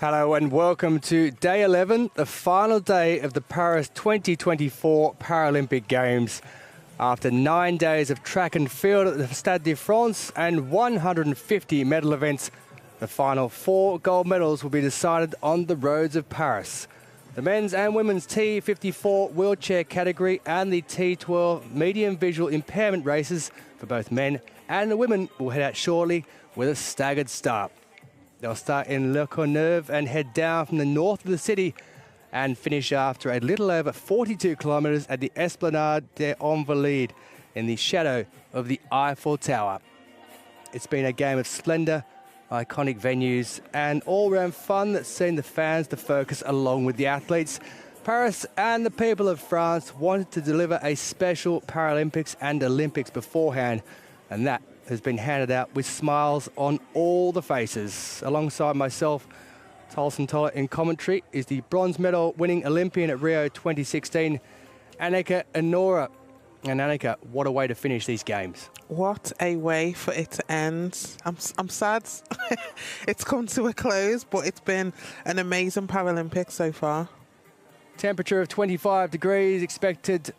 Hello and welcome to day 11, the final day of the Paris 2024 Paralympic Games. After 9 days of track and field at the Stade de France and 150 medal events, the final 4 gold medals will be decided on the roads of Paris. The men's and women's T54 wheelchair category and the T12 medium visual impairment races for both men and the women will head out shortly with a staggered start. They'll start in Le Courneuve and head down from the north of the city and finish after a little over 42 kilometres at the Esplanade des Invalides in the shadow of the Eiffel Tower. It's been a game of splendour, iconic venues and all-round fun that's seen the fans to focus along with the athletes. Paris and the people of France wanted to deliver a special Paralympics and Olympics beforehand, and that has been handed out with smiles on all the faces. Alongside myself, Tolson Tollett in commentary is the bronze medal winning Olympian at Rio 2016, Annika Enora. And Annika, what a way to finish these games. What a way for it to end. I'm sad it's come to a close, but it's been an amazing Paralympics so far. Temperature of 25 degrees expected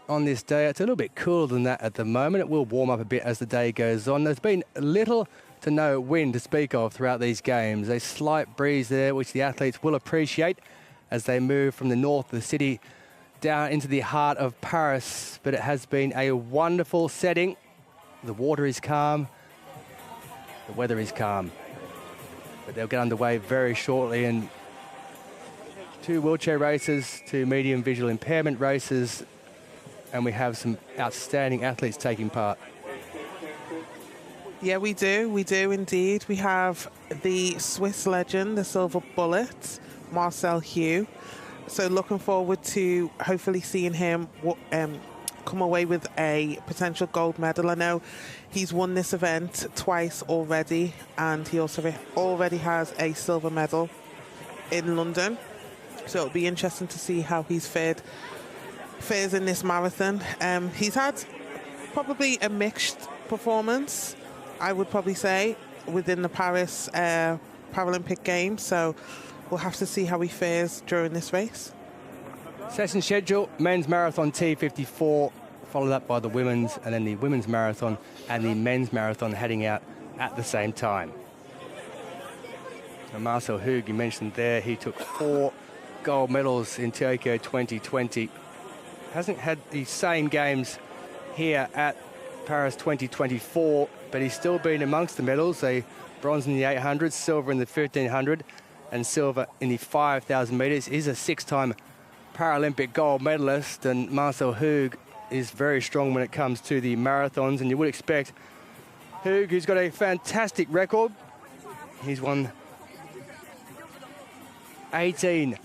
on this day. It's a little bit cooler than that at the moment. It will warm up a bit as the day goes on. There's been little to no wind to speak of throughout these games. A slight breeze there, which the athletes will appreciate as they move from the north of the city down into the heart of Paris. But it has been a wonderful setting. The water is calm. The weather is calm. But they'll get underway very shortly, and 2 wheelchair races, 2 medium visual impairment races, and we have some outstanding athletes taking part. Yeah, we do indeed. We have the Swiss legend, the silver bullet, Marcel Hugh. So looking forward to hopefully seeing him come away with a potential gold medal. I know he's won this event twice already, and he also already has a silver medal in London. So it'll be interesting to see how he's fares in this marathon. He's had probably a mixed performance, I would probably say, within the Paris Paralympic Games. So we'll have to see how he fares during this race. Session schedule: men's marathon T54, followed up by the women's, and then the women's marathon and the men's marathon heading out at the same time. And Marcel Hugh, you mentioned there, he took 4 gold medals in Tokyo 2020. Hasn't had the same games here at Paris 2024, but he's still been amongst the medals. A bronze in the 800, silver in the 1500, and silver in the 5,000 metres. He's a 6-time Paralympic gold medalist, and Marcel Hugh is very strong when it comes to the marathons, and you would expect Hugh, who's got a fantastic record. He's won 18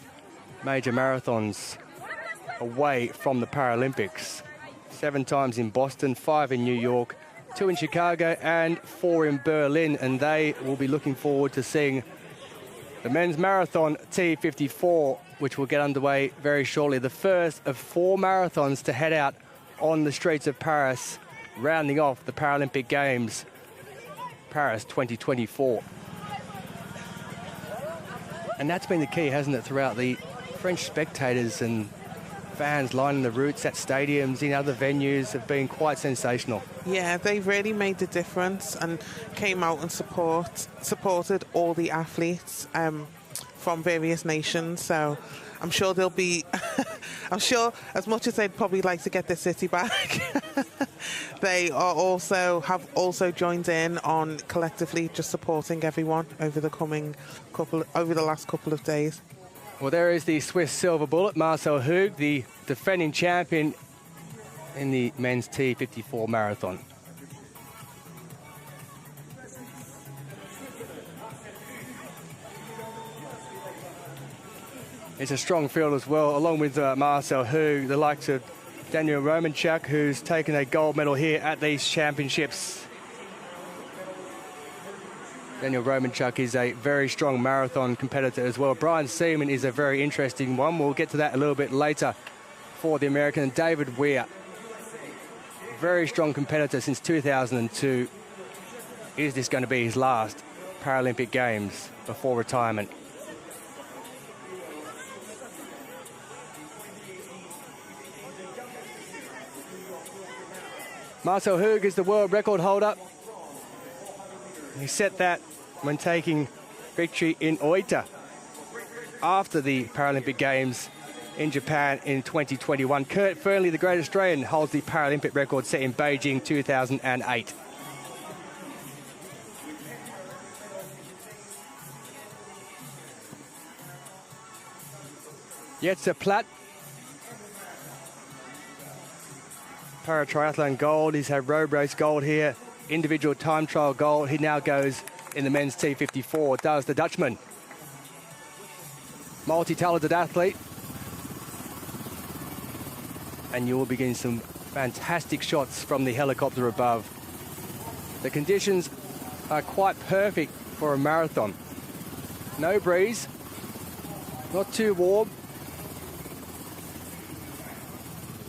major marathons away from the Paralympics. 7 times in Boston, 5 in New York, 2 in Chicago and 4 in Berlin, and they will be looking forward to seeing the men's marathon T54, which will get underway very shortly. The first of 4 marathons to head out on the streets of Paris, rounding off the Paralympic Games, Paris 2024. And that's been the key, hasn't it, throughout the French spectators and fans lining the routes at stadiums, in other venues, have been quite sensational. Yeah, they've really made a difference and came out and supported all the athletes from various nations. So I'm sure they'll be, I'm sure as much as they'd probably like to get their city back, they have also joined in on collectively just supporting everyone over the last couple of days. Well, there is the Swiss silver bullet, Marcel Hugh, the defending champion in the men's T54 marathon. It's a strong field as well, along with Marcel Hugh, the likes of Daniel Romanchuk, who's taken a gold medal here at these championships. Daniel Romanchuk is a very strong marathon competitor as well. Brian Seaman is a very interesting one. We'll get to that a little bit later for the American. David Weir, very strong competitor since 2002. Is this going to be his last Paralympic Games before retirement. Marcel Hug is the world record holder. He set that when taking victory in Oita after the Paralympic Games in Japan in 2021. Kurt Fearnley, the great Australian, holds the Paralympic record set in Beijing 2008. Jetse Platt, para-triathlon gold. He's had road race gold here, individual time trial gold. He now goes in the men's T54, does the Dutchman. Multi-talented athlete. And you will be getting some fantastic shots from the helicopter above. The conditions are quite perfect for a marathon. No breeze, not too warm.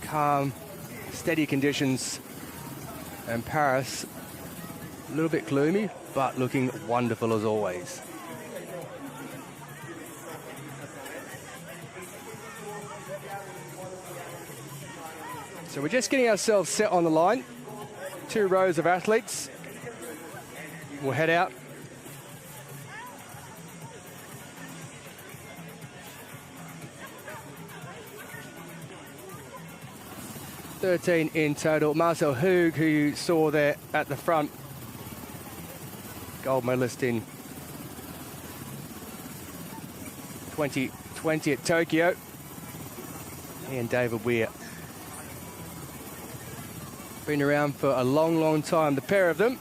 Calm, steady conditions. And Paris, a little bit gloomy, but looking wonderful as always. So we're just getting ourselves set on the line. 2 rows of athletes. We'll head out. (13 in total. Marcel Hug, who you saw there at the front, gold medalist in 2020 at Tokyo. He and David Weir. Been around for a long, long time, the pair of them.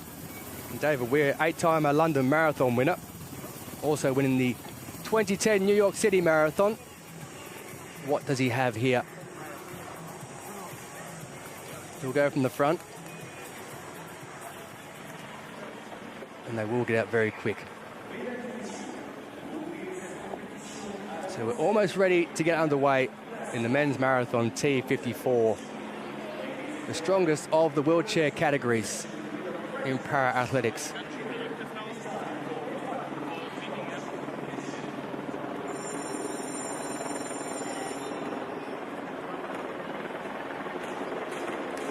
And David Weir, 8-time London Marathon winner. Also winning the 2010 New York City Marathon. What does he have here? He'll go from the front. And they will get out very quick. So we're almost ready to get underway in the men's marathon T54. The strongest of the wheelchair categories in para-athletics.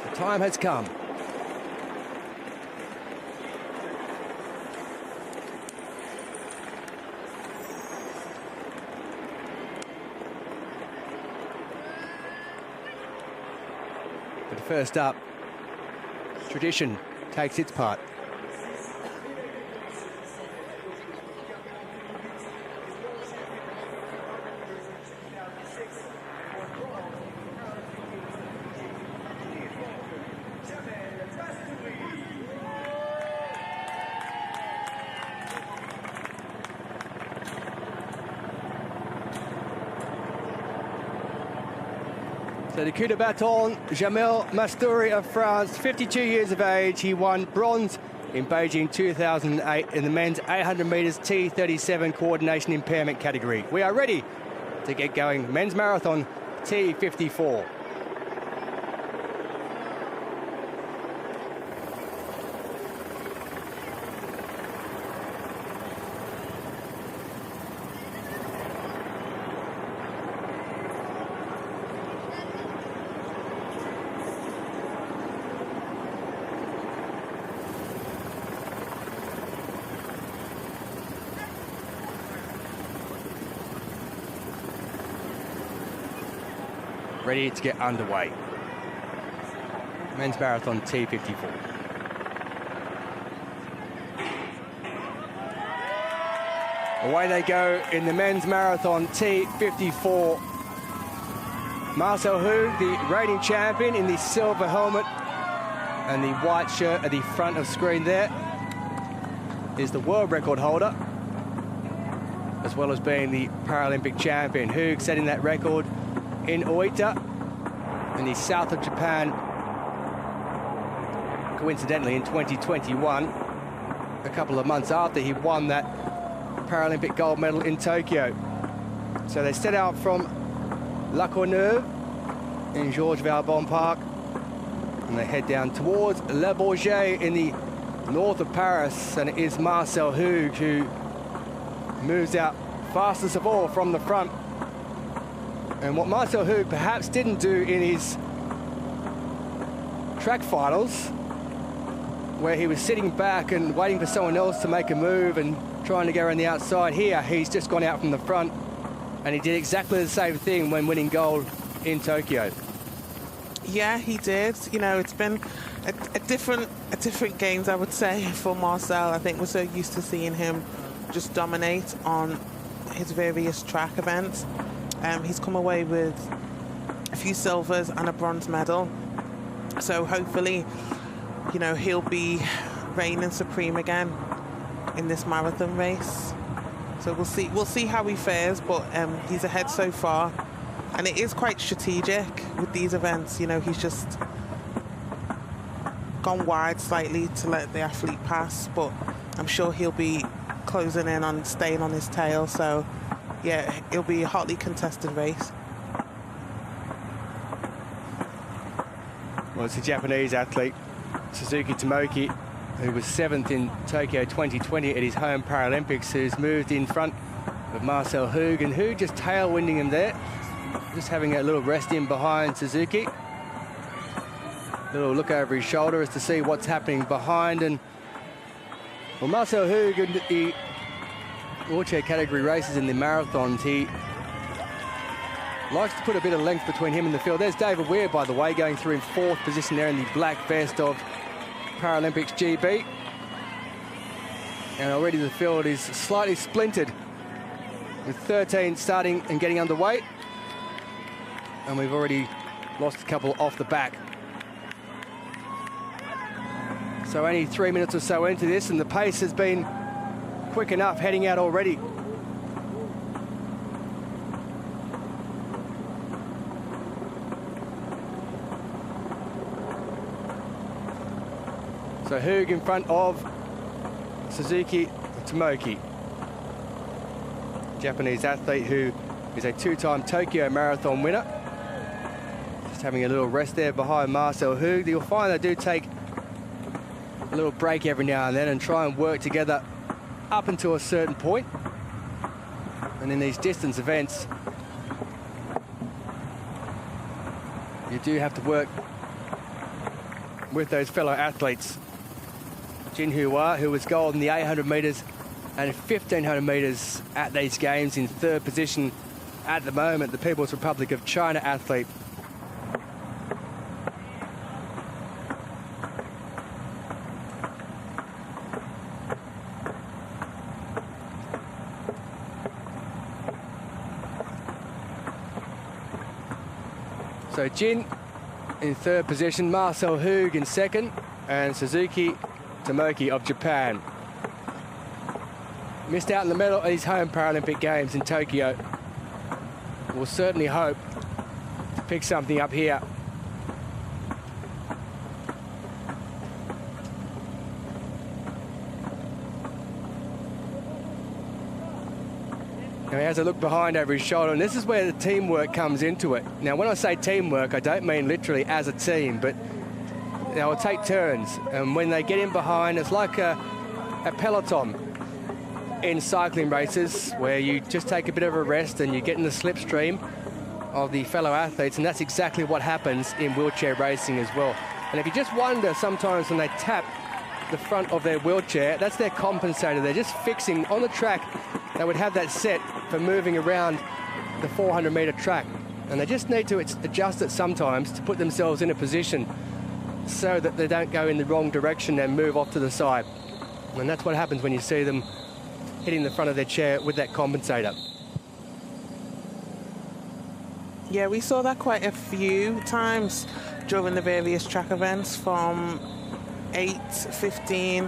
The time has come. But first up, tradition takes its part. So the coup de baton, Jamel Mastouri of France, 52 years of age. He won bronze in Beijing 2008 in the men's 800 metres T37 coordination impairment category. We are ready to get going. Men's marathon T54. Ready to get underway. Men's marathon T54. Away they go in the men's marathon T54. Marcel Hug, the reigning champion, in the silver helmet and the white shirt at the front of screen there, is the world record holder, as well as being the Paralympic champion. Hug setting that record in Oita, in the south of Japan, coincidentally in 2021, a couple of months after he won that Paralympic gold medal in Tokyo. So they set out from La Courneuve in Georges Valbonne Park, and they head down towards Le Bourget in the north of Paris, and it is Marcel Hug who moves out fastest of all from the front. And what Marcel Hug perhaps didn't do in his track finals, where he was sitting back and waiting for someone else to make a move and trying to go around the outside, here he's just gone out from the front, and he did exactly the same thing when winning gold in Tokyo. Yeah, he did. You know, it's been a different games, I would say, for Marcel. I think we're so used to seeing him just dominate on his various track events. He's come away with a few silvers and a bronze medal. So hopefully, you know, he'll be reigning supreme again in this marathon race. So we'll see how he fares, but he's ahead so far. And it is quite strategic with these events. You know, he's just gone wide slightly to let the athlete pass, but I'm sure he'll be closing in on staying on his tail. So yeah, it'll be a hotly contested race. Well, it's a Japanese athlete, Suzuki Tomoki, who was 7th in Tokyo 2020 at his home Paralympics, who's moved in front of Marcel Hug, and Hug just tailwinding him there, just having a little rest in behind Suzuki. Little look over his shoulder as to see what's happening behind. And well, Marcel Hug in the wheelchair category races in the marathons, he likes to put a bit of length between him and the field. There's David Weir, by the way, going through in 4th position there in the black vest of Paralympics GB. And already the field is slightly splintered, with 13 starting and getting underway. And we've already lost a couple off the back. So only 3 minutes or so into this, and the pace has been quick enough heading out already. So Hug in front of Suzuki Tomoki, Japanese athlete who is a 2-time Tokyo Marathon winner. Just having a little rest there behind Marcel Hug. You'll find they do take a little break every now and then and try and work together up until a certain point. And in these distance events, you do have to work with those fellow athletes. Jin Hua, who was gold in the 800 metres and 1500 metres at these games, in 3rd position at the moment, the People's Republic of China athlete. So Jin in 3rd position, Marcel Hug in 2nd, and Suzuki Tomoki of Japan. Missed out in the medal at his home Paralympic Games in Tokyo. We'll certainly hope to pick something up here. Now he has a look behind over his shoulder, and this is where the teamwork comes into it. Now, when I say teamwork, I don't mean literally as a team, but they'll take turns. And when they get in behind, it's like a peloton in cycling races, where you just take a bit of a rest and you get in the slipstream of the fellow athletes, and that's exactly what happens in wheelchair racing as well. And if you just wonder sometimes when they tap the front of their wheelchair, that's their compensator. They're just fixing on the track. They would have that set for moving around the 400-metre track, and they just need to adjust it sometimes to put themselves in a position so that they don't go in the wrong direction and move off to the side. And that's what happens when you see them hitting the front of their chair with that compensator. Yeah, we saw that quite a few times during the various track events, from 8, 15,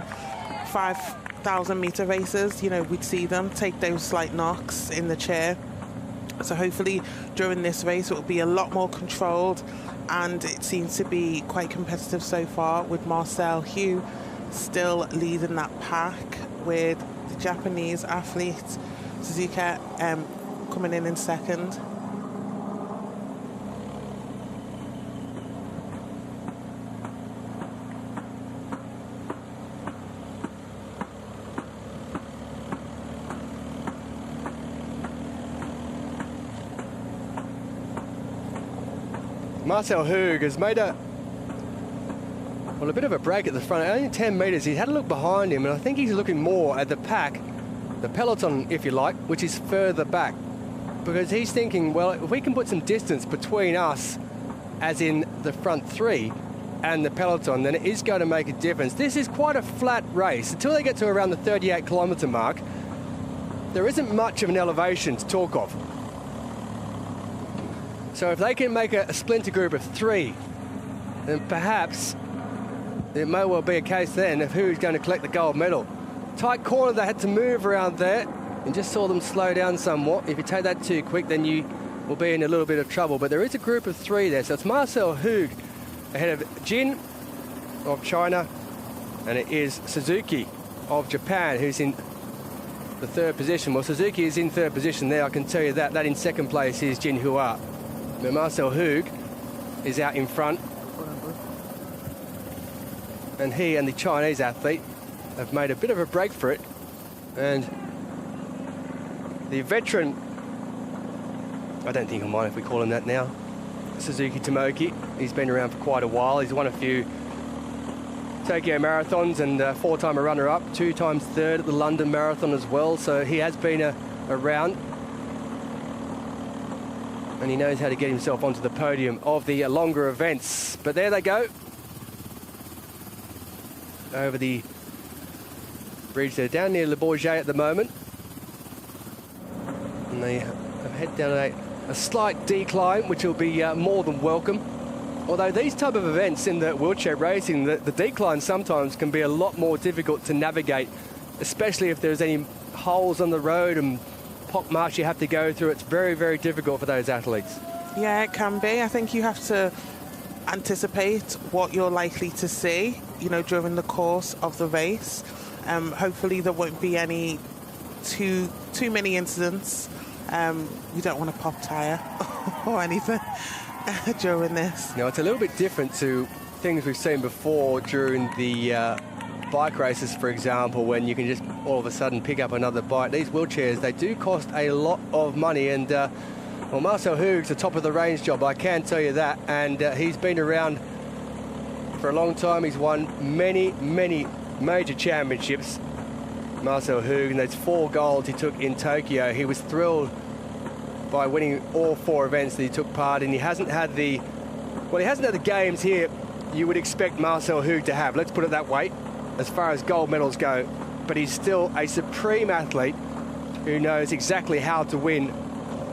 5,000 metre races. You know, we'd see them take those slight knocks in the chair. So hopefully during this race it will be a lot more controlled, and it seems to be quite competitive so far, with Marcel Hug still leading that pack, with the Japanese athlete Suzuki coming in 2nd. Marcel Hug has made a bit of a break at the front, only 10 metres. He had a look behind him, and I think he's looking more at the pack, the peloton, if you like, which is further back. Because he's thinking, well, if we can put some distance between us, as in the front three, and the peloton, then it is going to make a difference. This is quite a flat race. Until they get to around the 38-kilometre mark, there isn't much of an elevation to talk of. So if they can make a splinter group of three, then perhaps it may well be a case then of who's going to collect the gold medal. Tight corner, they had to move around there, and just saw them slow down somewhat. If you take that too quick, then you will be in a little bit of trouble. But there is a group of three there. So it's Marcel Hug ahead of Jin of China, and it is Suzuki of Japan who's in the third position. Well, Suzuki is in third position there, I can tell you that. That in second place is Jin Hua. But Marcel Hug is out in front. And he and the Chinese athlete have made a bit of a break for it. And the veteran, I don't think he'll mind if we call him that now, Suzuki Tomoki, he's been around for quite a while. He's won a few Tokyo marathons and four-time runner-up, 2 times third at the London Marathon as well. So he has been around, and he knows how to get himself onto the podium of the longer events. But there they go, over the bridge. They're down near Le Bourget at the moment, and they have head down a slight decline, which will be more than welcome. Although these type of events in the wheelchair racing, the decline sometimes can be a lot more difficult to navigate, especially if there's any holes on the road and pock marks you have to go through. It's very, very difficult for those athletes. Yeah, it can be. I think you have to anticipate what you're likely to see, you know, during the course of the race. Hopefully there won't be any too many incidents. You don't want to pop tyre or anything during this. Now, it's a little bit different to things we've seen before during the bike races, for example, when you can just all of a sudden pick up another bike. These wheelchairs, they do cost a lot of money, and well, Marcel Hug's a top of the range job, I can tell you that, and he's been around for a long time. He's won many, many major championships, Marcel Hug, and those 4 golds he took in Tokyo. He was thrilled by winning all 4 events that he took part in. He hasn't had the games here you would expect Marcel Hug to have, let's put it that way, as far as gold medals go. But he's still a supreme athlete who knows exactly how to win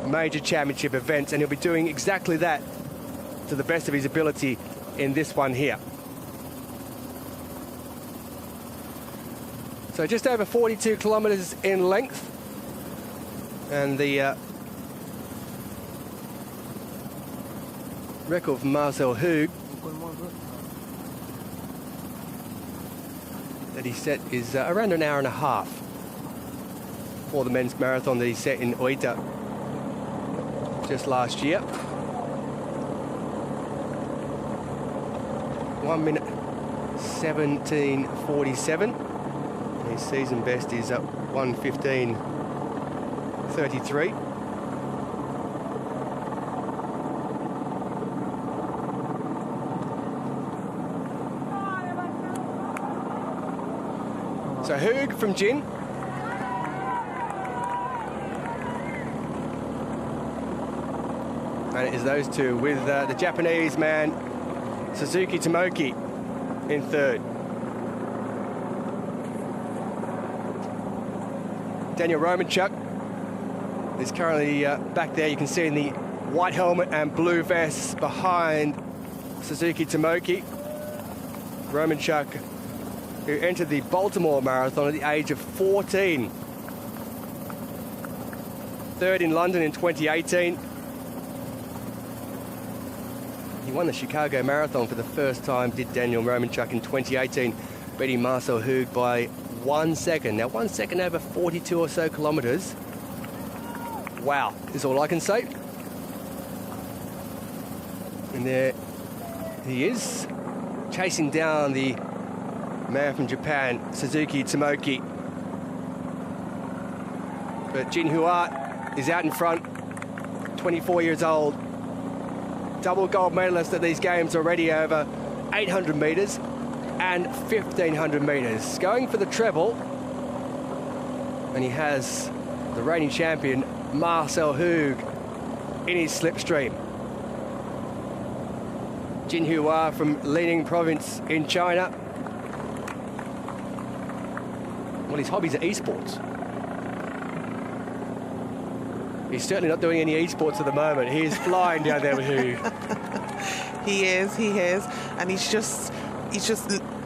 major championship events, and he'll be doing exactly that to the best of his ability in this one here. So just over 42 kilometres in length, and the record for Marcel Hug that he set is around an hour and a half for the men's marathon that he set in Oita just last year. 1 minute 17:47. His season best is at 1:15:33. So Hug from Jin. And it is those two with the Japanese man Suzuki Tomoki in third. Daniel Romanchuk is currently back there. You can see in the white helmet and blue vest behind Suzuki Tomoki. Romanchuk, who entered the Baltimore Marathon at the age of 14. Third in London in 2018. He won the Chicago Marathon for the first time, did Daniel Romanchuk in 2018, beating Marcel Hug by 1 second. Now, 1 second over 42 or so kilometres. Wow, is all I can say. And there he is, chasing down the man from Japan, Suzuki Tomoki. But Jin Hua is out in front, 24 years old. double gold medalist at these games already over 800 metres and 1500 metres. Going for the treble, and he has the reigning champion Marcel Hug in his slipstream. Jin Hua from Lining province in China. Well, his hobbies are esports. He's certainly not doing any esports at the moment. He is flying down there with Hug. He is, and he's just,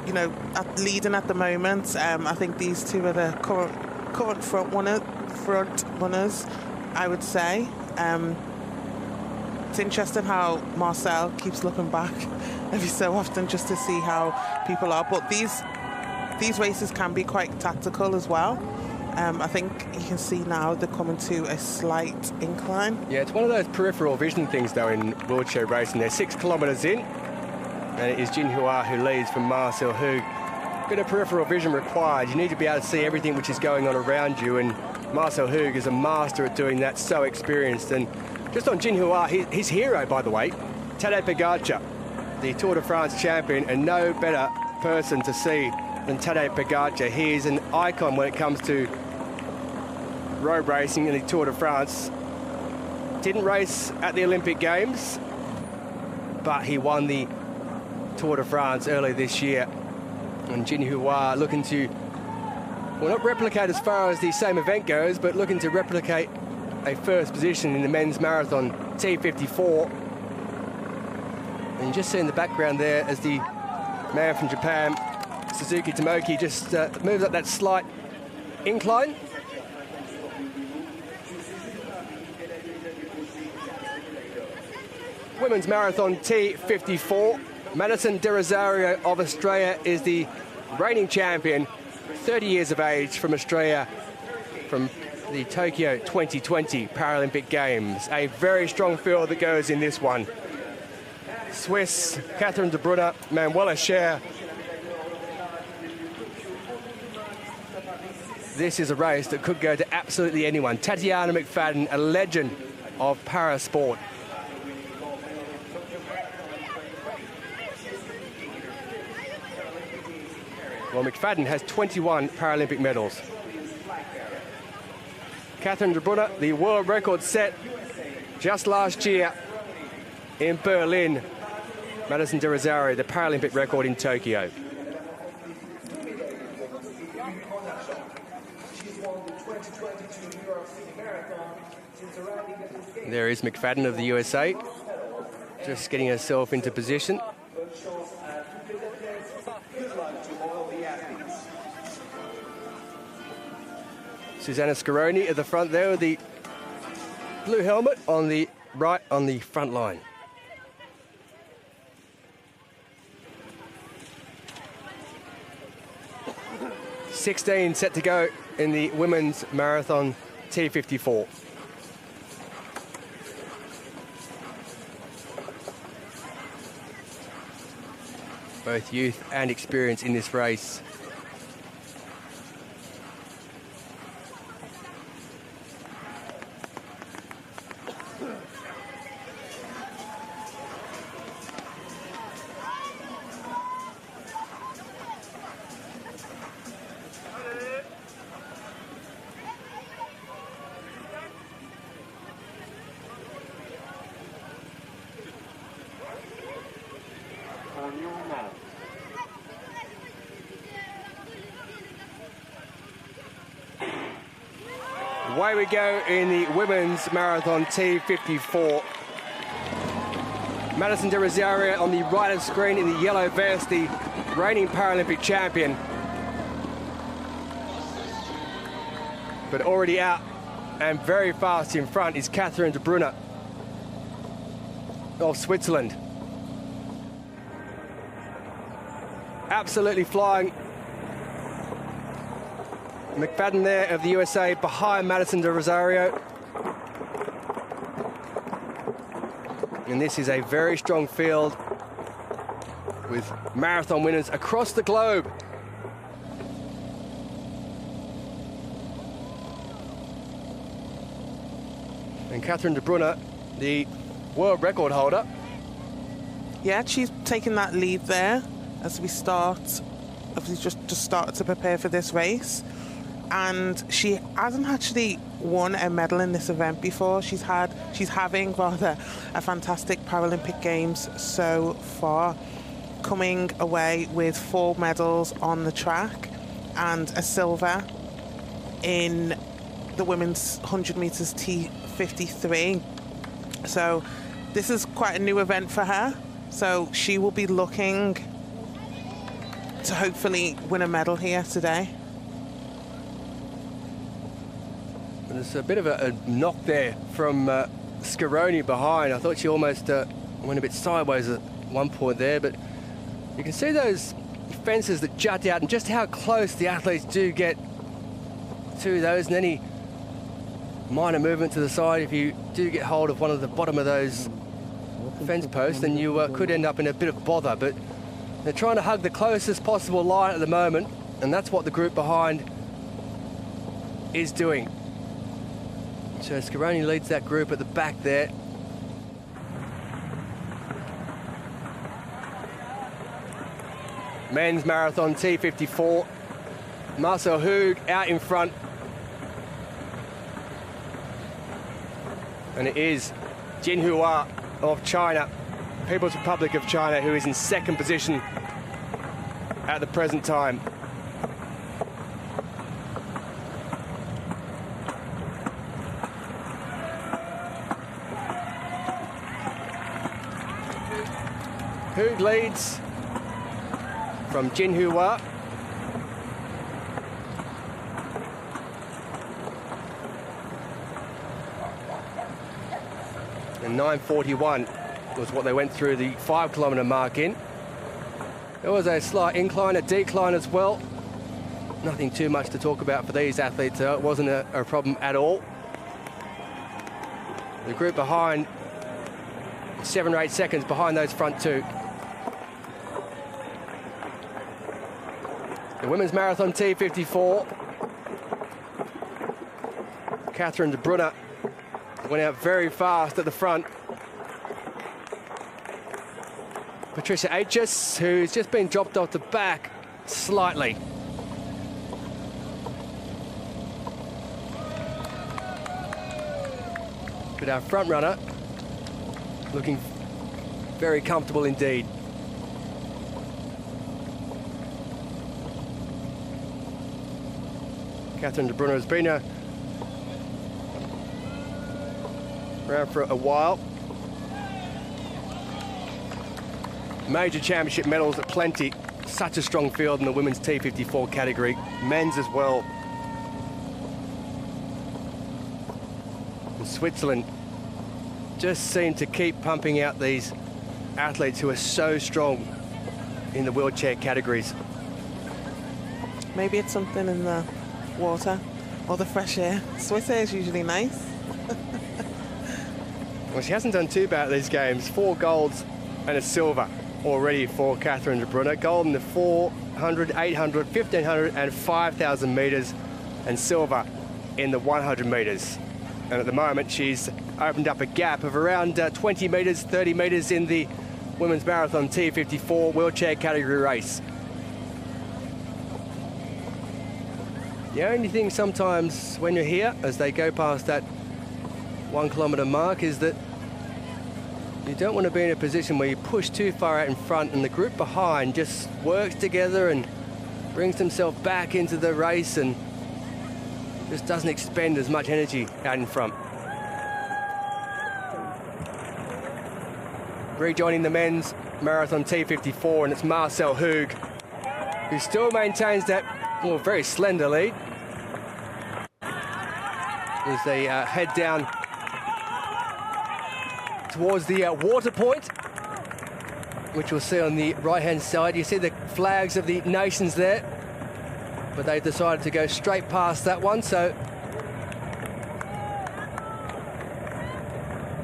you know, leading at the moment. I think these two are the current front runners, I would say. It's interesting how Marcel keeps looking back every so often just to see how people are. But these races can be quite tactical as well. I think you can see now they're coming to a slight incline. Yeah, it's one of those peripheral vision things, though, in wheelchair racing. They're 6 kilometres in, and it is Jin Hua who leads from Marcel Hug. Bit of peripheral vision required. You need to be able to see everything which is going on around you, and Marcel Hug is a master at doing that, so experienced. And just on Jin Hua, his hero, by the way, Tadej Pogacar, the Tour de France champion, and no better person to see than Tadej Pogacar. He is an icon when it comes to road racing in the Tour de France. Didn't race at the Olympic Games, but he won the Tour de France early this year. And Jin Hua looking to, well, not replicate as far as the same event goes, but looking to replicate a first position in the men's marathon T54. And you just see in the background there as the man from Japan, Suzuki Tomoki, just moves up that slight incline. Women's marathon T54. Madison de Rosario of Australia is the reigning champion, 30 years of age, from Australia, from the Tokyo 2020 Paralympic Games. A very strong field that goes in this one. Swiss, Catherine de Brunner, Manuela Scher. This is a race that could go to absolutely anyone. Tatiana McFadden, a legend of parasport. Well, McFadden has 21 Paralympic medals. Catherine de Brunner, the world record set just last year in Berlin. Madison de Rosario, the Paralympic record in Tokyo. There is McFadden of the USA, just getting herself into position. Susanna Scaroni at the front there with the blue helmet on the right on the front line. .16 set to go in the women's marathon T54. Both youth and experience in this race. Away we go in the women's marathon T54. Madison de Rosario on the right of screen in the yellow vest, the reigning Paralympic champion. But already out and very fast in front is Catherine de Brunner of Switzerland. Absolutely flying. McFadden there of the USA behind Madison de Rosario. And this is a very strong field with marathon winners across the globe. And Catherine de Brunner, the world record holder, Yeah, she's taking that lead there as we start. Obviously, just started to prepare for this race, and she hasn't actually won a medal in this event before. She's having rather a fantastic Paralympic Games so far, coming away with 4 medals on the track and a silver in the women's 100 meters T53. So this is quite a new event for her. So she will be looking to hopefully win a medal here today. There's a bit of a knock there from Scaroni behind. I thought she almost went a bit sideways at one point there, but you can see those fences that jut out and just how close the athletes do get to those, and any minor movement to the side, if you do get hold of one of the bottom of those fence posts, then you could end up in a bit of bother. But they're trying to hug the closest possible line at the moment, and that's what the group behind is doing. So Scaroni leads that group at the back there. Men's marathon T54. Marcel Hug out in front. And it is Jin Hua of China, People's Republic of China, who is in second position at the present time. Hug leads from Jin Hua. And 9:41 was what they went through the 5 kilometre mark in. There was a slight incline, a decline as well. Nothing too much to talk about for these athletes. It wasn't a problem at all. The group behind, 7 or 8 seconds behind those front two. The women's marathon T54. Catherine de Brunner went out very fast at the front. Patricia Aitchis, who's just been dropped off the back slightly. But our front runner looking very comfortable indeed. Catherine de Brunner has been around for a while. Major championship medals at plenty. Such a strong field in the women's T54 category. Men's as well. And Switzerland just seem to keep pumping out these athletes who are so strong in the wheelchair categories. Maybe it's something in the water or the fresh air. Swiss air is usually nice. Well, she hasn't done too bad at these games. 4 golds and a silver already for Catherine de Brunner. Gold in the 400, 800, 1500 and 5,000 metres, and silver in the 100 metres. And at the moment, she's opened up a gap of around 20 metres, 30 metres in the women's marathon T54 wheelchair category race. The only thing sometimes when you're here, as they go past that 1 kilometre mark, is that you don't want to be in a position where you push too far out in front and the group behind just works together and brings themselves back into the race and just doesn't expend as much energy out in front. Rejoining the men's marathon T54, and it's Marcel Hug, who still maintains that very slender lead as they head down towards the water point, which we'll see on the right-hand side. You see the flags of the nations there, but they've decided to go straight past that one, so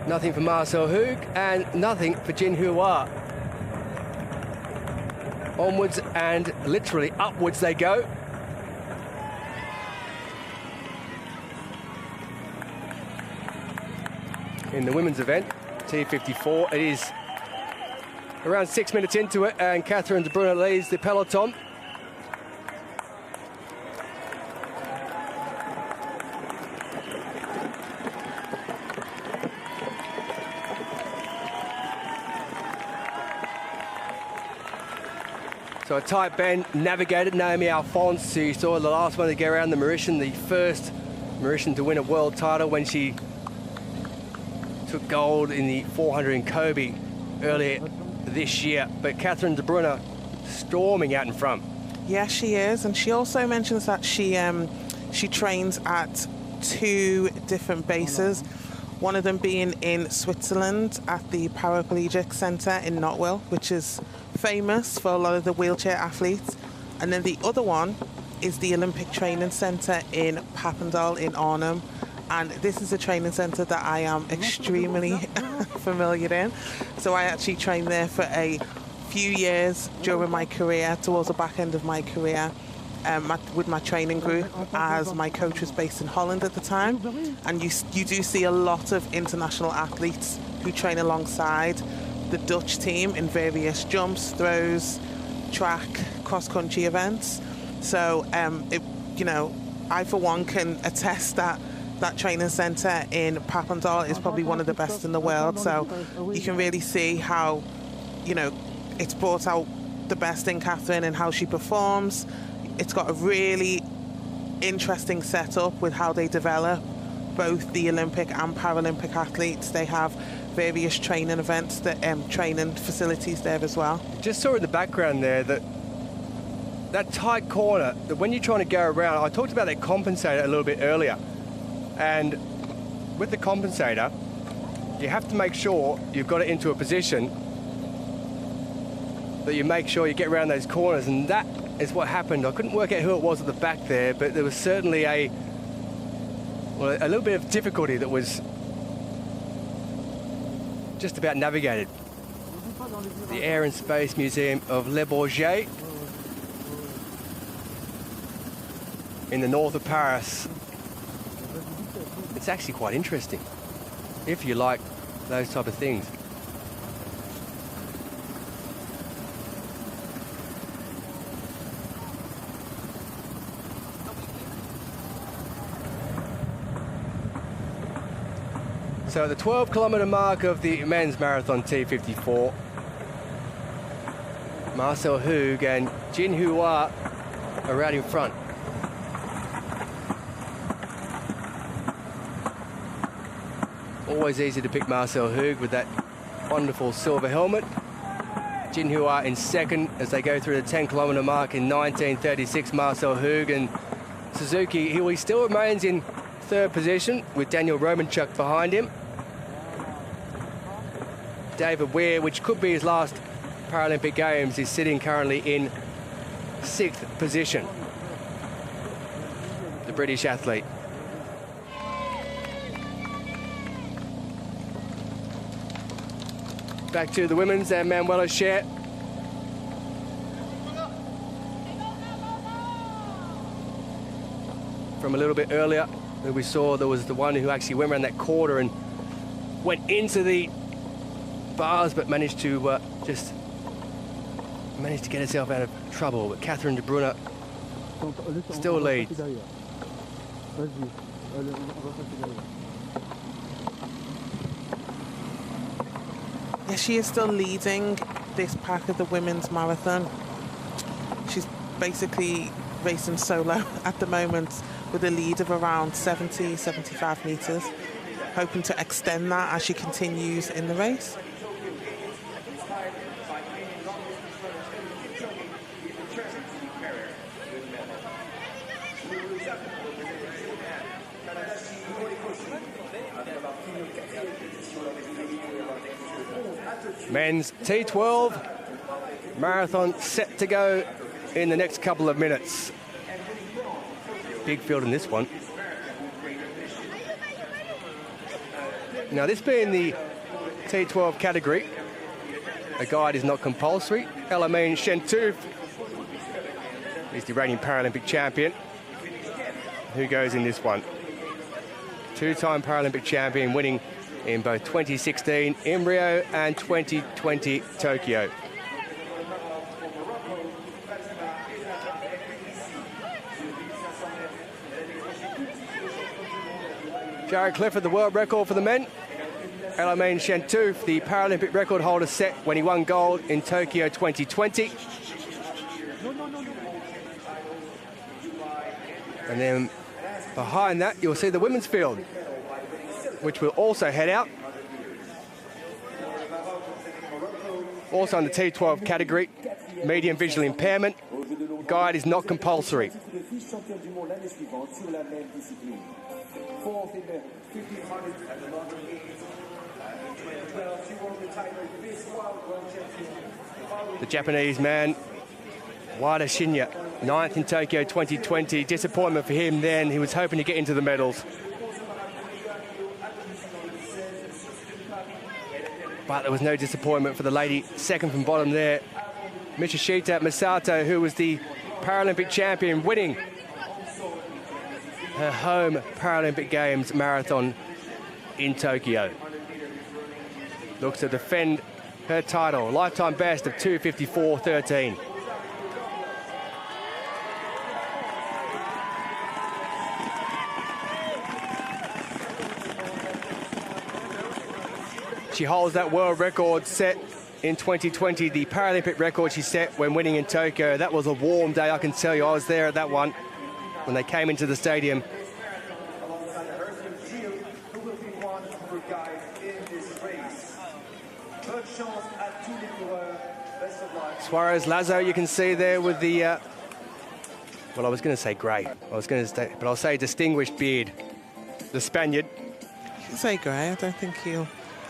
nothing for Marcel Hug and nothing for Jin Hua. Onwards and literally upwards they go. In the women's event, T54, it is Around 6 minutes into it, and Catherine de Bruyne leads the peloton. So a tight bend, navigated Naomi Alphonse, who you saw the last one to go around the Mauritian, the first Mauritian to win a world title when she took gold in the 400 in Kobe earlier this year. But Catherine de Bruyne storming out in front. Yeah, she is, and she also mentions that she trains at 2 different bases. One of them being in Switzerland at the Paraplegic Centre in Notwell, which is famous for a lot of the wheelchair athletes. And then the other one is the Olympic Training Centre in Papendal in Arnhem. And this is a training centre that I am extremely familiar in. So I actually trained there for a few years during my career, towards the back end of my career, with my training group, as my coach was based in Holland at the time. And you do see a lot of international athletes who train alongside the Dutch team in various jumps, throws, track, cross-country events. So, I for one can attest that that training centre in Papendal is probably one of the best in the world. So you can really see how, it's brought out the best in Catherine and how she performs. It's got a really interesting setup with how they develop both the Olympic and Paralympic athletes. They have various training events, training facilities there as well. Just saw in the background there that tight corner, that when you're trying to go around, I talked about that compensator a little bit earlier. And with the compensator, you have to make sure you've got it into a position that you make sure you get around those corners, and that is what happened. I couldn't work out who it was at the back there, but there was certainly a little bit of difficulty that was just about navigated. The Air and Space Museum of Le Bourget in the north of Paris. It's actually quite interesting if you like those type of things. So at the 12-kilometre mark of the men's marathon T54, Marcel Hug and Jin Hua are out in front. Always easy to pick Marcel Hug with that wonderful silver helmet. Jin Hua in second as they go through the 10-kilometre mark in 1936. Marcel Hug and Suzuki, he still remains in third position with Daniel Romanchuk behind him. David Weir, which could be his last Paralympic Games, is sitting currently in 6th position. The British athlete. Back to the women's and Manuela Schär. From a little bit earlier, we saw there was the one who actually went around that corner and went into the bars, but managed to get herself out of trouble. But Catherine de Bruyne still leads. Yeah, she is still leading this pack of the women's marathon. She's basically racing solo at the moment with a lead of around 70, 75 metres, hoping to extend that as she continues in the race. Men's T12 marathon set to go in the next couple of minutes. Big field in this one. Now, this being the T12 category, a guide is not compulsory. Elamine Shentouf is the reigning Paralympic champion. Who goes in this one? Two-time Paralympic champion, winning in both 2016 in Rio and 2020 Tokyo. Jared Clifford, the world record for the men. Elaine Chateau, the Paralympic record holder, set when he won gold in Tokyo 2020. And then behind that, you'll see the women's field, which will also head out. Also in the T12 category, medium visual impairment. Guide is not compulsory. The Japanese man, Wada Shinya, 9th in Tokyo 2020. Disappointment for him then. He was hoping to get into the medals. But there was no disappointment for the lady second from bottom there, Michishita Misato, who was the Paralympic champion, winning her home Paralympic Games marathon in Tokyo. Looks to defend her title, lifetime best of 2:54.13. She holds that world record set in 2020, the Paralympic record she set when winning in Tokyo. That was a warm day, I can tell you. I was there at that one when they came into the stadium. Suarez Lazo, you can see there with the, well, I was going to say grey. But I'll say distinguished beard. The Spaniard. You can say grey. I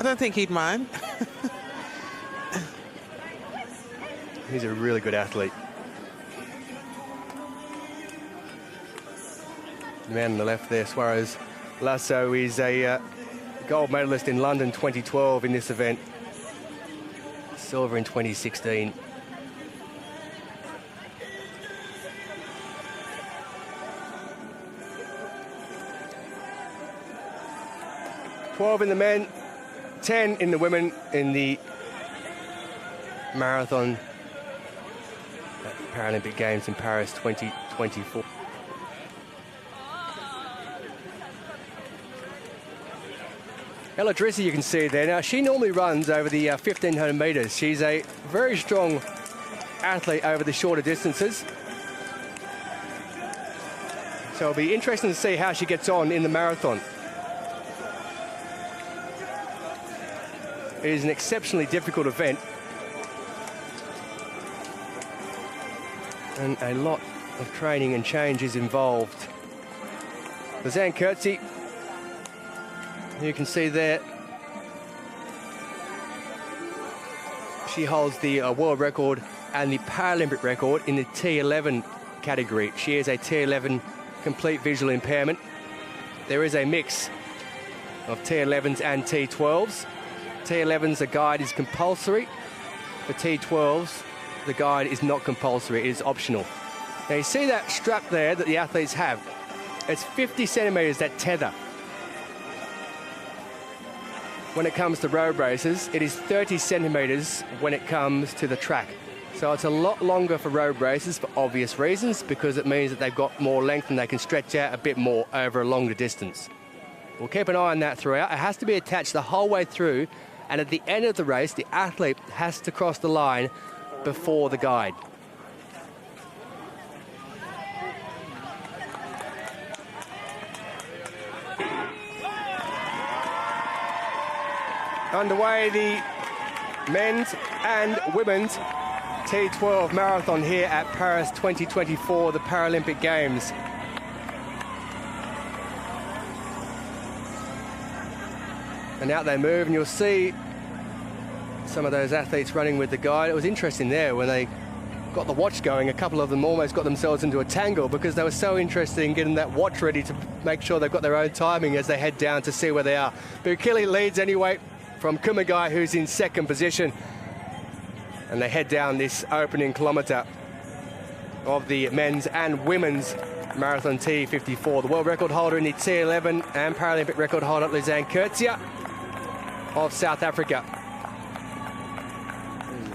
don't think he'd mind. He's a really good athlete. The man on the left there, Suarez Lasso, is a gold medalist in London 2012 in this event. Silver in 2016. $12 in the men, 10 in the women in the marathon at the Paralympic Games in Paris 2024. Ella Drissi, you can see there. Now, she normally runs over the 1,500 metres. She's a very strong athlete over the shorter distances. So it'll be interesting to see how she gets on in the marathon. It is an exceptionally difficult event. And a lot of training and change is involved. Lizanne Kurtzy, you can see there, she holds the world record and the Paralympic record in the T11 category. She is a T11 complete visual impairment. There is a mix of T11s and T12s. T11s, the guide is compulsory. For T12s, the guide is not compulsory, it is optional. Now you see that strap there that the athletes have. It's 50 centimetres, that tether. When it comes to road races, it is 30 centimetres when it comes to the track. So it's a lot longer for road races for obvious reasons, because it means that they've got more length and they can stretch out a bit more over a longer distance. We'll keep an eye on that throughout. It has to be attached the whole way through, and at the end of the race, the athlete has to cross the line before the guide. Underway, the men's and women's T12 marathon here at Paris 2024, the Paralympic Games. And out they move, and you'll see some of those athletes running with the guide. It was interesting there when they got the watch going. A couple of them almost got themselves into a tangle because they were so interested in getting that watch ready to make sure they've got their own timing as they head down to see where they are. Bukili leads anyway from Kumagai, who's in second position. And they head down this opening kilometre of the men's and women's marathon T54. The world record holder in the T11 and Paralympic record holder, Lizanne Kurtzia. of South Africa.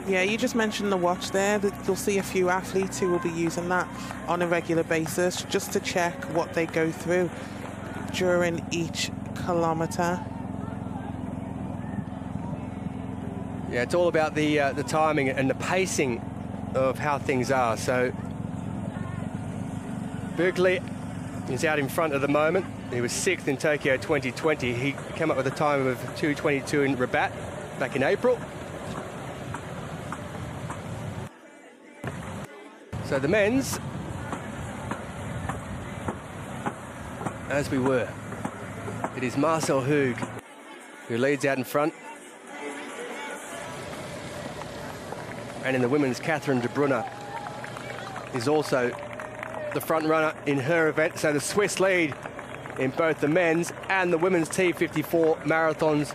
Yeah, you just mentioned the watch there. You'll see a few athletes who will be using that on a regular basis just to check what they go through during each kilometre. Yeah, it's all about the timing and the pacing of how things are. So Berkeley is out in front at the moment. He was 6th in Tokyo 2020. He came up with a time of 2:22 in Rabat back in April. So the men's, as we were, it is Marcel Hug who leads out in front. And in the women's, Catherine de Brunner is also the front runner in her event. So the Swiss lead in both the men's and the women's T54 marathons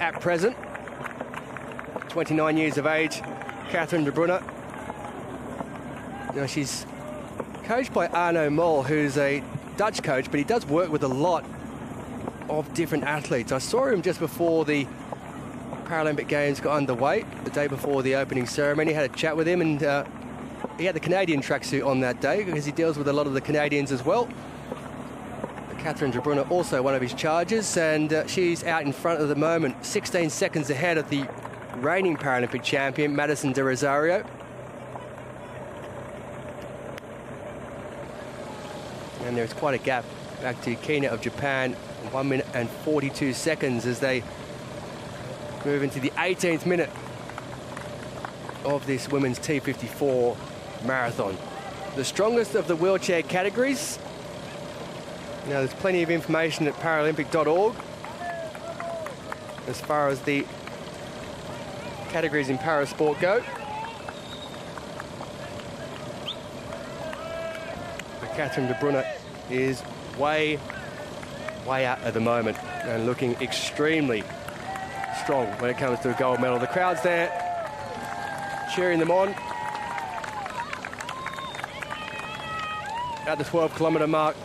at present. 29 years of age, Catherine de Brunner. You know, she's coached by Arno Mol, who's a Dutch coach, but he does work with a lot of different athletes. I saw him just before the Paralympic Games got underway, the day before the opening ceremony. Had a chat with him, and he had the Canadian tracksuit on that day because he deals with a lot of the Canadians as well. Catherine de Brunner also one of his charges, and she's out in front at the moment, 16 seconds ahead of the reigning Paralympic champion, Madison de Rosario. And there's quite a gap back to Kina of Japan, 1 minute and 42 seconds as they move into the 18th minute of this women's T54 marathon. The strongest of the wheelchair categories. Now, there's plenty of information at Paralympic.org as far as the categories in parasport go. But Catherine de Brunner is way out at the moment and looking extremely strong when it comes to a gold medal. The crowd's there cheering them on at the 12-kilometre mark.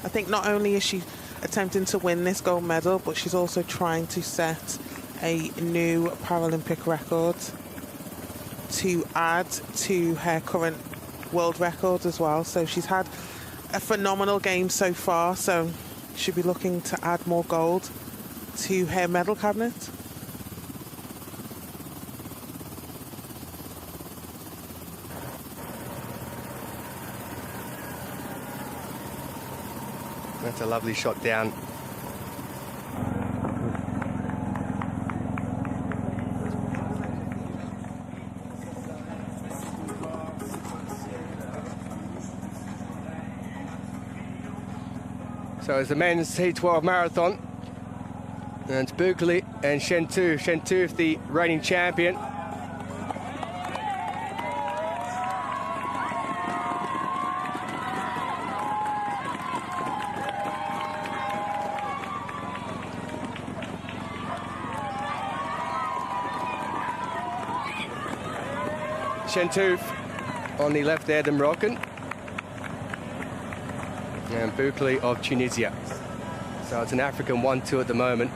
I think not only is she attempting to win this gold medal, but she's also trying to set a new Paralympic record to add to her current world record as well. So she's had a phenomenal game so far, so she'll be looking to add more gold to her medal cabinet. That's a lovely shot down. So it's the men's T12 marathon, and it's Berkeley and Chateau. Chateau, the reigning champion. Chateau on the left there, the Moroccan. And Berkeley of Tunisia. So it's an African 1-2 at the moment.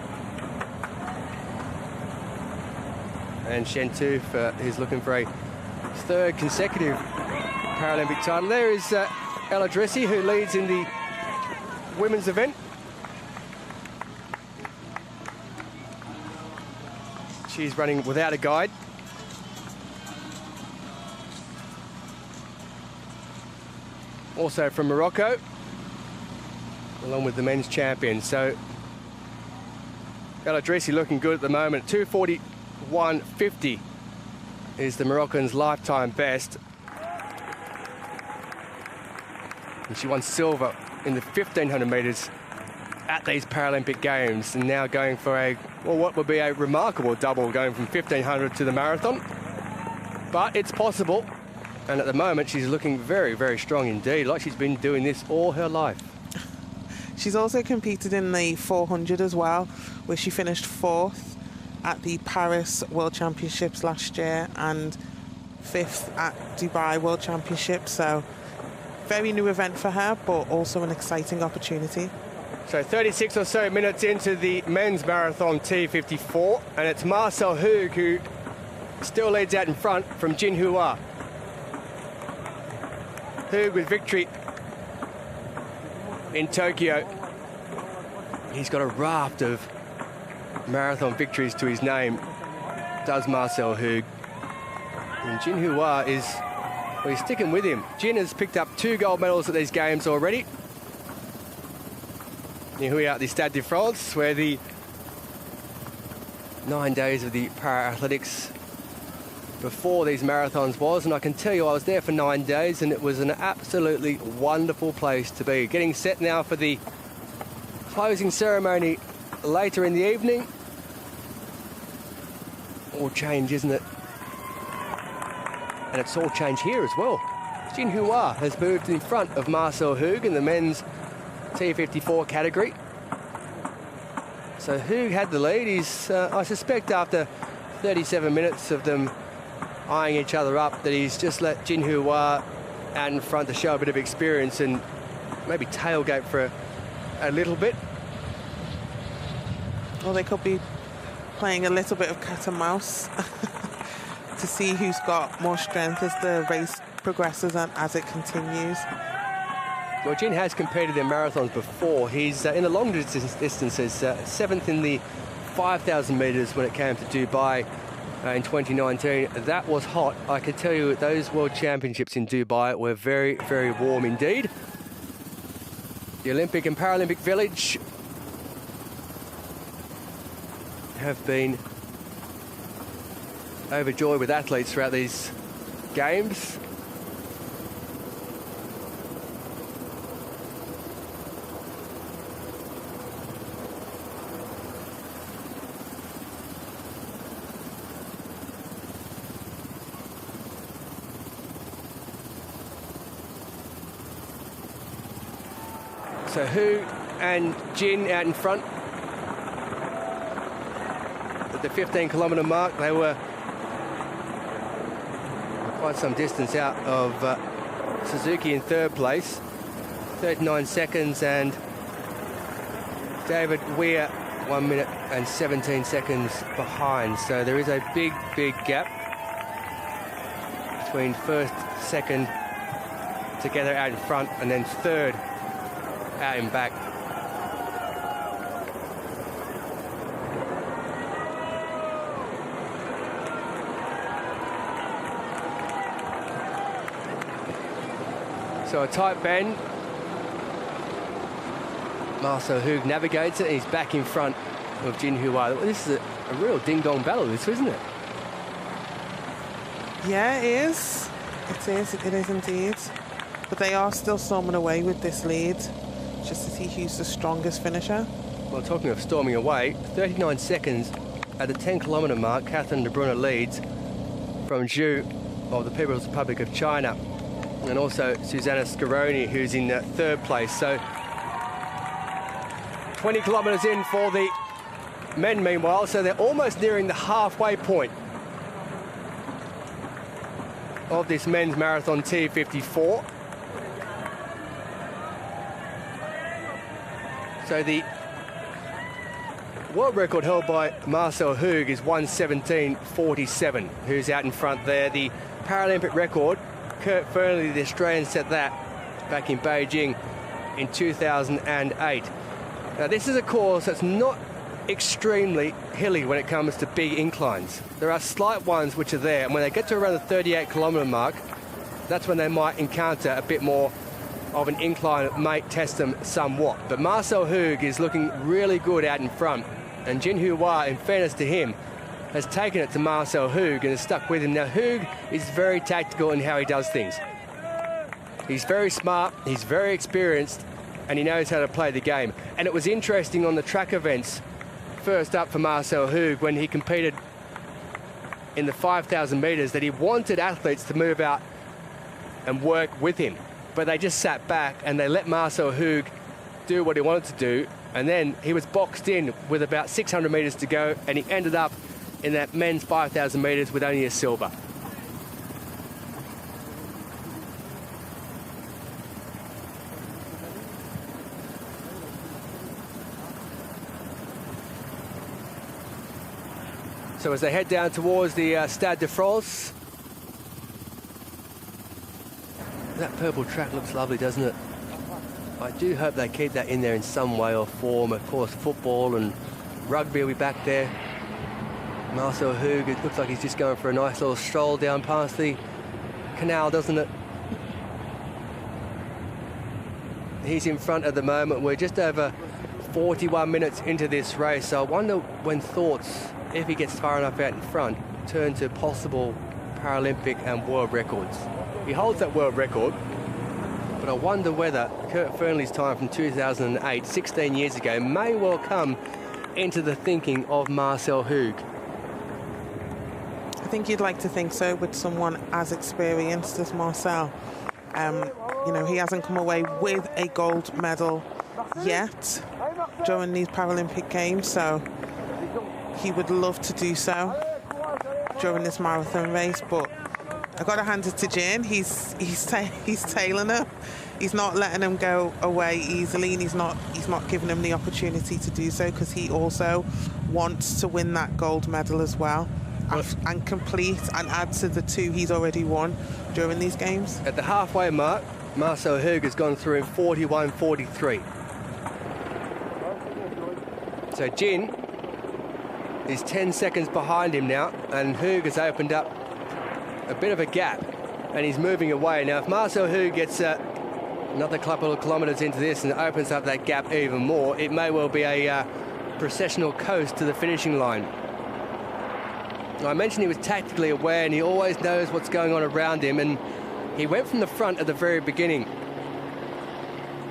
And Chateau is looking for a third consecutive Paralympic title. There is Ella Dressy, who leads in the women's event. She's running without a guide. Also from Morocco, along with the men's champion. So Ella Dressy looking good at the moment. 2:41.50 is the Moroccan's lifetime best. And she won silver in the 1500 metres at these Paralympic Games, and now going for what would be a remarkable double, going from 1500 to the marathon. But it's possible, and at the moment she's looking very, very strong indeed, like she's been doing this all her life. She's also competed in the 400 as well, where she finished 4th at the Paris World Championships last year and 5th at Dubai World Championships. So very new event for her, but also an exciting opportunity. So 36 or so minutes into the men's marathon T54, and it's Marcel Hug who still leads out in front from Jin Hua. Hug with victory in Tokyo. He's got a raft of marathon victories to his name, does Marcel Hug. And Jin Hua is, well, he's sticking with him. Jin has picked up 2 gold medals at these games already. Here we are at the Stade de France, where the 9 days of the para-athletics before these marathons was, and I can tell you I was there for 9 days and it was an absolutely wonderful place to be. Getting set now for the closing ceremony later in the evening. All change, isn't it? And it's all change here as well. Jin Hua has moved in front of Marcel Hug in the men's T54 category. So Hug had the lead. He's, I suspect after 37 minutes of them eyeing each other up, that he's just let Jin Hua out in front to show a bit of experience and maybe tailgate for a little bit. Well, they could be playing a little bit of cat and mouse to see who's got more strength as the race progresses and as it continues. Well, Jin has competed in marathons before. He's in the long distances, 7th in the 5,000 metres when it came to Dubai in 2019. That was hot. I can tell you those World Championships in Dubai were very, very warm indeed. The Olympic and Paralympic Village have been overjoyed with athletes throughout these games. So Hu and Jin out in front. At the 15-kilometre mark, they were quite some distance out of Suzuki in 3rd place, 39 seconds, and David Weir 1 minute and 17 seconds behind. So there is a big, big gap between 1st, 2nd together out in front, and then 3rd out in back. So a tight bend. Marcel Hug navigates it. He's back in front of Jin Hua. This is a real ding-dong battle, this, isn't it? Yeah, it is. It is indeed. But they are still storming away with this lead, just to see who's the strongest finisher. Well, talking of storming away, 39 seconds at the 10-kilometre mark, Catherine de Bruyne leads from Zhu of the People's Republic of China, and also Susanna Scaroni, who's in 3rd place. So 20 kilometres in for the men, meanwhile, so they're almost nearing the halfway point of this men's marathon T54. So the world record held by Marcel Hug is 1:17:47, who's out in front there. The Paralympic record, Kurt Fearnley, the Australian, set that back in Beijing in 2008. Now, this is a course that's not extremely hilly when it comes to big inclines. There are slight ones which are there, and when they get to around the 38-kilometre mark, that's when they might encounter a bit more of an incline that might test them somewhat. But Marcel Hug is looking really good out in front, and Jin Hua, in fairness to him, has taken it to Marcel Hug and has stuck with him. Now, Hug is very tactical in how he does things. He's very smart, he's very experienced, and he knows how to play the game. And it was interesting on the track events, first up for Marcel Hug, when he competed in the 5,000 metres, that he wanted athletes to move out and work with him. But they just sat back and they let Marcel Hug do what he wanted to do. And then he was boxed in with about 600 metres to go, and he ended up in that men's 5,000 metres with only a silver. So as they head down towards the Stade de France, that purple track looks lovely, doesn't it? I do hope they keep that in there in some way or form. Of course, football and rugby will be back there. Marcel Hug, it looks like he's just going for a nice little stroll down past the canal, doesn't it? He's in front at the moment. We're just over 41 minutes into this race, so I wonder when thoughts, if he gets far enough out in front, turn to possible Paralympic and world records. He holds that world record, but I wonder whether Kurt Fearnley's time from 2008, 16 years ago, may well come into the thinking of Marcel Hug. I think you'd like to think so with someone as experienced as Marcel. You know, he hasn't come away with a gold medal yet during these Paralympic Games, so he would love to do so during this marathon race. But I got to hand it to Jin. He's tailing him. He's not letting him go away easily, and he's not giving him the opportunity to do so, because he also wants to win that gold medal as well, and complete and add to the 2 he's already won during these games. At the halfway mark, Marcel Hug has gone through in 41.43. So Jin is 10 seconds behind him now, and Hug has opened up a bit of a gap, and he's moving away. Now, if Marcel Hug gets another couple of kilometres into this and opens up that gap even more, it may well be a processional coast to the finishing line. I mentioned he was tactically aware, and he always knows what's going on around him, and he went from the front at the very beginning.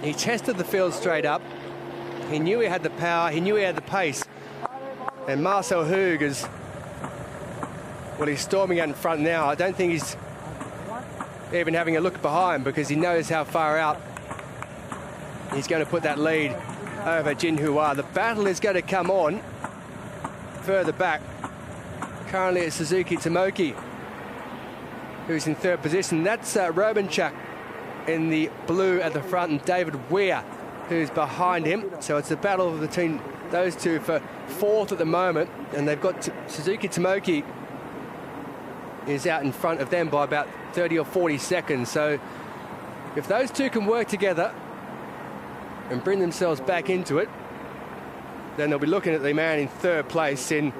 He tested the field straight up. He knew he had the power, he knew he had the pace. And Marcel Hug is, well, he's storming out in front now. I don't think he's even having a look behind, because he knows how far out he's going to put that lead over Jin Hua. The battle is going to come on further back. Currently it's Suzuki Tomoki who's in third position. That's Romanchuk in the blue at the front, and David Weir who's behind him. So it's a battle between those two for fourth at the moment, and they've got Suzuki Tomoki is out in front of them by about 30 or 40 seconds. So if those two can work together and bring themselves back into it, then they'll be looking at the man in third place in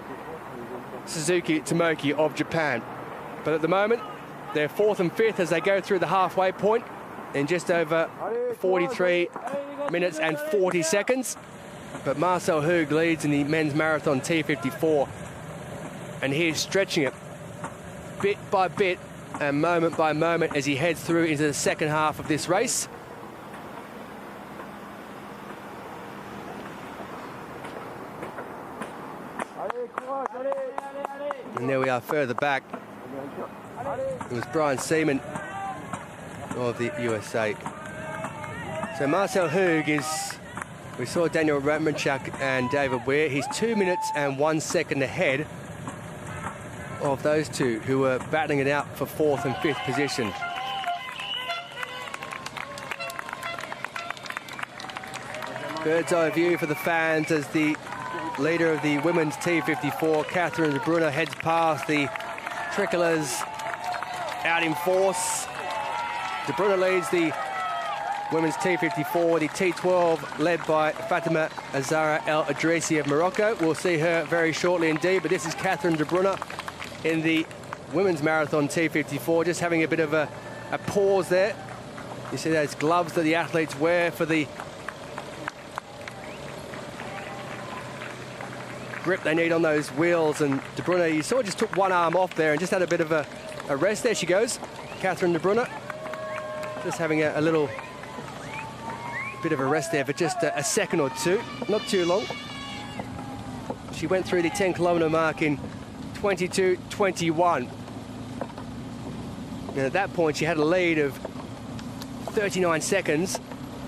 Suzuki Tomoki of Japan. But at the moment, they're fourth and fifth as they go through the halfway point in just over 43 minutes and 40 seconds. But Marcel Hug leads in the men's marathon T54, and he is stretching it bit by bit and moment by moment as he heads through into the second half of this race. And there we are further back. It was Brian Seaman of the USA. So Marcel Hug is, we saw Daniel Romanchuk and David Weir. He's 2 minutes and 1 second ahead of those two who were battling it out for fourth and fifth position. Bird's eye view for the fans as the leader of the women's T54, Catherine de Bruyne, heads past the tricolours out in force. De Bruyne leads the women's T54, the T12 led by Fatima Azara El Adrisi of Morocco. We'll see her very shortly indeed, but this is Catherine de Bruyne in the women's marathon T54, just having a bit of a pause there. You see those gloves that the athletes wear for the grip they need on those wheels, and De Bruyne, you saw, just took one arm off there and just had a bit of a rest. There she goes, Catherine de Bruyne, just having a little bit of a rest there for just a second or two, not too long. She went through the 10-kilometre mark in 22:21. And at that point, she had a lead of 39 seconds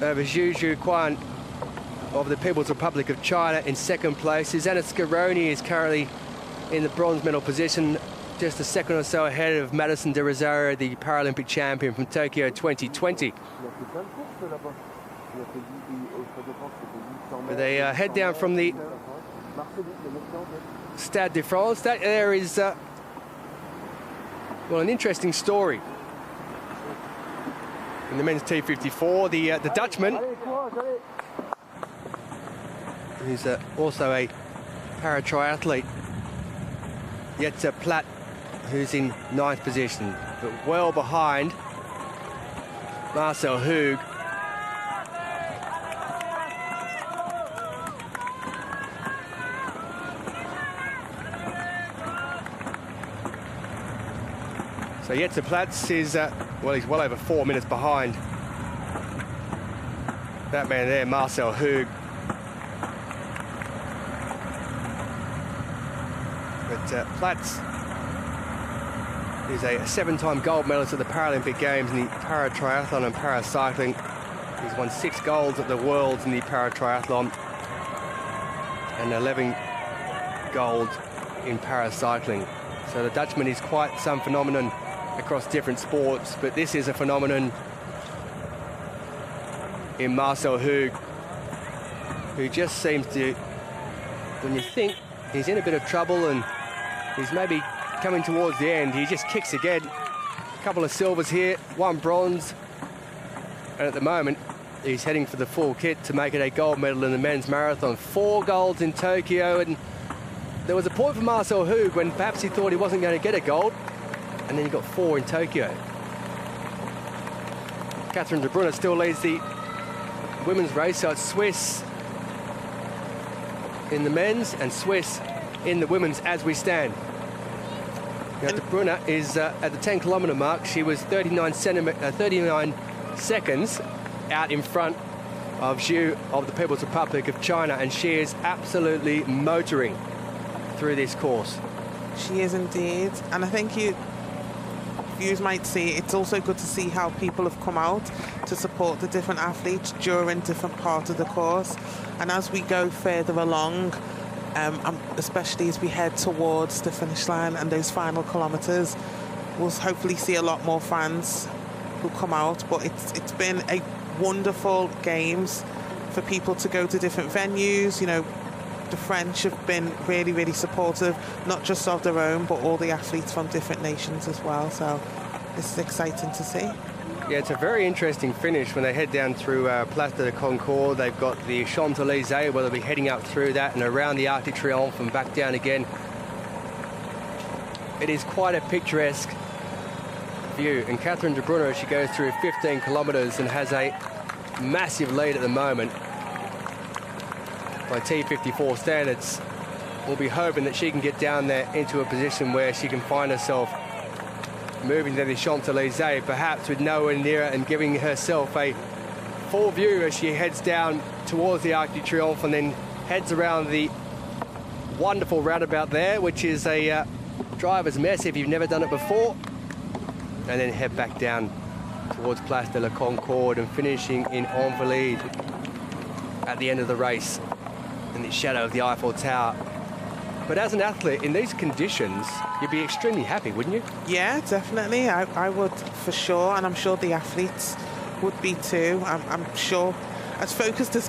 over Zhu Zhuquan of the People's Republic of China in second place. Susanna Scaroni is currently in the bronze medal position, just a second or so ahead of Madison de Rosario, the Paralympic champion from Tokyo 2020. But they head down from the Stade de France. That there is, well, an interesting story. In the men's T54, the Dutchman, who's also a para-triathlete, Jetse Platt, who's in 9th position, but well behind Marcel Hug. So Jetse Platt is, well, he's well over 4 minutes behind that man there, Marcel Hug. But Platz is a 7-time gold medalist at the Paralympic Games in the para-triathlon and para-cycling. He's won 6 golds at the Worlds in the para-triathlon and 11 gold in para-cycling. So the Dutchman is quite some phenomenon across different sports, but this is a phenomenon in Marcel Hug, who just seems to, when you think he's in a bit of trouble and he's maybe coming towards the end, he just kicks again. A couple of silvers here, 1 bronze, and at the moment he's heading for the full kit to make it a gold medal in the men's marathon. 4 golds in Tokyo, and there was a point for Marcel Hug when perhaps he thought he wasn't going to get a gold, and then he got 4 in Tokyo. Catherine de Bruyne still leads the women's race, so it's Swiss in the men's and Swiss in the women's as we stand. Now, de Bruyne is at the 10-kilometre mark. She was 39 seconds out in front of Zhu of the People's Republic of China, and she is absolutely motoring through this course. She is indeed, and I think viewers might see it's also good to see how people have come out to support the different athletes during different parts of the course. And as we go further along, especially as we head towards the finish line and those final kilometres, we'll hopefully see a lot more fans who come out. But it's been a wonderful games for people to go to different venues. You know, the French have been really, really supportive, not just of their own, but all the athletes from different nations as well. So this is exciting to see. Yeah, it's a very interesting finish when they head down through Place de la Concorde. They've got the Champs-Élysées, where they'll be heading up through that and around the Arc de Triomphe and back down again. It is quite a picturesque view. And Catherine de Bruyne, she goes through 15 kilometres and has a massive lead at the moment. By T54 standards, we'll be hoping that she can get down there into a position where she can find herself moving to the Champs-Élysées, perhaps with nowhere near it, and giving herself a full view as she heads down towards the Arc de Triomphe and then heads around the wonderful roundabout there, which is a driver's mess if you've never done it before, and then head back down towards Place de la Concorde and finishing in Invalides at the end of the race in the shadow of the Eiffel Tower. But as an athlete in these conditions, you'd be extremely happy, wouldn't you? Yeah, definitely. I would for sure, and I'm sure the athletes would be too. I'm sure, as focused as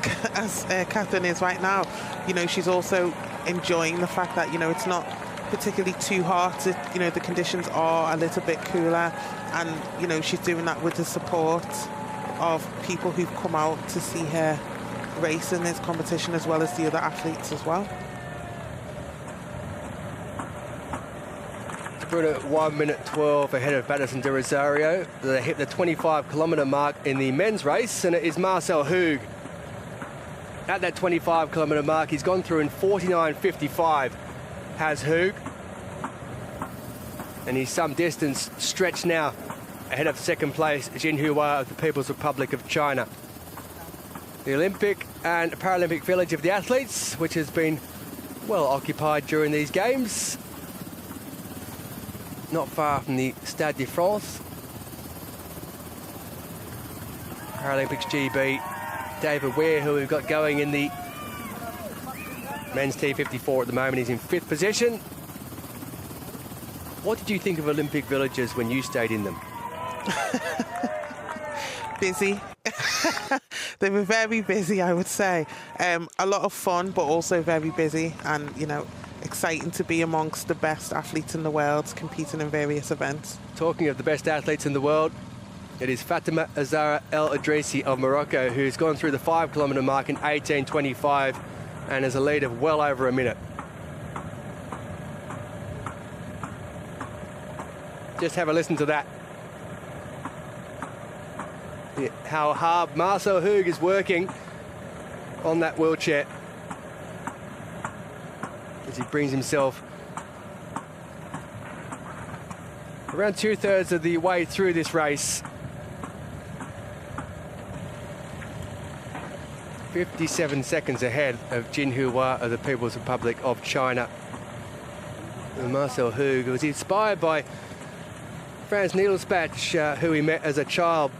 Catherine is right now, you know, she's also enjoying the fact that, you know, it's not particularly too hot. You know, the conditions are a little bit cooler, and, you know, she's doing that with the support of people who've come out to see her race in this competition, as well as the other athletes as well. At 1 minute 12 ahead of Batterson de Rosario. They hit the 25-kilometre mark in the men's race, and it is Marcel Hug. At that 25-kilometre mark, he's gone through in 49.55, has Hug. And he's some distance stretched now ahead of second place, Jin Hua of the People's Republic of China. The Olympic and Paralympic village of the athletes, which has been well occupied during these games. Not far from the Stade de France. Paralympics GB, David Weir, who we've got going in the men's T54 at the moment, is in 5th position. What did you think of Olympic villages when you stayed in them? Busy. They were very busy, I would say. A lot of fun, but also very busy. And, you know, exciting to be amongst the best athletes in the world competing in various events. Talking of the best athletes in the world, it is Fatima Azara El Idrissi of Morocco, who's gone through the 5 kilometre mark in 18:25 and has a lead of well over a minute. Just have a listen to that. Yeah, how hard Marcel Hug is working on that wheelchair as he brings himself around 2/3 of the way through this race. 57 seconds ahead of Jin Hua of the People's Republic of China. And Marcel Hug was inspired by Franz Niedelspach, who he met as a child.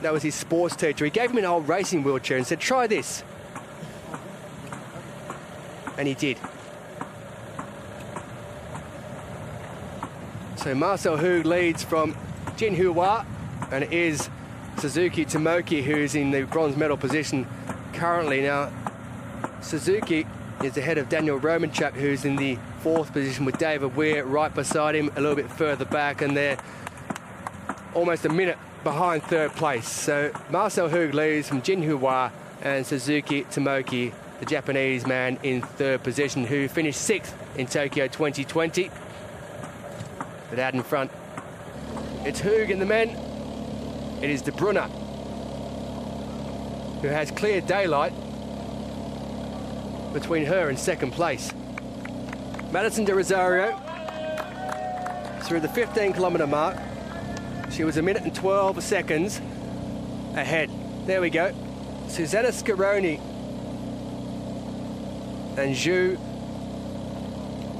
That was his sports teacher. He gave him an old racing wheelchair and said, try this. And he did. So Marcel Hug leads from Jin Hua, and it is Suzuki Tomoki who's in the bronze medal position currently. Now, Suzuki is ahead of Daniel Romanchuk, who's in the 4th position, with David Weir right beside him, a little bit further back, and they're almost a minute behind 3rd place. So Marcel Hug leads from Jin Hua, and Suzuki Tomoki, the Japanese man, in 3rd position, who finished 6th in Tokyo 2020. But out in front, it's Hug in the men. It is De Bruyne, who has clear daylight between her and 2nd place. Madison de Rosario through the 15 kilometre mark. She was a minute and 12 seconds ahead. There we go. Susanna Scaroni and Zhu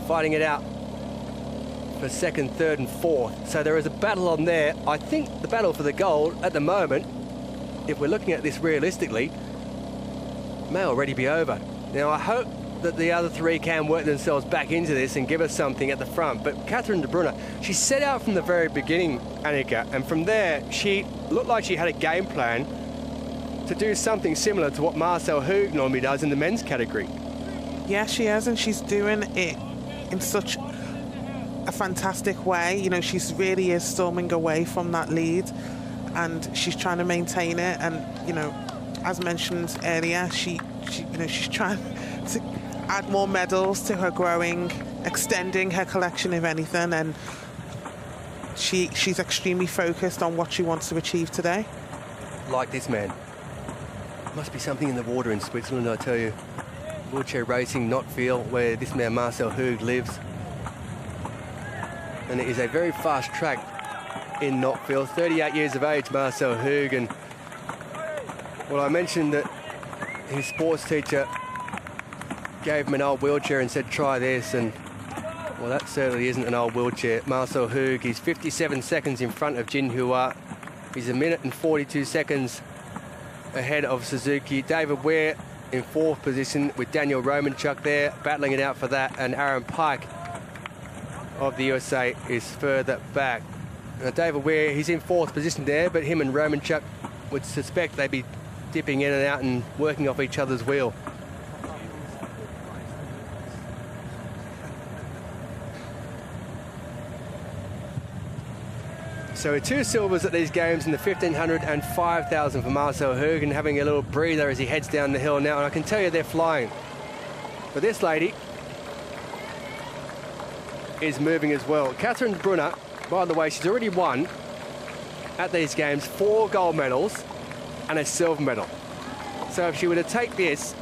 fighting it out for 2nd, 3rd and 4th. So there is a battle on there. I think the battle for the gold at the moment, if we're looking at this realistically, may already be over. Now, I hope that the other 3 can work themselves back into this and give us something at the front. But Catherine De Bruyne, she set out from the very beginning, Annika, and from there she looked like she had a game plan to do something similar to what Marcel Hug normally does in the men's category. Yeah, she is, and she's doing it in such a fantastic way. You know, she's really is storming away from that lead, and she's trying to maintain it. And you know, as mentioned earlier, she's trying to add more medals to her growing, extending her collection, if anything, and she's extremely focused on what she wants to achieve today. Like this man. Must be something in the water in Switzerland, I tell you. Wheelchair racing, not feel, where this man Marcel Hug lives. And it is a very fast track in Knottfield. 38 years of age, Marcel Hug, and well, I mentioned that his sports teacher gave him an old wheelchair and said, try this, and well, that certainly isn't an old wheelchair. Marcel Hug, he's 57 seconds in front of Jin Hua. He's a minute and 42 seconds ahead of Suzuki. David Weir in 4th position with Daniel Romanchuk there, battling it out for that, and Aaron Pike of the USA is further back. Now, David Weir, he's in 4th position there, but him and Romanchuk would suspect they'd be dipping in and out and working off each other's wheel. So with 2 silvers at these games in the 1500 and 5000 for Marcel Hug, and having a little breather as he heads down the hill now, and I can tell you they're flying. But this lady is moving as well. Catherine De Bruyne, by the way, she's already won at these games 4 gold medals and a silver medal. So if she were to take this,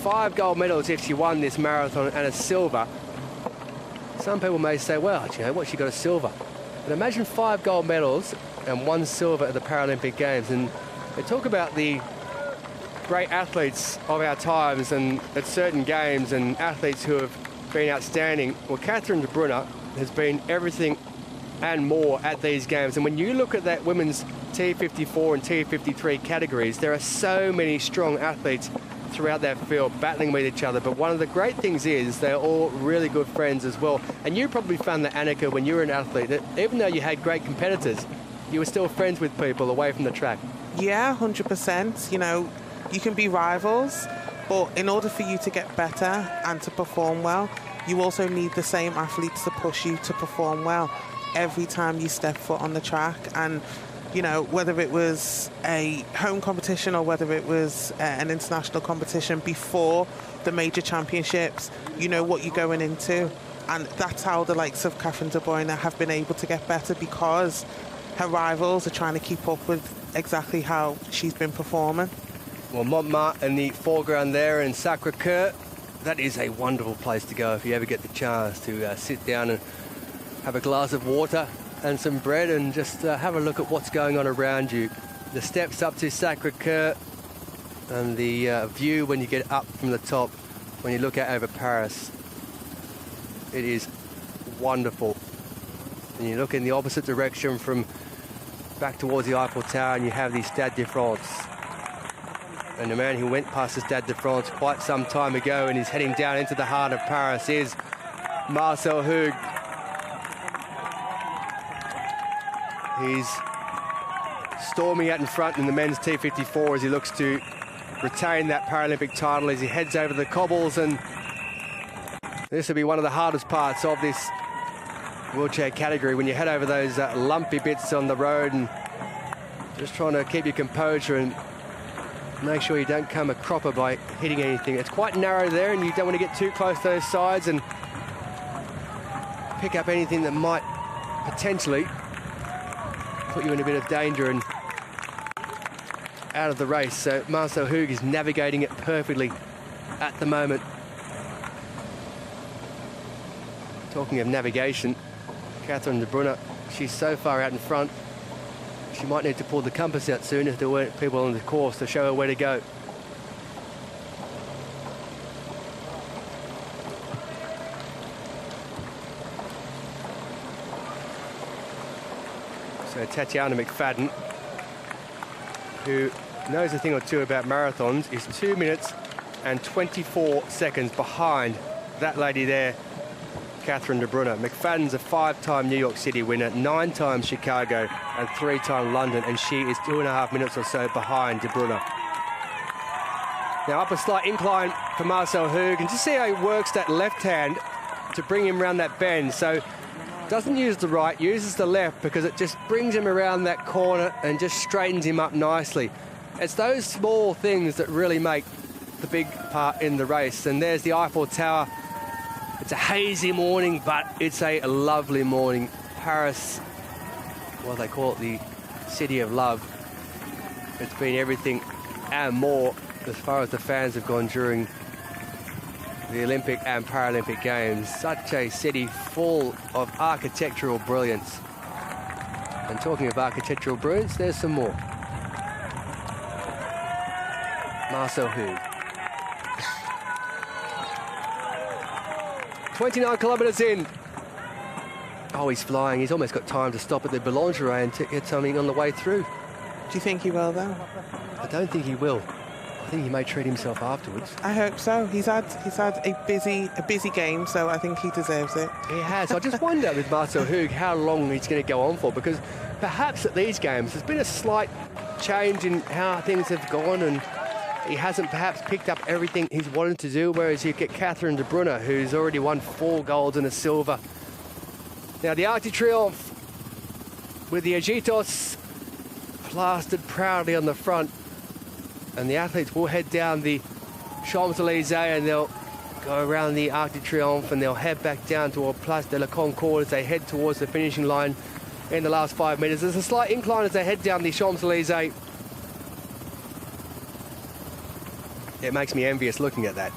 5 gold medals if she won this marathon and a silver, some people may say, well, you know what, she got a silver. But imagine 5 gold medals and 1 silver at the Paralympic Games. And they talk about the great athletes of our times and at certain games, and athletes who have been outstanding. Well, Catherine De Bruyne has been everything and more at these games. And when you look at that women's T54 and T53 categories, there are so many strong athletes throughout that field battling with each other. But one of the great things is they're all really good friends as well. And you probably found that, Annika, when you were an athlete, that even though you had great competitors, you were still friends with people away from the track. Yeah, 100%. You know, you can be rivals, but in order for you to get better and to perform well, you also need the same athletes to push you to perform well every time you step foot on the track. And you know, whether it was a home competition or whether it was an international competition before the major championships, you know what you're going into. And that's how the likes of Catherine de Bruyne have been able to get better, because her rivals are trying to keep up with exactly how she's been performing. Well, Montmartre in the foreground there, and Sacré-Cœur, that is a wonderful place to go if you ever get the chance to sit down and have a glass of water and some bread and just have a look at what's going on around you. The steps up to Sacré-Cœur and the view when you get up from the top, when you look out over Paris, it is wonderful. And you look in the opposite direction from back towards the Eiffel Tower and you have the Stade de France. And the man who went past the Stade de France quite some time ago and is heading down into the heart of Paris is Marcel Hug. He's storming out in front in the men's T54 as he looks to retain that Paralympic title as he heads over the cobbles, and this will be one of the hardest parts of this wheelchair category, when you head over those lumpy bits on the road and just trying to keep your composure and make sure you don't come a cropper by hitting anything. It's quite narrow there and you don't want to get too close to those sides and pick up anything that might potentially put you in a bit of danger and out of the race. So Marcel Hug is navigating it perfectly at the moment. Talking of navigation, Catherine de Bruyne, she's so far out in front, she might need to pull the compass out soon if there weren't people on the course to show her where to go. So Tatiana McFadden, who knows a thing or two about marathons, is 2 minutes and 24 seconds behind that lady there, Catherine de Bruyne. McFadden's a 5-time New York City winner, 9 times Chicago and 3-time London, and she is 2.5 minutes or so behind de Bruyne. Now up a slight incline for Marcel Hug, and just see how he works that left hand to bring him around that bend. So doesn't use the right, uses the left, because it just brings him around that corner and just straightens him up nicely. It's those small things that really make the big part in the race. And there's the Eiffel Tower. It's a hazy morning, but it's a lovely morning. Paris, well, they call it the city of love. It's been everything and more as far as the fans have gone during the Olympic and Paralympic Games. Such a city full of architectural brilliance. And talking of architectural brilliance, there's some more. Marcel Hug. 29 kilometres in. Oh, he's flying. He's almost got time to stop at the Boulangerie and to get something on the way through. Do you think he will, though? I don't think he will. I think he may treat himself afterwards. I hope so. He's had a busy game, so I think he deserves it. He has. I just wonder with Marcel Hug how long he's going to go on for, because perhaps at these games there's been a slight change in how things have gone, and he hasn't perhaps picked up everything he's wanted to do, whereas you get Catherine de Bruyne, who's already won 4 golds and a silver. Now the Arc de Triomphe with the Agitos plastered proudly on the front, and the athletes will head down the Champs-Élysées and they'll go around the Arc de Triomphe and they'll head back down toward Place de la Concorde as they head towards the finishing line in the last 5 meters. There's a slight incline as they head down the Champs-Élysées. It makes me envious looking at that.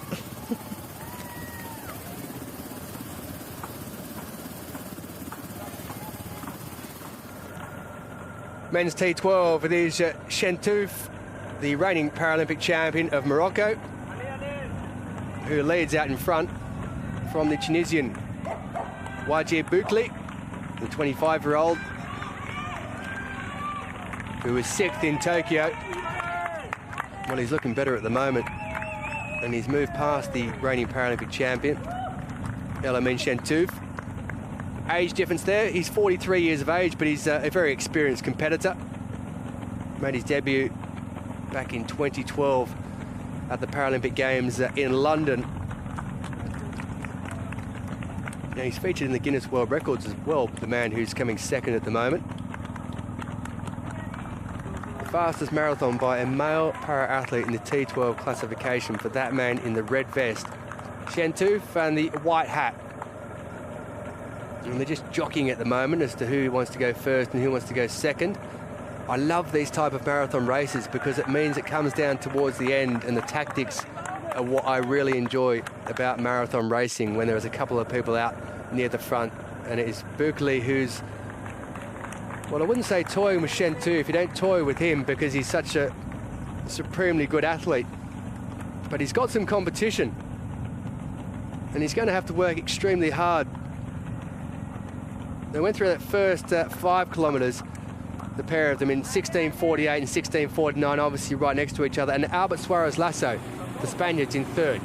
Men's T12, it is Chateau, the reigning Paralympic champion of Morocco, who leads out in front from the Tunisian Wajir Boukli, the 25-year-old, who was 6th in Tokyo. Well, he's looking better at the moment, and he's moved past the reigning Paralympic champion, Elamin Chateau. Age difference there, he's 43 years of age, but he's a very experienced competitor. Made his debut back in 2012 at the Paralympic Games in London. Now, he's featured in the Guinness World Records as well, the man who's coming second at the moment. The fastest marathon by a male para-athlete in the T12 classification for that man in the red vest, Chateau, and the white hat. And they're just jockeying at the moment as to who wants to go first and who wants to go second. I love these type of marathon races because it means it comes down towards the end, and the tactics are what I really enjoy about marathon racing, when there's a couple of people out near the front. And it is Berkeley who's, well, I wouldn't say toying with Chateau if you don't toy with him, because he's such a supremely good athlete. But he's got some competition, and he's going to have to work extremely hard. They went through that first 5 kilometres, the pair of them, in 16:48 and 16:49, obviously right next to each other, and Albert Suarez Lasso, the Spaniards, in third.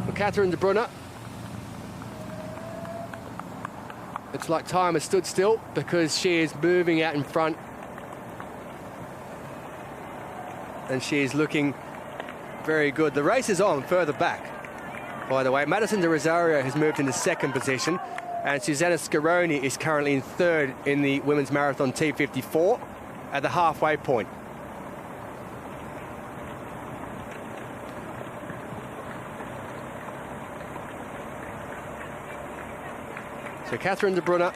Well, Catherine de Brunner, it's like time has stood still because she is moving out in front, and she is looking very good. The race is on further back, by the way. Madison de Rosario has moved into second position, and Susanna Scaroni is currently in third in the women's marathon T54 at the halfway point. So Catherine de Brunner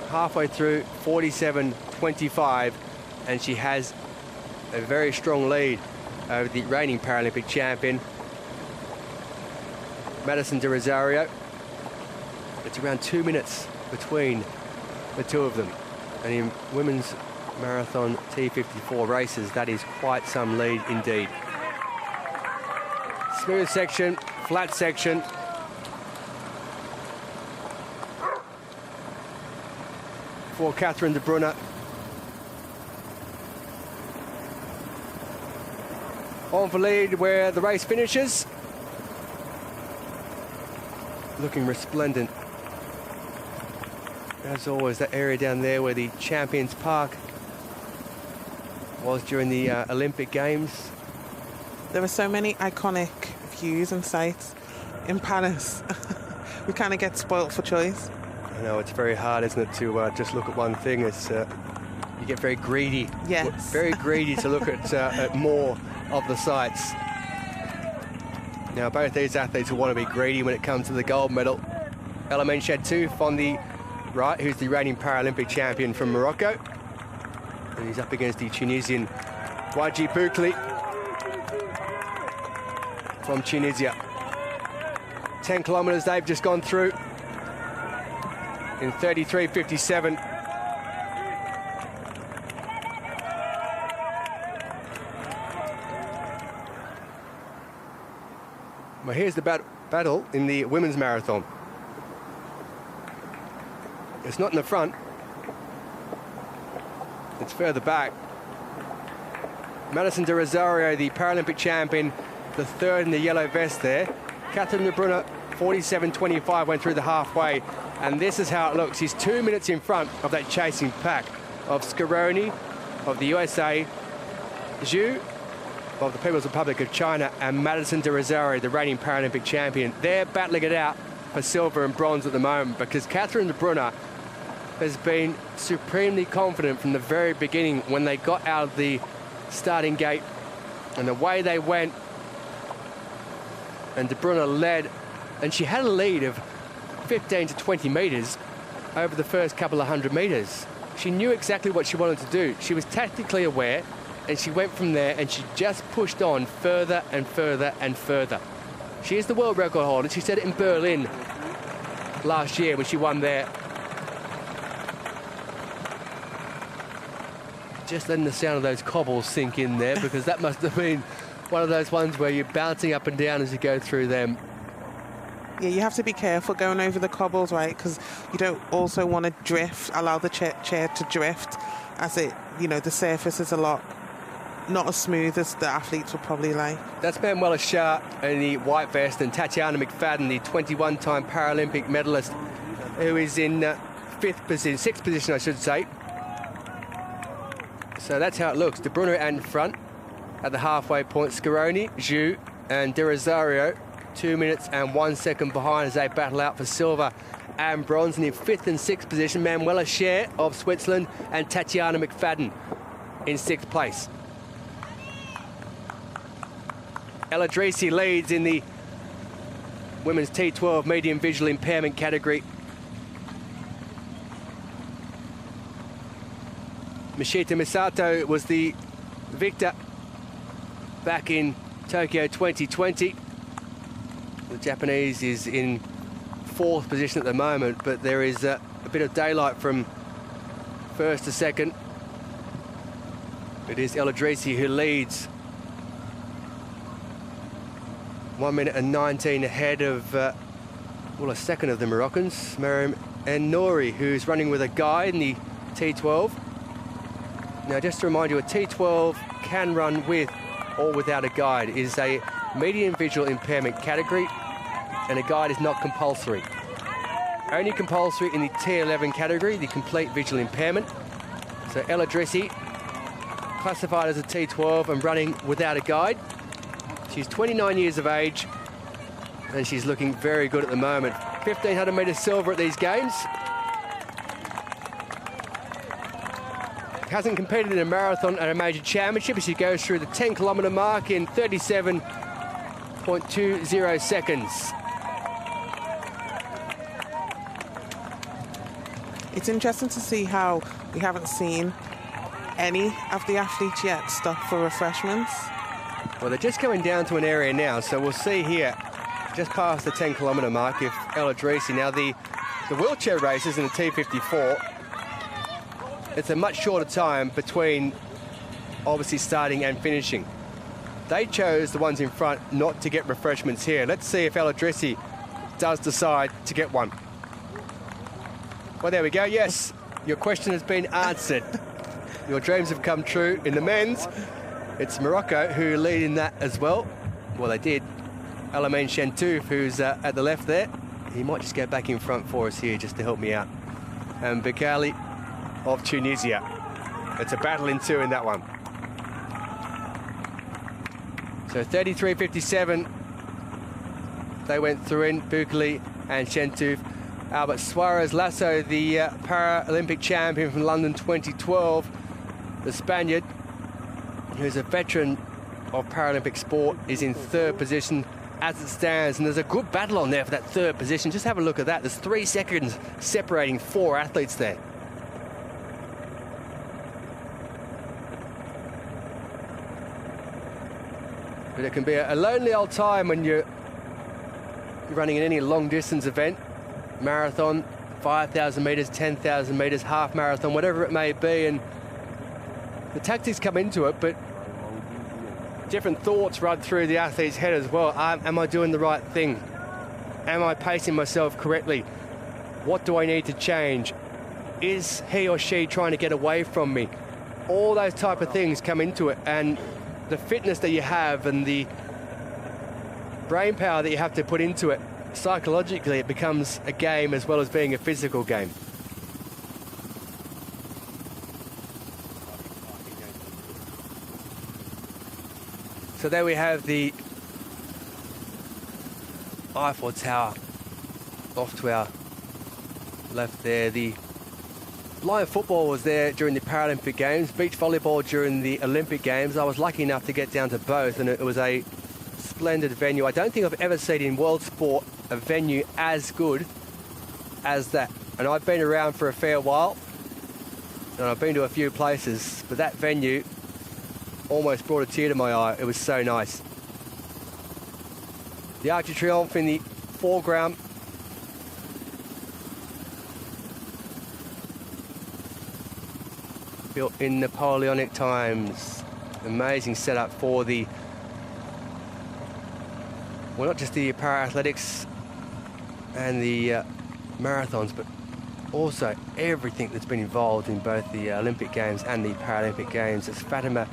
halfway through, 47:25, and she has a very strong lead over the reigning Paralympic champion, Madison de Rosario. It's around 2 minutes between the two of them, and in women's marathon T54 races, that is quite some lead indeed. Smooth section, flat section. For Catherine de Brunner. On for lead where the race finishes. Looking resplendent. As always, that area down there where the Champions Park was during the Olympic Games. There are so many iconic views and sights in Paris. We kind of get spoilt for choice. I know, it's very hard, isn't it, to just look at one thing. It's you get very greedy. Yes. Very greedy to look at more of the sights. Now, both these athletes will want to be greedy when it comes to the gold medal. Elimane Chateau on the right, who's the reigning Paralympic champion from Morocco. And he's up against the Tunisian Waji Boukli from Tunisia. 10 kilometres they've just gone through in 33:57. Well, here's the battle in the women's marathon. It's not in the front. It's further back. Madison de Rosario, the Paralympic champion, the third in the yellow vest there. Catherine de Brunner, 47:25, went through the halfway. And this is how it looks. He's 2 minutes in front of that chasing pack of Scaroni, of the USA, Zhu, of the People's Republic of China, and Madison de Rosario, the reigning Paralympic champion. They're battling it out for silver and bronze at the moment, because Catherine de Brunner has been supremely confident from the very beginning when they got out of the starting gate, and the way they went, and de Brunner led, and she had a lead of 15 to 20 metres over the first couple of 100 metres. She knew exactly what she wanted to do. She was tactically aware, and she went from there, and she just pushed on further and further and further. She is the world record holder. She said it in Berlin last year when she won there. Just letting the sound of those cobbles sink in there, because that must have been one of those ones where you're bouncing up and down as you go through them. Yeah, you have to be careful going over the cobbles, right? Because you don't also want to drift, allow the chair to drift, as it, you know, the surface is a lot not as smooth as the athletes would probably like. That's Manuela Shah in the white vest, and Tatiana McFadden, the 21-time Paralympic medalist, who is in sixth position, I should say. So that's how it looks. De Bruyne out in front at the halfway point. Scaroni, Zhu and De Rosario 2 minutes and 1 second behind as they battle out for silver and bronze. And in 5th and 6th position, Manuela Scher of Switzerland and Tatiana McFadden in 6th place. El Idrissi leads in the women's T12 medium visual impairment category. Mishita Misato was the victor back in Tokyo 2020. The Japanese is in 4th position at the moment, but there is a bit of daylight from 1st to 2nd. It is El Idrissi who leads. 1 minute and 19 ahead of, well, a second of the Moroccans, Mariam and Nouri, who's running with a guide in the T12. Now, just to remind you, a T12 can run with or without a guide. It is a medium visual impairment category, and a guide is not compulsory. Only compulsory in the T11 category, the complete visual impairment. So El Idrissi, classified as a T12 and running without a guide. She's 29 years of age, and she's looking very good at the moment. 1,500 metres silver at these games. Hasn't competed in a marathon at a major championship as she goes through the 10-kilometre mark in 37.20 seconds. It's interesting to see how we haven't seen any of the athletes yet stop for refreshments. Well, they're just coming down to an area now, so we'll see here, just past the 10-kilometre mark, if El Idrissi. Now, the wheelchair races in the T54, it's a much shorter time between obviously starting and finishing. They chose, the ones in front, not to get refreshments here. Let's see if El Idrissi does decide to get one. Well, there we go. Yes, your question has been answered. Your dreams have come true. In the men's, it's Morocco who lead in that as well. Well, they did. Alamin Chentouf, who's at the left there. He might just go back in front for us here just to help me out. And Bekali of Tunisia. It's a battle in two in that one. So 33.57. They went through in, Bekali and Chentouf. Albert Suarez Lasso, the Paralympic champion from London 2012, the Spaniard, who's a veteran of Paralympic sport, is in 3rd position as it stands. And there's a good battle on there for that 3rd position. Just have a look at that. There's 3 seconds separating 4 athletes there. But it can be a lonely old time when you're running in any long distance event, marathon, 5,000 metres, 10,000 metres, half marathon, whatever it may be. And the tactics come into it, but different thoughts run through the athlete's head as well. Am I doing the right thing? Am I pacing myself correctly? What do I need to change? Is he or she trying to get away from me? All those type of things come into it, and the fitness that you have and the brain power that you have to put into it, psychologically it becomes a game as well as being a physical game. So there we have the Eiffel Tower off to our left there. The live football was there during the Paralympic Games, beach volleyball during the Olympic Games. I was lucky enough to get down to both, and it was a splendid venue. I don't think I've ever seen in world sport a venue as good as that. And I've been around for a fair while, and I've been to a few places, but that venue almost brought a tear to my eye. It was so nice. The Arc de Triomphe in the foreground. Built in Napoleonic times. Amazing setup for the, well, not just the para-athletics and the marathons, but also everything that's been involved in both the Olympic Games and the Paralympic Games. It's Fatima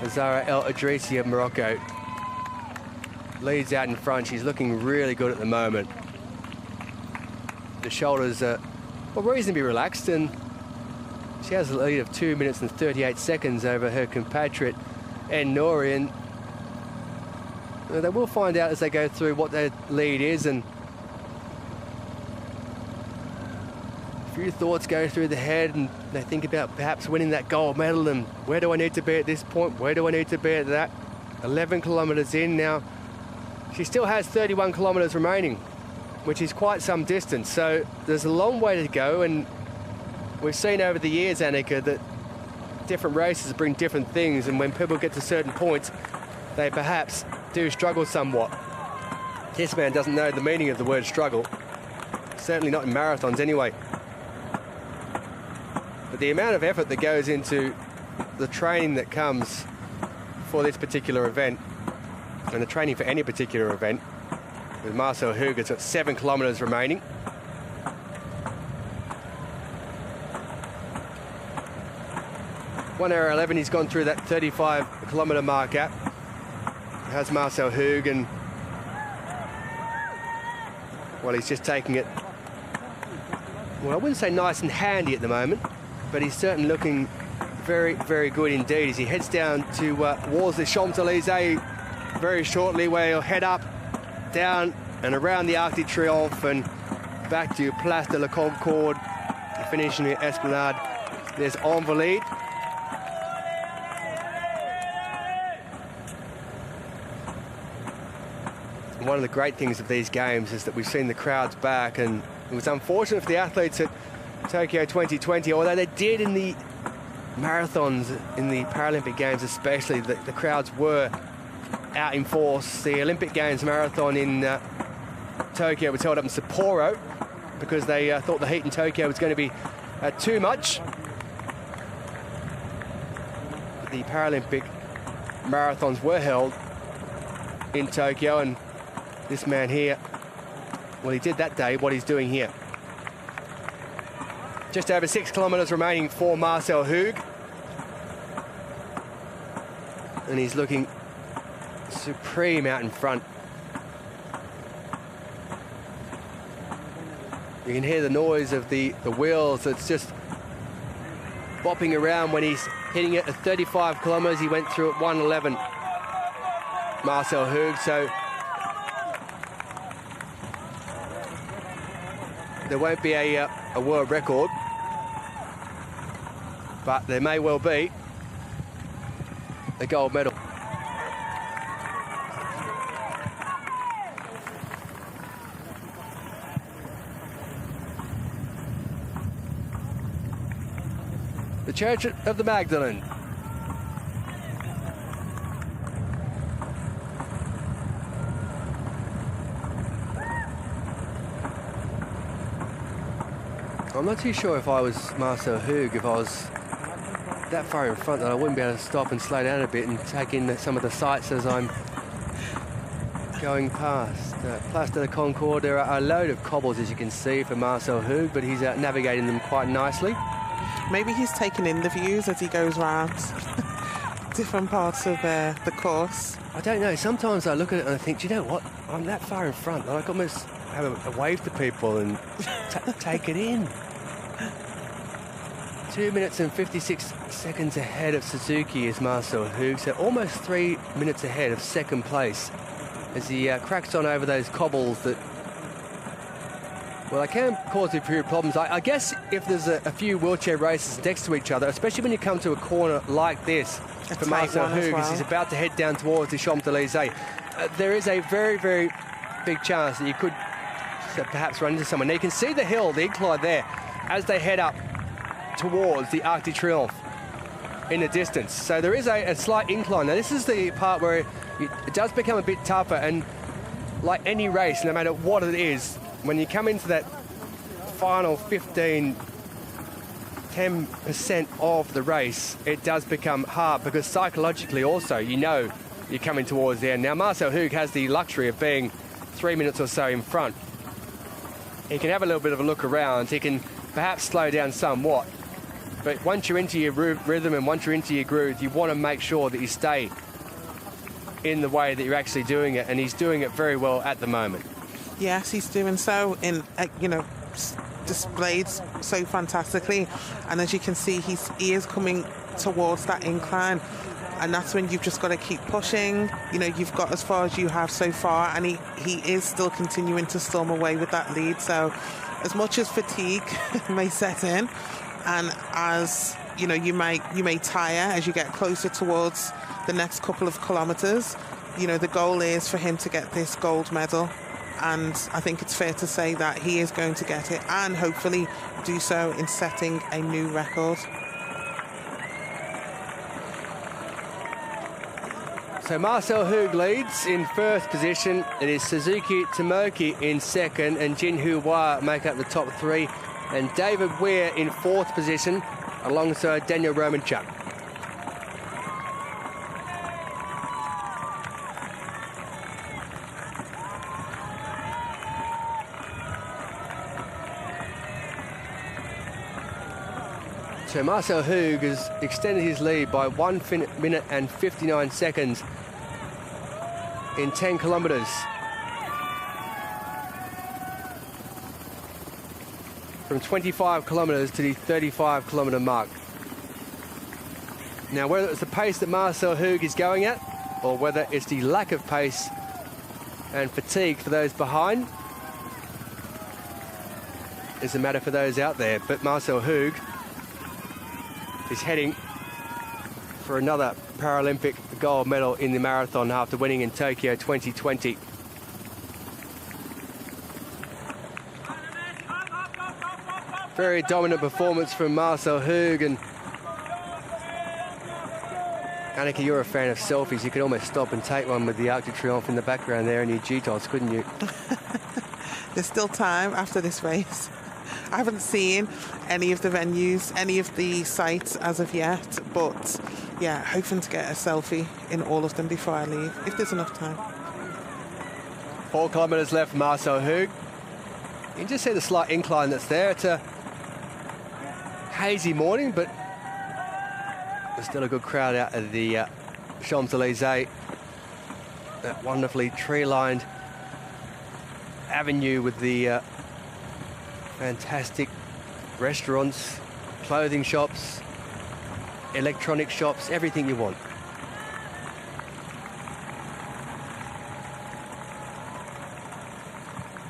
Zahra El Idrissi of Morocco. Leads out in front. She's looking really good at the moment. The shoulders are, well, reasonably relaxed, and She has a lead of 2 minutes and 38 seconds over her compatriot, En Nouri, and they will find out as they go through what their lead is, and a few thoughts go through the head, and they think about perhaps winning that gold medal, and where do I need to be at this point? Where do I need to be at that? 11 kilometres in now. She still has 31 kilometres remaining, which is quite some distance, so there's a long way to go, and we've seen over the years, Annika, that different races bring different things, and when people get to certain points, they perhaps do struggle somewhat. This man doesn't know the meaning of the word struggle, certainly not in marathons anyway. But the amount of effort that goes into the training that comes for this particular event, and the training for any particular event, with Marcel Hug, it's got 7 kilometres remaining. One hour 11, he's gone through that 35-kilometre mark at. Has Marcel Hug, and well, he's just taking it, well, I wouldn't say nice and handy at the moment, but he's certainly looking very, very good indeed as he heads down towards the Champs-Élysées very shortly, where he'll head up, down and around the Arc de Triomphe and back to Place de la Concorde, finishing the Esplanade. There's Invalides. One of the great things of these games is that we've seen the crowds back, and it was unfortunate for the athletes at Tokyo 2020, although they did in the marathons, in the Paralympic Games especially, the crowds were out in force. The Olympic Games marathon in Tokyo was held up in Sapporo because they thought the heat in Tokyo was going to be too much. The Paralympic marathons were held in Tokyo, and this man here, well, he did that day what he's doing here. Just over 6 kilometres remaining for Marcel Hug. And he's looking supreme out in front. You can hear the noise of the wheels that's just bopping around when he's hitting it at 35 kilometres. He went through at 1:11, Marcel Hug, so there won't be a world record, but there may well be a gold medal. The Church of the Magdalene. I'm not too sure if I was Marcel Hug, if I was that far in front that I wouldn't be able to stop and slow down a bit and take in some of the sights as I'm going past. Place de la Concorde, there are a load of cobbles, as you can see, for Marcel Hug, but he's navigating them quite nicely. Maybe he's taking in the views as he goes round different parts of the course. I don't know. Sometimes I look at it and I think, do you know what? I'm that far in front. I can almost have a wave to people and take it in. 2 minutes and 56 seconds ahead of Suzuki is Marcel Hug, so almost 3 minutes ahead of second place as he cracks on over those cobbles that, well, they can cause a few problems. I guess if there's a few wheelchair races next to each other, especially when you come to a corner like this for Marcel Hug, as he's about to head down towards the Champs-Élysées, there is a very, very big chance that you could perhaps run into someone. Now you can see the hill, the incline there, as they head up towards the Arc de Triomphe in the distance. So there is a slight incline. Now this is the part where it does become a bit tougher, and like any race, no matter what it is, when you come into that final 10% of the race, it does become hard because psychologically also, you know, you're coming towards the end. Now Marcel Hug has the luxury of being 3 minutes or so in front. He can have a little bit of a look around. He can perhaps slow down somewhat. But once you're into your rhythm and once you're into your groove, you want to make sure that you stay in the way that you're actually doing it, and he's doing it very well at the moment. Yes, he's doing so in, displayed so fantastically. And as you can see, he is coming towards that incline, and that's when you've just got to keep pushing. You know, you've got as far as you have so far, and he is still continuing to storm away with that lead. So as much as fatigue may set in, and as you know, you may tire as you get closer towards the next couple of kilometers, you know, the goal is for him to get this gold medal. And I think it's fair to say that he is going to get it, and hopefully do so in setting a new record. So Marcel Hug leads in first position. It is Suzuki Tomoki in second, and Jin Hua make up the top three. And David Weir in fourth position, alongside Daniel Romanchuk. So Marcel Hug has extended his lead by 1 minute and 59 seconds in 10 kilometres. From 25 kilometres to the 35 kilometre mark. Now, whether it's the pace that Marcel Hug is going at, or whether it's the lack of pace and fatigue for those behind, is a matter for those out there. But Marcel Hug is heading for another Paralympic gold medal in the marathon after winning in Tokyo 2020. Very dominant performance from Marcel Hug. And Annika, you're a fan of selfies. You could almost stop and take one with the Arc de Triomphe in the background there in your G-Toss, couldn't you? There's still time after this race. I haven't seen any of the venues, any of the sites as of yet, but yeah, hoping to get a selfie in all of them before I leave, if there's enough time. 4 kilometres left for Marcel Hug. You can just see the slight incline that's there. It's a hazy morning, but there's still a good crowd out at the Champs-Élysées. That wonderfully tree-lined avenue with the fantastic restaurants, clothing shops, electronic shops, everything you want.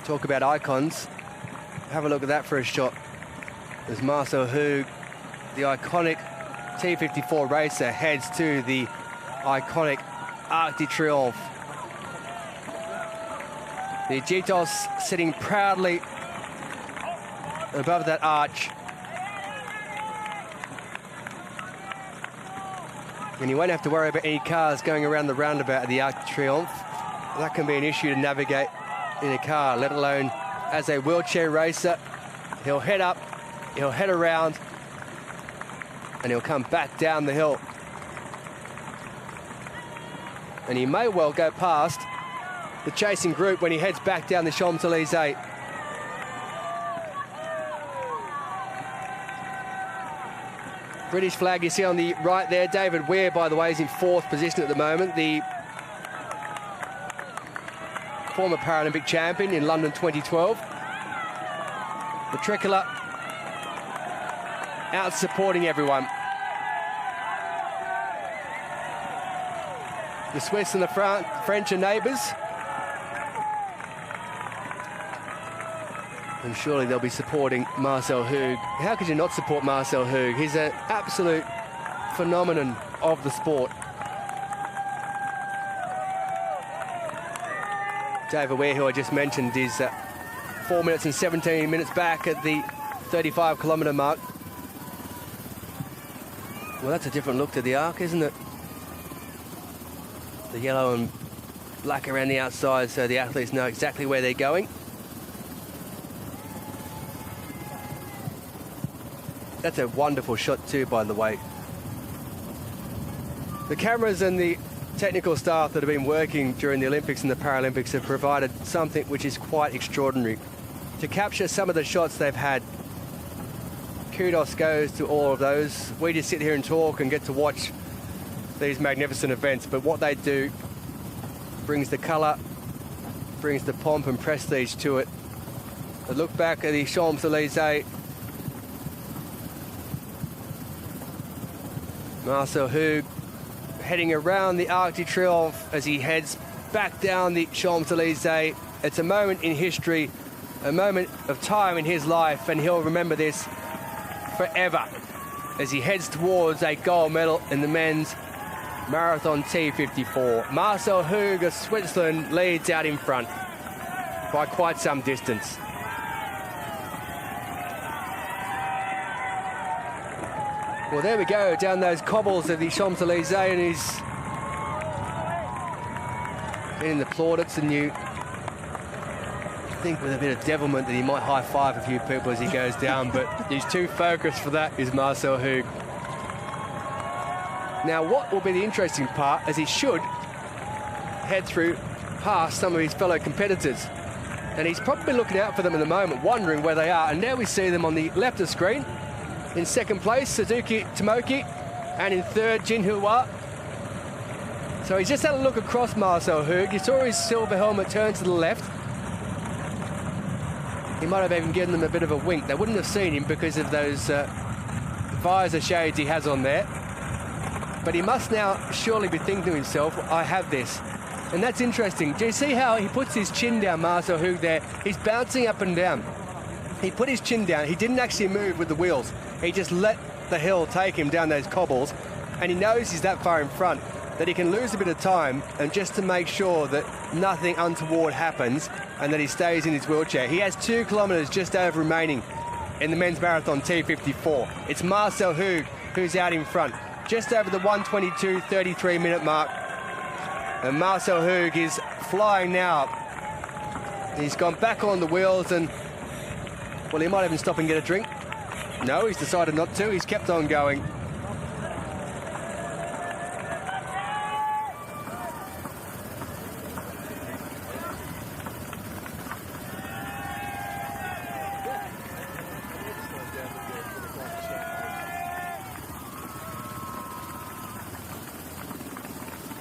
Talk about icons. Have a look at that for a shot. As Marcel Hug, the iconic T54 racer, heads to the iconic Arc de Triomphe. The G-Toss sitting proudly above that arch. And you won't have to worry about any cars going around the roundabout at the Arc de Triomphe. That can be an issue to navigate in a car, let alone as a wheelchair racer. He'll head up, he'll head around, and he'll come back down the hill. And he may well go past the chasing group when he heads back down the Champs-Élysées. British flag you see on the right there. David Weir, by the way, is in fourth position at the moment. The former Paralympic champion in London 2012. The tricolour out supporting everyone. The Swiss and the French are neighbours. And surely they'll be supporting Marcel Hug. How could you not support Marcel Hug? He's an absolute phenomenon of the sport. David Weir, who I just mentioned, is 4 minutes and 17 minutes back at the 35 kilometre mark. Well, that's a different look to the Arc, isn't it? The yellow and black around the outside, so the athletes know exactly where they're going. That's a wonderful shot too, by the way. The cameras and the technical staff that have been working during the Olympics and the Paralympics have provided something which is quite extraordinary. To capture some of the shots they've had, kudos goes to all of those. We just sit here and talk and get to watch these magnificent events, but what they do brings the colour, brings the pomp and prestige to it. A look back at the Champs-Élysées. Marcel Hug heading around the Arc de Triomphe as he heads back down the Champs-Élysées. It's a moment in history, a moment of time in his life, and he'll remember this forever as he heads towards a gold medal in the men's marathon T54. Marcel Hug of Switzerland leads out in front by quite some distance. Well, there we go, down those cobbles of the Champs-Élysées, and he's getting the plaudits, and you think with a bit of devilment that he might high-five a few people as he goes down, but he's too focused for that, is Marcel Hug. Now, what will be the interesting part, as he should head through past some of his fellow competitors, and he's probably looking out for them at the moment, wondering where they are, and there we see them on the left of screen. In second place, Suzuki Tomoki, and in third, Jin Hua. So he's just had a look across Marcel Hug. You saw his silver helmet turn to the left. He might have even given them a bit of a wink. They wouldn't have seen him because of those visor shades he has on there. But he must now surely be thinking to himself, I have this. And that's interesting. Do you see how he puts his chin down, Marcel Hug, there? He's bouncing up and down. He put his chin down. He didn't actually move with the wheels. He just let the hill take him down those cobbles, and he knows he's that far in front that he can lose a bit of time, and just to make sure that nothing untoward happens and that he stays in his wheelchair. He has 2 kilometres just over remaining in the men's marathon T54. It's Marcel Hug who's out in front, just over the 1:22:33 minute mark. And Marcel Hug is flying now. He's gone back on the wheels, and well, he might even stop and get a drink. No, he's decided not to. He's kept on going.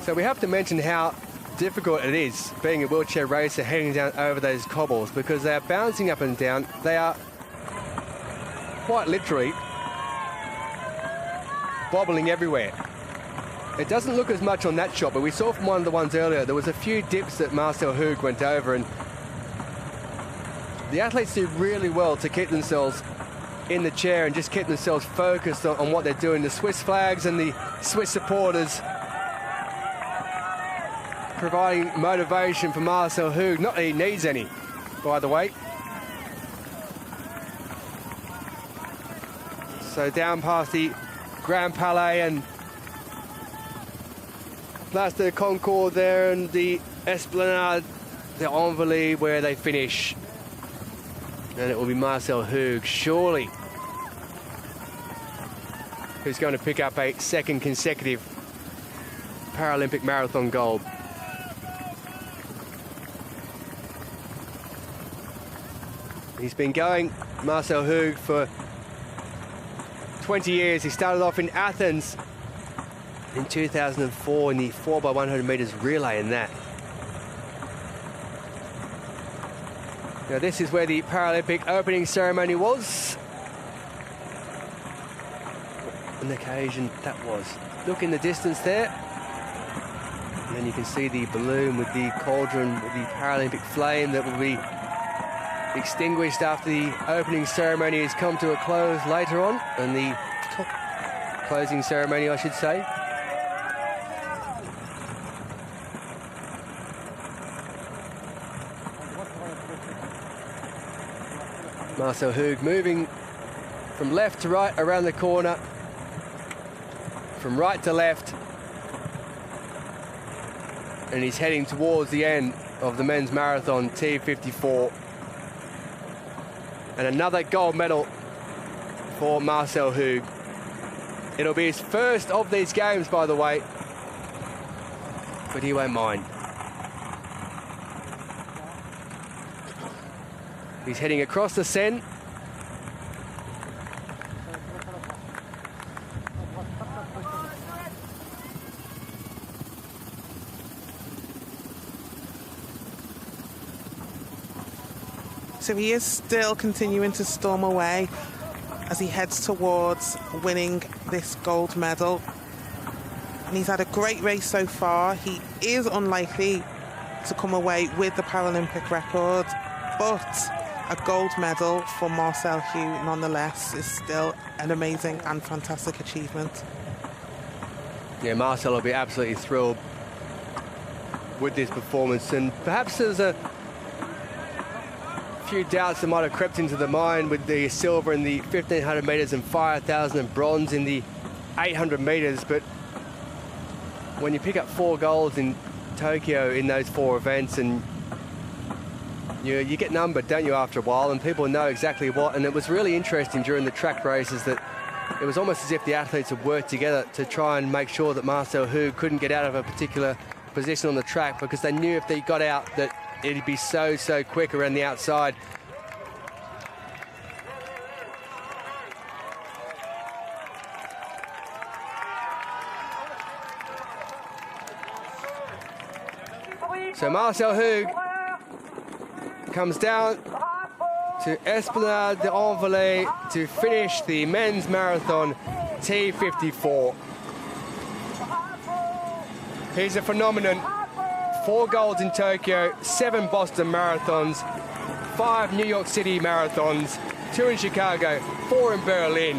So we have to mention how difficult it is being a wheelchair racer heading down over those cobbles, because they are bouncing up and down. They are quite literally bobbling everywhere. It doesn't look as much on that shot, but we saw from one of the ones earlier, there was a few dips that Marcel Hug went over, and the athletes do really well to keep themselves in the chair and just keep themselves focused on what they're doing. The Swiss flags and the Swiss supporters providing motivation for Marcel Hug. Not that he needs any, by the way. So down past the Grand Palais and Place de Concorde there, and the Esplanade de Invalides where they finish. And it will be Marcel Hug, surely, who's going to pick up a second consecutive Paralympic marathon gold. He's been going, Marcel Hug, for 20 years. He started off in Athens in 2004 in the 4x100 metres relay in that. Now this is where the Paralympic opening ceremony was. An occasion that was. Look in the distance there. And then you can see the balloon with the cauldron with the Paralympic flame that will be extinguished after the opening ceremony has come to a close later on, and the closing ceremony, I should say. Marcel Hug moving from left to right around the corner, from right to left, and he's heading towards the end of the men's marathon T54. And another gold medal for Marcel Hug. It'll be his first of these games, by the way, but he won't mind. He's heading across the Seine. So he is still continuing to storm away as he heads towards winning this gold medal. And he's had a great race so far. He is unlikely to come away with the Paralympic record, but a gold medal for Marcel Hugh nonetheless is still an amazing and fantastic achievement. Yeah, Marcel will be absolutely thrilled with this performance, and perhaps there's a few doubts that might have crept into the mind with the silver in the 1500 metres and 5000 and bronze in the 800 metres, but when you pick up 4 golds in Tokyo in those 4 events, and you get numbered, don't you, after a while, and people know exactly what. And it was really interesting during the track races that it was almost as if the athletes had worked together to try and make sure that Marcel Hugh couldn't get out of a particular position on the track, because they knew if they got out that it'd be so quick around the outside. So Marcel Hugh comes down to Esplanade de Anvillers to finish the men's marathon T54. He's a phenomenon. 4 golds in Tokyo, 7 Boston marathons, 5 New York City marathons, 2 in Chicago, 4 in Berlin.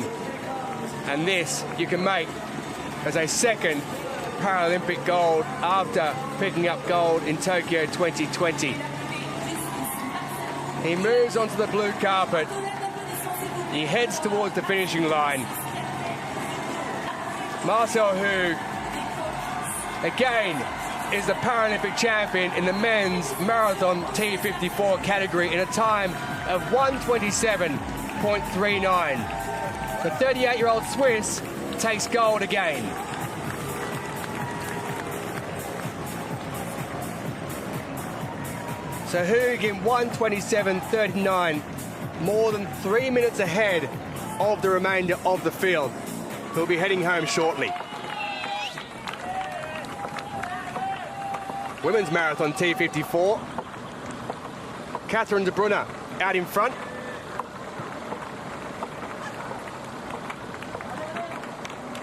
And this you can make as a second Paralympic gold after picking up gold in Tokyo 2020. He moves onto the blue carpet. He heads towards the finishing line. Marcel Hugh, again, is the Paralympic champion in the men's marathon T54 category in a time of 1:27.39. The 38-year-old Swiss takes gold again. So Hugh in 1:27.39, more than 3 minutes ahead of the remainder of the field. He'll be heading home shortly. Women's marathon T54. Catherine de Brunner out in front.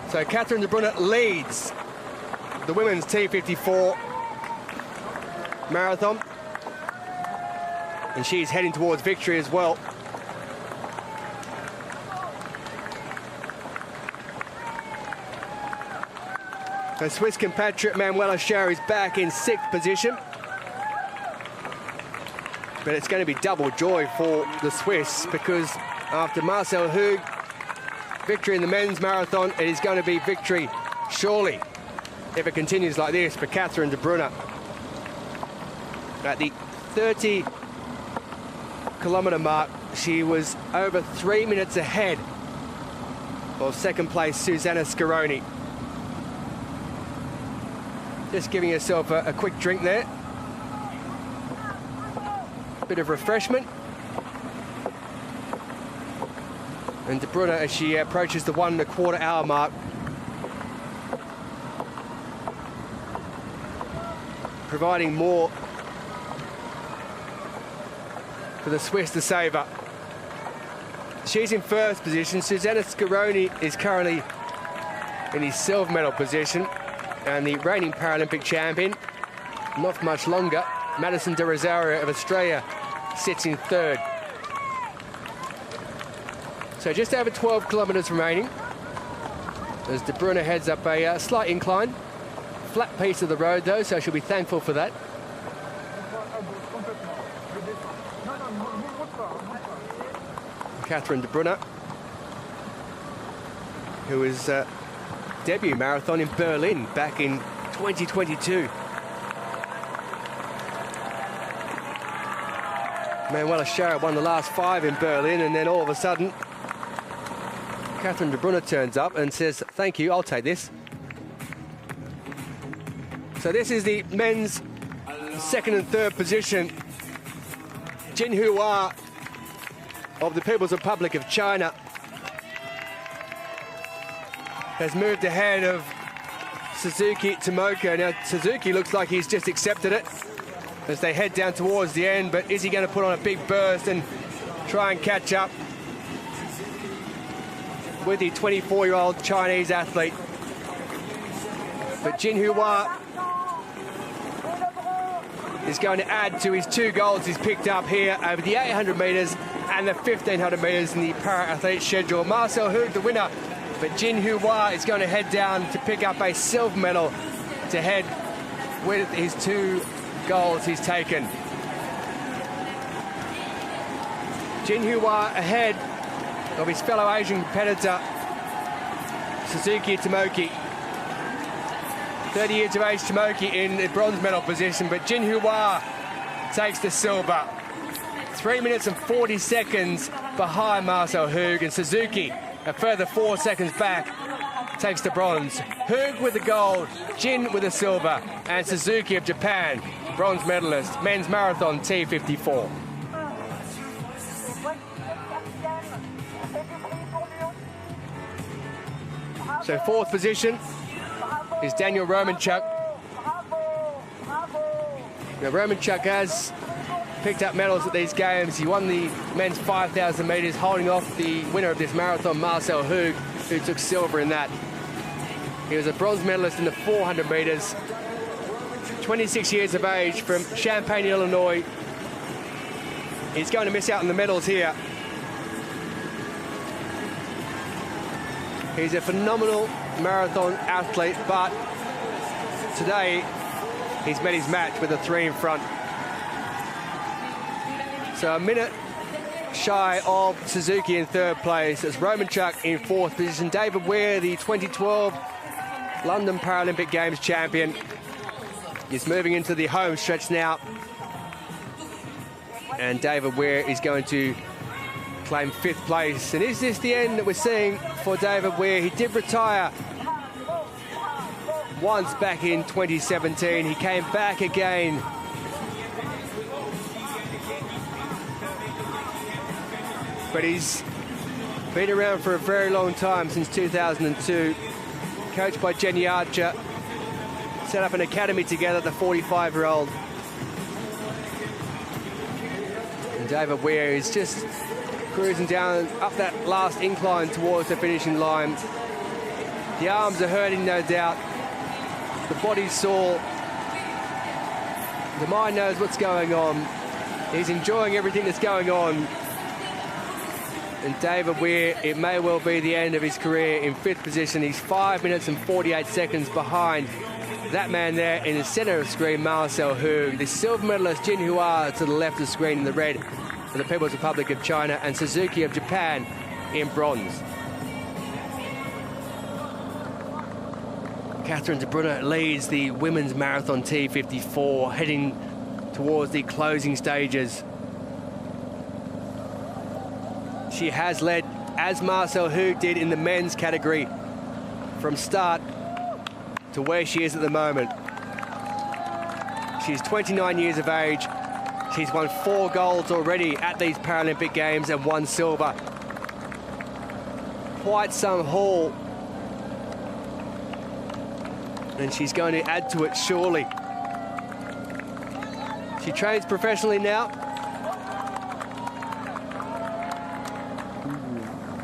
So Catherine de Brunner leads the women's T54 marathon. And she's heading towards victory as well. Her Swiss compatriot Manuela Schär is back in 6th position. But it's going to be double joy for the Swiss, because after Marcel Hugh, victory in the men's marathon, it is going to be victory, surely, if it continues like this, for Catherine de Brunner. At the 30-kilometre mark, she was over 3 minutes ahead of second place Susanna Scaroni. Just giving herself a quick drink there. Bit of refreshment. And de Brunner, as she approaches the 1 1/4 hour mark, providing more for the Swiss to savour. She's in 1st position. Susanna Scaroni is currently in the silver medal position, and the reigning Paralympic champion, not for much longer, Madison de Rosario of Australia, sits in 3rd. So just over 12 kilometres remaining as de Brunner heads up a slight incline. Flat piece of the road though, so she'll be thankful for that. Catherine de Brunner, who is debut marathon in Berlin back in 2022. Manuela Schär won the last 5 in Berlin, and then all of a sudden Catherine de Brunner turns up and says, thank you, I'll take this. So this is the men's 2nd and 3rd position. Jin Hua of the People's Republic of China has moved ahead of Suzuki Tomoko. Now Suzuki looks like he's just accepted it. as they head down towards the end, but is he going to put on a big burst and try and catch up with the 24-year-old Chinese athlete? But Jin Hua is going to add to his 2 golds he's picked up here over the 800 metres and the 1500 metres in the para-athlete schedule. Marcel Hug, the winner, but Jin Hua is going to head down to pick up a silver medal to head with his 2 golds he's taken. Jin Hua ahead of his fellow Asian competitor, Suzuki Tomoki. 30 years of age, Tomoki in the bronze medal position, but Jin Hua takes the silver. 3 minutes and 40 seconds behind Marcel Hug, and Suzuki, a further 4 seconds back, takes the bronze. Hug with the gold, Jin with the silver, and Suzuki of Japan, bronze medalist, men's marathon T54. So 4th position is Daniel Romanchuk. Now Romanchuk has picked up medals at these games. He won the men's 5,000 metres, holding off the winner of this marathon, Marcel Hug, who took silver in that. He was a bronze medalist in the 400 metres. 26 years of age, from Champaign, Illinois. He's going to miss out on the medals here. He's a phenomenal marathon athlete, but today he's met his match with a 3 in front. So a minute shy of Suzuki in 3rd place. It's Romanchuk in 4th position. David Weir, the 2012 London Paralympic Games champion, is moving into the home stretch now. And David Weir is going to claim 5th place. And is this the end that we're seeing for David Weir? He did retire once back in 2017. He came back again. But he's been around for a very long time, since 2002. Coached by Jenny Archer. Set up an academy together, the 45-year-old. And David Weir is just cruising down up that last incline towards the finishing line. The arms are hurting, no doubt. The body's sore. The mind knows what's going on. He's enjoying everything that's going on. And David Weir, it may well be the end of his career in 5th position. He's 5 minutes and 48 seconds behind that man there in the centre of the screen, Marcel Hug. The silver medalist, Jin Hua, to the left of the screen in the red for the People's Republic of China, and Suzuki of Japan in bronze. Catherine de Brunner leads the women's marathon T54, heading towards the closing stages. She has led, as Marcel Hug did in the men's category, from start to where she is at the moment. She's 29 years of age. She's won 4 golds already at these Paralympic Games and 1 silver. Quite some haul. And she's going to add to it, surely. She trains professionally now.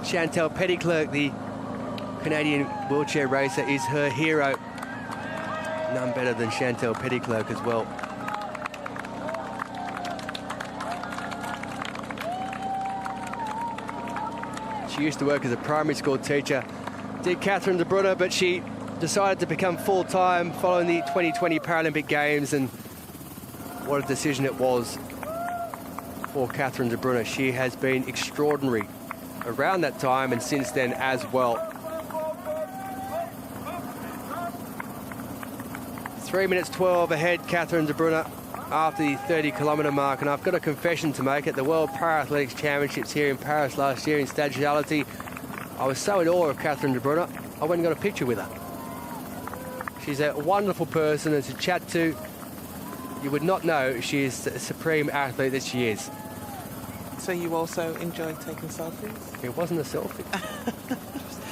Chantal Petitclerc, the Canadian wheelchair racer, is her hero. None better than Chantal Petitclerc as well. She used to work as a primary school teacher, did Catherine de Brunner, but she decided to become full-time following the 2020 Paralympic Games, and what a decision it was for Catherine de Brunner. She has been extraordinary around that time and since then as well. 3 minutes 12 ahead, Catherine de Brunner, after the 30-kilometre mark. And I've got a confession to make. At the World Para-Athletics Championships here in Paris last year in Stade de France, I was so in awe of Catherine de Brunner, I went and got a picture with her. She's a wonderful person, and to chat to, you would not know she is the supreme athlete that she is. So you also enjoyed taking selfies? It wasn't a selfie.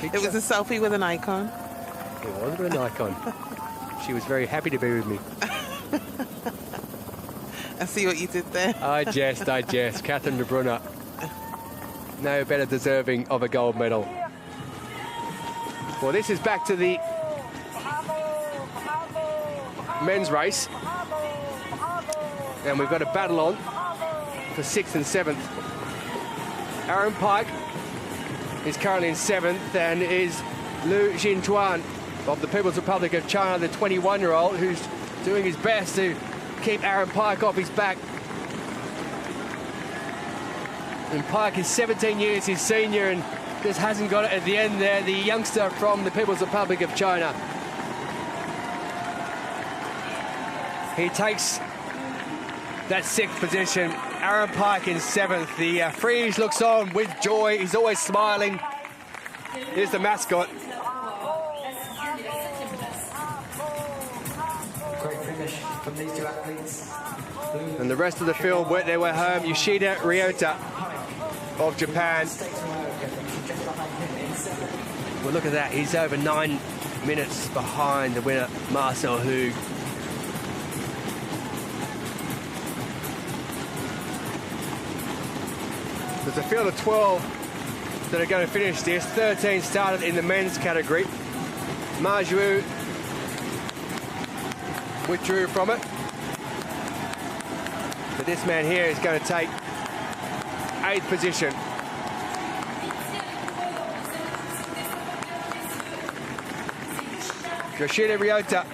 It was a selfie with an icon? It was with an icon. She was very happy to be with me. I see what you did there. I jest. Catherine de Brunner, no better deserving of a gold medal. Well, this is back to the men's race. And we've got a battle on for 6th and 7th. Aaron Pike is currently in 7th, and is Liu Jintuan of the People's Republic of China, the 21-year-old, who's doing his best to keep Aaron Pike off his back. And Pike is 17 years his senior and just hasn't got it at the end there, the youngster from the People's Republic of China. He takes that 6th position. Aaron Pike in 7th. The Friese looks on with joy. He's always smiling. Here's the mascot. Great finish from these two athletes. And the rest of the field went their way home. Yoshida Ryota of Japan. Well, look at that. He's over 9 minutes behind the winner, Marcel Hug. There's a field of 12 that are going to finish this. 13 started in the men's category. Ma Zhu withdrew from it. But this man here is going to take 8th position. Yoshida Ryota.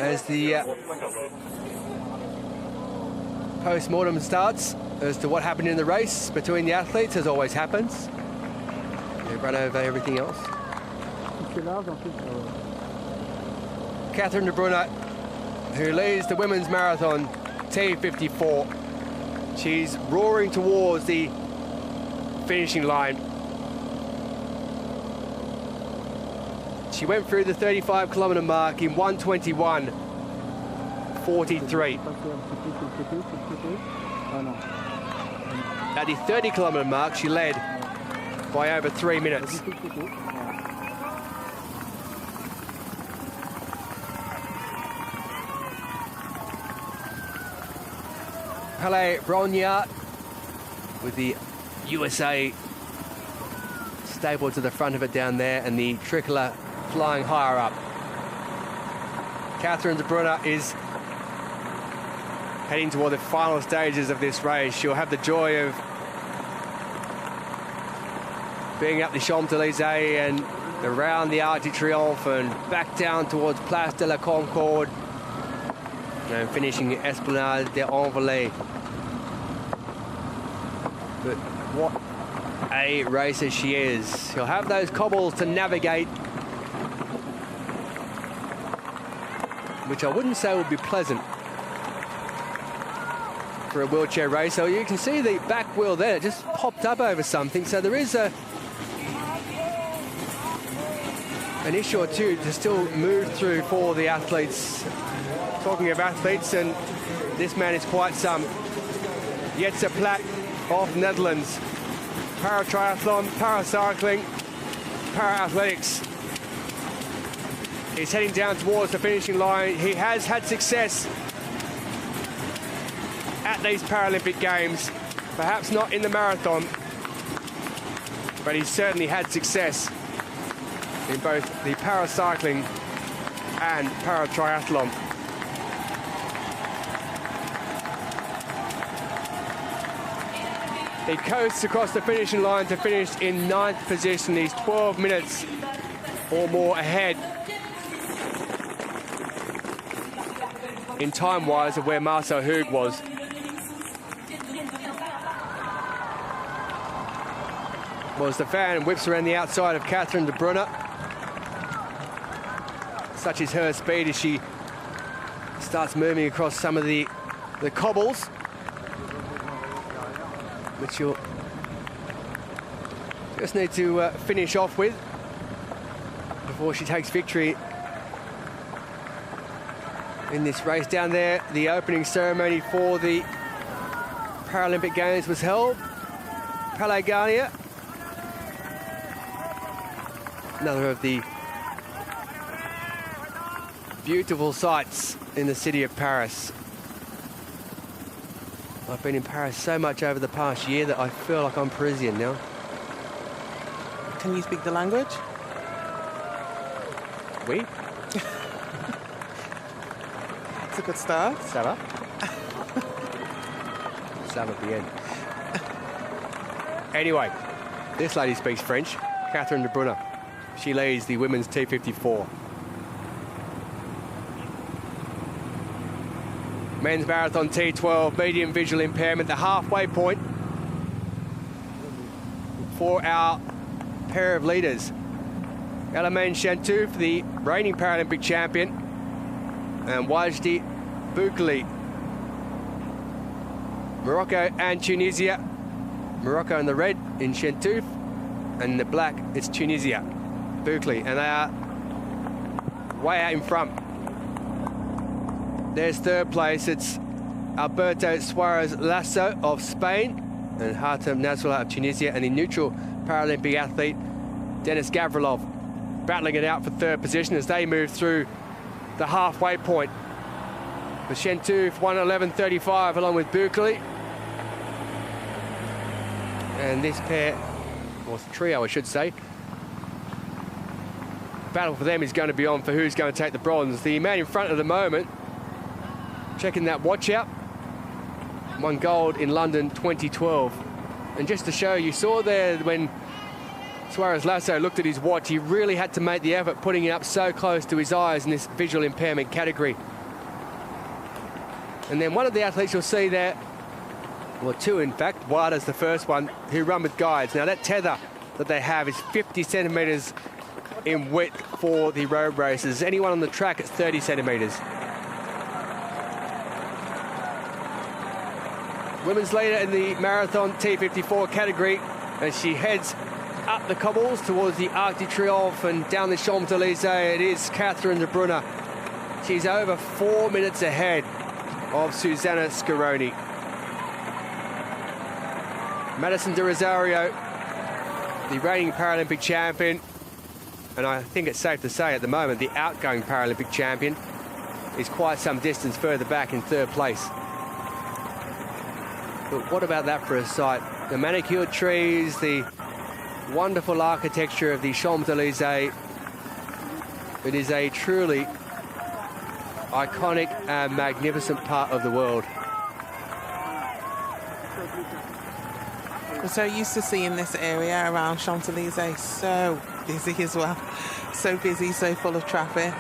As the post-mortem starts as to what happened in the race between the athletes, as always happens. They run over everything else. Catherine de Brunner, who leads the women's marathon T54. She's roaring towards the finishing line. She went through the 35-kilometre mark in 1:21:43. At the 30-kilometre mark, she led by over 3 minutes. Palais Brogniart with the USA stapled to the front of it down there, and the tricolour flying higher up. Catherine de Brunner is heading toward the final stages of this race. She'll have the joy of being up the Champs-Élysées and around the Arc de Triomphe and back down towards Place de la Concorde and finishing Esplanade des Invalides. But what a racer she is. She'll have those cobbles to navigate, which I wouldn't say would be pleasant for a wheelchair racer. You can see the back wheel there, it just popped up over something, so there is an issue or two to still move through for the athletes. Talking of athletes, and this man is quite some. Jetse Plaat of Netherlands. Para-triathlon, para-cycling, para-athletics. He's heading down towards the finishing line. He has had success at these Paralympic Games. Perhaps not in the marathon, but he's certainly had success in both the para-cycling and para-triathlon. He coasts across the finishing line to finish in 9th position. He's 12 minutes or more ahead in time-wise of where Marcel Hug was. Well, as the fan whips around the outside of Catherine de Brunner, such is her speed as she starts moving across some of the cobbles, which you'll just need to finish off with before she takes victory in this race. Down there, the opening ceremony for the Paralympic Games was held. Palais Garnier, another of the Beautiful sights in the city of Paris. I've been in Paris so much over the past year that I feel like I'm Parisian now. Can you speak the language? Oui. It's a good start. Ça va? Ça va bien. Anyway, this lady speaks French, Catherine de Brunner. She leads the women's T54. Men's marathon T12, medium visual impairment, the halfway point for our pair of leaders. Chateau, the reigning Paralympic champion, and Wajdi Boukhli. Morocco and Tunisia. Morocco in the red in Chateau, and in the black it's Tunisia, Boukhli, and they are way out in front. There's third place, it's Alberto Suarez Lasso of Spain and Hatem Nasrallah of Tunisia, and the neutral Paralympic athlete Denis Gavrilov battling it out for third position as they move through the halfway point. For Chateau, 1:11:35 along with Boukhli. And this pair, or trio I should say, battle for them is going to be on for who's going to take the bronze. The man in front at the moment, checking that watch out, won gold in London 2012. And just to show, you saw there when Suarez Lasso looked at his watch, he really had to make the effort putting it up so close to his eyes in this visual impairment category. And then one of the athletes you'll see there, well, two in fact, Wada's the first one, who run with guides. Now that tether that they have is 50 centimetres in width for the road races. Anyone on the track, it's 30 centimetres. Women's leader in the marathon T54 category as she heads up the cobbles towards the Arc de Triomphe and down the Champs-Élysées. It is Catherine de Brunner. She's over 4 minutes ahead of Susanna Scaroni. Madison de Rosario, the reigning Paralympic champion, and I think it's safe to say at the moment the outgoing Paralympic champion, is quite some distance further back in third place. But what about that for a sight? The manicured trees, the wonderful architecture of the Champs-Élysées. It is a truly iconic and magnificent part of the world. We're so used to seeing this area around Champs-Élysées so busy as well. So busy, so full of traffic.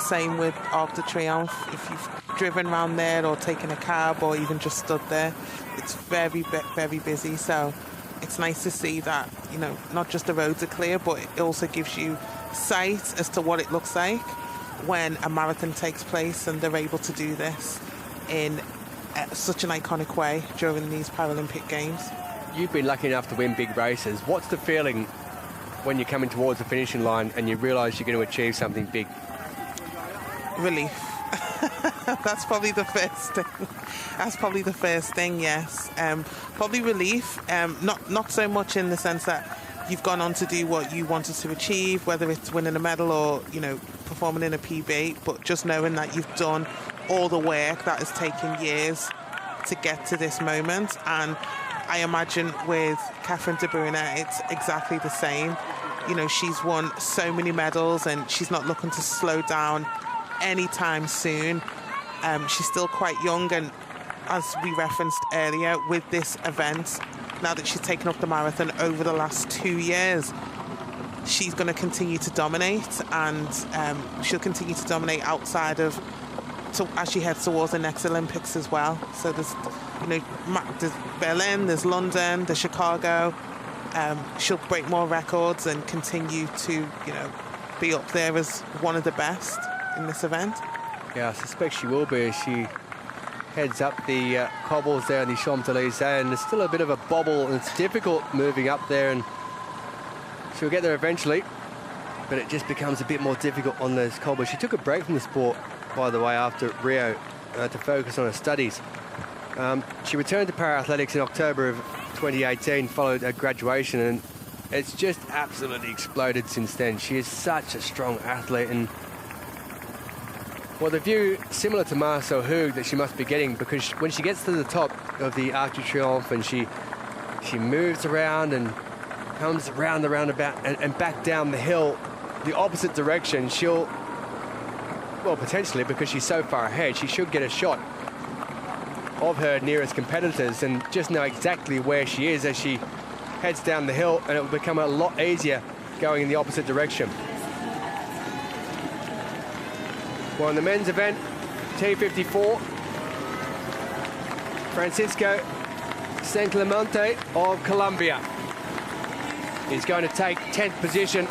Same with Arc de Triomphe. If you've driven around there or taken a cab or even just stood there, it's very, very busy. So it's nice to see that, you know, not just the roads are clear, but it also gives you sight as to what it looks like when a marathon takes place, and they're able to do this in such an iconic way during these Paralympic Games. You've been lucky enough to win big races. What's the feeling when you're coming towards the finishing line and you realise you're going to achieve something big? Relief. That's probably the first thing. That's probably the first thing, yes. Probably relief. Not so much in the sense that you've gone on to do what you wanted to achieve, whether it's winning a medal or, you know, performing in a PB, but just knowing that you've done all the work that has taken years to get to this moment. And I imagine with Catherine de Brunner, it's exactly the same. You know, she's won so many medals and she's not looking to slow down anytime soon. She's still quite young, and as we referenced earlier, with this event, now that she's taken up the marathon over the last 2 years, she's going to continue to dominate, and she'll continue to dominate outside of, as she heads towards the next Olympics as well. So there's, you know, there's Berlin, there's London, there's Chicago. She'll break more records and continue to, you know, be up there as one of the best in this event. Yeah, I suspect she will be as she heads up the cobbles there in the Champs-Élysées, and there's still a bit of a bobble and it's difficult moving up there, and she'll get there eventually, but it just becomes a bit more difficult on those cobbles. She took a break from the sport, by the way, after Rio to focus on her studies. She returned to para-athletics in October of 2018, followed her graduation, and it's just absolutely exploded since then. She is such a strong athlete, and Well, the view similar to Marcel Hug that she must be getting, because when she gets to the top of the Arc de Triomphe and she moves around and comes around the roundabout and back down the hill the opposite direction, she'll, well, potentially, because she's so far ahead, she should get a shot of her nearest competitors and just know exactly where she is as she heads down the hill, and it will become a lot easier going in the opposite direction. Well, in the men's event, T54, Francisco Sanclemente of Colombia is going to take 10th position.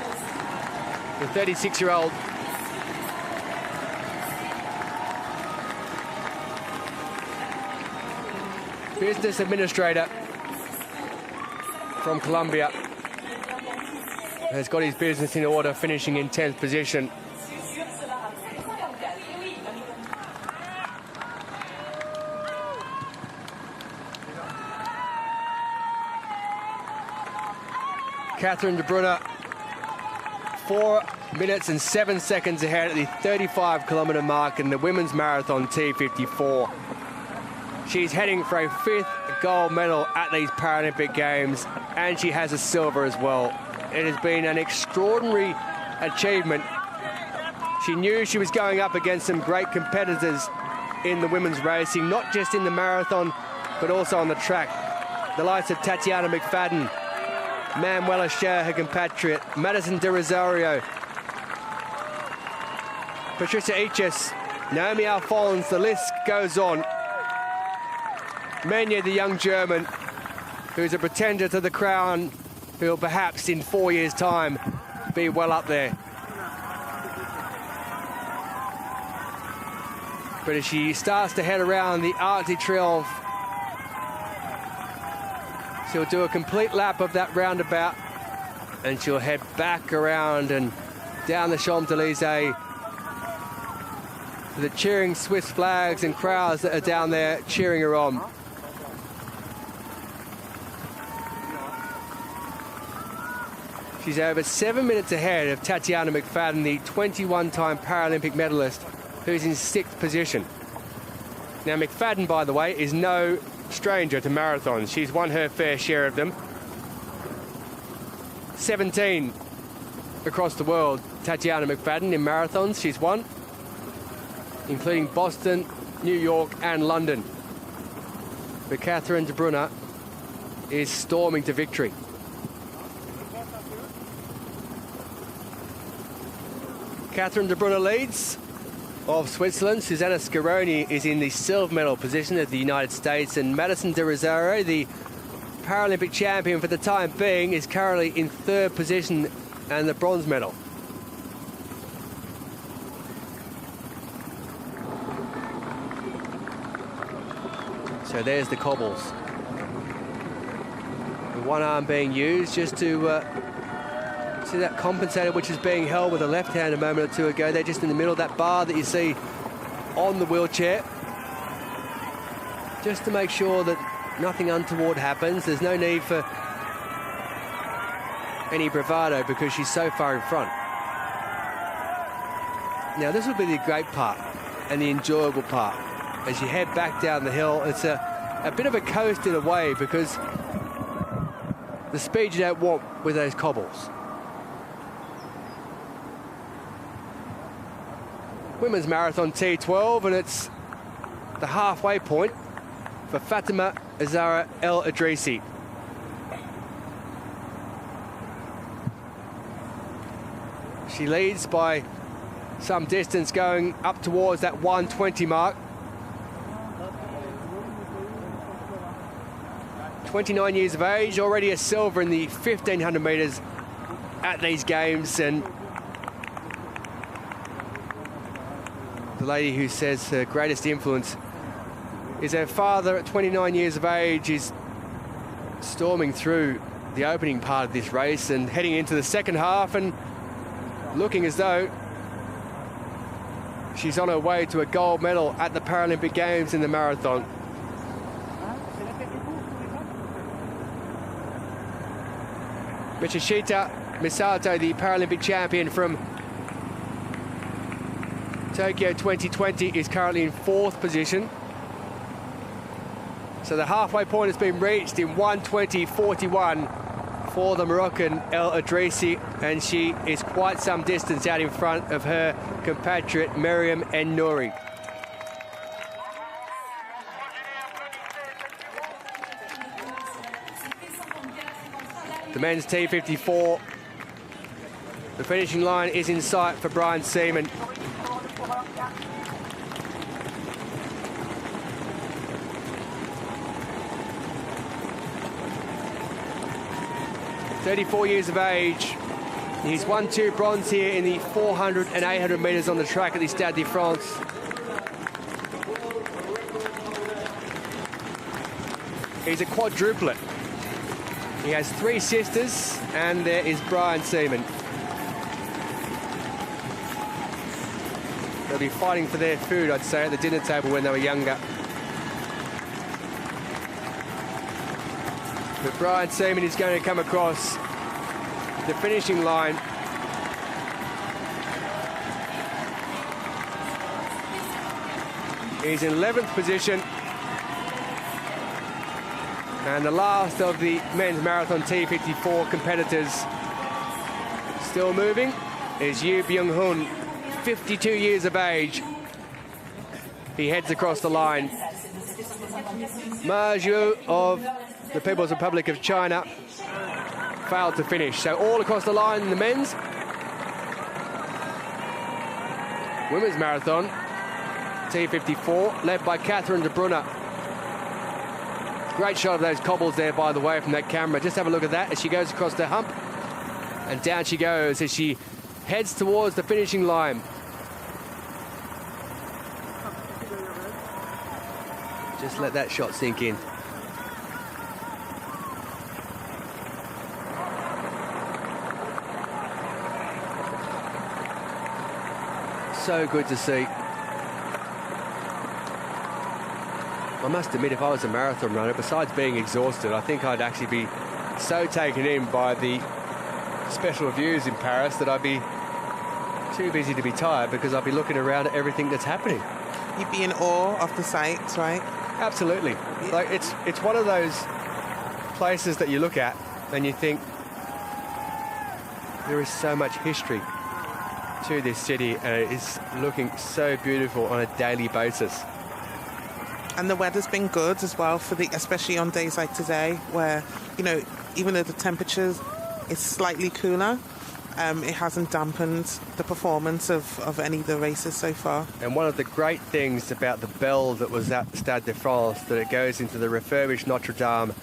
The 36-year-old business administrator from Colombia has got his business in order, finishing in 10th position. Catherine de Bruyne, 4 minutes and 7 seconds ahead at the 35-kilometre mark in the women's marathon T54. She's heading for a 5th gold medal at these Paralympic Games, and she has a silver as well. It has been an extraordinary achievement. She knew she was going up against some great competitors in the women's racing, not just in the marathon, but also on the track. The likes of Tatiana McFadden, Manuela Schär, her compatriot, Madison de Rosario, Patricia Eches, Naomi Alphonse, the list goes on. Meunier, the young German, who's a pretender to the crown, who will perhaps in 4 years' time be well up there. But as she starts to head around the Arc de Triomphe, she'll do a complete lap of that roundabout and she'll head back around and down the Champs-Élysées to the cheering Swiss flags and crowds that are down there cheering her on. She's over 7 minutes ahead of Tatiana McFadden, the 21-time Paralympic medalist, who's in 6th position. Now, McFadden, by the way, is no stranger to marathons. She's won her fair share of them. 17 across the world, Tatiana McFadden, in marathons she's won, including Boston, New York and London. But Catherine de Bruyne is storming to victory. Catherine de Bruyne leads of Switzerland. Susanna Scaroni is in the silver medal position of the United States, and Madison de Rosario, the Paralympic champion for the time being, is currently in 3rd position and the bronze medal. So there's the cobbles. The one arm being used just to see that compensator, which is being held with a left hand a moment or two ago. They're just in the middle of that bar that you see on the wheelchair, just to make sure that nothing untoward happens. There's no need for any bravado because she's so far in front. Now this will be the great part and the enjoyable part. As you head back down the hill, it's a bit of a coast in a way, because the speed you don't want with those cobbles. Women's marathon T12, and it's the halfway point for Fatima Azara El Idrisi. She leads by some distance, going up towards that 1:20 mark. 29 years of age, already a silver in the 1500 metres at these games, and the lady who says her greatest influence is her father at 29 years of age is storming through the opening part of this race and heading into the second half and looking as though she's on her way to a gold medal at the Paralympic Games in the marathon. Michishita Misato, the Paralympic champion from Tokyo 2020 is currently in 4th position. So the halfway point has been reached in 1:20.41 for the Moroccan El Adrisi, and she is quite some distance out in front of her compatriot Miriam En Nouri. The men's T54, the finishing line is in sight for Brian Seaman. "34 years of age. He's won 2 bronze here in the 400 and 800 metres on the track at the Stade de France. He's a quadruplet. He has 3 sisters, and there is Brian Seaman. They'll be fighting for their food, I'd say, at the dinner table when they were younger. But Brian Seaman is going to come across the finishing line. He's in 11th position. And the last of the men's marathon T54 competitors still moving is Yu Byung-hun, 52 years of age. He heads across the line. Ma Zhu of the People's Republic of China failed to finish. So all across the line in the men's. Women's marathon T54, led by Catherine de Brunner. Great shot of those cobbles there, by the way, from that camera. Just have a look at that as she goes across the hump. And down she goes as she heads towards the finishing line. Just let that shot sink in. So good to see. I must admit, if I was a marathon runner, besides being exhausted, I think I'd actually be so taken in by the special views in Paris that I'd be too busy to be tired, because I'd be looking around at everything that's happening. You'd be in awe of the sights, right? Absolutely. Yeah. Like it's one of those places that you look at and you think there is so much history to this city, and it is looking so beautiful on a daily basis. And the weather's been good as well, especially on days like today, where, you know, even though the temperatures is slightly cooler, it hasn't dampened the performance of any of the races so far. And one of the great things about the bell that was at Stade de France, that it goes into the refurbished Notre Dame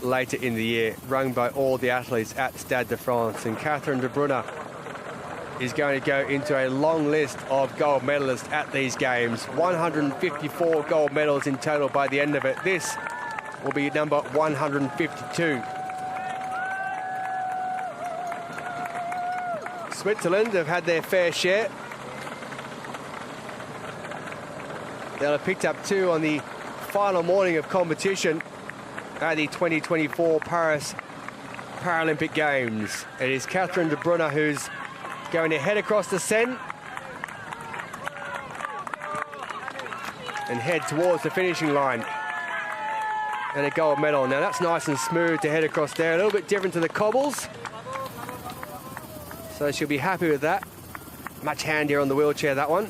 later in the year, rung by all the athletes at Stade de France. And Catherine de Brunner is going to go into a long list of gold medalists at these games. 154 gold medals in total by the end of it. This will be number 152. Switzerland have had their fair share. They'll have picked up 2 on the final morning of competition at the 2024 Paris Paralympic Games. It is Catherine de Brunner who's going to head across the Seine and head towards the finishing line and a gold medal. Now that's nice and smooth to head across there, a little bit different to the cobbles, so she'll be happy with that. Much handier on the wheelchair, that one.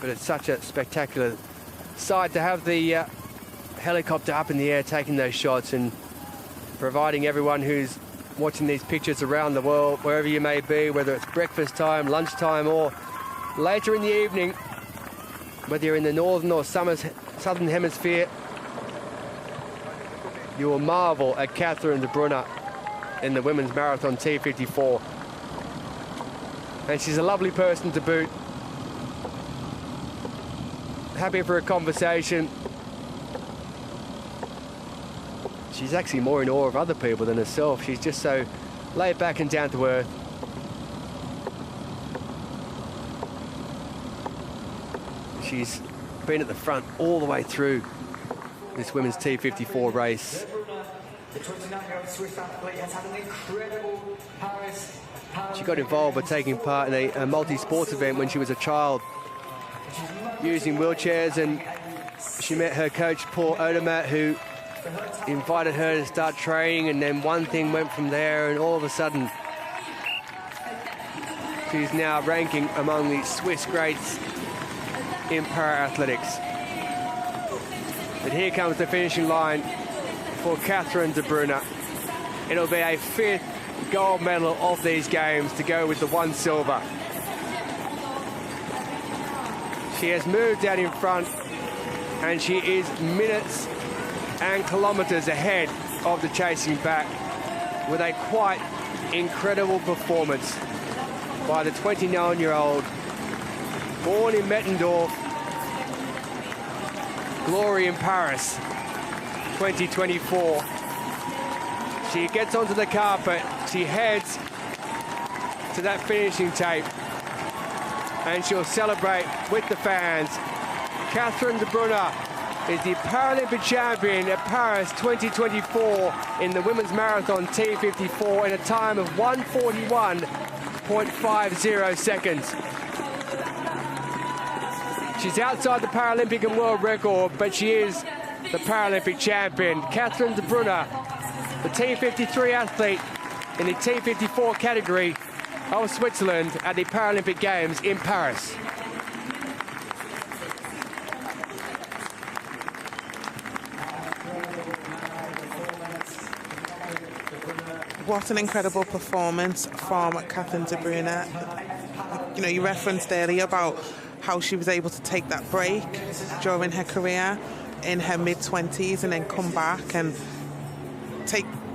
But it's such a spectacular sight to have the helicopter up in the air taking those shots and providing everyone who's watching these pictures around the world, wherever you may be, whether it's breakfast time, lunchtime, or later in the evening, whether you're in the northern or southern hemisphere, you will marvel at Catherine de Brunner in the women's marathon T54. And she's a lovely person to boot. Happy for a conversation. She's actually more in awe of other people than herself. She's just so laid back and down to earth. She's been at the front all the way through this women's T54 race. The 29-year-old Swiss athlete has had an incredible Paris Paralympic She got involved by taking part in a multi-sports event when she was a child, using wheelchairs, and she met her coach, Paul Odermatt, who invited her to start training, and then one thing went from there, and all of a sudden she's now ranking among the Swiss greats in para-athletics. But here comes the finishing line for Catherine de Bruyne. It'll be a 5th gold medal of these games to go with the 1 silver. She has moved out in front, and she is minutes and kilometres ahead of the chasing pack with a quite incredible performance by the 29-year-old, born in Mettendorf, glory in Paris 2024. She gets onto the carpet, she heads to that finishing tape, and she'll celebrate with the fans. Catherine de Bruyne is the Paralympic champion at Paris 2024 in the women's marathon T54 in a time of 1:41.50 seconds. She's outside the Paralympic and world record, but she is the Paralympic champion. Catherine de Bruyne, the T53 athlete in the T54 category of Switzerland at the Paralympic Games in Paris. What an incredible performance from Catherine de Bruyne. You know, you referenced earlier about how she was able to take that break during her career in her mid-20s and then come back and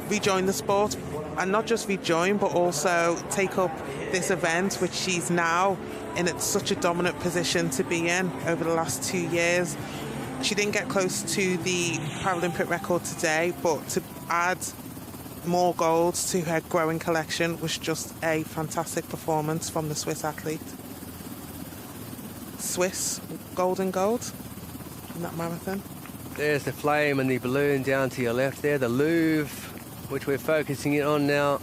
rejoin the sport, and not just rejoin but also take up this event, which she's now in such a dominant position to be in over the last 2 years. She didn't get close to the Paralympic record today, but to add more golds to her growing collection was just a fantastic performance from the Swiss athlete. Swiss gold in gold in that marathon. There's the flame and the balloon down to your left there, the Louvre, which we're focusing in on now.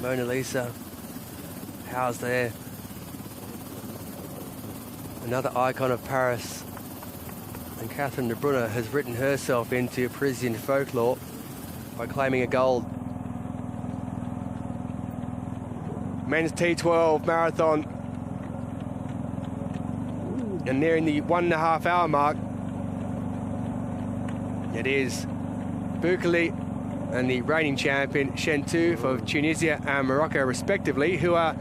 Mona Lisa housed there. Another icon of Paris. And Catherine de Bruyne has written herself into Parisian folklore by claiming a gold. Men's T12 marathon. And nearing the 1.5 hour mark. It is Boukali and the reigning champion Chateau of Tunisia and Morocco respectively, who are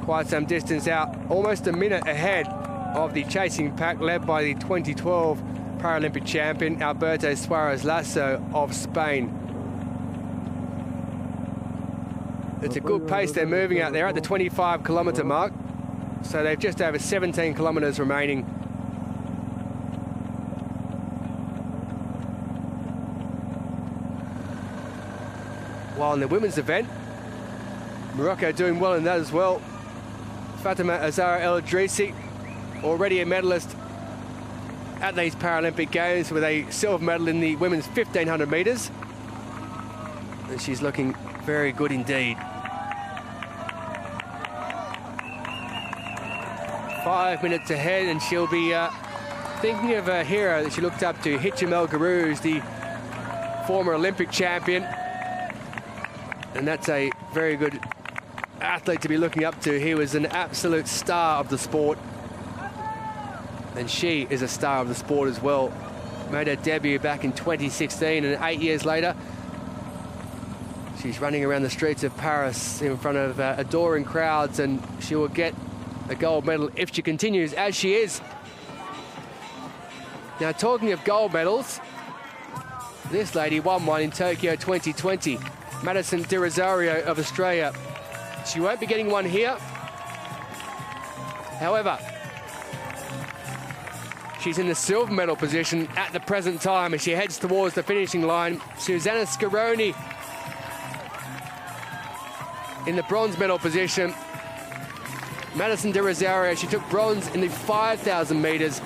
quite some distance out, almost a minute ahead of the chasing pack led by the 2012 Paralympic champion Alberto Suarez Lasso of Spain. It's a good pace they're moving out there at the 25-kilometre mark, so they've just over 17 kilometres remaining. While in the women's event, Morocco doing well in that as well. Fatima Azara El Idrissi, already a medalist at these Paralympic Games with a silver medal in the women's 1500 metres. And she's looking very good indeed. 5 minutes ahead, and she'll be thinking of a hero that she looked up to, Hicham El Garouz, the former Olympic champion. And that's a very good athlete to be looking up to. He was an absolute star of the sport. And she is a star of the sport as well. Made her debut back in 2016, and 8 years later, she's running around the streets of Paris in front of adoring crowds, and she will get a gold medal if she continues as she is. Now, talking of gold medals, this lady won one in Tokyo 2020. Madison De Rosario of Australia. She won't be getting one here. However, she's in the silver medal position at the present time as she heads towards the finishing line. Susanna Scaroni in the bronze medal position. Madison De Rosario, she took bronze in the 5,000 metres.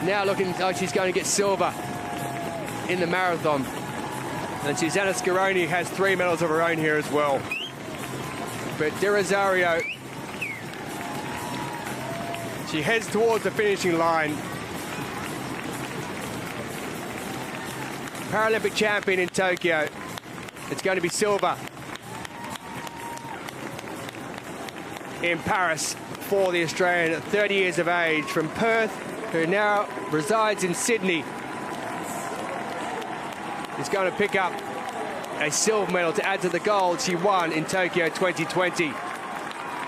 Now looking like she's going to get silver in the marathon. And Susanna Scaroni has 3 medals of her own here as well. But De Rosario, she heads towards the finishing line. Paralympic champion in Tokyo. It's going to be silver in Paris for the Australian at 30 years of age from Perth, who now resides in Sydney. Is going to pick up a silver medal to add to the gold she won in Tokyo 2020.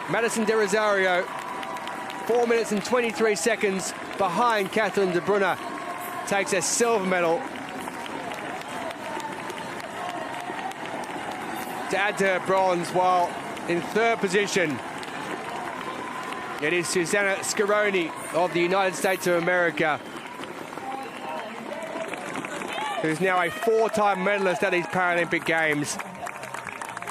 Madison De Rosario, 4 minutes and 23 seconds behind Catherine de Brunner, takes a silver medal to add to her bronze, while in third position it is Susanna Scaroni of the United States of America, who's now a 4-time medalist at these Paralympic Games.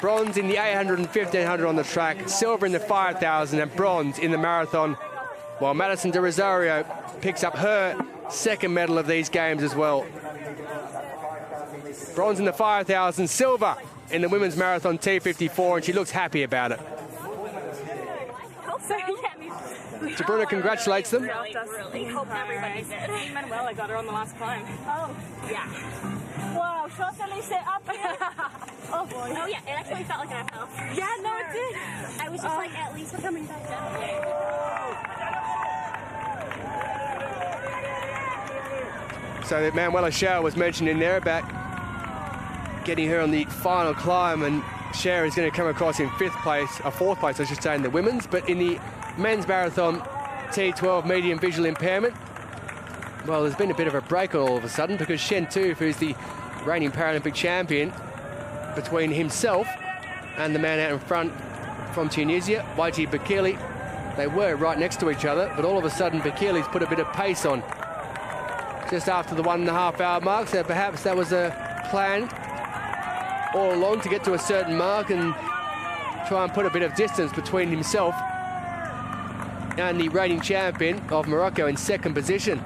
Bronze in the 800 and 1500 on the track, silver in the 5000 and bronze in the marathon, while Madison De Rosario picks up her second medal of these games as well. Bronze in the 5000, silver in the women's marathon T54, and she looks happy about it. De Brunner congratulates them. Really hope everybody did. Manuela got her on the last climb. Oh, yeah. Wow, Champs-Élysées up here. Oh, boy. Oh, yeah, it actually felt like an uphill. Yeah, no, it did. I was just like, at least we're coming back down. So that Manuela Schär was mentioned in there about getting her on the final climb, and Schär is going to come across in fourth place, I should say, in the women's. But in the men's marathon T12 medium visual impairment, well, there's been a bit of a break all of a sudden, because Shen Tu, who's the reigning Paralympic champion, between himself and the man out in front from Tunisia, Waji Bekele, they were right next to each other, but all of a sudden Bekele's put a bit of pace on just after the 1.5 hour mark, so perhaps that was a plan all along to get to a certain mark and try and put a bit of distance between himself and the reigning champion of Morocco in second position.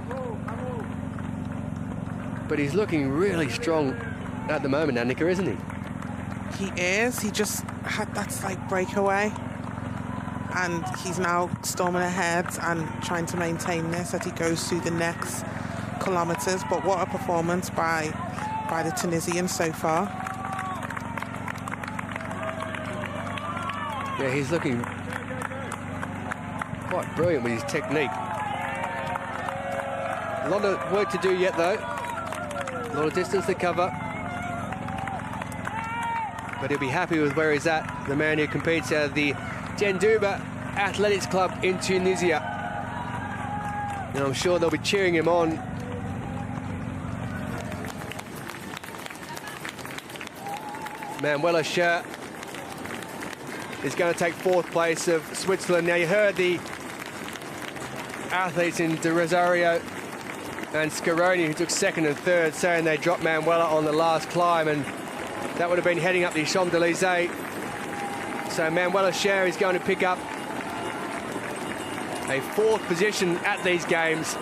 But he's looking really strong at the moment, Annika, isn't he? He is. He just had that slight breakaway, and he's now storming ahead and trying to maintain this as he goes through the next kilometres. But what a performance by the Tunisian so far. Yeah, he's looking quite brilliant with his technique. A lot of work to do yet, though. A lot of distance to cover. But he'll be happy with where he's at, the man who competes out of the Djendouba Athletics Club in Tunisia. And I'm sure they'll be cheering him on. Manuela Schär is going to take fourth place of Switzerland. Now, you heard the athletes in De Rosario and Scaroni, who took second and third, saying they dropped Manuela on the last climb, and that would have been heading up the Champs-Élysées. So Manuela Schär is going to pick up a fourth position at these games.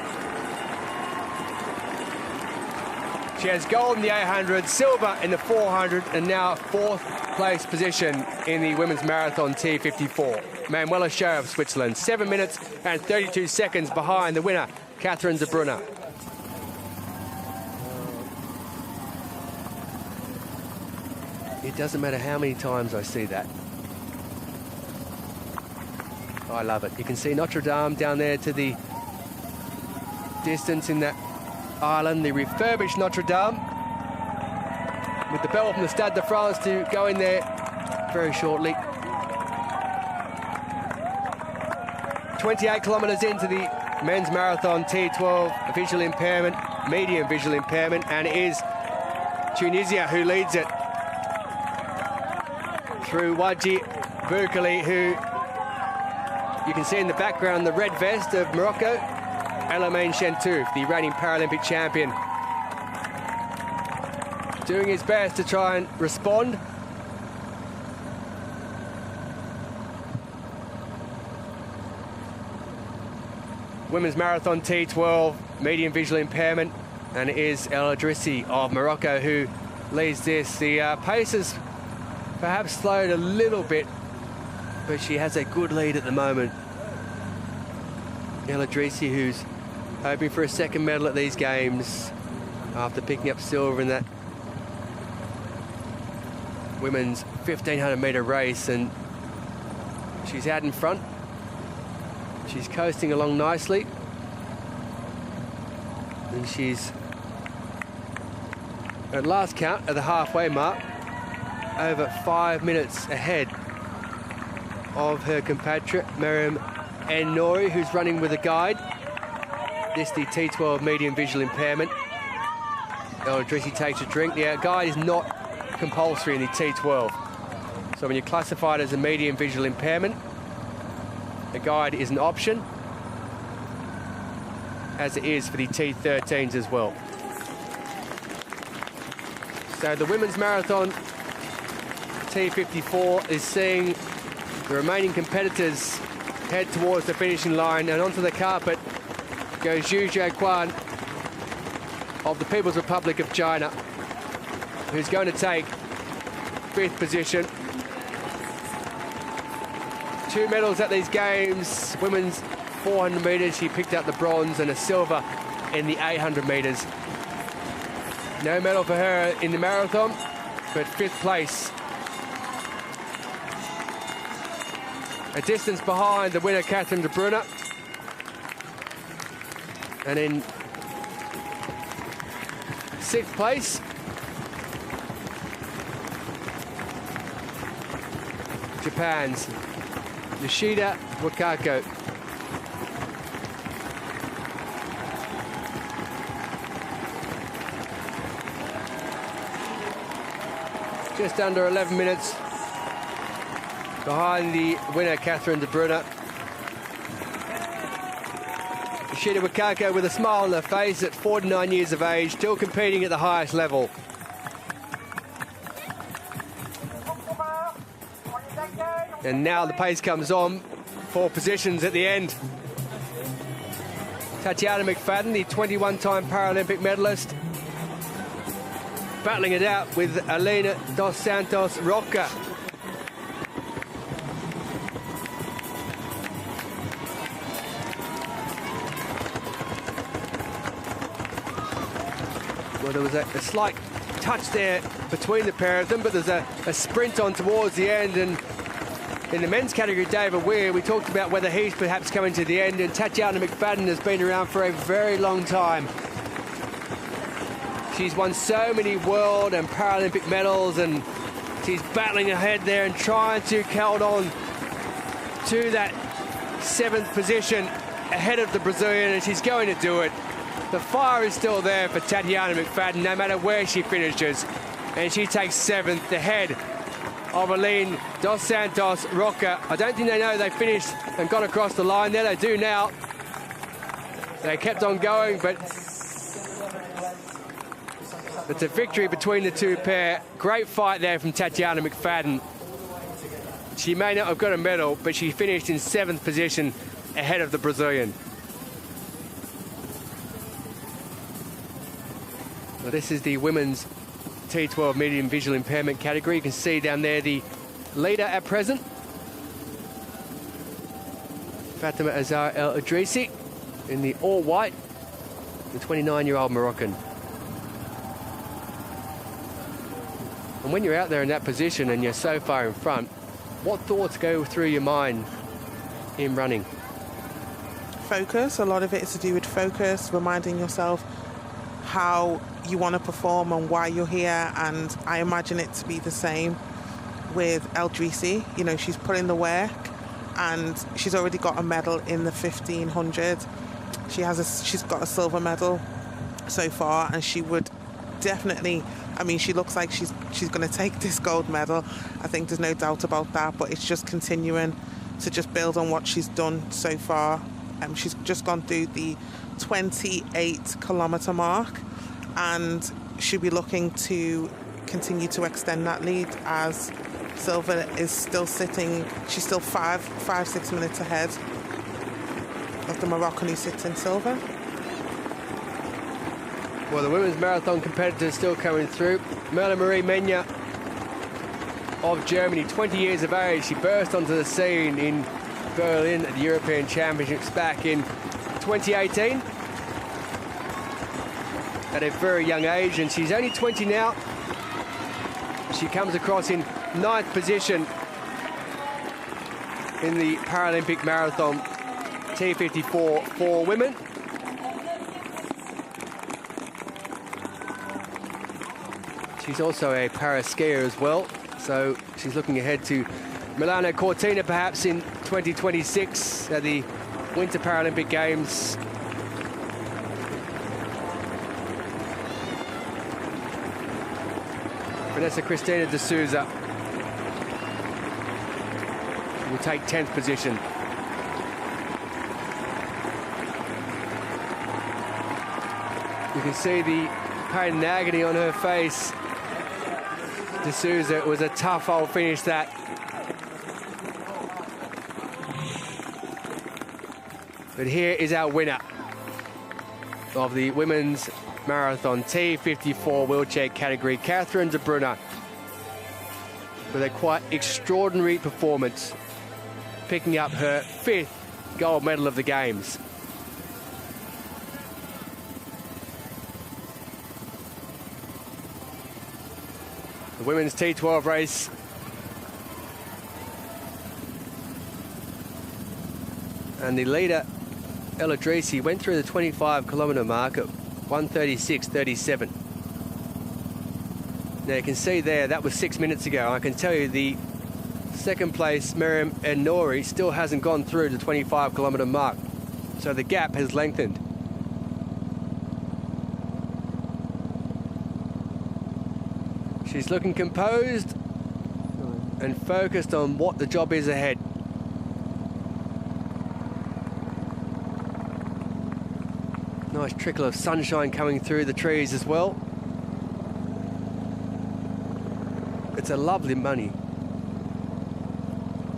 She has gold in the 800, silver in the 400, and now fourth place position in the women's marathon T54. Manuela Schär of Switzerland, 7 minutes and 32 seconds behind the winner, Catherine de Brunner. It doesn't matter how many times I see that. I love it. You can see Notre Dame down there to the distance in that island, the refurbished Notre Dame, with the bell from the Stade de France to go in there very shortly. 28 kilometres into the men's marathon T12 visual impairment, medium visual impairment, and it is Tunisia who leads it through Waji Bekele, who you can see in the background the red vest of Morocco, Elamane Chentouf, the reigning Paralympic champion, doing his best to try and respond. Women's marathon T12, medium visual impairment. And it is El Idrissi of Morocco who leads this. The pace has perhaps slowed a little bit, but she has a good lead at the moment. El Idrissi, who's hoping for a second medal at these games after picking up silver in that women's 1500 metre race, and she's out in front. She's coasting along nicely, and she's at last count at the halfway mark over 5 minutes ahead of her compatriot Miriam Nouri, who's running with a guide. This the T12 medium visual impairment. El Idrissi takes a drink. The guide is not compulsory in the T12. So when you're classified as a medium visual impairment, a guide is an option, as it is for the T13s as well. So the women's marathon T54 is seeing the remaining competitors head towards the finishing line, and onto the carpet goes Zhu Jiaquan of the People's Republic of China, who's going to take 5th position. 2 medals at these games. Women's 400 metres, she picked up the bronze, and a silver in the 800 metres. No medal for her in the marathon, but 5th place. A distance behind the winner, Catherine de Bruyne. And in 6th place, Japan's Yoshida Wakako. Just under 11 minutes behind the winner, Catherine de Bruyne. Yoshida Wakako with a smile on her face at 49 years of age, still competing at the highest level. And now the pace comes on for positions at the end. Tatiana McFadden, the 21-time Paralympic medalist, battling it out with Elena dos Santos Roca. Well, there was a slight touch there between the pair of them, but there's a sprint on towards the end. And in the men's category, David Weir, we talked about whether he's perhaps coming to the end, and Tatiana McFadden has been around for a very long time. She's won so many world and Paralympic medals, and she's battling ahead there and trying to hold on to that 7th position ahead of the Brazilian, and she's going to do it. The fire is still there for Tatiana McFadden, no matter where she finishes, and she takes 7th ahead of Elena dos Santos Roca. I don't think they know they finished and got across the line there. They do now. They kept on going, but it's a victory between the two pair. Great fight there from Tatiana McFadden. She may not have got a medal, but she finished in 7th position ahead of the Brazilian. Well, this is the women's T12 medium visual impairment category. You can see down there the leader at present, Fatima Azar El Idrissi, in the all-white, the 29-year-old Moroccan. And when you're out there in that position and you're so far in front, what thoughts go through your mind in running? Focus. A lot of it is to do with focus, reminding yourself how you want to perform and why you're here. And I imagine it to be the same with El Idrissi. You know, she's put in the work, and she's already got a medal in the 1500. She's got a silver medal so far, and she would definitely, I mean, she looks like she's going to take this gold medal. I think there's no doubt about that, but it's just continuing to just build on what she's done so far. She's just gone through the 28-kilometre mark, and she'll be looking to continue to extend that lead, as silver is still sitting, she's still 5-6 minutes ahead of the Moroccan who sits in silver. Well, the women's marathon competitors still coming through. Merle Marie Menya of Germany, 20 years of age. She burst onto the scene in Berlin at the European Championships back in 2018. At a very young age, and she's only 20 now. She comes across in 9th position in the Paralympic Marathon T54 for women. She's also a para skier as well, so she's looking ahead to Milano Cortina perhaps in 2026 at the Winter Paralympic Games. Vanessa Cristina de Souza will take 10th position. You can see the pain and agony on her face. De Souza, it was a tough old finish that. But here is our winner of the women's marathon T54 wheelchair category, Catherine de Bruyne, with a quite extraordinary performance, picking up her 5th gold medal of the Games. The women's T12 race and the leader, Ella Drisi, went through the 25-kilometre mark at 1:36.37. Now you can see there, that was 6 minutes ago. I can tell you the second place, Miriam En-Nouri, still hasn't gone through the 25-kilometre mark. So the gap has lengthened. She's looking composed and focused on what the job is ahead. Nice trickle of sunshine coming through the trees as well. It's a lovely money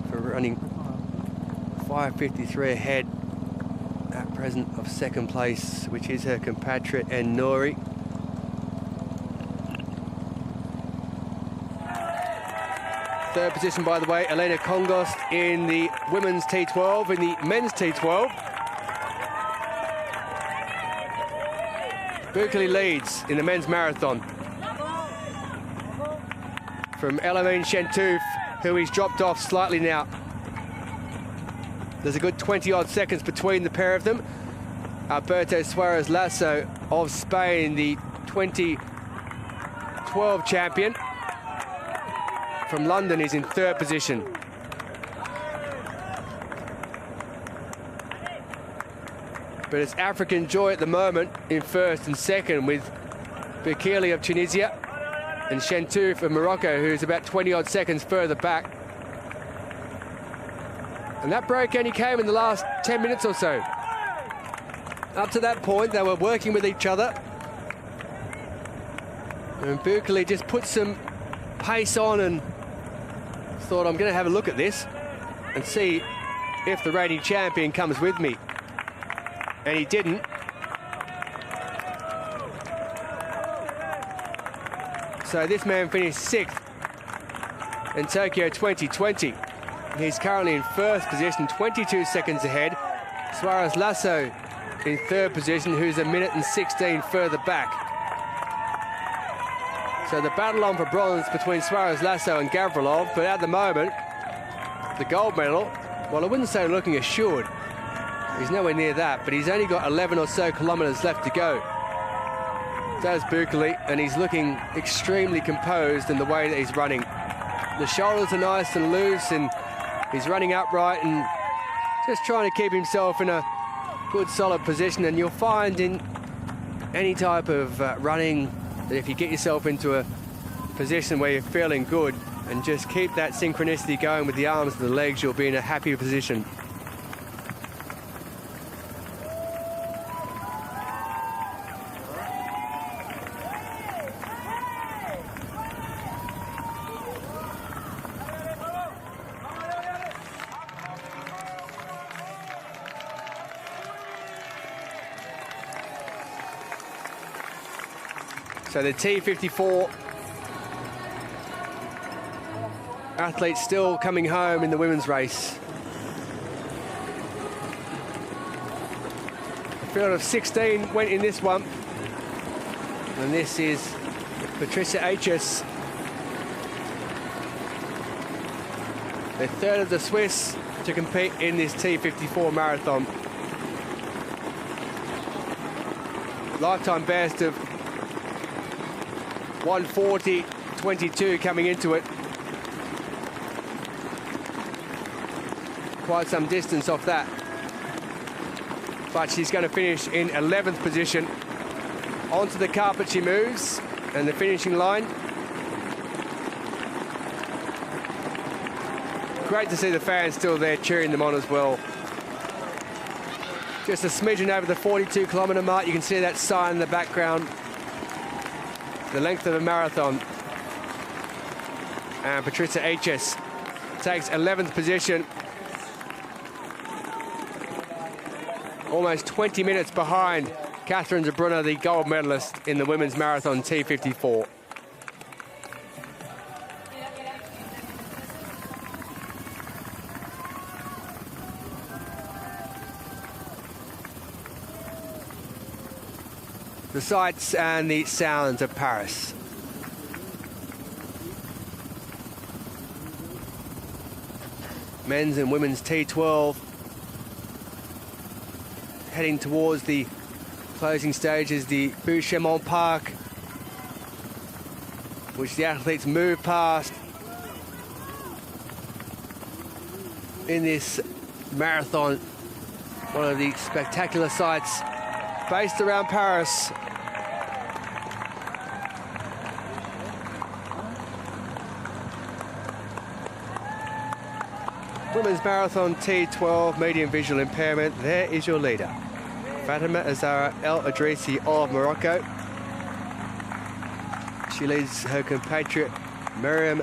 for running 5:53 ahead at present of second place, which is her compatriot En-Nouri. Third position, by the way, Elena Kongost in the women's T12. In the men's T12, Berkeley leads in the men's marathon from Elamine Shentouf, who he's dropped off slightly now. There's a good 20-odd seconds between the pair of them. Alberto Suarez Lasso of Spain, the 2012 champion from London, is in third position. But it's African Joy at the moment in first and second, with Bekele of Tunisia and Shentouf of Morocco, who's about 20-odd seconds further back. And that break only came in the last 10 minutes or so. Up to that point, they were working with each other. And Bekele just put some pace on and thought, I'm going to have a look at this and see if the reigning champion comes with me. And he didn't. So this man finished 6th in Tokyo 2020. He's currently in first position, 22 seconds ahead. Suarez Lasso in third position, who's a minute and 16 further back. So the battle on for bronze between Suarez Lasso and Gavrilov, but at the moment, the gold medal, well, I wouldn't say looking assured. He's nowhere near that, but he's only got 11 or so kilometres left to go. Does Bekele, and he's looking extremely composed in the way that he's running. The shoulders are nice and loose, and he's running upright and just trying to keep himself in a good, solid position. And you'll find in any type of running that if you get yourself into a position where you're feeling good and just keep that synchronicity going with the arms and the legs, you'll be in a happy position. So the T54 athletes still coming home in the women's race. A field of 16 went in this one. And this is Patricia Aitches, the third of the Swiss to compete in this T54 marathon. Lifetime best of 1:40.22 coming into it. Quite some distance off that. But she's going to finish in 11th position. Onto the carpet she moves, and the finishing line. Great to see the fans still there cheering them on as well. Just a smidgen over the 42-kilometre mark. You can see that sign in the background. The length of a marathon. And Patricia Aitches takes 11th position. Almost 20 minutes behind Catherine Zebrunner, the gold medalist in the women's marathon T54. The sights and the sounds of Paris. Men's and women's T12 heading towards the closing stages, the Bouchermont Park, which the athletes move past in this marathon. One of the spectacular sights based around Paris. Women's marathon T12, medium visual impairment. There is your leader, Fatima Azara El Adrisi of Morocco. She leads her compatriot Miriam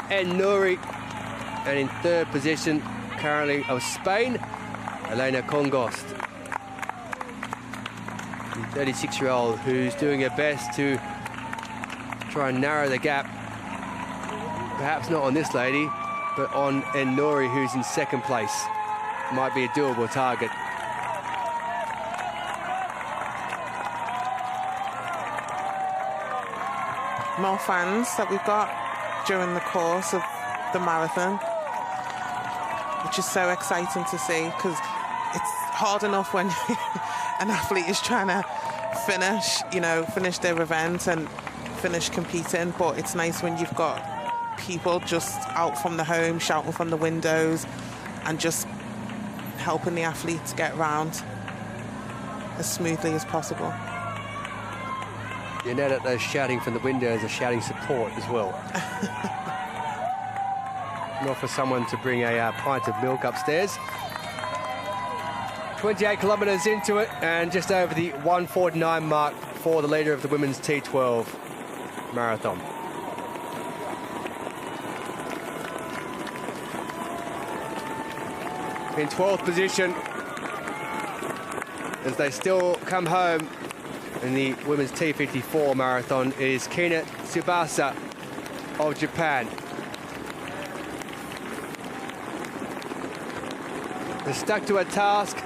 En-Nouri, and in third position currently of Spain, Elena Congost, the 36-year-old who's doing her best to try and narrow the gap. Perhaps not on this lady, but on En-Nouri, who's in second place. Might be a doable target. More fans that we've got during the course of the marathon, which is so exciting to see, because it's hard enough when an athlete is trying to finish their event and finish competing, but it's nice when you've got people just out from the home shouting from the windows and just helping the athletes get round as smoothly as possible. You know that those shouting from the windows are shouting support as well. Not for someone to bring a pint of milk upstairs. 28 kilometres into it, and just over the 1:49 mark for the leader of the women's T12 marathon. In 12th position, as they still come home in the women's T54 marathon, is Kina Tsubasa of Japan. They're stuck to a task.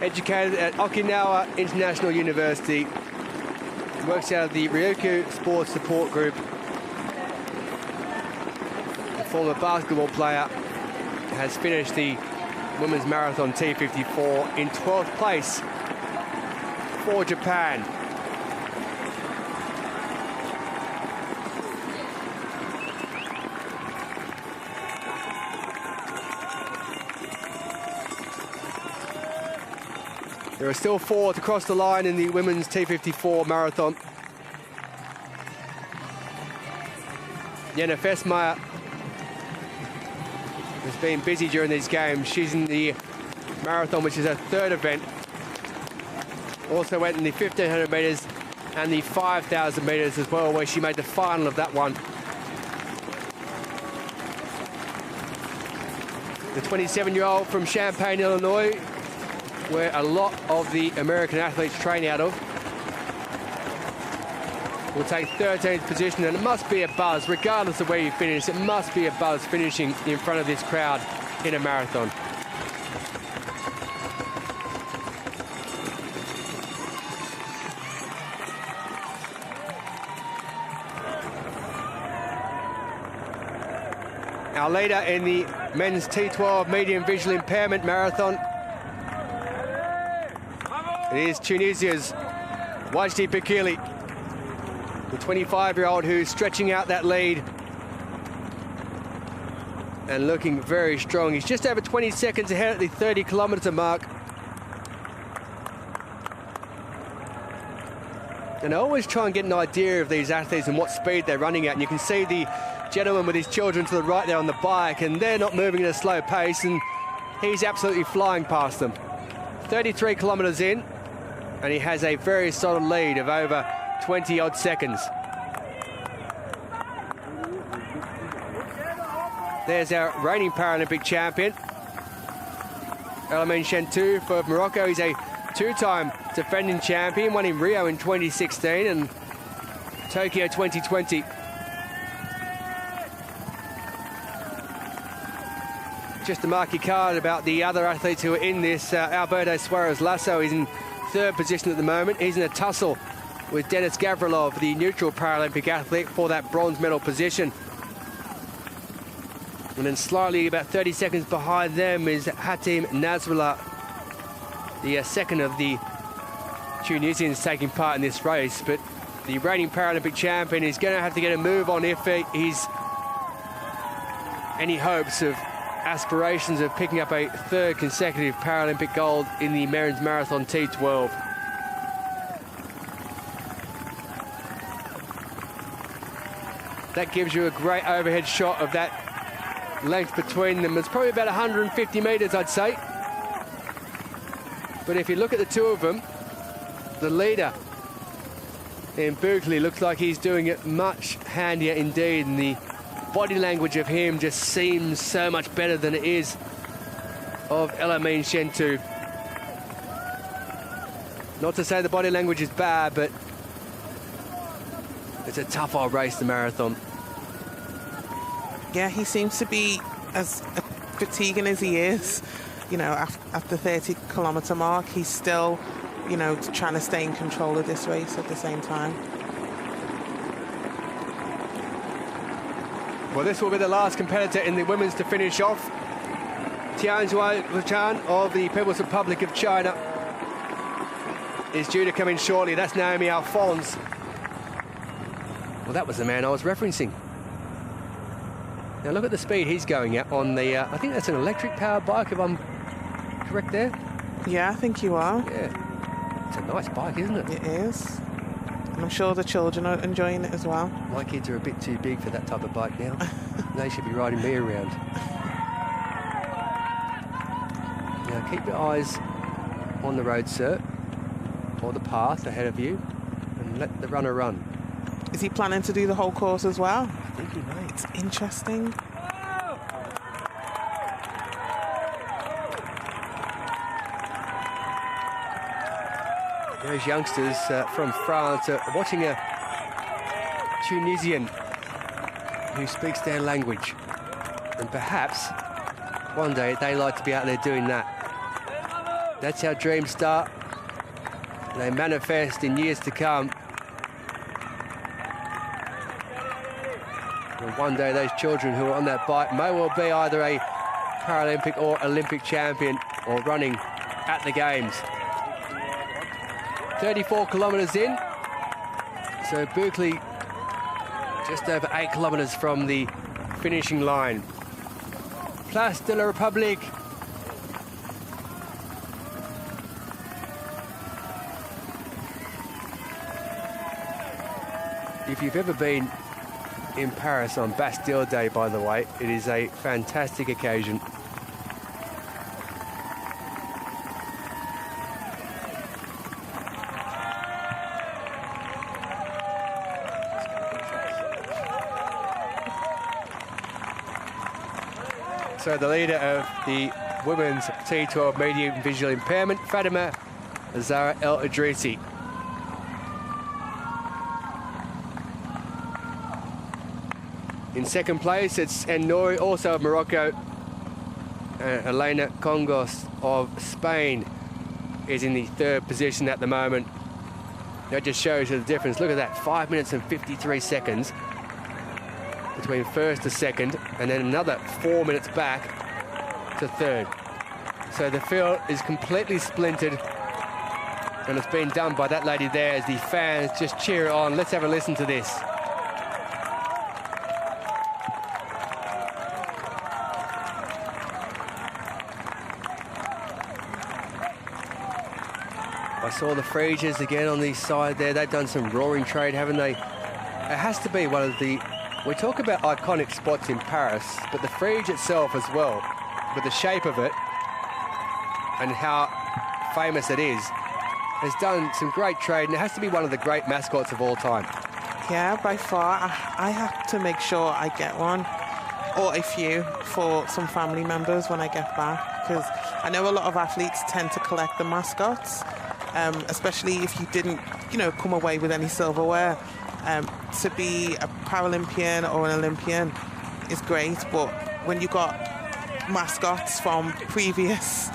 Educated at Okinawa International University, works out of the Ryukyu Sports Support Group. A former basketball player, has finished the women's marathon T54 in 12th place for Japan. There are still 4 to cross the line in the women's T54 marathon. Jenna Fessmeyer has been busy during these games. She's in the marathon, which is her third event. Also went in the 1,500 metres and the 5,000 metres as well, where she made the final of that one. The 27-year-old from Champaign, Illinois, where a lot of the American athletes train out of. will take 13th position, and it must be a buzz, regardless of where you finish. It must be a buzz finishing in front of this crowd in a marathon. Our leader in the men's T12 medium visual impairment marathon. It is Tunisia's Wajdi Bekili, the 25-year-old who's stretching out that lead and looking very strong. He's just over 20 seconds ahead at the 30-kilometre mark. And I always try and get an idea of these athletes and what speed they're running at. And you can see the gentleman with his children to the right there on the bike, and they're not moving at a slow pace, and he's absolutely flying past them. 33 kilometres in, and he has a very solid lead of over 20-odd seconds. There's our reigning Paralympic champion, Elamine Chateau for Morocco. He's a two-time defending champion, won in Rio in 2016 and Tokyo 2020. Just a marquee card about the other athletes who are in this. Alberto Suarez Lasso is in third position at the moment. He's in a tussle with Denis Gavrilov, the neutral Paralympic athlete, for that bronze medal position. And then slightly about 30 seconds behind them is Hatim Nasrallah, the second of the Tunisians taking part in this race. But the reigning Paralympic champion is going to have to get a move on if he's any hopes of aspirations of picking up a third consecutive Paralympic gold in the men's marathon T12. That gives you a great overhead shot of that length between them. It's probably about 150 metres, I'd say. But if you look at the two of them, the leader in Bukli looks like he's doing it much handier indeed, and the body language of him just seems so much better than it is of Elamine Chateau. Not to say the body language is bad, but it's a tough old race, the marathon. Yeah, he seems to be as fatiguing as he is. You know, after the 30-kilometre mark, he's still, you know, trying to stay in control of this race at the same time. Well, this will be the last competitor in the women's to finish off. Tianzhuai Luchan of the People's Republic of China is due to come in shortly. That's Naomi Alphonse. Well, that was the man I was referencing. Now look at the speed he's going at on the, I think that's an electric-powered bike, if I'm correct there. Yeah, I think you are. Yeah. It's a nice bike, isn't it? It is. I'm sure the children are enjoying it as well. My kids are a bit too big for that type of bike now. They should be riding me around. Now keep your eyes on the road, sir, or the path ahead of you, and let the runner run. Is he planning to do the whole course as well? I think he may. It's interesting. Those youngsters from France are watching a Tunisian who speaks their language. And perhaps one day they like to be out there doing that. That's how dreams start. They manifest in years to come. And one day those children who are on that bike may well be either a Paralympic or Olympic champion or running at the Games. 34 kilometres in, so Bukli just over 8 kilometres from the finishing line. Place de la République. If you've ever been in Paris on Bastille Day, by the way, it is a fantastic occasion. So the leader of the women's T12 medium visual impairment, Fatima Zahra El Idrisi. In second place, it's Nouri, also of Morocco. Elena Congos of Spain is in the third position at the moment. That just shows you the difference. Look at that, 5 minutes and 53 seconds between first to second, and then another 4 minutes back to third. So the field is completely splintered, and it's been done by that lady there as the fans just cheer it on. Let's have a listen to this. I saw the Fresias again on the side there. They've done some roaring trade, haven't they? It has to be one of the... We talk about iconic spots in Paris, but the Frege itself as well, with the shape of it and how famous it is, has done some great trade, and it has to be one of the great mascots of all time. Yeah, by far. I have to make sure I get one, or a few, for some family members when I get back, because I know a lot of athletes tend to collect the mascots, especially if you didn't, you know, come away with any silverware. To be a Paralympian or an Olympian is great, but when you got mascots from previous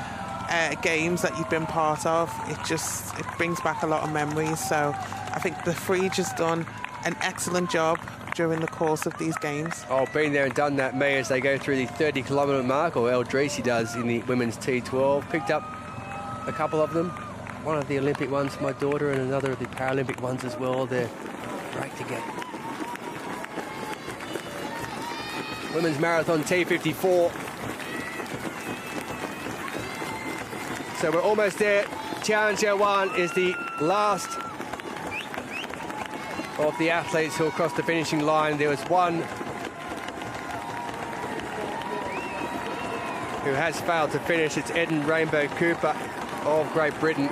games that you've been part of, it brings back a lot of memories. So I think the Frege has done an excellent job during the course of these games. Oh, been there and done that, me, as they go through the 30-kilometre mark, or El Drisi does in the women's T12. Picked up a couple of them. One of the Olympic ones for my daughter and another of the Paralympic ones as well. They're great to get. Women's marathon T54. So we're almost there. Tian Jiawan is the last of the athletes who will cross the finishing line. There was one who has failed to finish. It's Eden Rainbow Cooper of Great Britain.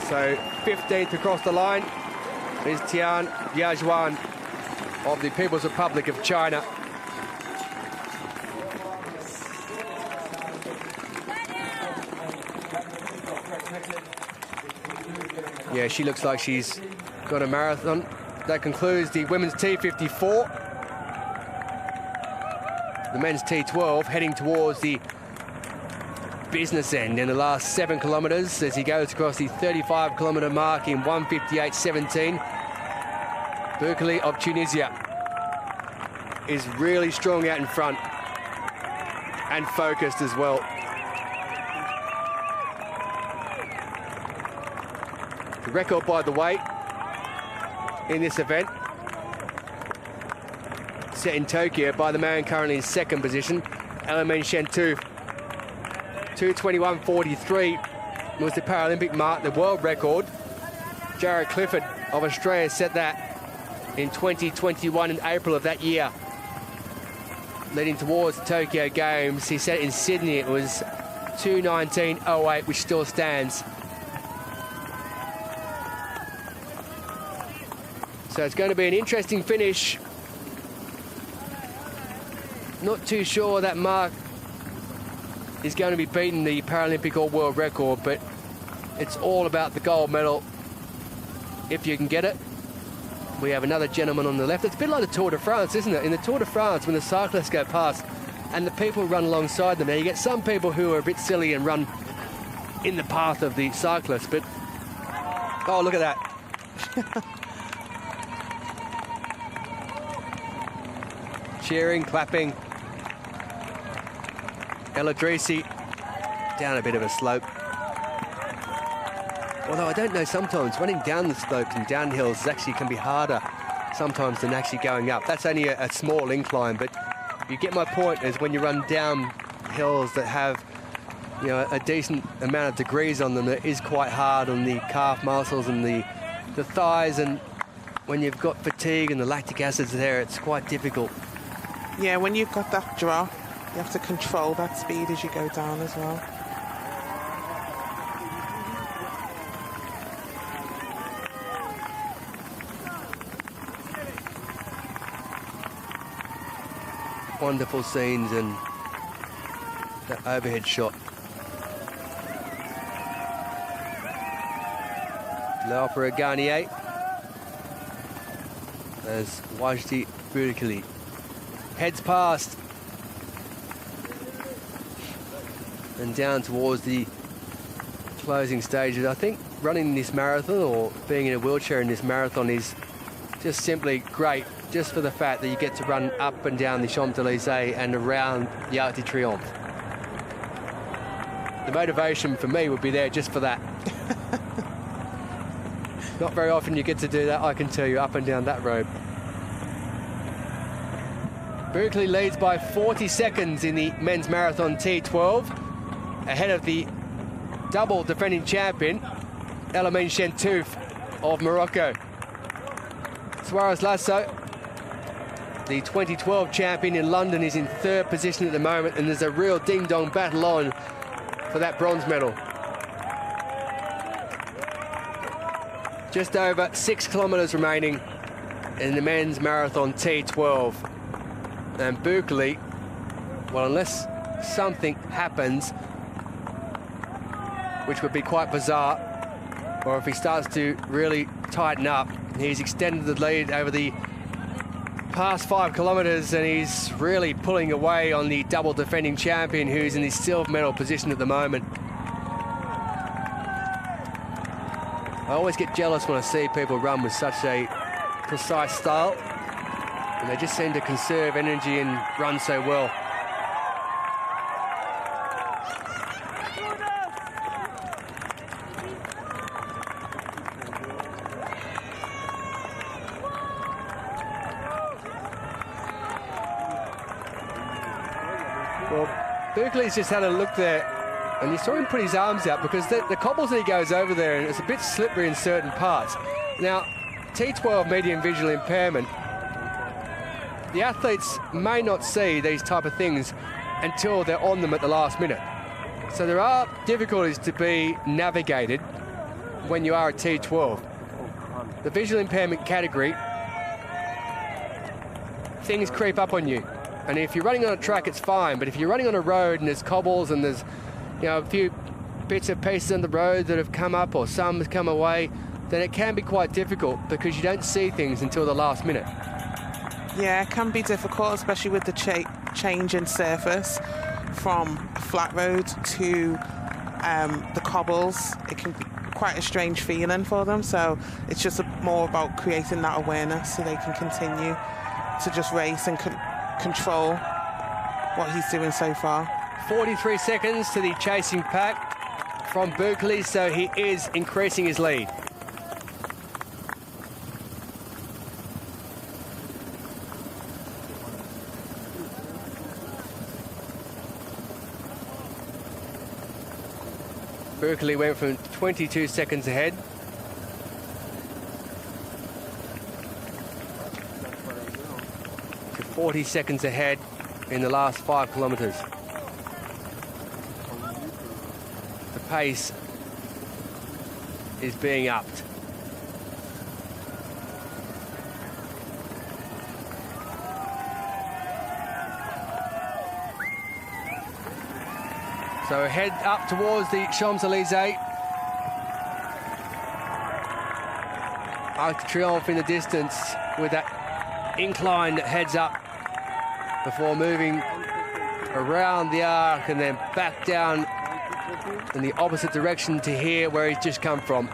So 15th across the line is Tian Jiawan of the People's Republic of China. Yeah, she looks like she's got a marathon. That concludes the women's T54. The men's T12 heading towards the business end in the last 7 kilometres as he goes across the 35-kilometre mark in 1:58.17. Boukali of Tunisia is really strong out in front and focused as well. The record, by the way, in this event, set in Tokyo by the man currently in second position, Alamin Shentu. 2:21.43 was the Paralympic mark, the world record. Jared Clifford of Australia set that in 2021 in April of that year. Leading towards the Tokyo Games, he set it in Sydney. It was 2:19.08, which still stands. So it's going to be an interesting finish. Not too sure that mark is going to be beating the Paralympic or world record, but it's all about the gold medal if you can get it. We have another gentleman on the left. It's a bit like the Tour de France, isn't it? In the Tour de France, when the cyclists go past and the people run alongside them, now you get some people who are a bit silly and run in the path of the cyclists, but oh, look at that. Cheering, clapping. El Idrissi down a bit of a slope. Although I don't know, sometimes running down the slopes and downhills actually can be harder sometimes than actually going up. That's only a small incline, but you get my point, is when you run down hills that have, you know, a decent amount of degrees on them, it is quite hard on the calf muscles and the thighs, and when you've got fatigue and the lactic acids there, it's quite difficult. Yeah, when you've got that drop, you have to control that speed as you go down as well. Wonderful scenes and that overhead shot. Laura Garnier as Wajdi Berkeley. Heads past. And down towards the closing stages. I think running this marathon or being in a wheelchair in this marathon is just simply great, just for the fact that you get to run up and down the Champs-Élysées and around the Arc de Triomphe. The motivation for me would be there just for that. Not very often you get to do that, I can tell you, up and down that road. Berkeley leads by 40 seconds in the men's marathon T12, ahead of the double defending champion, Elamine Chentouf of Morocco. Suarez Lasso, the 2012 champion in London, is in third position at the moment, and there's a real ding-dong battle on for that bronze medal. Just over 6 kilometres remaining in the men's marathon T12. And Berkeley, well, unless something happens, which would be quite bizarre, or if he starts to really tighten up, he's extended the lead over the past 5 kilometres, and he's really pulling away on the double defending champion, who's in the silver medal position at the moment. I always get jealous when I see people run with such a precise style, and they just seem to conserve energy and run so well. Well, Berkeley's just had a look there, and you saw him put his arms out because the cobbles that he goes over there, and it's a bit slippery in certain parts. Now, T12 medium visual impairment, the athletes may not see these type of things until they're on them at the last minute. So there are difficulties to be navigated when you are a T12. The visual impairment category, things creep up on you. And if you're running on a track, it's fine. But if you're running on a road and there's cobbles and there's, you know, a few bits and pieces on the road that have come up or some have come away, then it can be quite difficult because you don't see things until the last minute. Yeah, it can be difficult, especially with the change in surface from a flat road to the cobbles. It can be quite a strange feeling for them. So it's just more about creating that awareness so they can continue to just race and control what he's doing so far. 43 seconds to the chasing pack from Berkeley, so he is increasing his lead. Berkeley went from 22 seconds ahead to 40 seconds ahead in the last 5 kilometres. The pace is being upped. So head up towards the Champs-Élysées. Arc de Triomphe in the distance with that incline that heads up before moving around the arc and then back down in the opposite direction to here where he's just come from.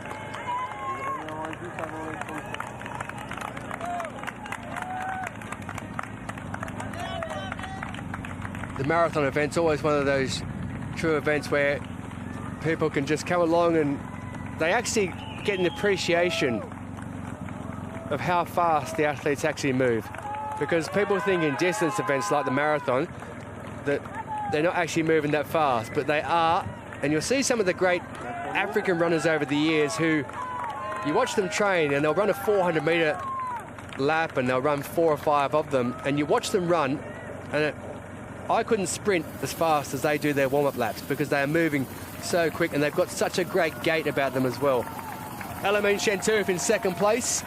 The marathon event's always one of those true events where people can just come along and they actually get an appreciation of how fast the athletes actually move. Because people think in distance events like the marathon that they're not actually moving that fast, but they are. And you'll see some of the great African runners over the years who you watch them train and they'll run a 400-meter lap and they'll run 4 or 5 of them, and you watch them run and I couldn't sprint as fast as they do their warm-up laps because they are moving so quick and they've got such a great gait about them as well. Elamine Chentouf in second place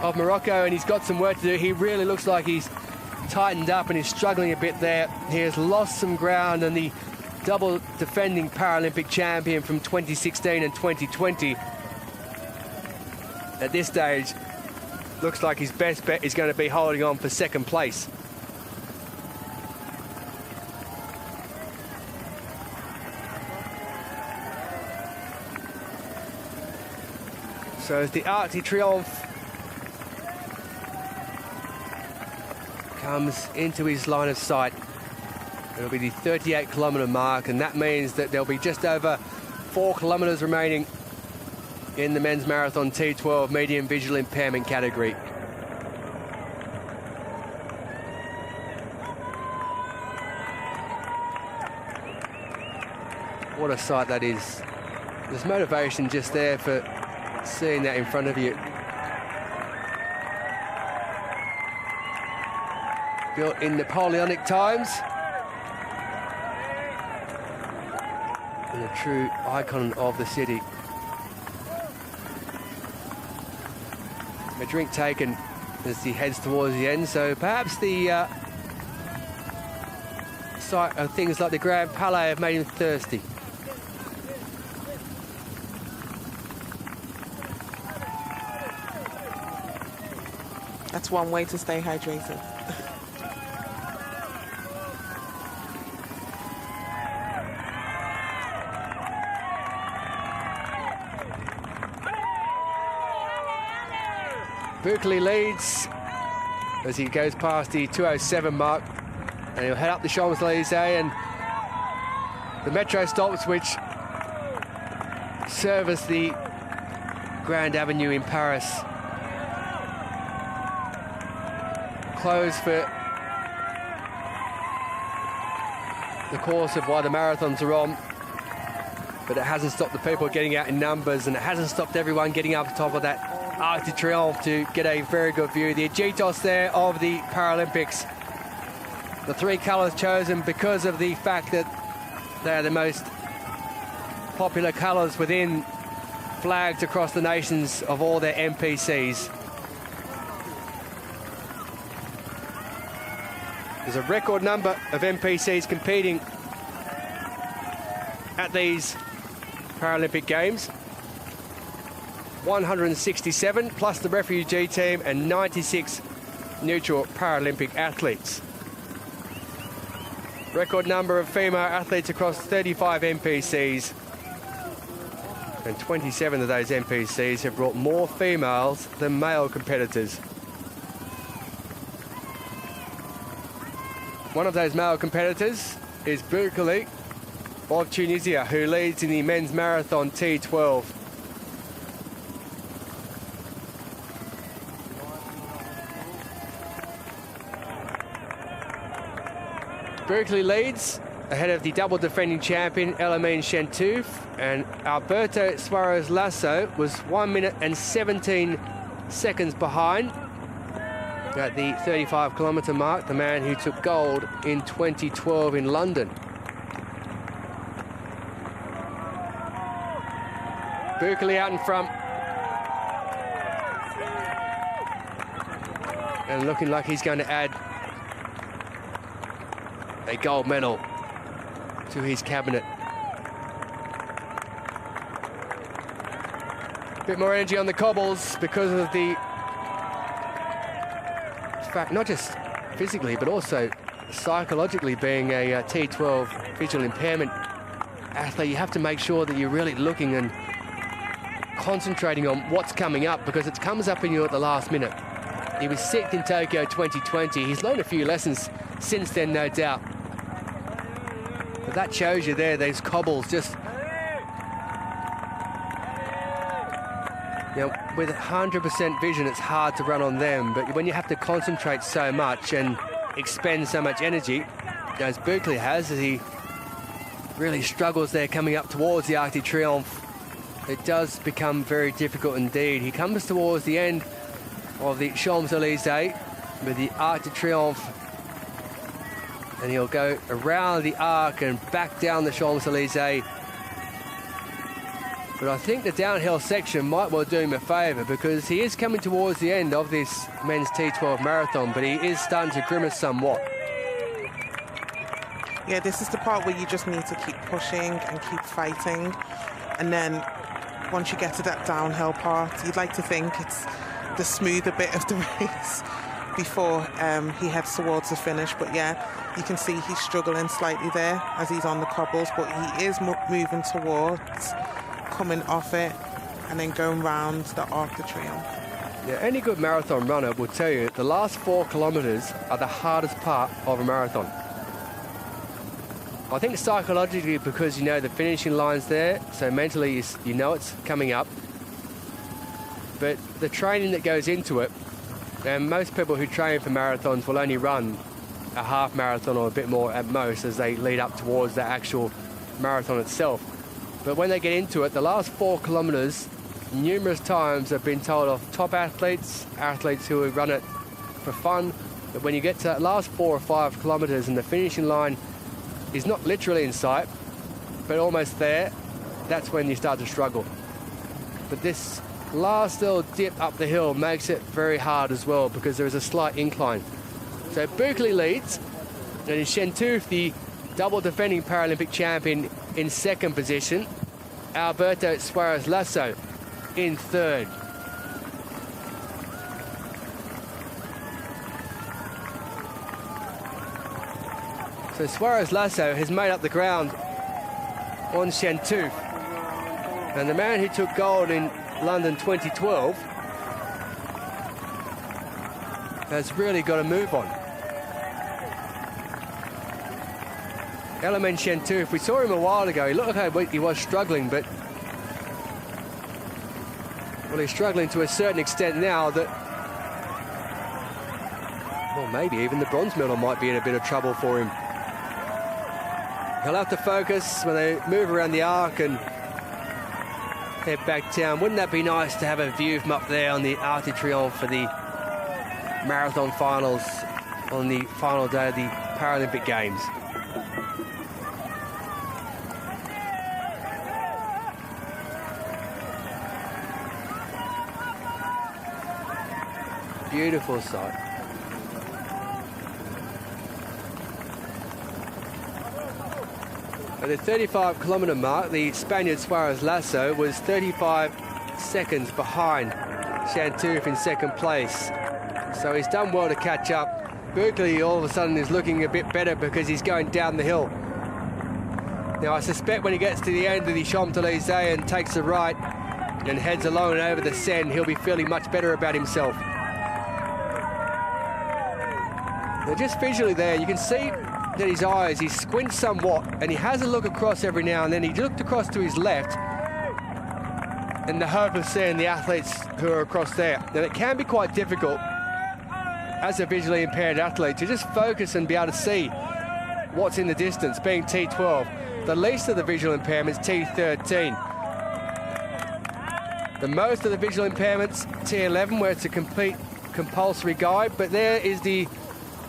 of Morocco, and he's got some work to do. He really looks like he's tightened up and he's struggling a bit there. He has lost some ground, and the double defending Paralympic champion from 2016 and 2020 at this stage looks like his best bet is going to be holding on for second place. So as the Arc de Triomphe comes into his line of sight, it'll be the 38-kilometre mark, and that means that there'll be just over 4 kilometres remaining in the men's marathon T12 medium visual impairment category. What a sight that is. There's motivation just there for seeing that in front of you. Built in Napoleonic times. And a true icon of the city. A drink taken as he heads towards the end, so perhaps the sight of things like the Grand Palais have made him thirsty. That's one way to stay hydrated. Berkeley leads as he goes past the 2:07 mark, and he'll head up the Champs-Élysées and the metro stops which service the Grand Avenue in Paris. Closed for the course of why the marathons are on, but it hasn't stopped the people getting out in numbers, and it hasn't stopped everyone getting up top of that Arc de Triomphe to get a very good view. The agitos there of the Paralympics. The 3 colours chosen because of the fact that they are the most popular colours within flags across the nations of all their NPCs. There's a record number of NPCs competing at these Paralympic Games. 167 plus the refugee team and 96 neutral Paralympic athletes. Record number of female athletes across 35 NPCs, and 27 of those NPCs have brought more females than male competitors. One of those male competitors is Berkeley of Tunisia, who leads in the men's marathon T12. Berkeley leads ahead of the double defending champion Elamine Chateau, and Alberto Suarez Lasso was 1 minute and 17 seconds behind at the 35-kilometre mark, the man who took gold in 2012 in London. Berkeley out in front, and looking like he's going to add a gold medal to his cabinet. A bit more energy on the cobbles because of the fact, not just physically, but also psychologically, being a T12 visual impairment athlete, you have to make sure that you're really looking and concentrating on what's coming up, because it comes up in you at the last minute. He was 6th in Tokyo 2020. He's learned a few lessons since then, no doubt. But that shows you there, those cobbles just... You know, with 100% vision, it's hard to run on them, but when you have to concentrate so much and expend so much energy, as Berkeley has, as he really struggles there coming up towards the Arc de Triomphe, it does become very difficult indeed. He comes towards the end of the Champs-Élysées with the Arc de Triomphe, and he'll go around the Arc and back down the Champs-Élysées. But I think the downhill section might well do him a favour, because he is coming towards the end of this men's T12 marathon, but he is starting to grimace somewhat. Yeah, this is the part where you just need to keep pushing and keep fighting. And then once you get to that downhill part, you'd like to think it's the smoother bit of the race before he heads towards the finish. But yeah, you can see he's struggling slightly there as he's on the cobbles, but he is moving towards coming off it and then going round the Arc de Triomphe. Yeah, any good marathon runner will tell you the last 4 kilometres are the hardest part of a marathon. I think psychologically because you know the finishing line's there, so mentally you know it's coming up. But the training that goes into it, and most people who train for marathons will only run a half marathon or a bit more at most as they lead up towards the actual marathon itself. But when they get into it, the last 4 kilometres, numerous times I've been told of top athletes who have run it for fun, that when you get to that last 4 or 5 kilometres and the finishing line is not literally in sight, but almost there, that's when you start to struggle. But this last little dip up the hill makes it very hard as well because there is a slight incline. So Berkeley leads, and it's Chateau, the double defending Paralympic champion, in second position. Alberto Suarez Lasso in third. So Suarez Lasso has made up the ground on Chateau. And the man who took gold in London 2012 has really got a move on. Element Chateau, if we saw him a while ago, he looked like he was struggling, but well, he's struggling to a certain extent now that, well, maybe even the bronze medal might be in a bit of trouble for him. He'll have to focus when they move around the arc and head back down. Wouldn't that be nice to have a view from up there on the Arc de Triomphe for the marathon finals on the final day of the Paralympic Games? Beautiful sight. At the 35-kilometre mark, the Spaniard Suarez Lasso was 35 seconds behind Chateau in second place. So he's done well to catch up. Berkeley all of a sudden is looking a bit better because he's going down the hill. Now I suspect when he gets to the end of the Champs-Élysées and takes a right and heads along and over the Seine, he'll be feeling much better about himself. Now just visually there, you can see that his eyes, he squints somewhat and he has a look across every now and then. He looked across to his left in the hope of seeing the athletes who are across there. Now it can be quite difficult as a visually impaired athlete to just focus and be able to see what's in the distance, being T12. The least of the visual impairments, T13. The most of the visual impairments, T11, where it's a complete compulsory guide. But there is the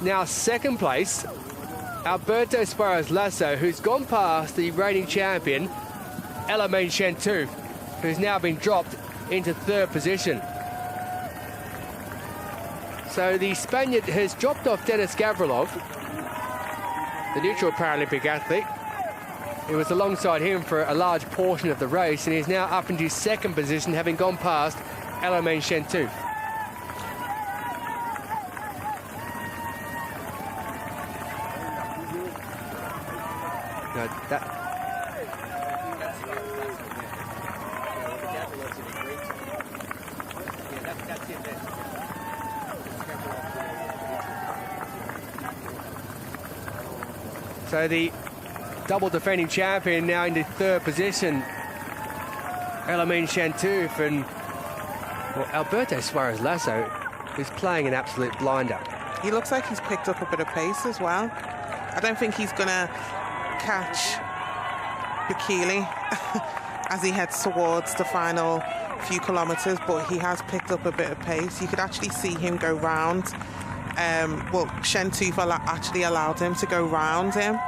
now second place, Alberto Suarez Lasso, who's gone past the reigning champion, Element Chateau, who's now been dropped into third position. So the Spaniard has dropped off Denis Gavrilov, the neutral Paralympic athlete. He was alongside him for a large portion of the race, and he's now up into second position, having gone past Element Chateau. So the double defending champion now into third position, Element Chateau, and well, Alberto Suarez Lasso is playing an absolute blinder. He looks like he's picked up a bit of pace as well. I don't think he's gonna catch Bekele as he heads towards the final few kilometres, but he has picked up a bit of pace. You could actually see him go round. Well, Chateau actually allowed him to go round him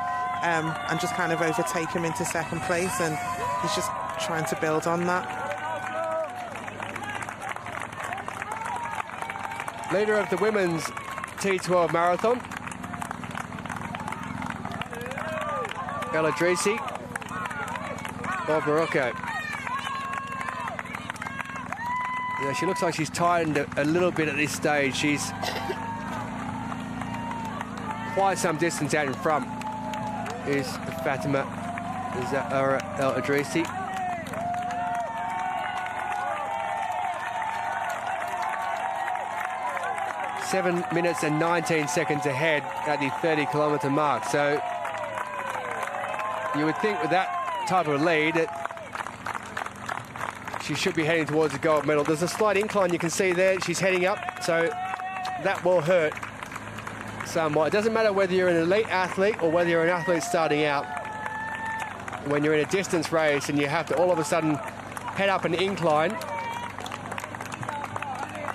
and just kind of overtake him into second place, and he's just trying to build on that. Leader of the women's T12 marathon, El Idrissi of Morocco. Yeah, she looks like she's tightened a little bit at this stage. She's quite some distance out in front. Is Fatima El Idrisi. Seven minutes and 19 seconds ahead at the 30-kilometre mark. So you would think with that type of lead that she should be heading towards the gold medal. There's a slight incline you can see there. She's heading up, so that will hurt somewhat. It doesn't matter whether you're an elite athlete or whether you're an athlete starting out. When you're in a distance race and you have to all of a sudden head up an incline,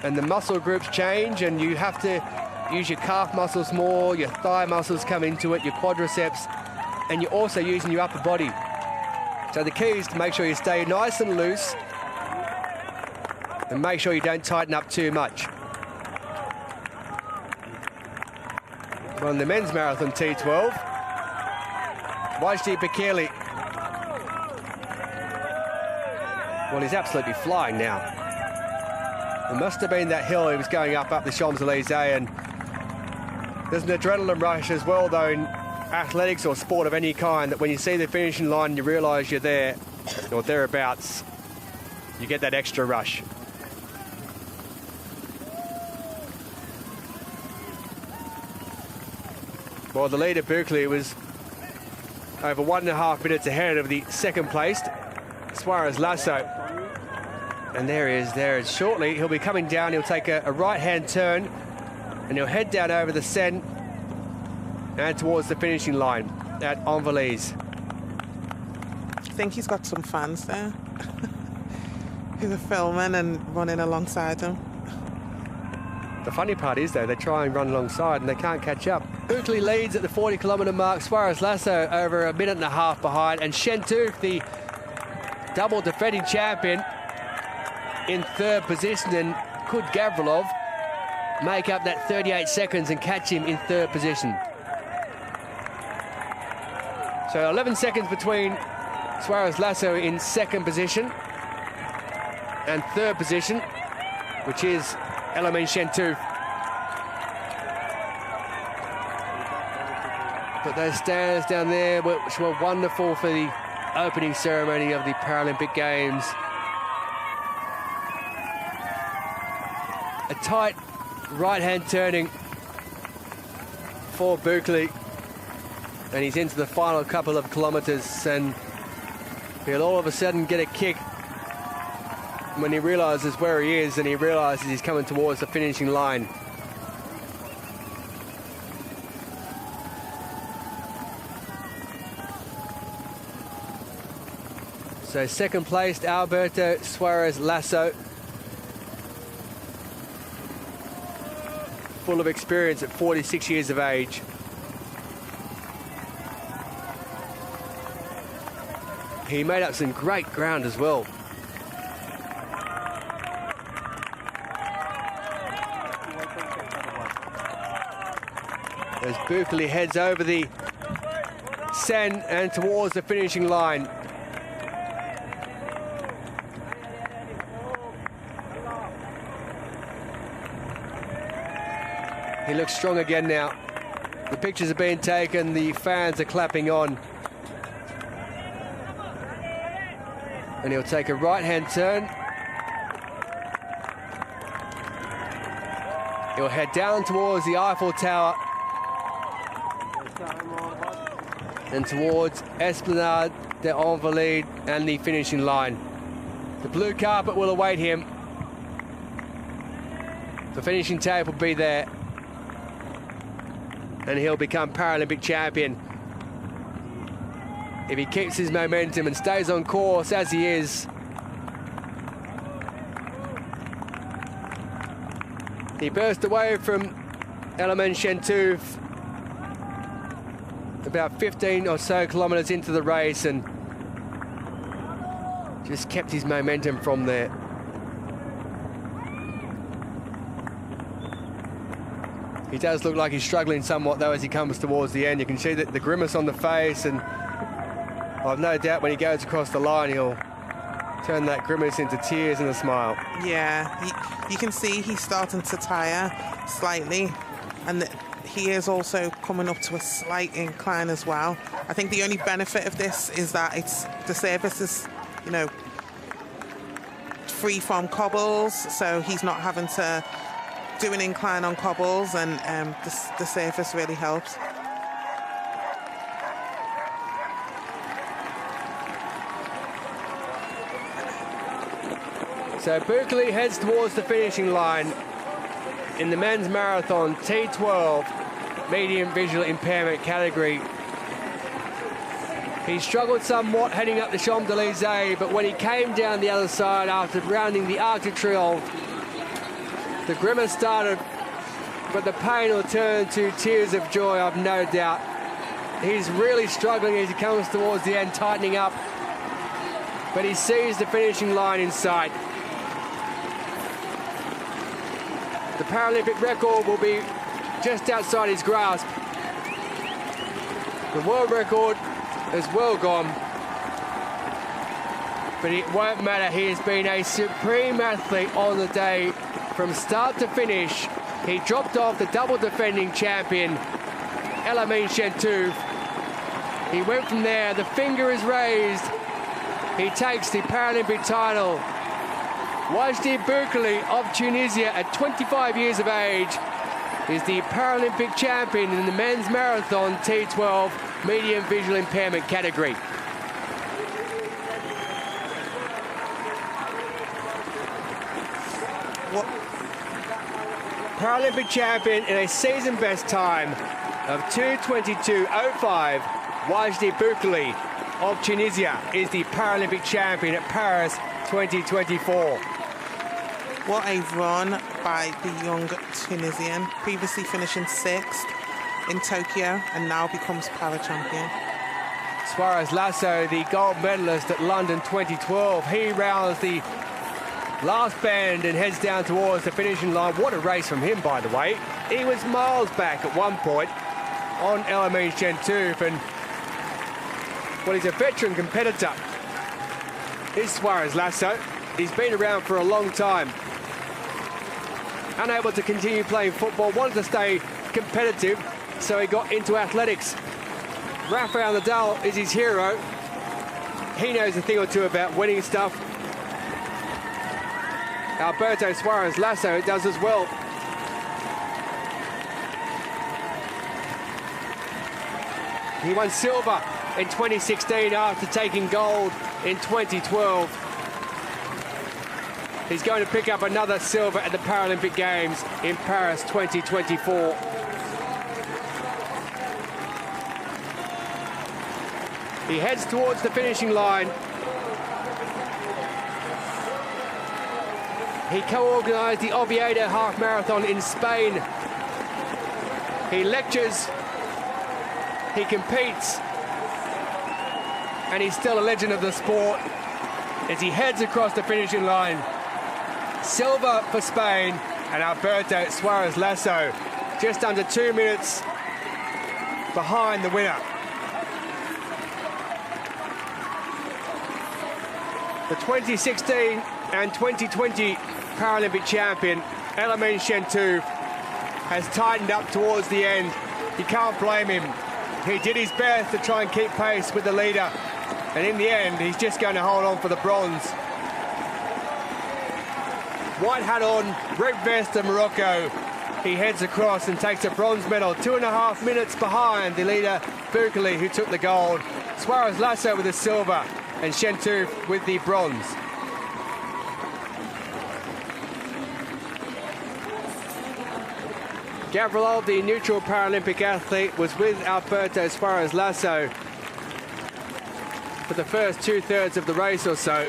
and the muscle groups change and you have to use your calf muscles more, your thigh muscles come into it, your quadriceps, and you're also using your upper body. So the key is to make sure you stay nice and loose and make sure you don't tighten up too much. On the men's marathon T12, Wajdi Bekele. Well, he's absolutely flying now. It must have been that hill he was going up the Champs-Élysées, and there's an adrenaline rush as well, though, in athletics or sport of any kind, that when you see the finishing line and you realise you're there, or thereabouts, you get that extra rush. Well, the leader, Berkeley, was over 1.5 minutes ahead of the second-placed Suarez Lasso. And there he is. Shortly, he'll be coming down. He'll take a right-hand turn, and he'll head down over the Seine and towards the finishing line at Anvers. I think he's got some fans there who are filming and running alongside him. The funny part is, though, they try and run alongside and they can't catch up. Berkeley leads at the 40-kilometre mark. Suarez Lasso over 1.5 minutes behind. And Chateau, the double defending champion, in third position. And could Gavrilov make up that 38 seconds and catch him in third position? So 11 seconds between Suarez Lasso in second position and third position, which is Elamin Chateau. But those stands down there, which were wonderful for the opening ceremony of the Paralympic Games. A tight right-hand turning for Berkeley, and he's into the final couple of kilometres, and he'll all of a sudden get a kick when he realises where he is, and he realises he's coming towards the finishing line. So second placed, Alberto Suarez Lasso. Full of experience at 46 years of age. He made up some great ground as well. As Berkeley heads over the Seine and towards the finishing line. He looks strong again now. The pictures are being taken, the fans are clapping on. And he'll take a right-hand turn. He'll head down towards the Eiffel Tower and towards Esplanade des Invalides and the finishing line. The blue carpet will await him. The finishing tape will be there, and he'll become Paralympic champion if he keeps his momentum and stays on course as he is. He burst away from Elamin Chateau about 15 or so kilometres into the race and just kept his momentum from there. He does look like he's struggling somewhat, though, as he comes towards the end. You can see that the grimace on the face, and I've no doubt when he goes across the line, he'll Turn that grimace into tears and a smile. Yeah, you can see he's starting to tire slightly, and he is also coming up to a slight incline as well. I think the only benefit of this is that the surface is, you know, free from cobbles, so he's not having to do an incline on cobbles, and the surface really helps. So Berkeley heads towards the finishing line in the men's marathon T12 medium visual impairment category. He struggled somewhat heading up the Champs-Élysées, but when he came down the other side after rounding the Arc de Triomphe, the grimace started, but the pain will turn to tears of joy, I've no doubt. He's really struggling as he comes towards the end, tightening up, but he sees the finishing line in sight. The Paralympic record will be just outside his grasp. The world record is well gone, but it won't matter. He has been a supreme athlete on the day from start to finish. He dropped off the double defending champion, Chateau. He went from there, the finger is raised. He takes the Paralympic title. Wajdi Berkeley of Tunisia at 25 years of age is the Paralympic champion in the men's marathon T12 medium visual impairment category. Paralympic champion in a season best time of 2:22.05, Wajdi Berkeley of Tunisia is the Paralympic champion at Paris 2024. What a run by the young Tunisian, previously finishing 6th in Tokyo and now becomes para-champion. Suarez Lasso, the gold medalist at London 2012, he rounds the last bend and heads down towards the finishing line. What a race from him, by the way. He was miles back at one point on Chateau, and well, he's a veteran competitor. Here's Suarez Lasso. He's been around for a long time. Unable to continue playing football, wanted to stay competitive, so he got into athletics. Rafael Nadal is his hero. He knows a thing or two about winning stuff. Alberto Suarez Lasso does as well. He won silver in 2016 after taking gold in 2012. He's going to pick up another silver at the Paralympic Games in Paris 2024. He heads towards the finishing line. He co-organised the Oviedo Half Marathon in Spain. He lectures, he competes, and he's still a legend of the sport as he heads across the finishing line. Silver for Spain, and Alberto Suarez Lasso just under 2 minutes behind the winner. The 2016 and 2020 Paralympic champion, Chateau, has tightened up towards the end. You can't blame him. He did his best to try and keep pace with the leader, and in the end, he's just going to hold on for the bronze. White hat on, red vest of Morocco. He heads across and takes a bronze medal, 2.5 minutes behind the leader, Berkeley, who took the gold. Suarez Lasso with the silver, and Chateau with the bronze. Gavrilov, the neutral Paralympic athlete, was with Alberto Suarez Lasso for the first 2/3 of the race or so.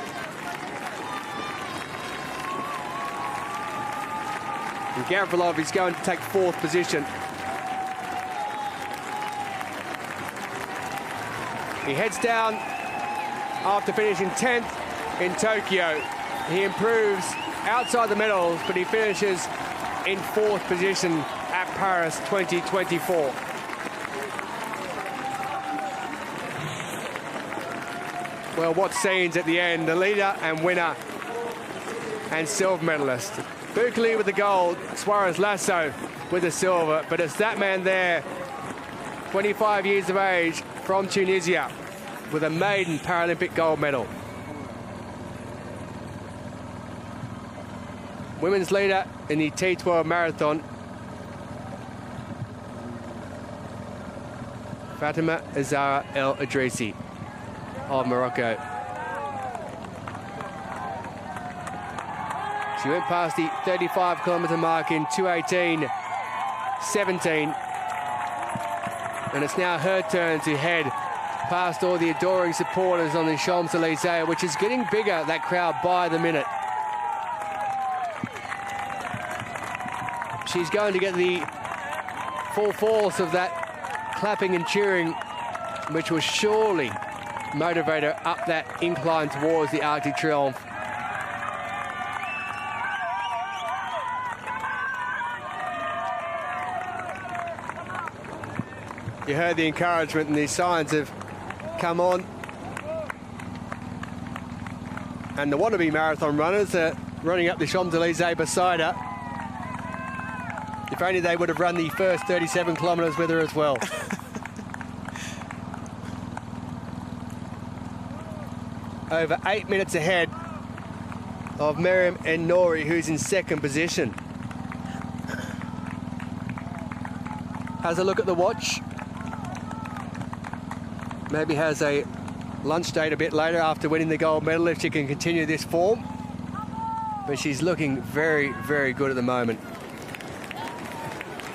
And Gavrilov is going to take 4th position. He heads down after finishing 10th in Tokyo. He improves outside the medals, but he finishes in 4th position at Paris 2024. Well, what scenes at the end. The leader and winner and silver medalist. Bukele with the gold, Suarez Lasso with the silver. But it's that man there, 25 years of age, from Tunisia, with a maiden Paralympic gold medal. Women's leader in the T12 marathon, Fatima Zahra El Idrissi of Morocco. She went past the 35-kilometre mark in 2:18.17. And it's now her turn to head past all the adoring supporters on the Champs-Élysées, which is getting bigger, that crowd, by the minute. She's going to get the full force of that clapping and cheering, which will surely motivate her up that incline towards the Arc de Triomphe. You heard the encouragement and the signs have come on. And the wannabe marathon runners are running up the Champs-Élysées beside her. If only they would have run the first 37 kilometres with her as well. Over 8 minutes ahead of Miriam En-Nouri, who's in second position. Has a look at the watch. Maybe has a lunch date a bit later after winning the gold medal if she can continue this form. But she's looking very, very good at the moment.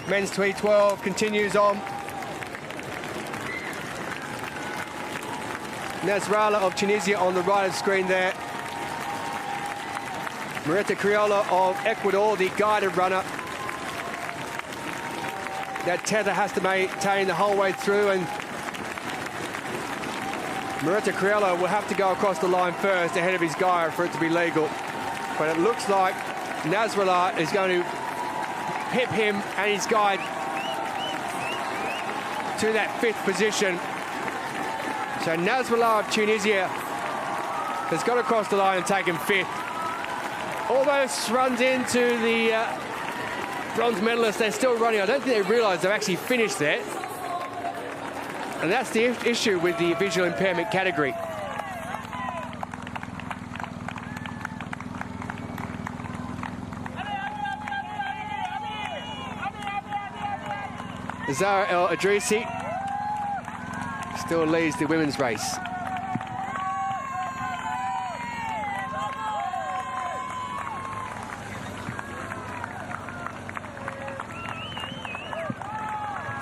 Men's T12 continues on. Nasrallah of Tunisia on the right of screen there. Marita Criolla of Ecuador, the guided runner. That tether has to maintain the whole way through, and Marita Criolla will have to go across the line first ahead of his guide for it to be legal. But it looks like Nasrallah is going to pip him and his guide to that 5th position. So Nasrallah of Tunisia has got across the line and taken 5th. Almost runs into the bronze medalists. They're still running. I don't think they realise they've actually finished there. And that's the issue with the visual impairment category. Zahra El Idrissi still leads the women's race.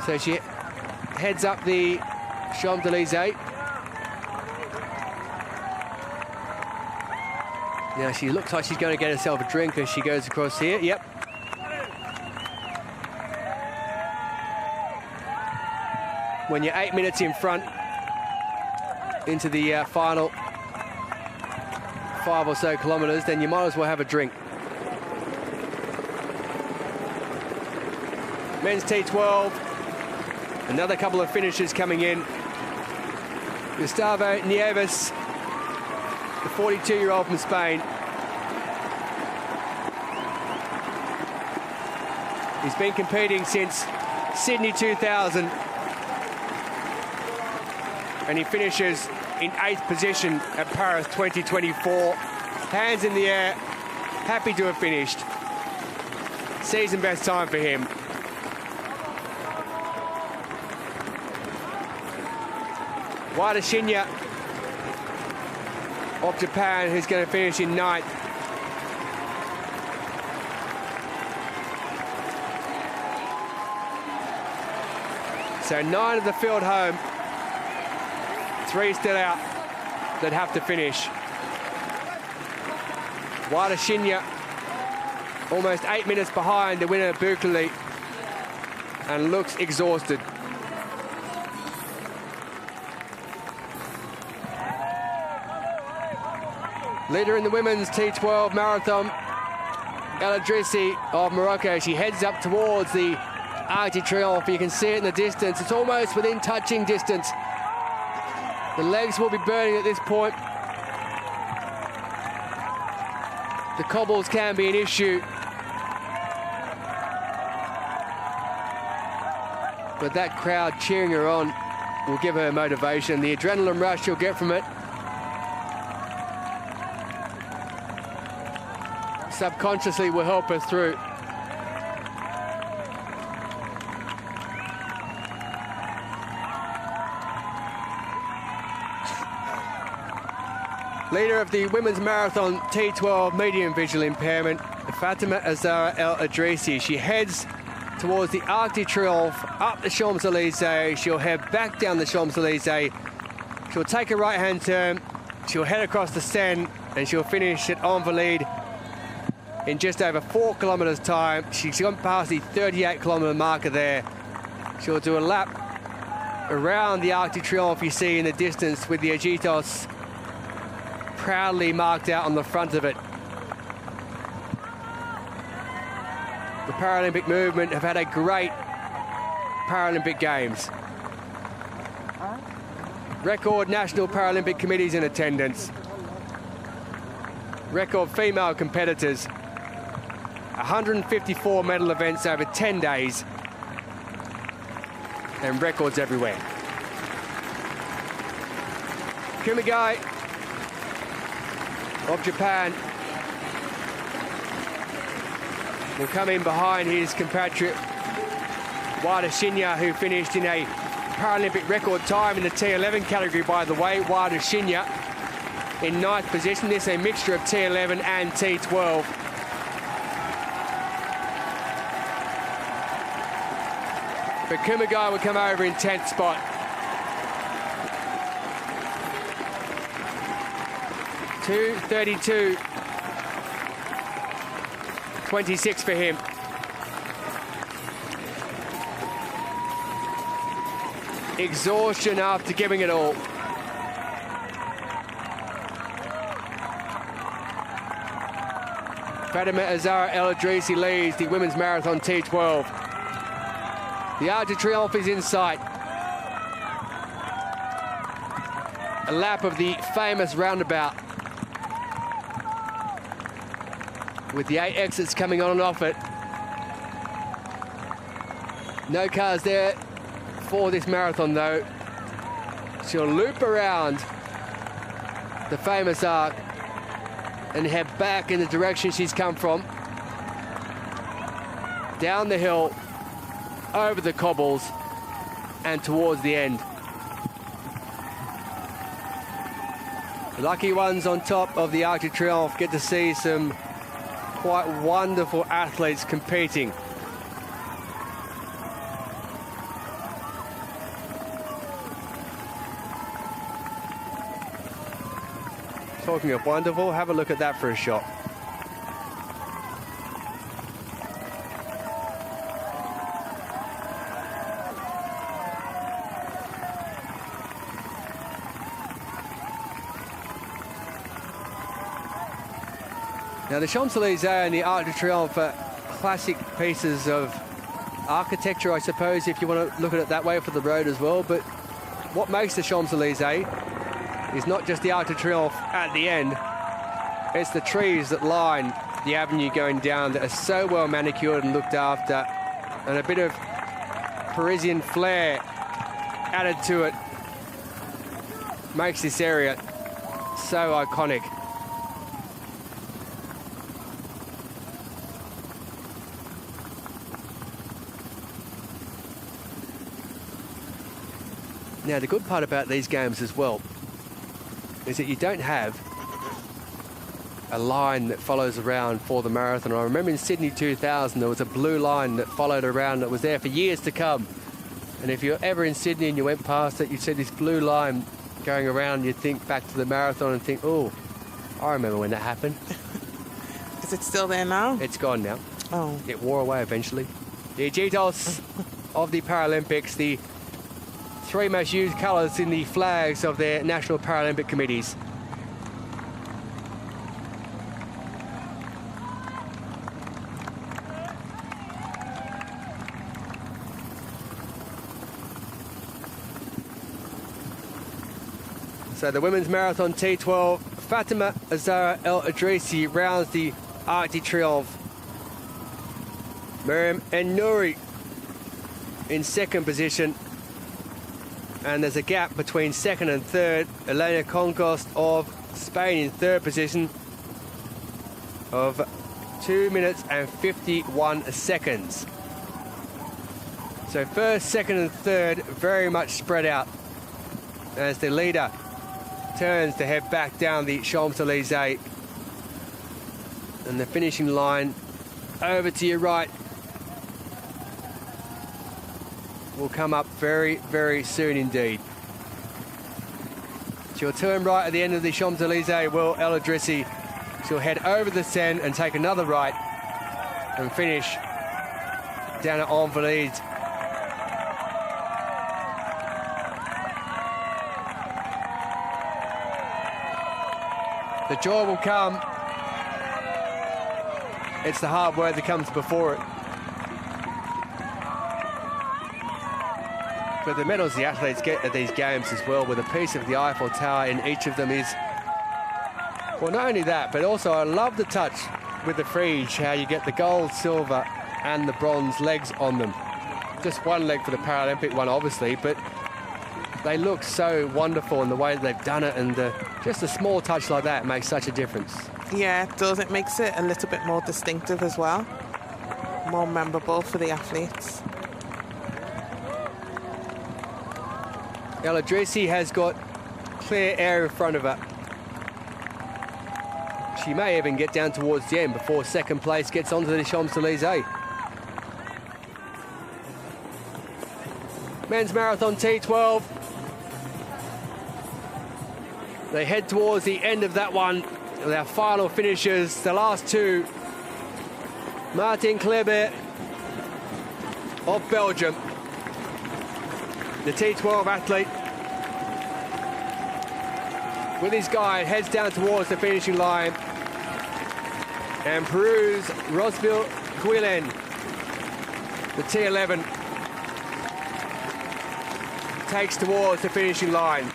So she heads up the Champs-Élysées. Now she looks like she's going to get herself a drink as she goes across here. Yep. When you're 8 minutes in front into the final 5 or so kilometres, then you might as well have a drink. Men's T12, another couple of finishers coming in. Gustavo Nieves, the 42-year-old from Spain. He's been competing since Sydney 2000. And he finishes in 8th position at Paris 2024. Hands in the air, happy to have finished. Season best time for him. Wada Shinya of Japan, who's going to finish in 9th. So 9 of the field home. 3 still out that have to finish. Wada Shinya almost 8 minutes behind the winner, Bukele, and looks exhausted. Leader in the women's T12 marathon, El Idrissi of Morocco. She heads up towards the Arc de Triomphe. You can see it in the distance. It's almost within touching distance. The legs will be burning at this point. The cobbles can be an issue. But that crowd cheering her on will give her motivation. The adrenaline rush she'll get from it subconsciously will help her through. Leader of the women's marathon T12 medium visual impairment, Fatima Azara El Adrisi. She heads towards the Arc de Triomphe, up the Champs-Élysées. She'll head back down the Champs-Élysées. She'll take a right-hand turn. She'll head across the Seine, and she'll finish at Invalides in just over 4 kilometres time. She's gone past the 38-kilometre marker there. She'll do a lap around the Arc de Triomphe you see in the distance with the Agitos proudly marked out on the front of it. The Paralympic movement have had a great Paralympic Games. Record National Paralympic Committees in attendance. Record female competitors. 154 medal events over 10 days. And records everywhere. Kumagai of Japan will come in behind his compatriot Wada Shinya, who finished in a Paralympic record time in the T11 category, by the way. Wada Shinya in 9th position. This is a mixture of T11 and T12. But Kumagai will come over in 10th spot. .2:32.26 for him. Exhaustion after giving it all. Fatima Azara El Adrisi leads the women's marathon T12. The Arc de Triomphe is in sight. A lap of the famous roundabout, with the 8 exits coming on and off it. No cars there for this marathon, though. She'll loop around the famous arc and head back in the direction she's come from. Down the hill, over the cobbles, and towards the end. The lucky ones on top of the Arc de Triomphe get to see some quite wonderful athletes competing. Talking of wonderful, have a look at that for a shot. Now, the Champs-Élysées and the Arc de Triomphe are classic pieces of architecture, I suppose, if you want to look at it that way, for the road as well. But what makes the Champs-Élysées is not just the Arc de Triomphe at the end, it's the trees that line the avenue going down that are so well manicured and looked after, and a bit of Parisian flair added to it makes this area so iconic. Now, the good part about these games as well is that you don't have a line that follows around for the marathon. I remember in Sydney 2000, there was a blue line that followed around that was there for years to come. And if you're ever in Sydney and you went past it, you'd see this blue line going around, you'd think back to the marathon and think, oh, I remember when that happened. Is it still there now? It's gone now. Oh. It wore away eventually. The Agitos of the Paralympics, the 3 most used colours in the flags of their national Paralympic committees. So the women's marathon T12, Fatima Azara El Adrisi rounds the Arc de Triomphe. Miriam and Nouri in second position. And there's a gap between second and third. Elena Congost of Spain in third position of 2 minutes and 51 seconds. So first, second and third very much spread out as the leader turns to head back down the Champs-Élysées. And the finishing line over to your right will come up very, very soon indeed. She'll turn right at the end of the Champs-Élysées, will El Idrissi. She'll head over the Seine and take another right and finish down at Invalides. The joy will come. It's the hard work that comes before it. But the medals the athletes get at these games as well, with a piece of the Eiffel Tower in each of them, is, well, not only that, but also I love the touch with the frieze, how you get the gold, silver and the bronze legs on them. Just one leg for the Paralympic one, obviously, but they look so wonderful in the way that they've done it, and just a small touch like that makes such a difference. Yeah, it does. It makes it a little bit more distinctive as well. More memorable for the athletes. El Idrissi has got clear air in front of her. She may even get down towards the end before second place gets onto the Champs-Élysées. Men's Marathon T12. They head towards the end of that one. Their final finishers, the last two. Martin Kleber of Belgium, the T12 athlete, with his guide, heads down towards the finishing line. And Peru's Rosville Guillen, the T11, takes towards the finishing line.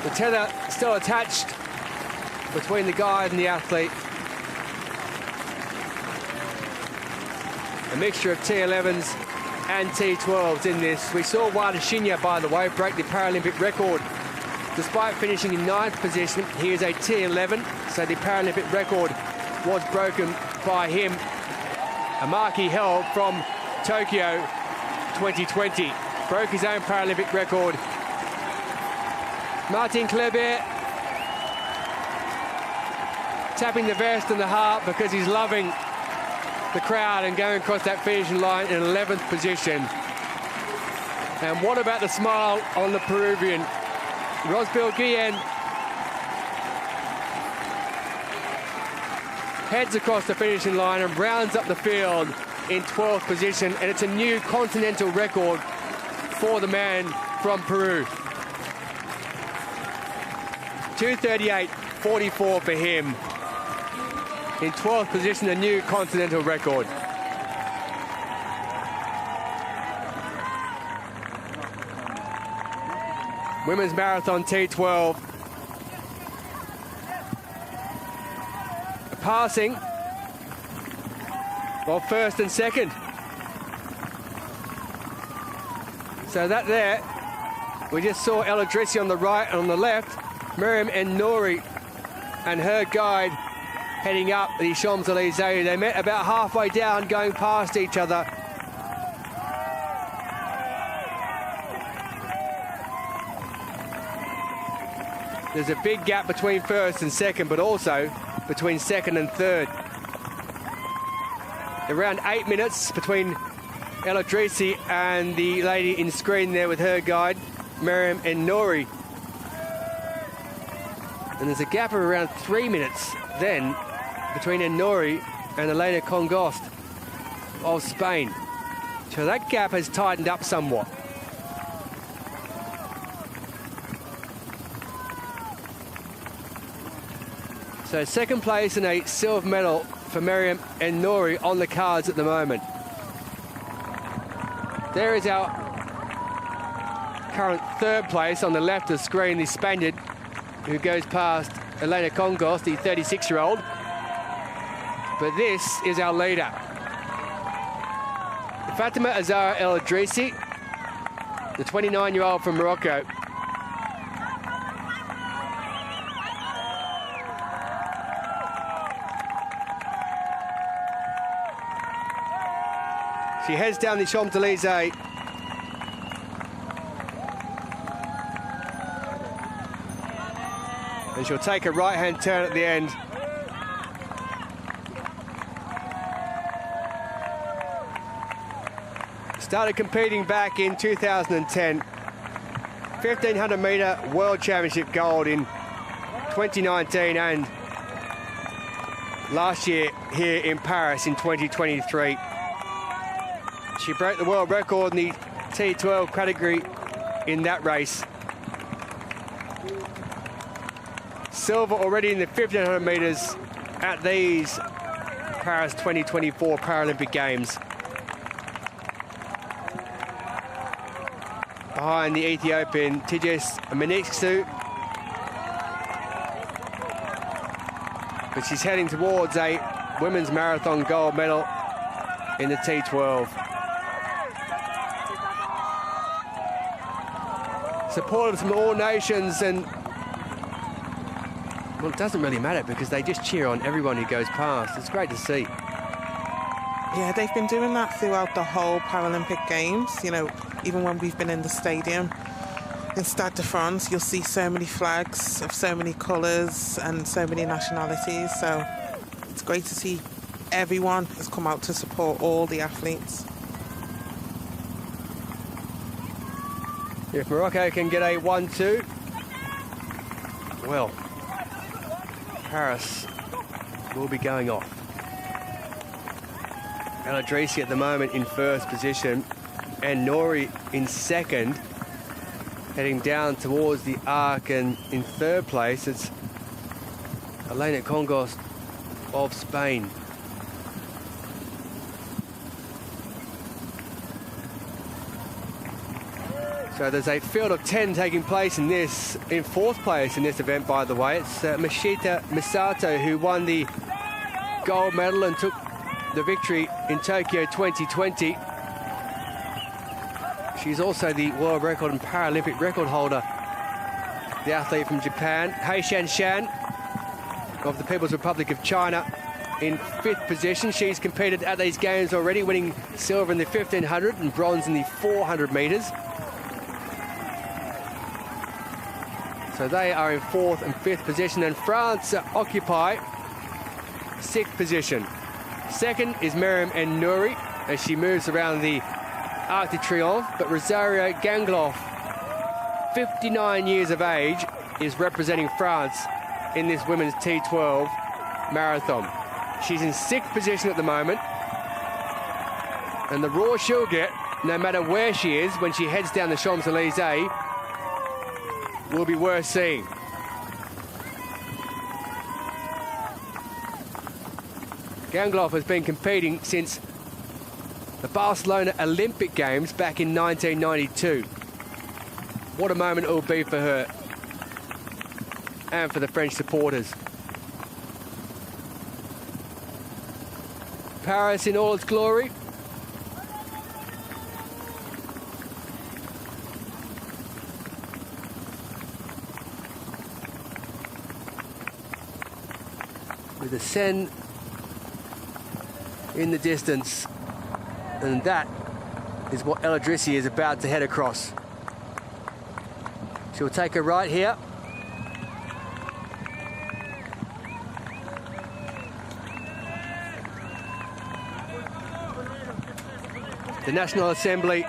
The tether still attached between the guide and the athlete. A mixture of T11s and T12s in this. We saw Wada Shinya, by the way, break the Paralympic record. Despite finishing in 9th position, he is a T11, so the Paralympic record was broken by him. A mark he held from Tokyo 2020. Broke his own Paralympic record. Martin Kleber tapping the vest and the heart because he's loving the crowd and going across that finishing line in 11th position. And what about the smile on the Peruvian? Rosville Guillen heads across the finishing line and rounds up the field in 12th position, and it's a new continental record for the man from Peru. 2:38.44 for him. In 12th position, a new continental record. Women's Marathon T12. A passing of first and second. So that there, we just saw El Idrissi on the right, and on the left, Miriam and Nouri and her guide heading up the Champs-Élysées. They met about halfway down, going past each other. There's a big gap between first and second, but also between second and third. Around 8 minutes between El Idrissi and the lady in screen there with her guide, Miriam and Nouri. And there's a gap of around 3 minutes then between Nouri and Elena Congost of Spain. So that gap has tightened up somewhat. So second place and a silver medal for Miriam and Nouri on the cards at the moment. There is our current third place on the left of the screen, the Spaniard, who goes past Elena Congost, the 36-year-old. But this is our leader. Fatima Azara El Idrissi, the 29-year-old from Morocco. She heads down the Champs-Élysées. And she'll take a right-hand turn at the end. Started competing back in 2010. 1500-metre World Championship gold in 2019 and last year here in Paris in 2023. She broke the world record in the T12 category in that race. Silver already in the 1500 metres at these Paris 2024 Paralympic Games. Behind the Ethiopian Tigist Meneksu. But she's heading towards a women's marathon gold medal in the T12. Supporters from all nations, and well, it doesn't really matter because they just cheer on everyone who goes past. It's great to see. Yeah, they've been doing that throughout the whole Paralympic Games. You know, even when we've been in the stadium in Stade de France, you'll see so many flags of so many colours and so many nationalities. So it's great to see everyone has come out to support all the athletes. If Morocco can get a 1-2, well, Paris will be going off. El Idrissi at the moment in first position, and Nouri in second, heading down towards the arc, and in third place it's Elena Congos of Spain. So there's a field of 10 taking place in this, in fourth place in this event, by the way. It's Mashita Misato who won the gold medal and took the victory in Tokyo 2020. She's also the world record and Paralympic record holder, the athlete from Japan. Hei Shanshan of the People's Republic of China in fifth position. She's competed at these games already, winning silver in the 1500 and bronze in the 400 metres. So they are in fourth and fifth position, and France occupy sixth position. Second is Miriam En-Nouri as she moves around the Arc de Triomphe, but Rosario Gangloff, 59 years of age, is representing France in this women's T12 marathon. She's in sixth position at the moment, and the roar she'll get, no matter where she is, when she heads down the Champs-Élysées, will be worth seeing. Gangloff has been competing since the Barcelona Olympic Games back in 1992. What a moment it will be for her and for the French supporters. Paris in all its glory. With the Seine in the distance, and that is what El Idrissi is about to head across. She'll take a right here. The National Assembly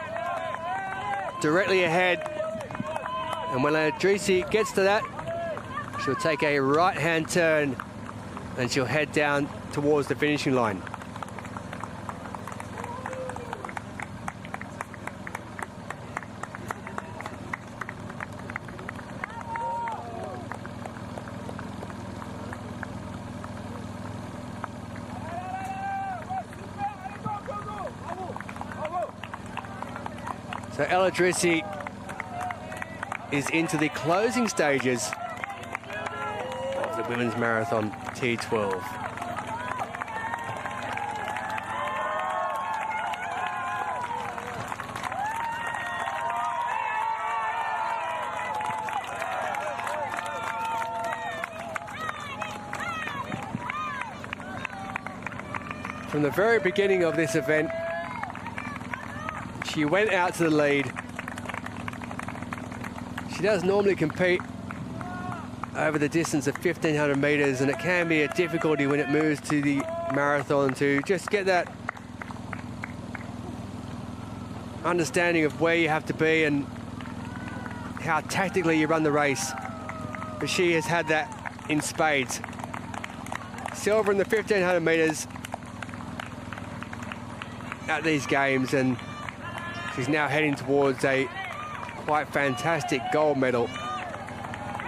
directly ahead, and when El Idrissi gets to that, she'll take a right-hand turn and she'll head down towards the finishing line. So El Idrissi is into the closing stages of the women's marathon T12. From the very beginning of this event, she went out to the lead. She does normally compete over the distance of 1,500 meters, and it can be a difficulty when it moves to the marathon to just get that understanding of where you have to be and how tactically you run the race. But she has had that in spades. Silver in the 1,500 meters at these games, and she's now heading towards a quite fantastic gold medal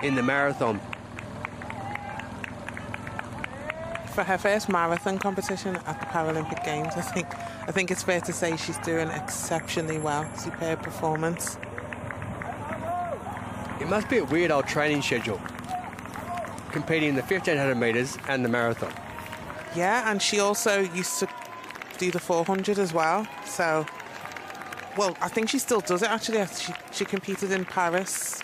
in the marathon. For her first marathon competition at the Paralympic Games, I think it's fair to say she's doing exceptionally well. Superb performance. It must be a weird old training schedule, competing in the 1,500 meters and the marathon. Yeah, and she also used to do the 400 as well. So, well, I think she still does it actually. She competed in Paris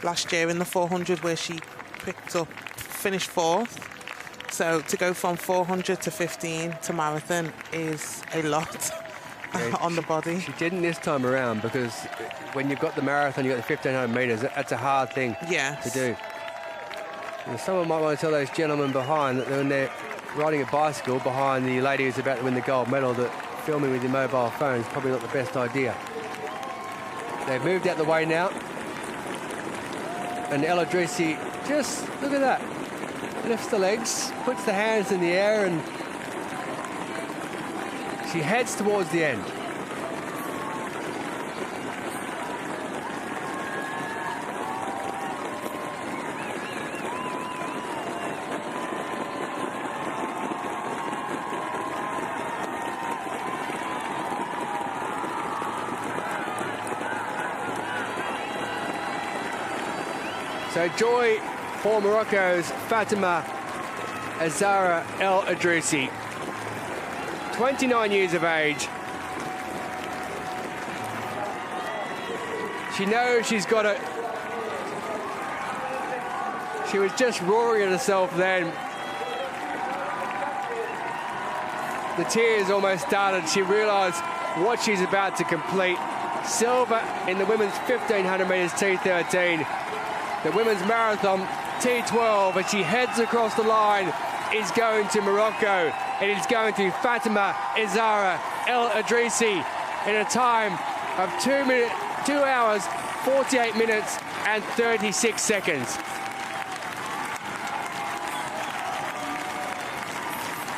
last year in the 400, where she finished fourth. So to go from 400 to 15 to marathon is a lot on the body. She didn't this time around, because when you've got the marathon, you've got the 1,500 meters, that's a hard thing to do. And someone might want to tell those gentlemen behind that when they're riding a bicycle behind the lady who's about to win the gold medal, that filming with your mobile phone is probably not the best idea. They've moved out the way now. And El Idrissi, just look at that. Lifts the legs, puts the hands in the air, and she heads towards the end. So joy for Morocco's Fatima Azara El Idrissi, 29 years of age. She knows she's got it. She was just roaring at herself then. The tears almost started. She realised what she's about to complete. Silver in the women's 1,500 metres T13. The women's marathon T12, as she heads across the line, is going to Morocco. It is going to Fatima Azara El Idrissi in a time of 2 hours, 48 minutes and 36 seconds.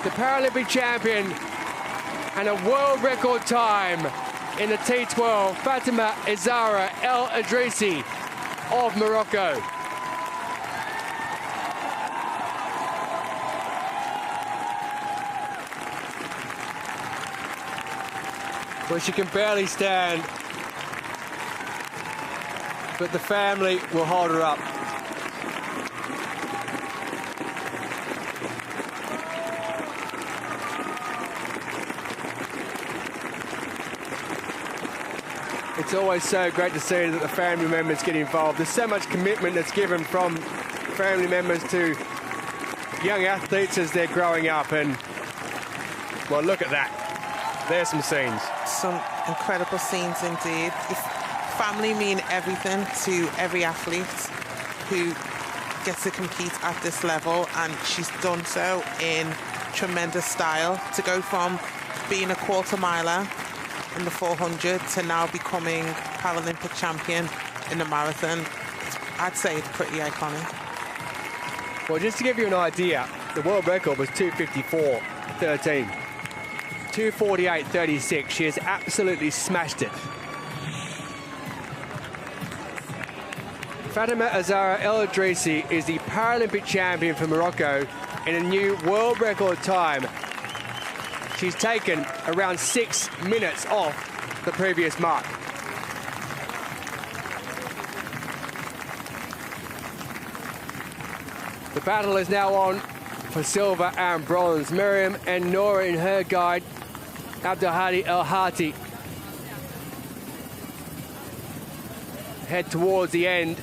The Paralympic champion and a world record time in the T12, Fatima Azara El Idrissi of Morocco. Well, she can barely stand, but the family will hold her up. It's always so great to see that the family members get involved. There's so much commitment that's given from family members to young athletes as they're growing up, and well, look at that. There's some scenes. Some incredible scenes indeed. Family mean everything to every athlete who gets to compete at this level, and she's done so in tremendous style. To go from being a quarter miler in the 400 to now becoming Paralympic champion in the marathon, I'd say it's pretty iconic. Well, just to give you an idea, the world record was 2:54.13. 2:48.36. She has absolutely smashed it. Fatima Azara El Idrissi is the Paralympic champion for Morocco in a new world record time. She's taken around 6 minutes off the previous mark. The battle is now on for silver and bronze. Miriam and Nora in her guide. Abdelhadi El Hati head towards the end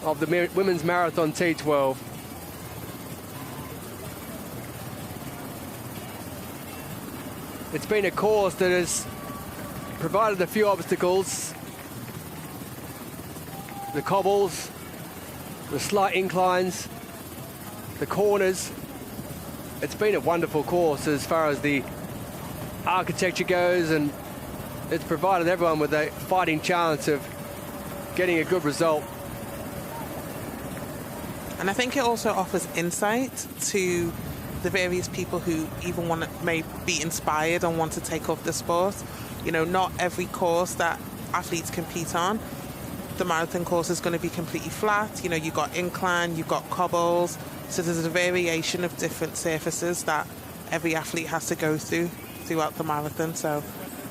of the women's marathon T12. It's been a course that has provided a few obstacles. The cobbles, the slight inclines, the corners. It's been a wonderful course as far as the architecture goes, and it's provided everyone with a fighting chance of getting a good result. And I think it also offers insight to the various people who even want to may be inspired and want to take up the sport. You know, not every course that athletes compete on, the marathon course is going to be completely flat. You know, you've got incline, you've got cobbles, so there's a variation of different surfaces that every athlete has to go through throughout the marathon. So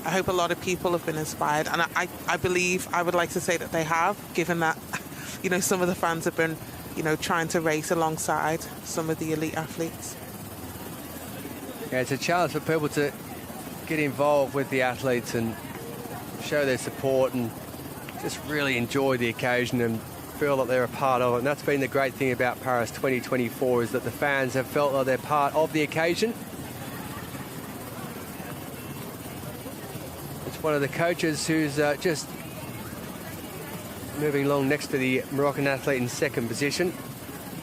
I hope a lot of people have been inspired, and I believe, I would like to say that they have, given that, you know, some of the fans have been, you know, trying to race alongside some of the elite athletes. Yeah, it's a challenge for people to get involved with the athletes and show their support and just really enjoy the occasion and feel that they're a part of it. And that's been the great thing about Paris 2024, is that the fans have felt that they're part of the occasion. It's one of the coaches who's just moving along next to the Moroccan athlete in second position,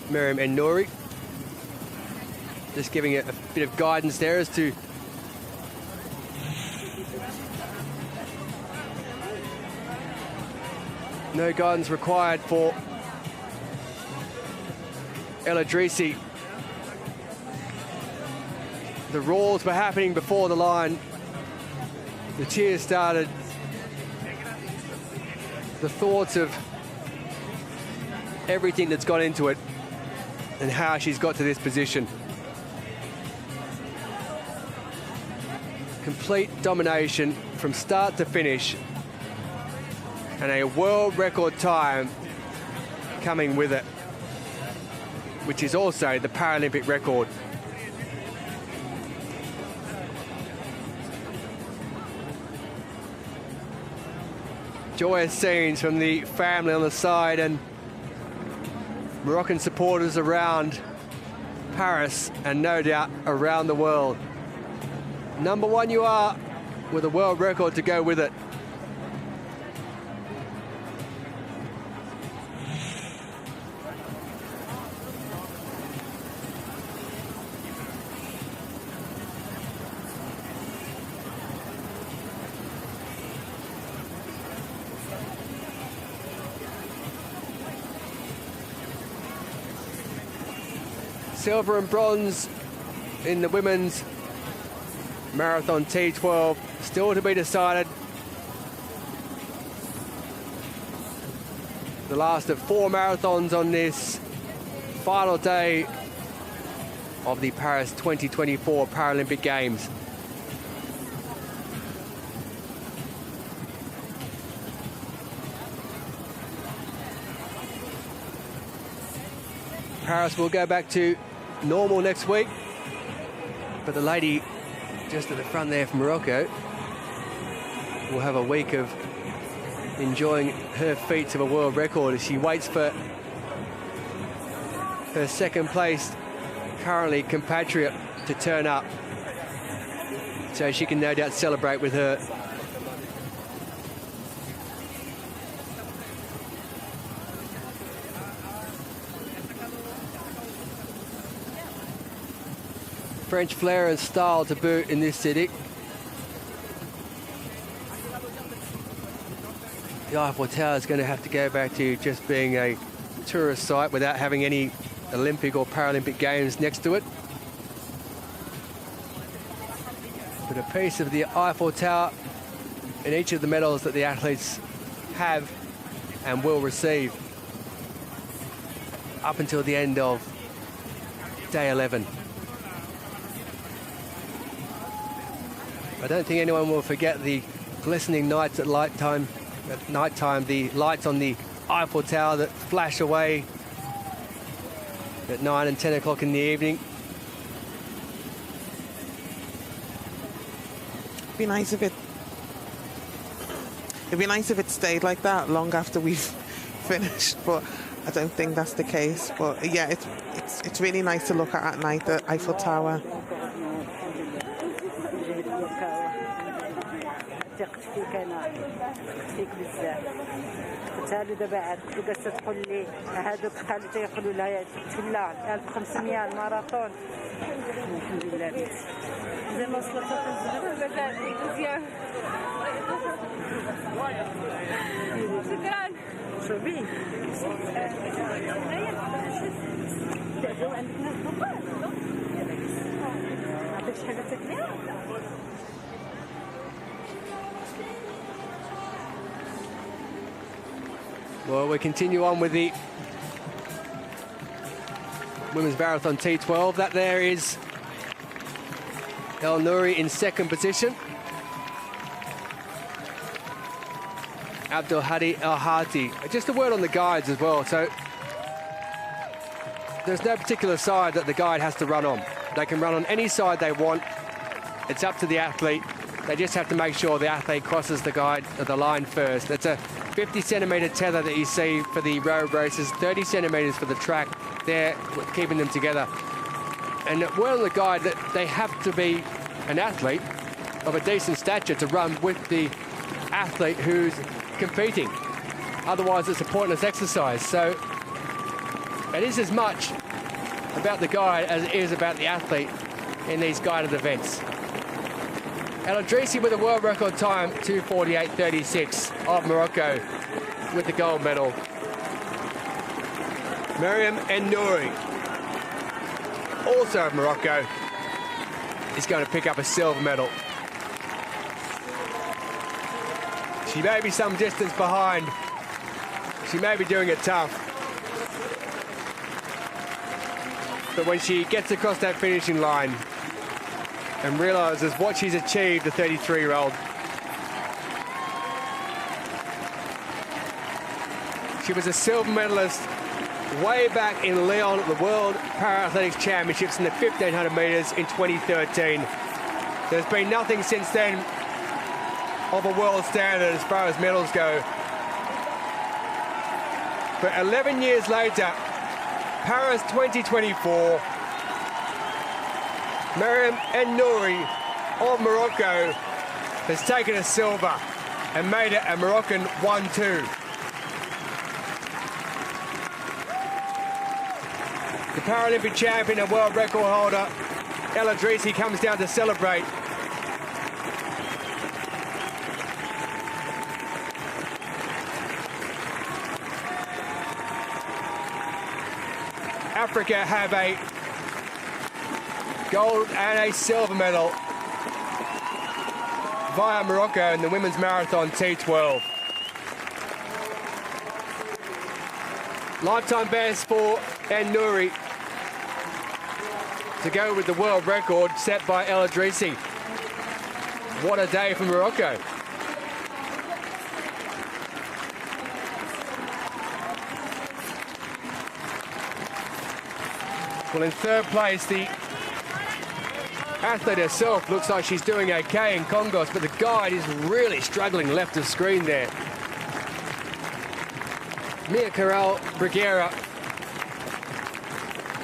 Miriam En-Nouri. Just giving it a bit of guidance there as to no guidance required for El Idrissi. The roars were happening before the line. The cheers started. The thoughts of everything that's gone into it and how she's got to this position. Complete domination from start to finish, and a world record time coming with it, which is also the Paralympic record. Joyous scenes from the family on the side and Moroccan supporters around Paris and no doubt around the world. Number one you are, with a world record to go with it. Silver and bronze in the women's Marathon T12, still to be decided. The last of 4 marathons on this final day of the Paris 2024 Paralympic Games. Paris will go back to normal next week, but the lady just at the front there from Morocco will have a week of enjoying her feats of a world record as she waits for her second place currently compatriot to turn up, so she can no doubt celebrate with her. French flair and style to boot in this city. The Eiffel Tower is going to have to go back to just being a tourist site without having any Olympic or Paralympic Games next to it. But a piece of the Eiffel Tower in each of the medals that the athletes have and will receive up until the end of day 11. I don't think anyone will forget the glistening nights at nighttime, the lights on the Eiffel Tower that flash away at 9 and 10 o'clock in the evening. It'd be nice if it stayed like that long after we've finished, but I don't think that's the case. But yeah, it's really nice to look at night, the Eiffel Tower. ثقت فيك انا ثقت فيك بزاف قلتها له دابا عاد جالسه تقول لي هذوك قالوا تيقولوا لها تفلا 1500 الماراثون الحمد لله بنتي زعما وصلت مزيان شكرا شوفي دابا عندك ناس كبار عندك شي حاجه تاكليها Well, we continue on with the women's marathon T12. That there is El Nouri in second position. Abdul Hadi El Hati. Just a word on the guides as well. So there's no particular side that the guide has to run on. They can run on any side they want. It's up to the athlete. They just have to make sure the athlete crosses the line first. It's a 50-centimetre tether that you see for the road races, 30 centimetres for the track. They're keeping them together. And word on the guide that they have to be an athlete of a decent stature to run with the athlete who's competing. Otherwise, it's a pointless exercise. So it is as much about the guide as it is about the athlete in these guided events. El Adrisi with a world record time, 2:48.36 of Morocco with the gold medal. Mariam En-Nouri, also of Morocco, is going to pick up a silver medal. She may be some distance behind. She may be doing it tough. But when she gets across that finishing line and realises what she's achieved, the 33-year-old, she was a silver medalist way back in Lyon at the World Paralympics Championships in the 1500 metres in 2013. There's been nothing since then of a world standard as far as medals go. But 11 years later, Paris 2024, Mariam En-Nouri of Morocco has taken a silver and made it a Moroccan 1-2. The Paralympic champion and world record holder, El Adrisi, comes down to celebrate. Africa have a gold and a silver medal via Morocco in the women's marathon T12. Lifetime best for En-Nouri to go with the world record set by El Adrisi. What a day for Morocco. Well, in third place, the athlete herself looks like she's doing okay in Congos, but the guide is really struggling left of screen there. Mia Corral Bruguera.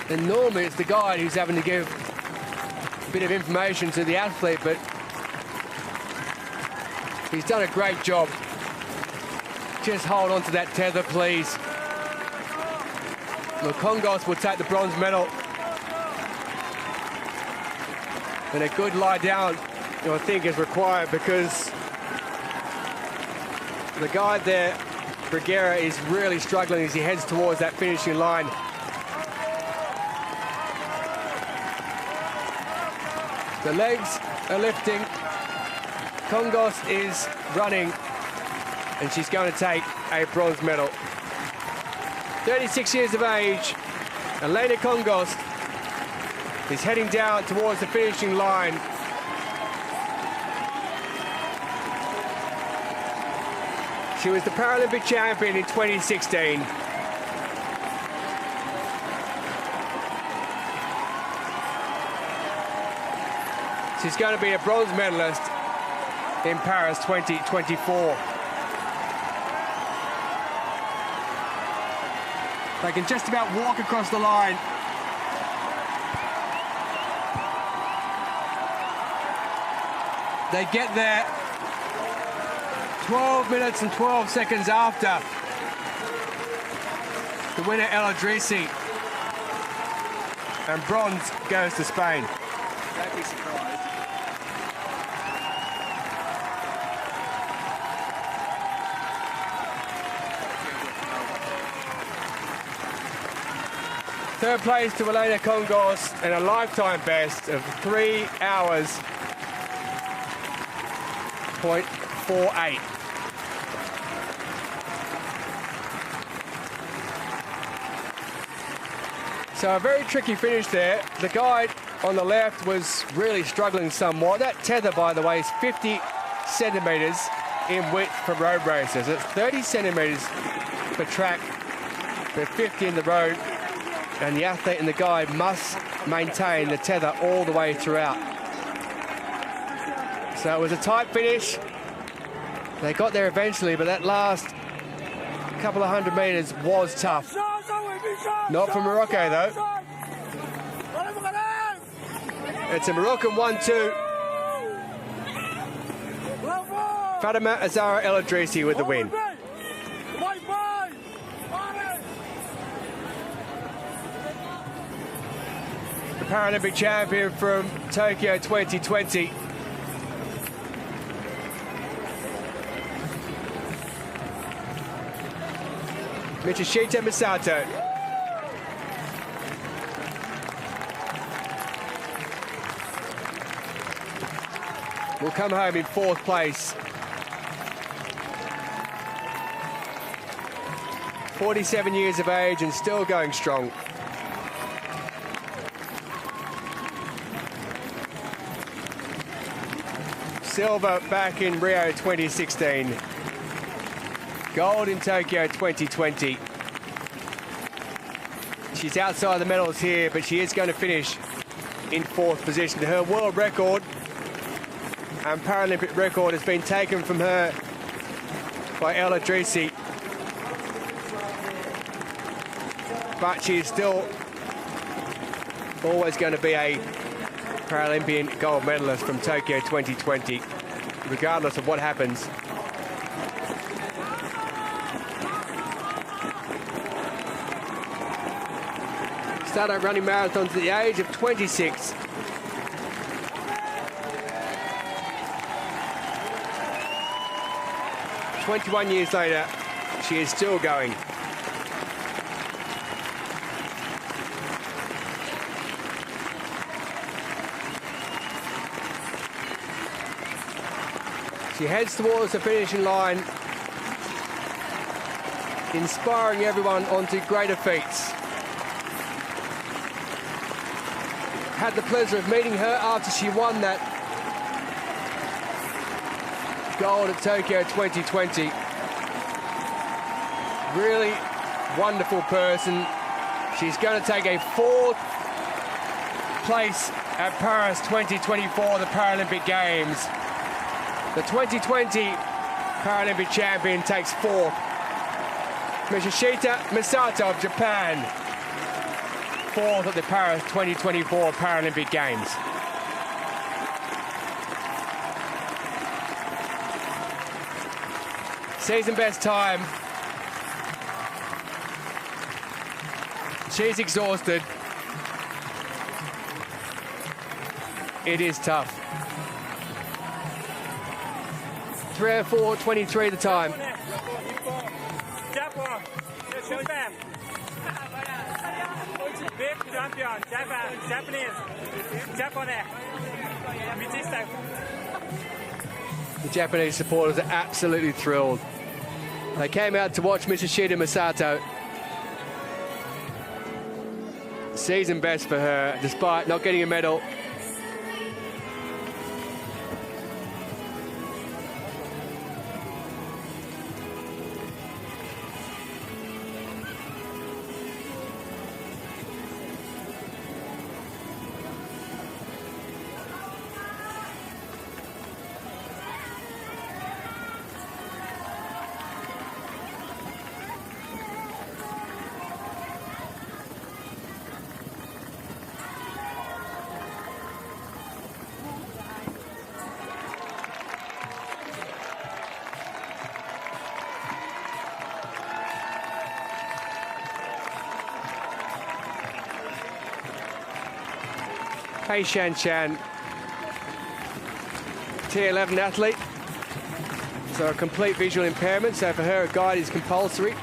And normally it's the guide who's having to give a bit of information to the athlete, but he's done a great job. Just hold on to that tether, please. The Congos will take the bronze medal. And a good lie down, I think, is required because the guide there, Bruguera, is really struggling as he heads towards that finishing line. The legs are lifting. Congos is running, and she's going to take a bronze medal. 36 years of age, Elena Congos is heading down towards the finishing line. She was the Paralympic champion in 2016. She's going to be a bronze medalist in Paris 2024. They can just about walk across the line. They get there 12 minutes and 12 seconds after the winner, El Idrissi. And bronze goes to Spain. Don't be surprised. Third place to Elena Kongos and a lifetime best of 3 hours, 0.48. So a very tricky finish there. The guide on the left was really struggling somewhat. That tether, by the way, is 50 centimetres in width for road racers. It's 30 centimetres for track, but 50 in the road. And the athlete and the guide must maintain the tether all the way throughout. So it was a tight finish. They got there eventually, but that last couple of 100 metres was tough. Not for Morocco, though. It's a Moroccan 1-2. Fatima Azara El Idrissi with the win. Paralympic champion from Tokyo 2020. Michishita Misato. Will come home in 4th place. 47 years of age and still going strong. Silver back in Rio 2016. Gold in Tokyo 2020. She's outside the medals here, but she is going to finish in 4th position. Her world record and Paralympic record has been taken from her by El Idrissi. But she is still always going to be a Paralympian gold medalist from Tokyo 2020, regardless of what happens. Started running marathons at the age of 26. "21 years later, she is still going. She heads towards the finishing line, inspiring everyone onto greater feats. Had the pleasure of meeting her after she won that gold at Tokyo 2020. Really wonderful person. She's going to take a 4th place at Paris 2024, the Paralympic Games. The 2020 Paralympic champion takes 4th. Michishita Misato of Japan, 4th at the Paris 2024 Paralympic Games. Season best time. She's exhausted. It is tough. 3:04:23 the time. The Japanese supporters are absolutely thrilled. They came out to watch Michishita Misato. Season best for her, despite not getting a medal. Hei Shan, T11 athlete. So a complete visual impairment, so for her a guide is compulsory.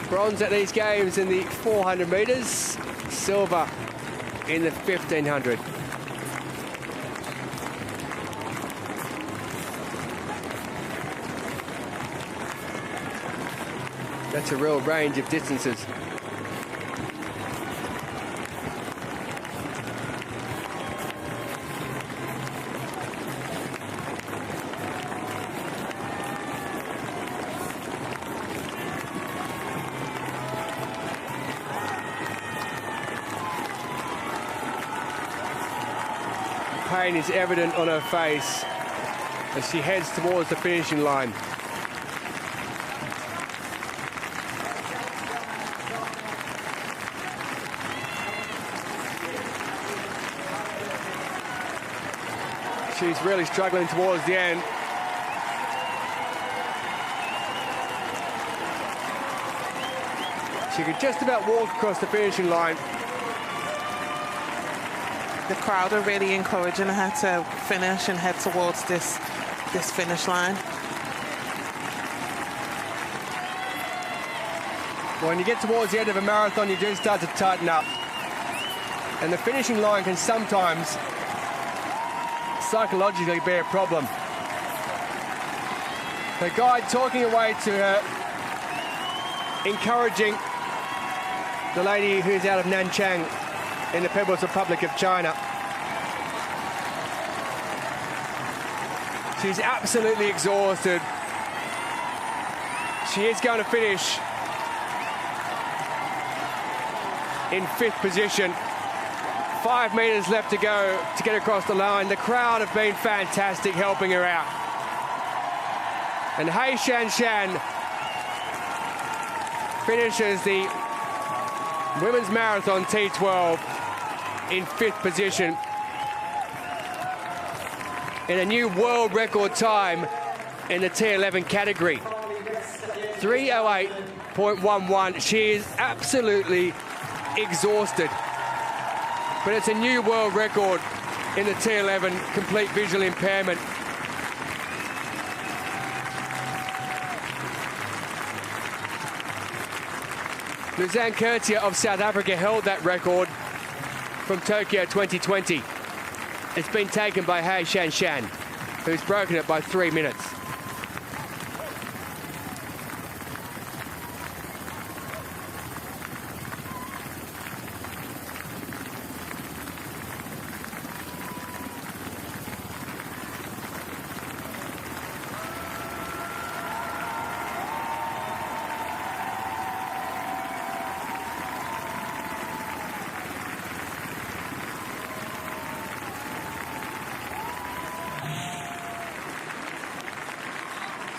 Bronze at these games in the 400 metres, silver in the 1500. That's a real range of distances. Pain is evident on her face as she heads towards the finishing line. She's really struggling towards the end. She could just about walk across the finishing line. The crowd are really encouraging her to finish and head towards this finish line. When you get towards the end of a marathon, you do start to tighten up. And the finishing line can sometimes psychologically be a problem. Her guide talking away to her, encouraging the lady who's out of Nanchang in the People's Republic of China. She's absolutely exhausted. She is going to finish in 5th position. 5 metres left to go to get across the line. The crowd have been fantastic helping her out. And Hei Shan finishes the women's marathon T12 in 5th position in a new world record time in the T11 category. 3:08.11. She is absolutely exhausted. But it's a new world record in the T11 complete visual impairment. Luzanne Kertia of South Africa held that record from Tokyo 2020. It's been taken by Hei Shan, who's broken it by 3 minutes.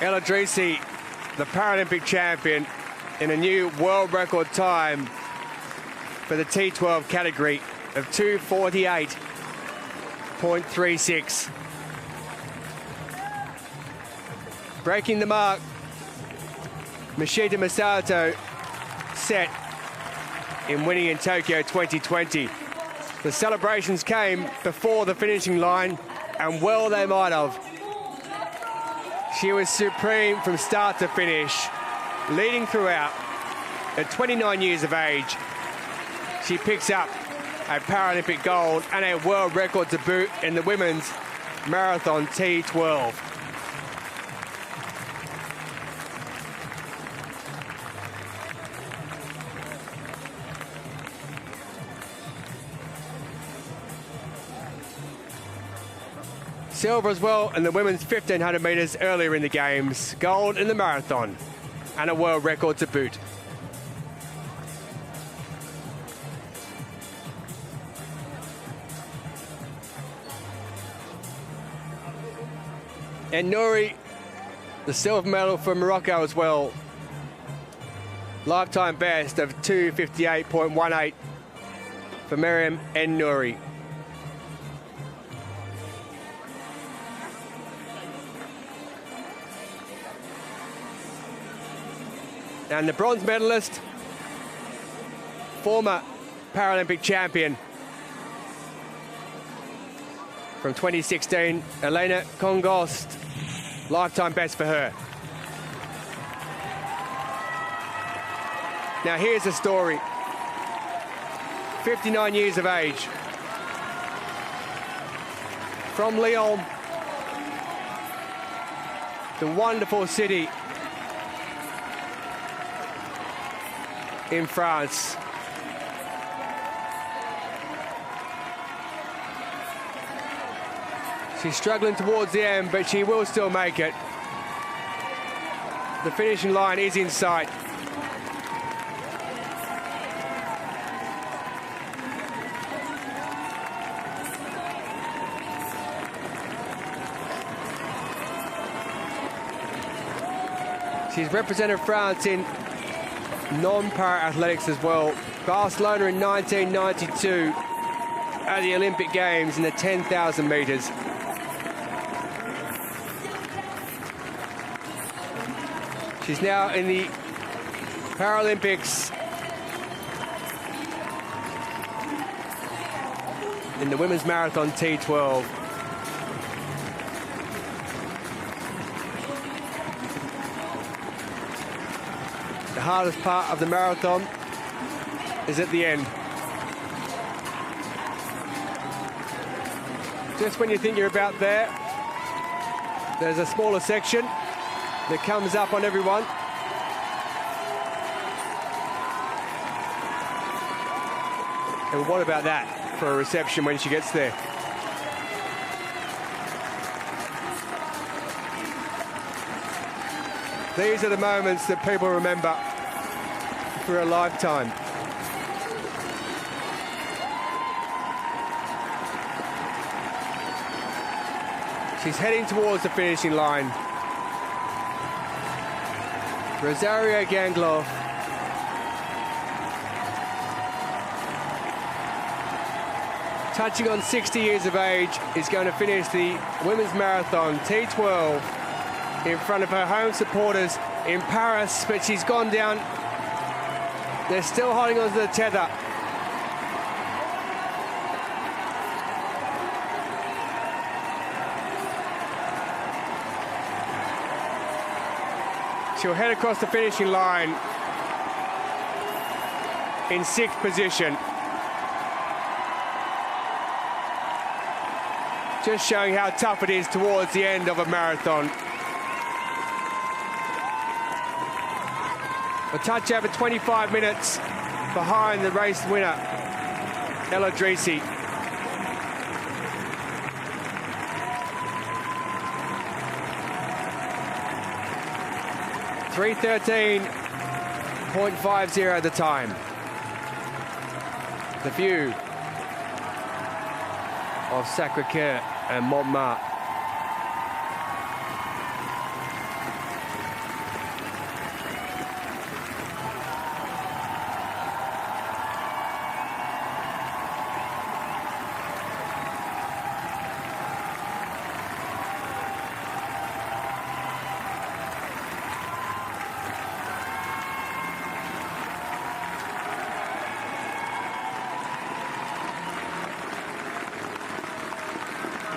El Idrissi, the Paralympic champion, in a new world record time for the T12 category of 2:48.36. Breaking the mark, Mishita Masato set in winning in Tokyo 2020. The celebrations came before the finishing line, and well they might have. She was supreme from start to finish, leading throughout. At 29 years of age, she picks up a Paralympic gold and a world record to boot in the women's marathon T12. Silver as well in the women's 1500 metres earlier in the games. Gold in the marathon and a world record to boot. And Nouri, the silver medal for Morocco as well. Lifetime best of 2:58.18 for Miriam and Nouri. And the bronze medalist, former Paralympic champion from 2016, Elena Kongost, lifetime best for her. Now here's the story. 59 years of age. From Lyon, the wonderful city in France. She's struggling towards the end, but she will still make it. The finishing line is in sight. She's represented France in non-para athletics as well. Barcelona in 1992 at the Olympic Games in the 10,000 metres. She's now in the Paralympics in the women's marathon T12. The hardest part of the marathon is at the end. Just when you think you're about there, there's a smaller section that comes up on everyone. And what about that for a reception when she gets there? These are the moments that people remember for a lifetime. She's heading towards the finishing line. Rosario Gangloff. Touching on 60 years of age, is going to finish the women's marathon T12 in front of her home supporters in Paris, but she's gone down. They're still holding on to the tether. She'll head across the finishing line in 6th position. Just showing how tough it is towards the end of a marathon. A touch over 25 minutes behind the race winner, Ella Drisi. .313.50 the time. The view of Sacré-Cœur and Montmartre.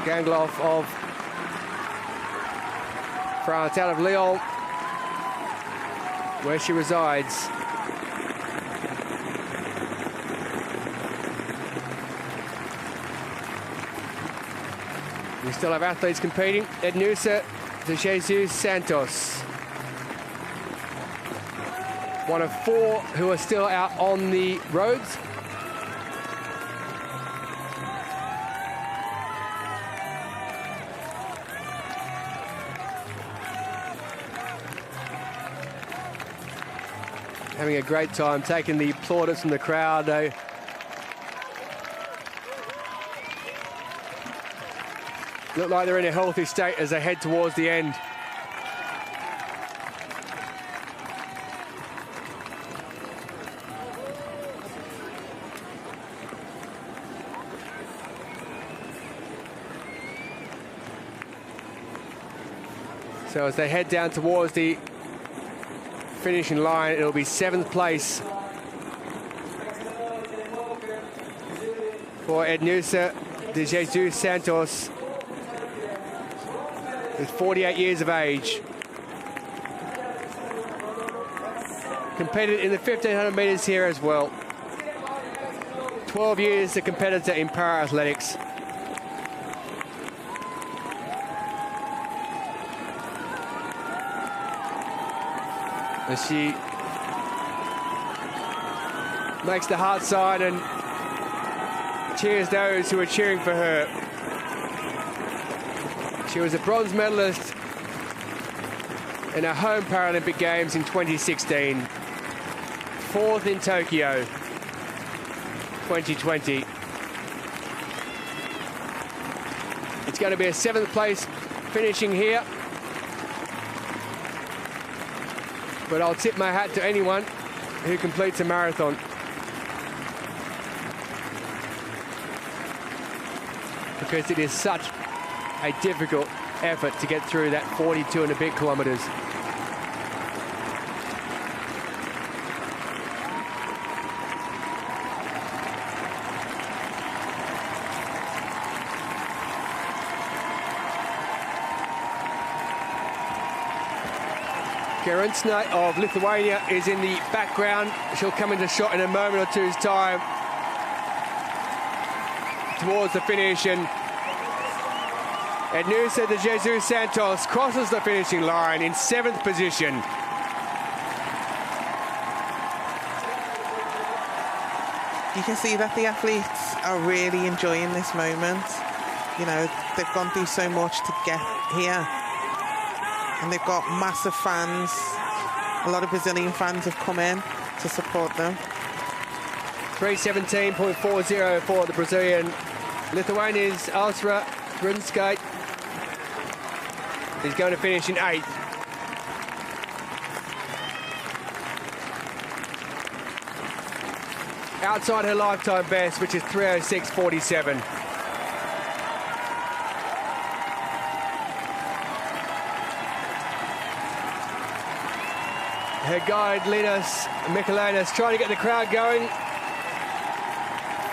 Gangloff of France, out of Lyon, where she resides. We still have athletes competing. Ednusa de Jesus Santos, one of 4 who are still out on the roads. Having a great time, taking the plaudits from the crowd. They look like they're in a healthy state as they head towards the end. So as they head down towards the finishing line, it'll be 7th place for Ednusa de Jesus Santos, who's 48 years of age. Competed in the 1500 metres here as well. 12 years a competitor in para-athletics. As she makes the heart sign and cheers those who are cheering for her. She was a bronze medalist in her home Paralympic Games in 2016, 4th in Tokyo 2020. It's going to be a 7th place finishing here. But I'll tip my hat to anyone who completes a marathon. Because it is such a difficult effort to get through that 42 and a bit kilometres. Karunsna of Lithuania is in the background. She'll come into shot in a moment or two's time towards the finish, and Ednusa de Jesus Santos crosses the finishing line in 7th position. You can see that the athletes are really enjoying this moment. You know, they've gone through so much to get here. And they've got massive fans. A lot of Brazilian fans have come in to support them. 3:17.40 for the Brazilian. Lithuania's Alsra Brunskite is going to finish in 8th. Outside her lifetime best, which is 3:06.47. Her guide, Linus Michelanis, trying to get the crowd going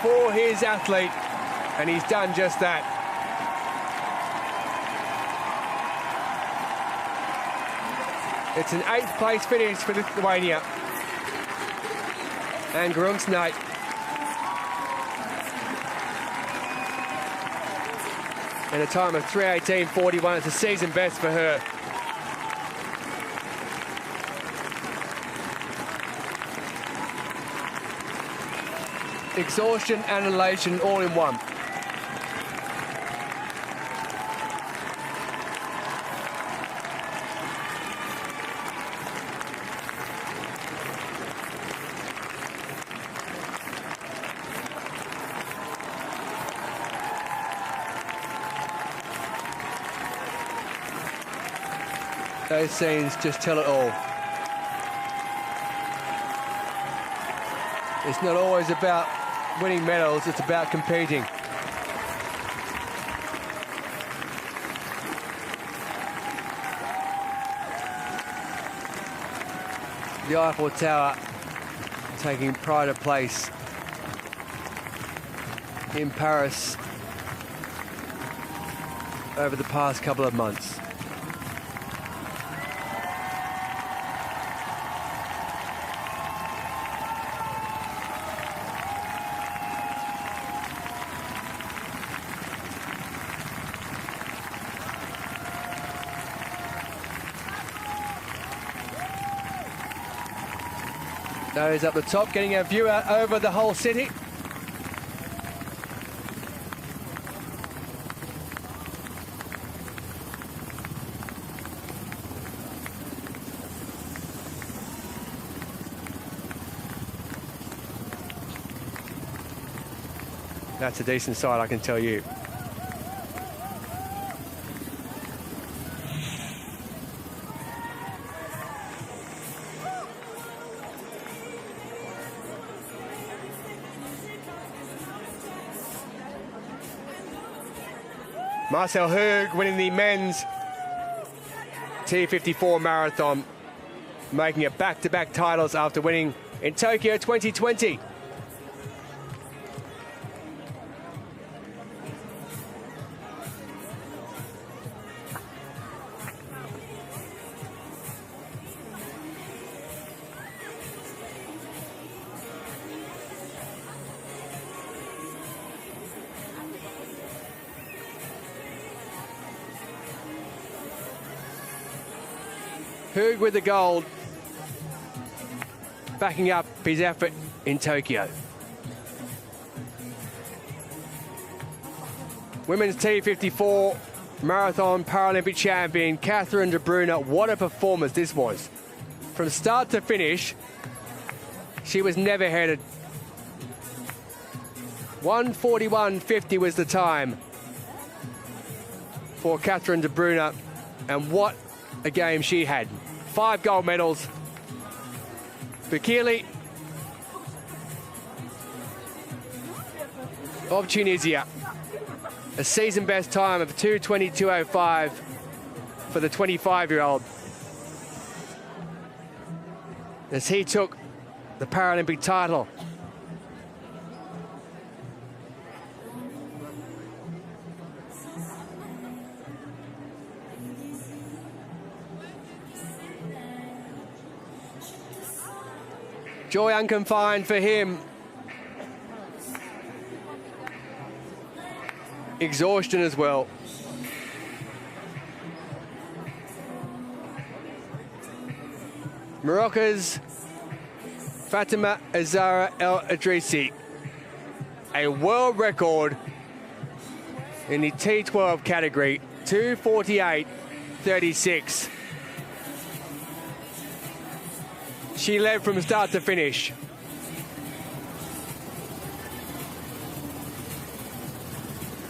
for his athlete, and he's done just that. It's an 8th place finish for Lithuania. And Grunksnight in a time of 3:18.41. It's a season best for her. Exhaustion and elation all in one. Those scenes just tell it all. It's not always about winning medals, it's about competing. The Eiffel Tower taking pride of place in Paris over the past couple of months. Those up the top getting a view out over the whole city. That's a decent sight, I can tell you. Marcel Hug winning the men's T54 marathon making it back-to-back titles after winning in Tokyo 2020. Hug with the gold, backing up his effort in Tokyo. Women's T54 Marathon Paralympic champion Catherine de Bruyne. What a performance this was. From start to finish, she was never headed. 1:41.50 was the time for Catherine de Bruyne, and what a game she had. 5 gold medals. Bekele of Tunisia, a season best time of 2:22.05 for the 25-year-old, as he took the Paralympic title. Joy unconfined for him. Exhaustion as well. Morocco's Fatima Azara El Idrissi, a world record in the T12 category, 2:48.36. She led from start to finish.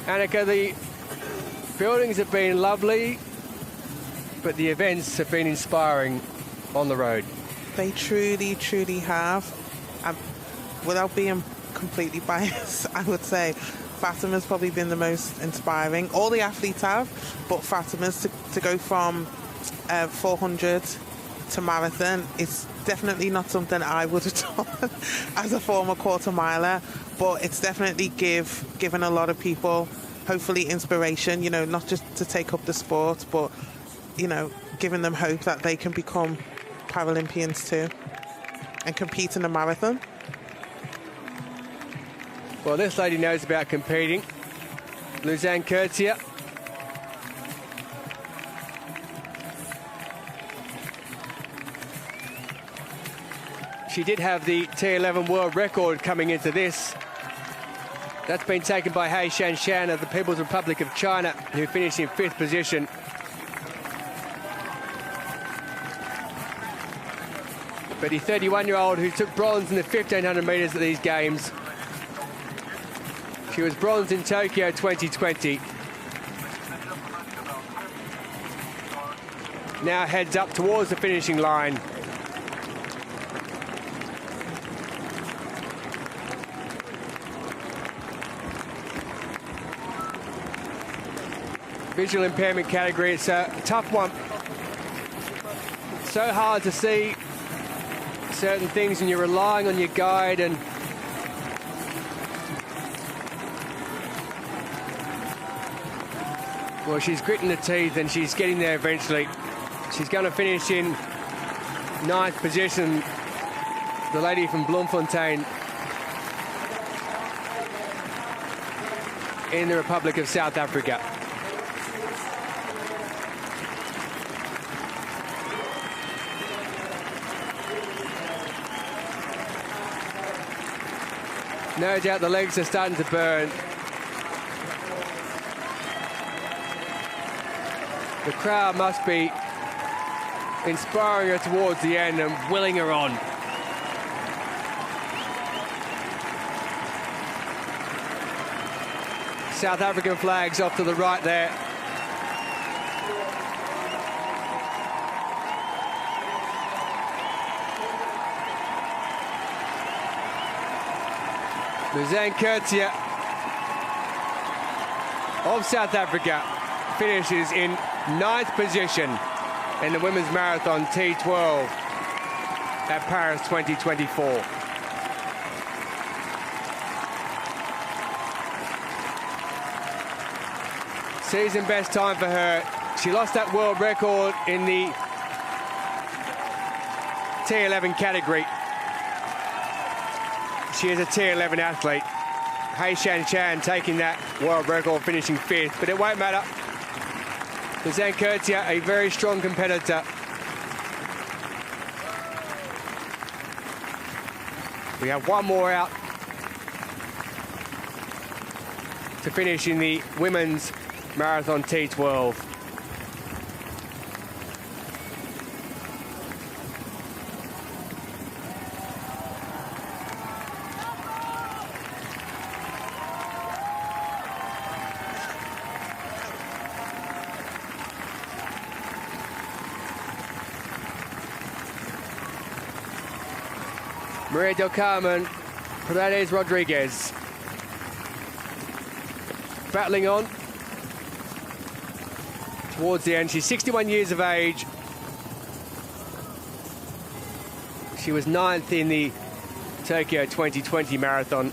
Annika, the buildings have been lovely, but the events have been inspiring on the road. They truly, truly have. Without being completely biased, I would say Fatima's probably been the most inspiring. All the athletes have, but Fatima's to go from 400 to marathon, it's definitely not something I would have done as a former quarter miler, but it's definitely given a lot of people hopefully inspiration, you know, not just to take up the sport, but, you know, giving them hope that they can become Paralympians too and compete in a marathon. Well, this lady knows about competing. Luzanne Kurtzia. She did have the T11 world record coming into this. That's been taken by Hei Shanshan of the People's Republic of China, who finished in 5th position. But the 31-year-old who took bronze in the 1,500 metres at these games. She was bronze in Tokyo 2020. Now heads up towards the finishing line. Visual impairment category, it's a tough one. So hard to see certain things, and you're relying on your guide, and well, she's gritting the teeth and she's getting there eventually. She's going to finish in 9th position, the lady from Bloemfontein in the Republic of South Africa. No doubt the legs are starting to burn. The crowd must be inspiring her towards the end and willing her on. South African flags off to the right there. Luzanne Kurtzia of South Africa finishes in 9th position in the women's marathon T12. at Paris 2024. Season best time for her. She lost that world record in the T11 category. She is a T11 athlete. Hei Shan Chan taking that world record, finishing 5th, but it won't matter. For Zhang Ketia, a very strong competitor. We have one more out to finish in the women's marathon T12. Maria del Carmen, Paredes Rodriguez. Battling on towards the end. She's 61 years of age. She was 9th in the Tokyo 2020 marathon.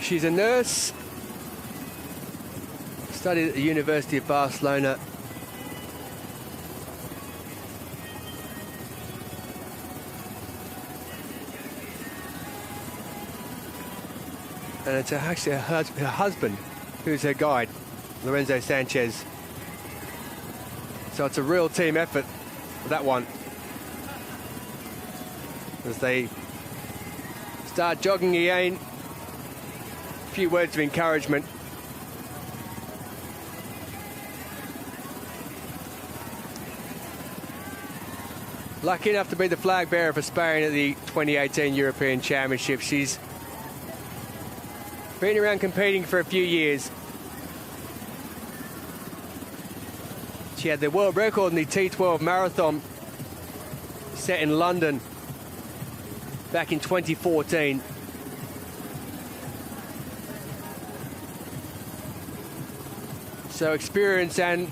She's a nurse, studied at the University of Barcelona. And it's actually her husband who's her guide, Lorenzo Sanchez. So it's a real team effort for that one. As they start jogging again. Few words of encouragement. Lucky enough to be the flag bearer for Spain at the 2018 European Championship. She's been around competing for a few years. She had the world record in the T12 marathon set in London back in 2014. So experience and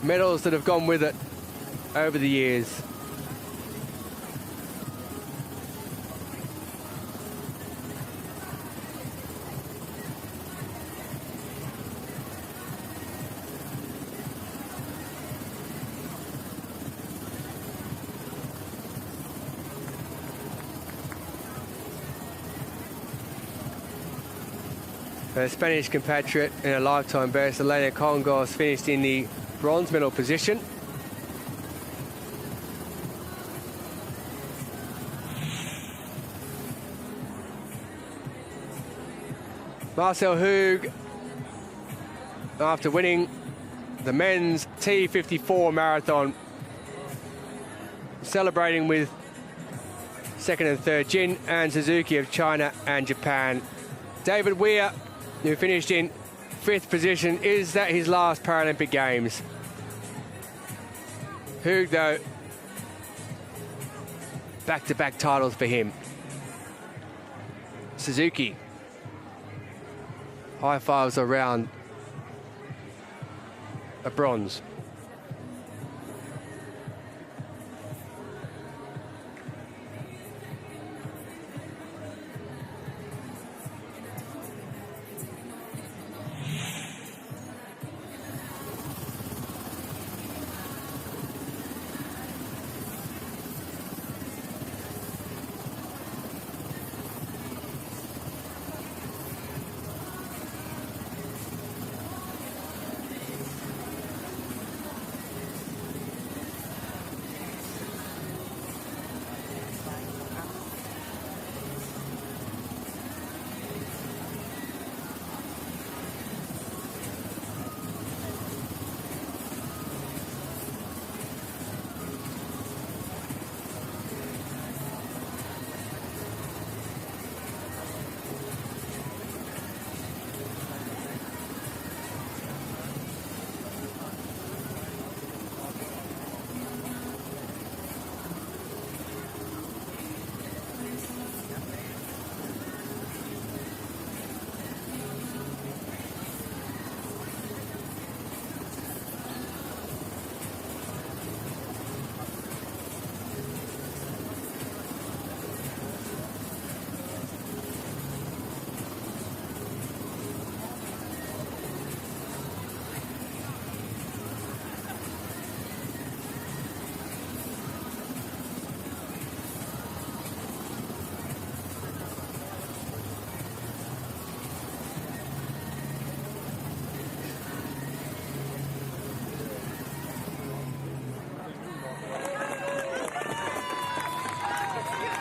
medals that have gone with it over the years. Her Spanish compatriot in a lifetime best, Elena Congos, finished in the bronze medal position. Marcel Hug, after winning the men's T54 marathon, celebrating with 2nd and 3rd, Jin and Suzuki of China and Japan. David Weir, who finished in 5th position. Is that his last Paralympic Games? Hug, though, back-to-back titles for him. Suzuki, high fives around a bronze.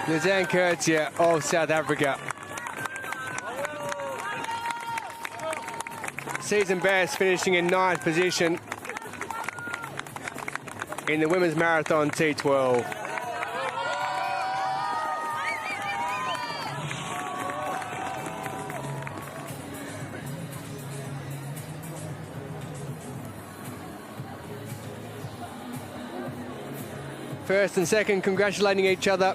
Lizanne Kurtia of South Africa. Season best, finishing in 9th position in the women's marathon T12. First and second congratulating each other.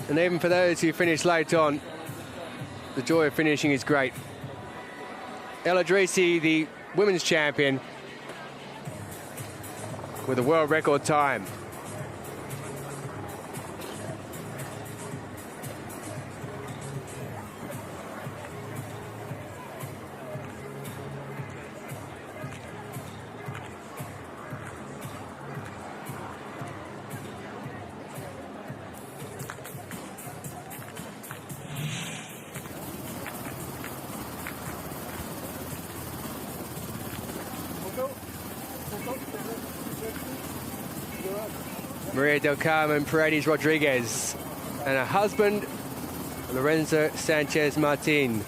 And even for those who finish late on, the joy of finishing is great. El Idrissi, the women's champion, with a world record time. Maria del Carmen Paredes Rodriguez and her husband, Lorenzo Sanchez Martin,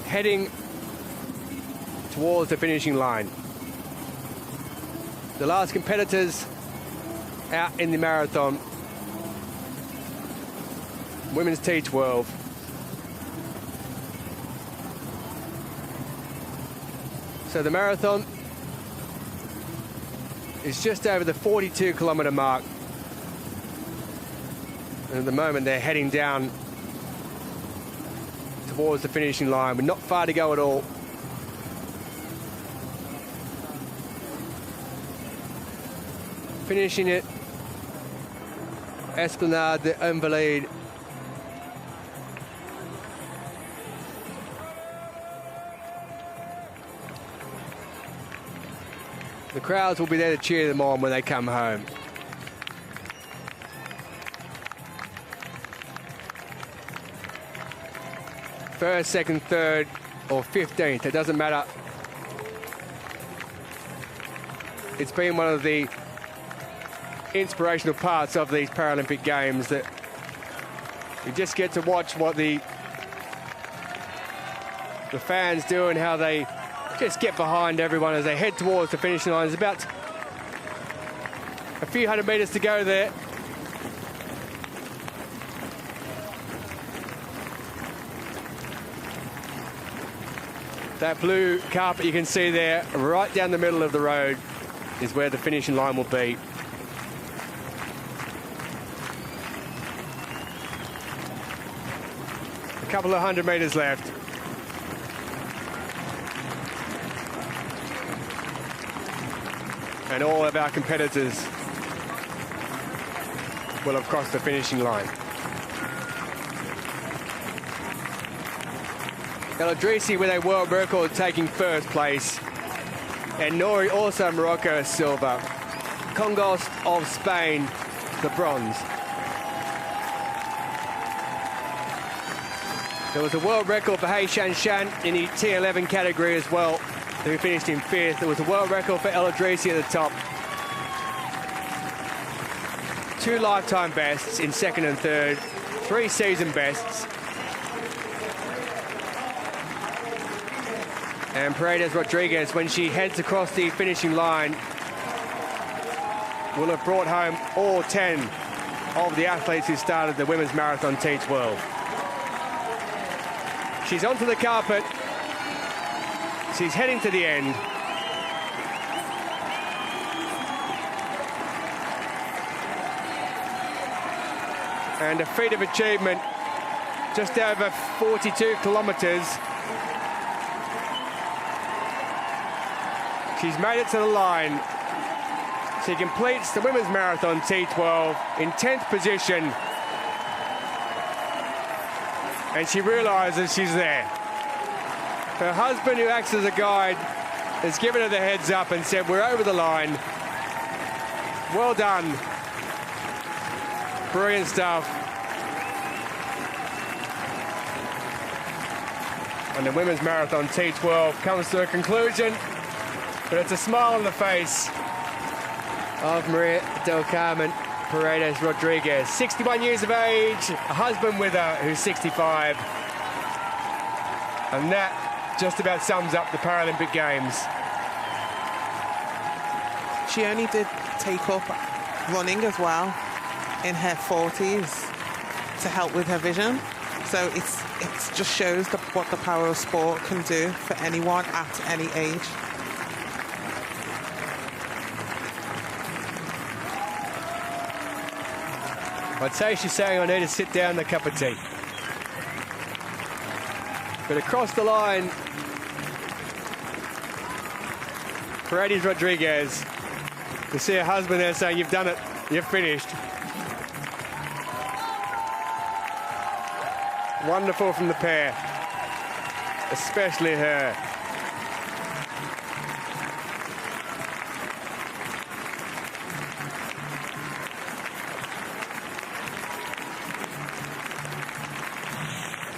heading towards the finishing line. The last competitors out in the marathon, women's T12. So the marathon is just over the 42-kilometre mark. And at the moment, they're heading down towards the finishing line. We're not far to go at all. Finishing it, Esplanade des Invalides. The crowds will be there to cheer them on when they come home. First, second, third, or 15th, it doesn't matter. It's been one of the inspirational parts of these Paralympic Games that you just get to watch what the fans do and how they just get behind everyone as they head towards the finishing line. There's about a few hundred meters to go there. That blue carpet you can see there, right down the middle of the road, is where the finishing line will be. A couple of hundred meters left. And all of our competitors will have crossed the finishing line. El Idrissi with a world record taking first place. And Nori also Morocco silver. Congos of Spain, the bronze. There was a world record for Hei Shan in the T11 category as well, who finished in 5th. There was a world record for El Idrissi at the top. 2 lifetime bests in 2nd and 3rd, 3 season bests. And Paredes Rodriguez, when she heads across the finishing line, will have brought home all 10 of the athletes who started the women's marathon T12. She's onto the carpet. She's heading to the end. And a feat of achievement, just over 42 kilometres. She's made it to the line. She completes the women's marathon T12 in 10th position. And she realises she's there. Her husband, who acts as a guide, has given her the heads up and said, we're over the line. Well done. Brilliant stuff. And the women's marathon T12 comes to a conclusion, but it's a smile on the face of Maria del Carmen Paredes Rodriguez. 61 years of age, a husband with her who's 65. And that just about sums up the Paralympic Games. She only did take up running as well in her 40s to help with her vision. So it just shows what the power of sport can do for anyone at any age. I'd say she's saying I need to sit down and a cup of tea. But across the line, Paredes Rodriguez, you see her husband there saying, "You've done it, you've finished." Wonderful from the pair, especially her.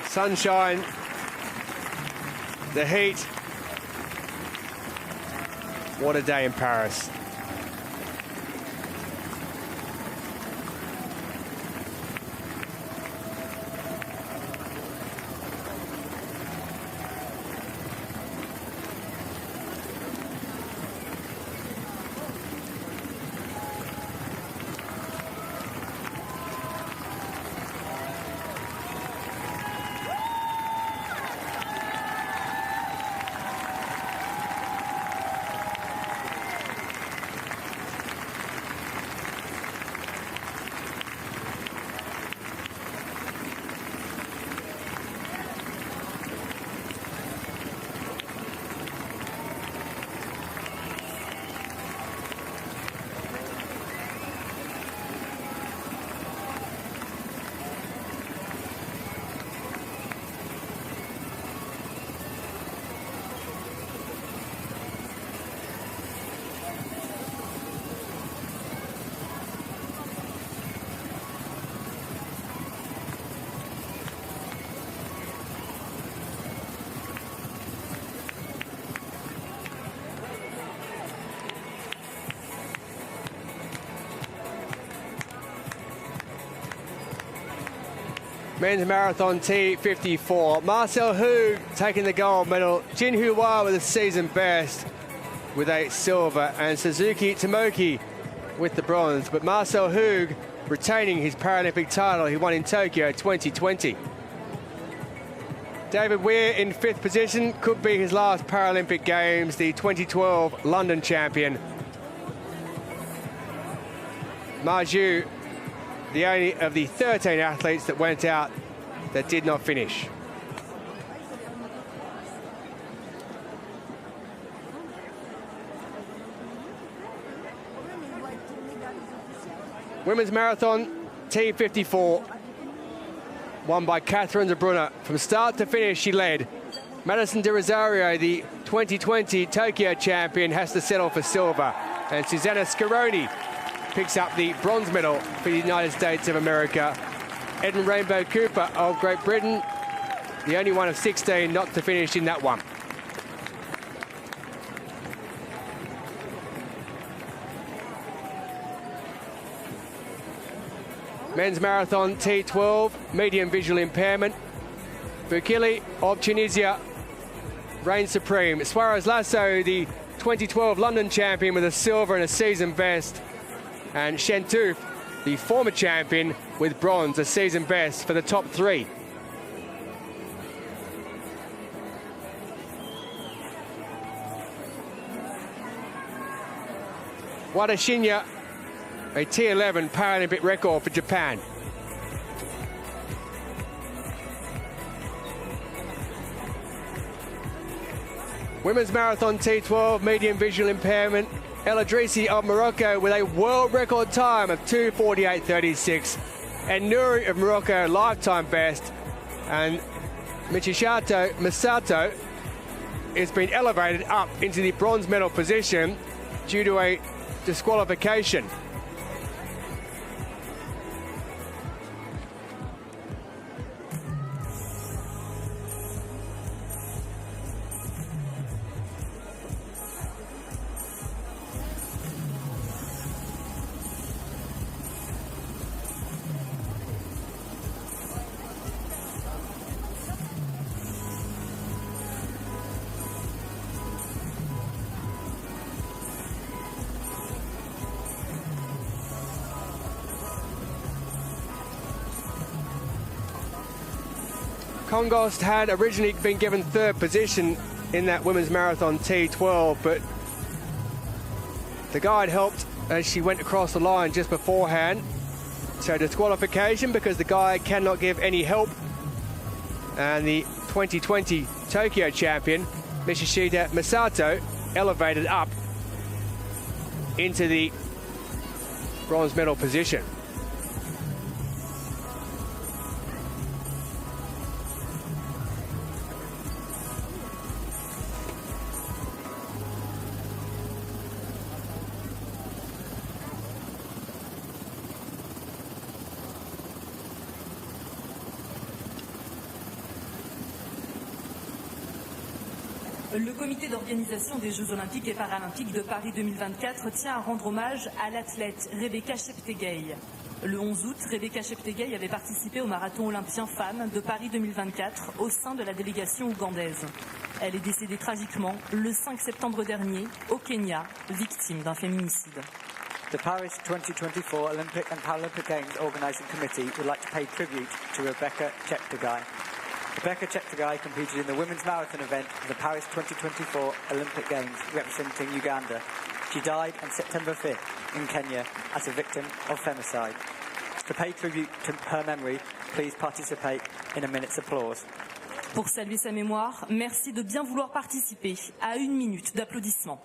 Sunshine, the heat. What a day in Paris. Men's marathon T54. Marcel Hug taking the gold medal. Jin Hua with a season best with a silver, and Suzuki Tomoki with the bronze. But Marcel Hug retaining his Paralympic title he won in Tokyo 2020. David Weir in 5th position, could be his last Paralympic Games, the 2012 London champion. Ma Zhu, the only of the 13 athletes that went out that did not finish. Women's marathon T54, won by Catherine de Brunner. From start to finish, she led. Madison de Rosario, the 2020 Tokyo champion, has to settle for silver. And Susanna Scaroni picks up the bronze medal for the United States of America. Edmund Rainbow Cooper of Great Britain, the only one of 16 not to finish in that one. Men's marathon T12, medium visual impairment. Bukili of Tunisia reigns supreme. Suarez Lasso, the 2012 London champion, with a silver and a season best. And Shentouf, the former champion, with bronze, a season best for the top three. Wadashinya, a T11 Paralympic record for Japan. Women's marathon T12, medium visual impairment. El Adrisi of Morocco with a world record time of 2:48.36. And Nouri of Morocco, lifetime best. And Michisato Masato has been elevated up into the bronze medal position due to a disqualification. Kongost had originally been given third position in that women's marathon T12, but the guide helped as she went across the line just beforehand. So disqualification because the guide cannot give any help. And the 2020 Tokyo champion, Michishita Masato, elevated up into the bronze medal position. Le comité d'organisation des Jeux Olympiques et Paralympiques de Paris 2024 tient à rendre hommage à l'athlète Rebecca Cheptegei. Le 11 août, Rebecca Cheptegei avait participé au marathon olympien femmes de Paris 2024 au sein de la délégation ougandaise. Elle est décédée tragiquement le 5 septembre dernier au Kenya, victime d'un féminicide. The Paris 2024 Olympic and Paralympic Games Organising Committee would like to pay tribute to Rebecca Cheptegei. Rebecca Cheptegei competed in the women's marathon event of the Paris 2024 Olympic Games representing Uganda. She died on September 5th in Kenya as a victim of femicide. To pay tribute to her memory, please participate in a minute's applause. Pour saluer sa mémoire, merci de bien vouloir participer à 1 minute d'applaudissements.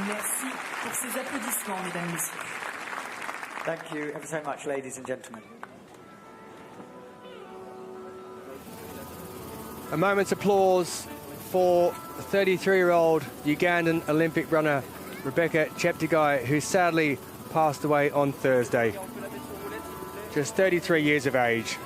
Merci pour ces applaudissements, mesdames et messieurs. Thank you ever so much, ladies and gentlemen. A moment's applause for 33-year-old Ugandan Olympic runner Rebecca Cheptegei, who sadly passed away on Thursday. Just 33 years of age.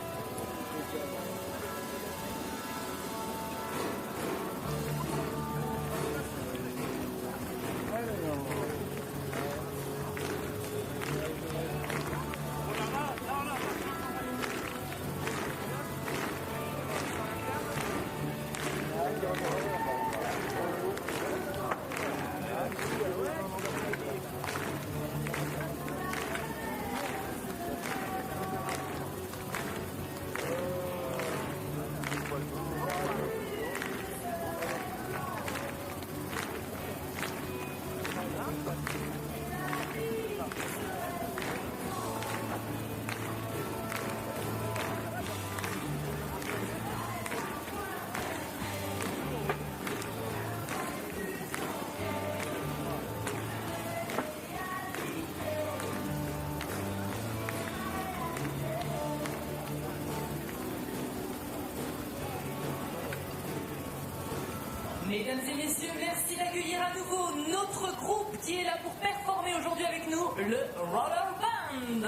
Mesdames et messieurs, merci d'accueillir à nouveau notre groupe qui est là pour performer aujourd'hui avec nous, le Roller Band.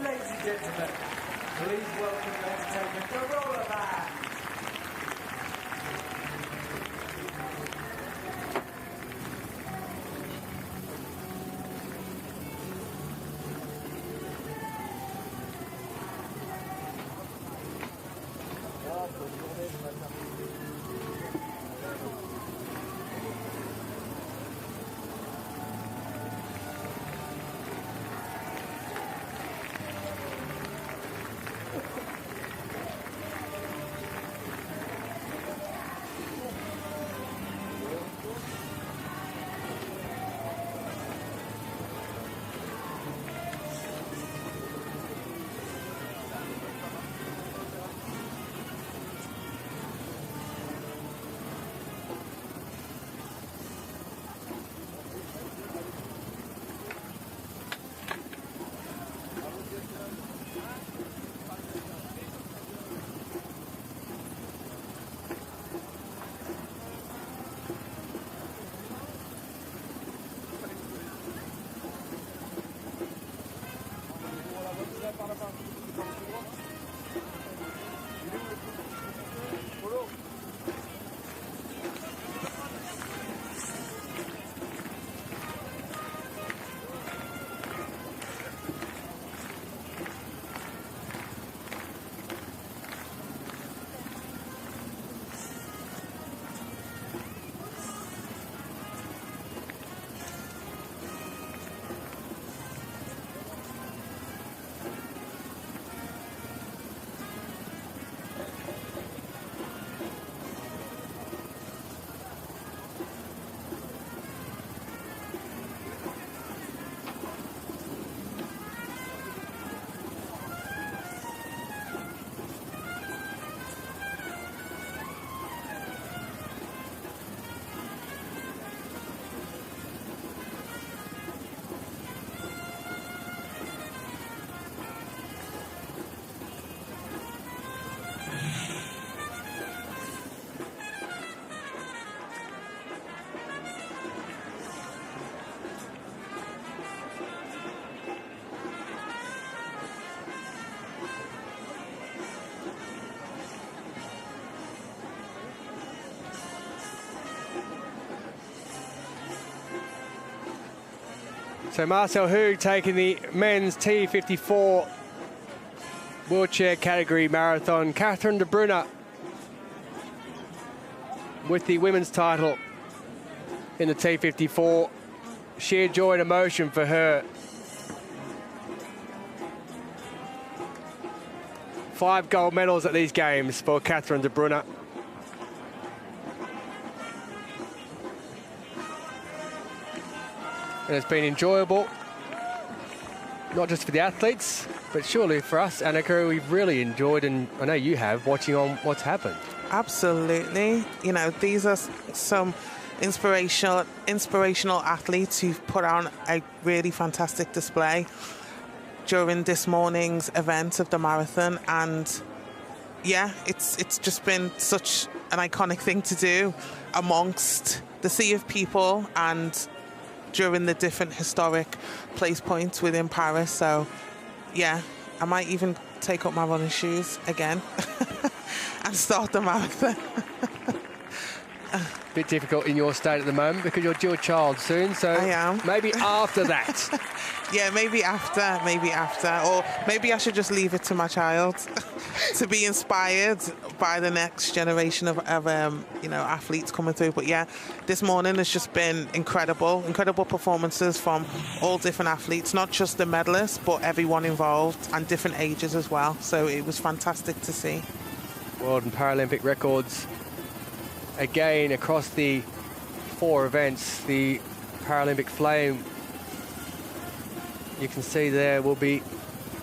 Ladies and gentlemen, please welcome the entertainment, the Roller Band. So Marcel Hug taking the men's T54 wheelchair category marathon. Catherine de Bruyne with the women's title in the T54. Sheer joy and emotion for her. 5 gold medals at these games for Catherine de Bruyne. And it's been enjoyable, not just for the athletes, but surely for us, Annika, we've really enjoyed, and I know you have, watching on what's happened. Absolutely. You know, these are some inspirational athletes who've put on a really fantastic display during this morning's event of the marathon. And yeah, it's just been such an iconic thing to do amongst the sea of people and during the different historic place points within Paris. So yeah, I might even take up my running shoes again and start the marathon. Bit difficult in your state at the moment because you're due a child soon, so I am. Maybe after that. Yeah, maybe after, or maybe I should just leave it to my child to be inspired by the next generation of you know, athletes coming through. But yeah, this morning has just been incredible performances from all different athletes, not just the medalists, but everyone involved and different ages as well. So it was fantastic to see. World and Paralympic records again across the 4 events. The Paralympic flame, you can see there, will be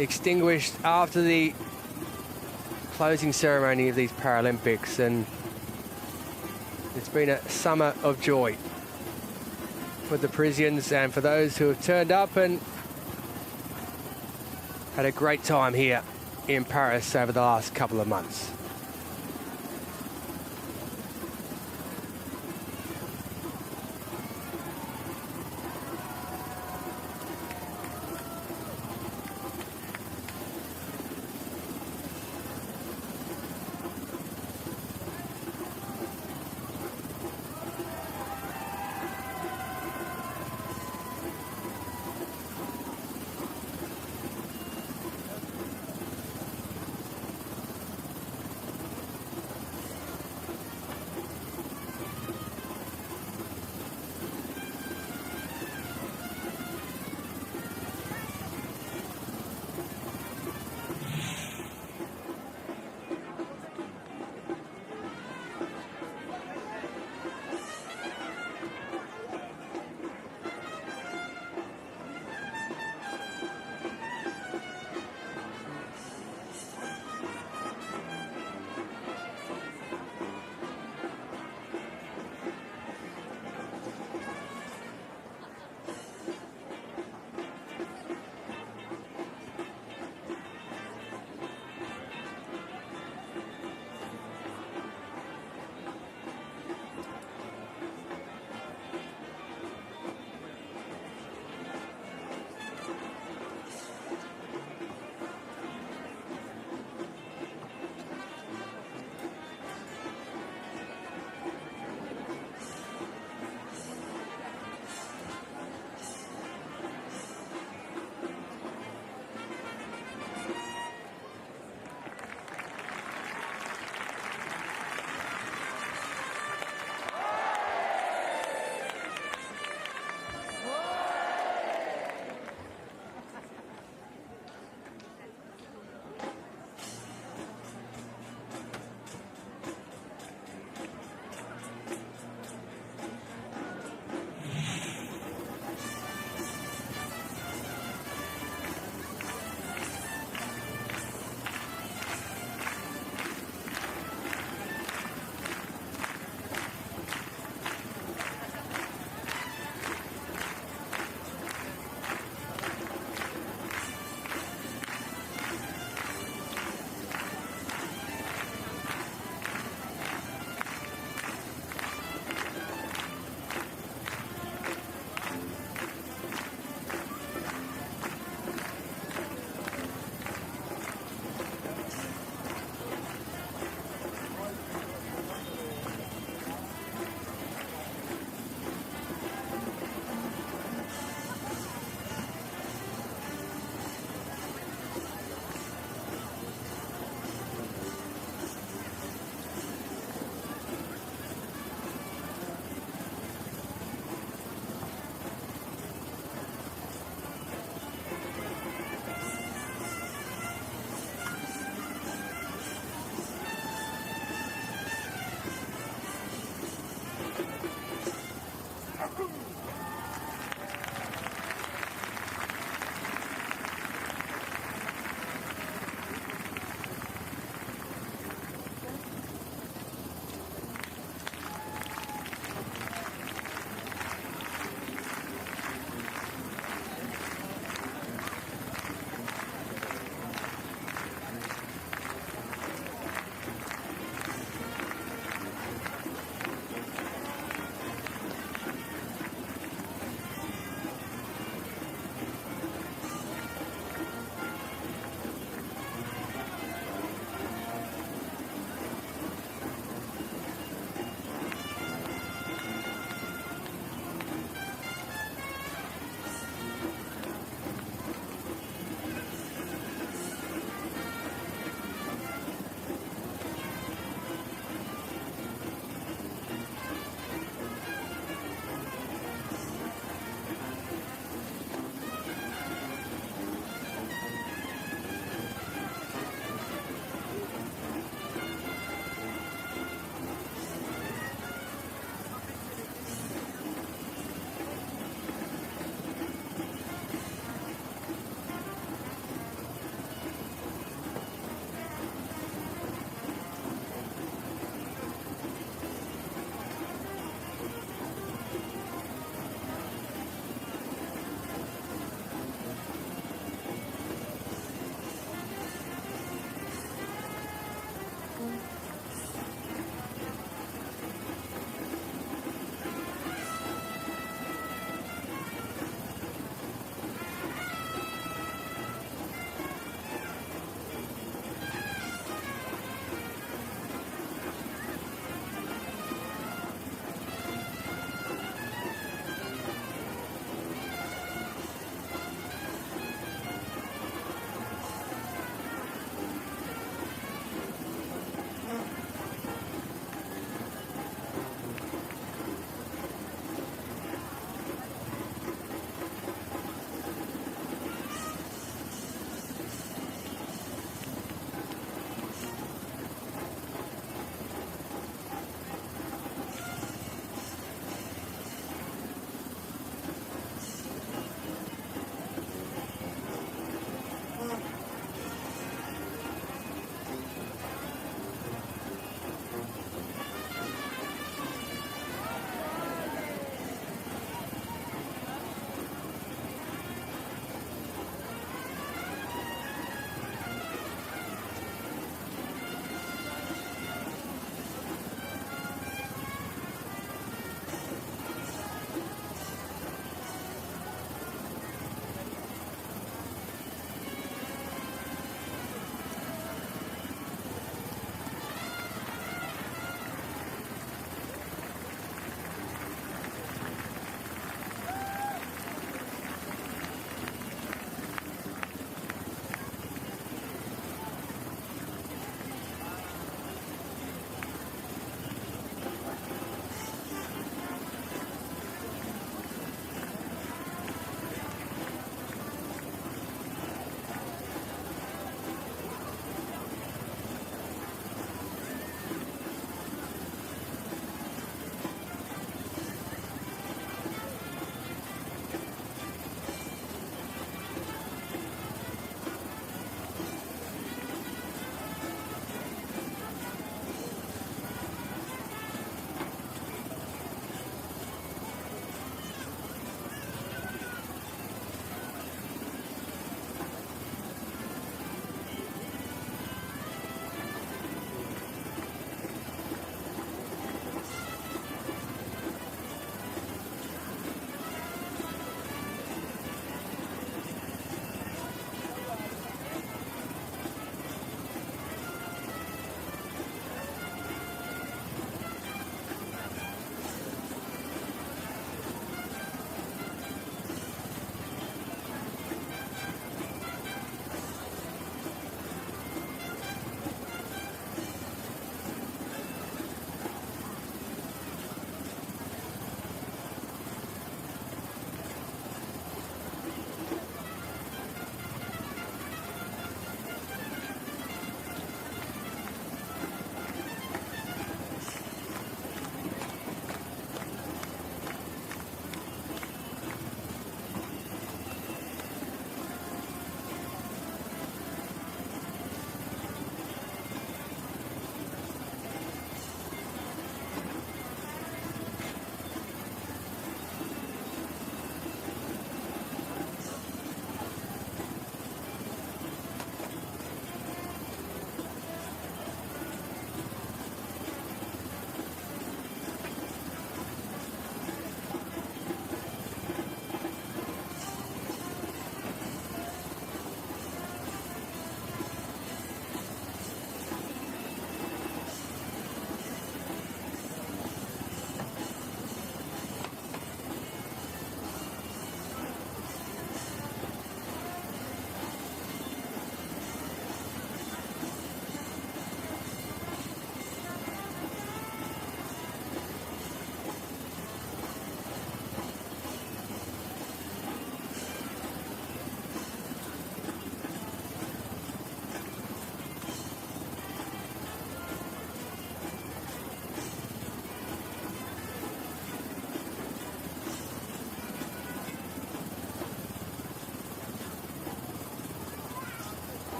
extinguished after the closing ceremony of these Paralympics, and it's been a summer of joy for the Parisians and for those who have turned up and had a great time here in Paris over the last couple of months.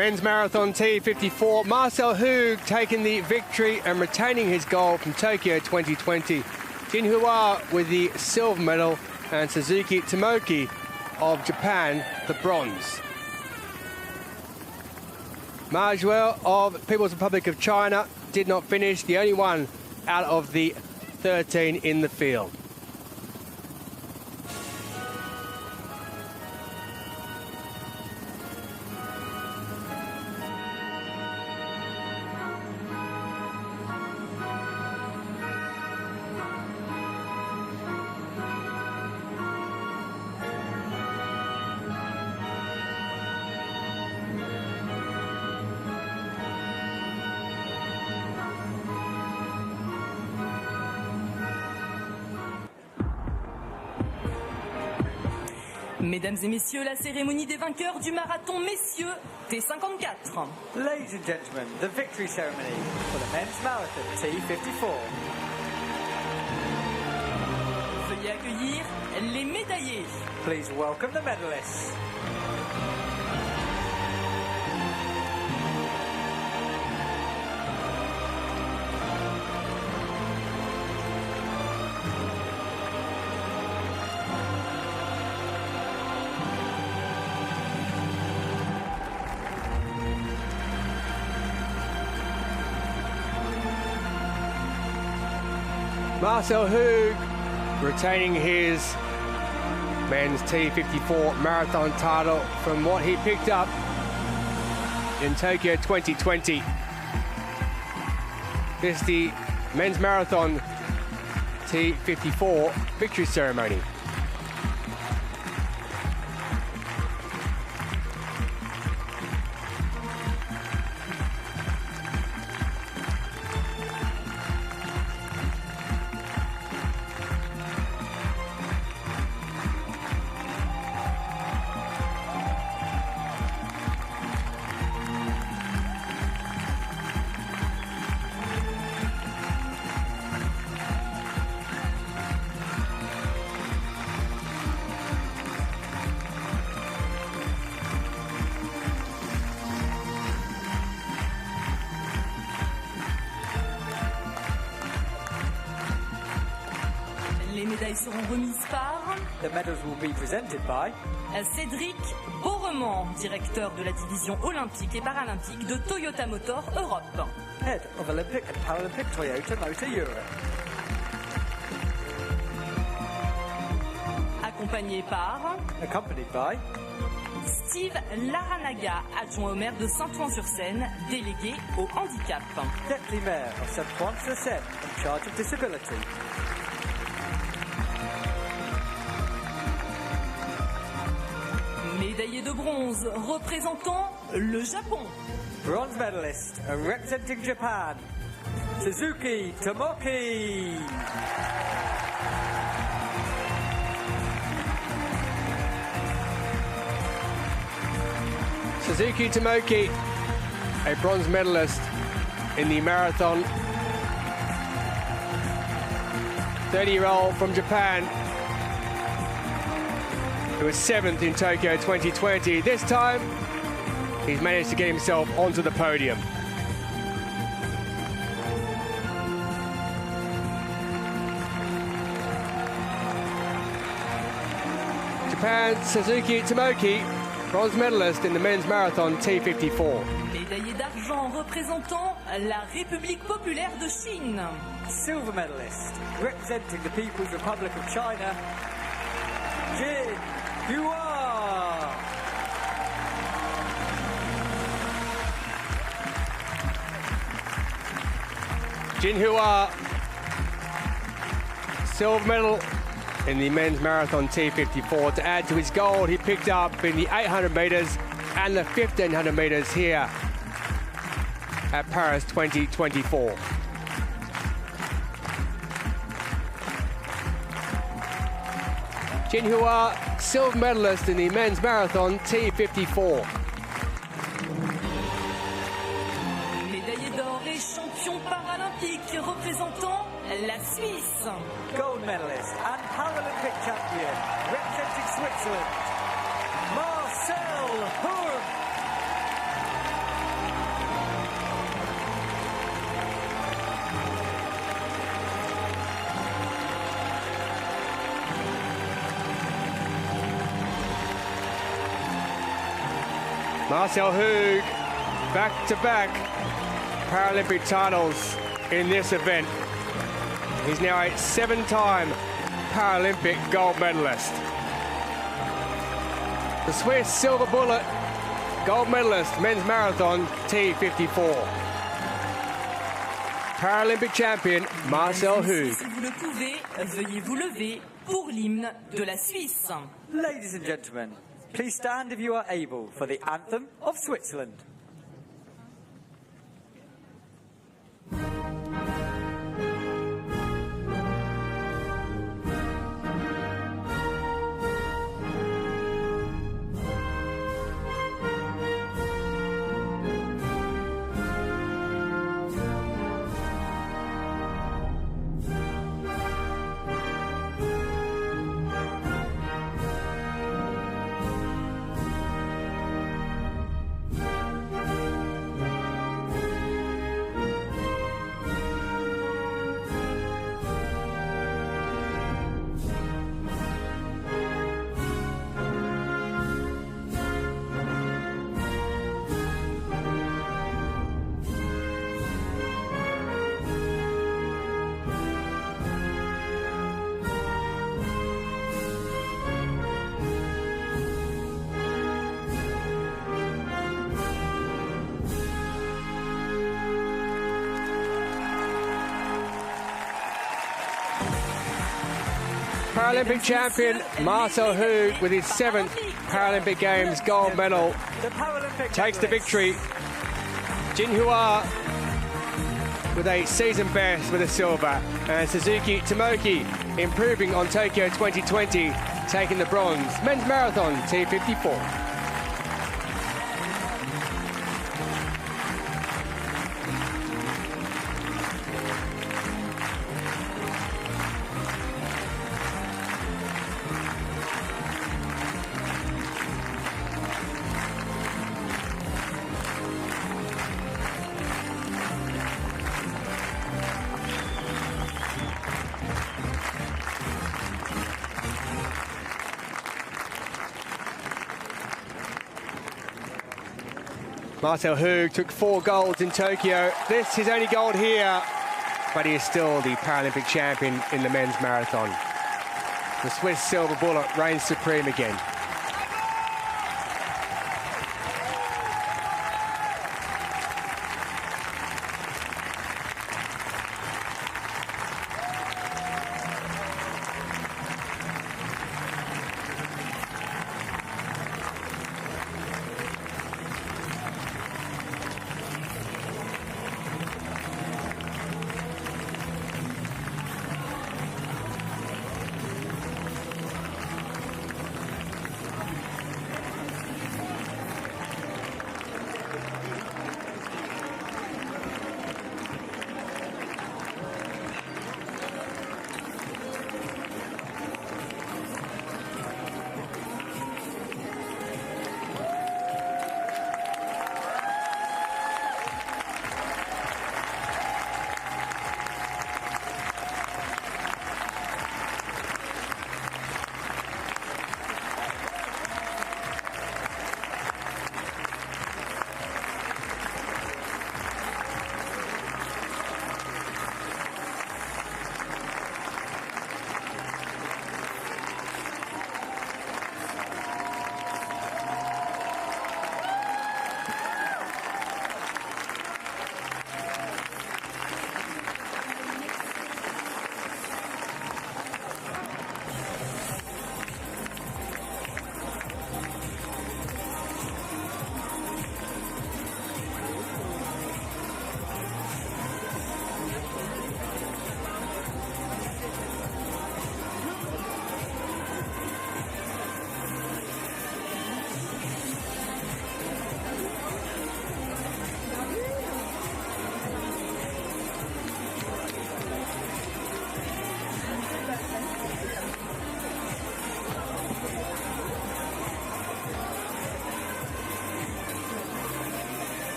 Men's Marathon T54, Marcel Hug taking the victory and retaining his gold from Tokyo 2020. Jin Hua with the silver medal and Suzuki Tomoki of Japan the bronze. Ma Zhuo of People's Republic of China did not finish, the only one out of the 13 in the field. Mesdames et messieurs, la cérémonie des vainqueurs du marathon messieurs T54. Ladies and gentlemen, the victory ceremony for the men's marathon T54. Veuillez accueillir les médaillés. Please welcome the medalists. Marcel Hug retaining his men's T54 marathon title from what he picked up in Tokyo 2020. This is the men's marathon T54 victory ceremony. Les médailles seront remises par The medals will be presented by Cédric Beauremont, directeur de la division olympique et paralympique de Toyota Motor Europe. Head of Olympic and Paralympic Toyota Motor Europe. Accompagné par Accompanied by Steve Laranaga, adjoint au maire de Saint-Ouen-sur-Seine, délégué au handicap. Deputy Mayor of Saint-Ouen-sur-Seine in charge of disability. Médaillé de bronze représentant le Japon. Bronze medalist representing Japan, Suzuki Tomoki. Suzuki Tomoki, a bronze medalist in the marathon. 30-year-old from Japan, who was 7th in Tokyo 2020. This time, he's managed to get himself onto the podium. Japan, Suzuki Tomoki, bronze medalist in the men's marathon T54. Médaillé d'argent représentant la République populaire de Chine. Silver medalist representing the People's Republic of China, Jin Hua. Jin Hua, silver medal in the men's marathon T54 to add to his gold he picked up in the 800 metres and the 1500 metres here at Paris 2024. Jin Hua, silver medalist in the men's marathon T54. Médaillé d'or et champion paralympique représentant la Suisse. Gold medalist and Paralympic champion representing Switzerland, Marcel Hug. Marcel Hug, back-to-back Paralympic titles in this event. He's now a 7-time Paralympic gold medalist. The Swiss silver bullet gold medalist, men's marathon T54. Paralympic champion Marcel Hug. Si vous le pouvez, veuillez vous lever pour l'hymne de la Suisse. Ladies and gentlemen, please stand if you are able for the anthem of Switzerland. Paralympic champion Marcel Hug with his 7th Paralympic Games gold medal takes the victory. Jinhua with a season best with a silver, and Suzuki Tomoki improving on Tokyo 2020, taking the bronze. Men's marathon T54. Marcel Hug took 4 golds in Tokyo. This is his only gold here, but he is still the Paralympic champion in the men's marathon. The Swiss silver bullet reigns supreme again.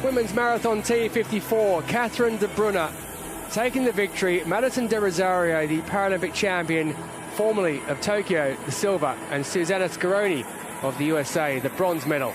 Women's Marathon T54, Catherine de Brunner taking the victory. Madison de Rosario, the Paralympic champion, formerly of Tokyo, the silver, and Susanna Scaroni of the USA, the bronze medal.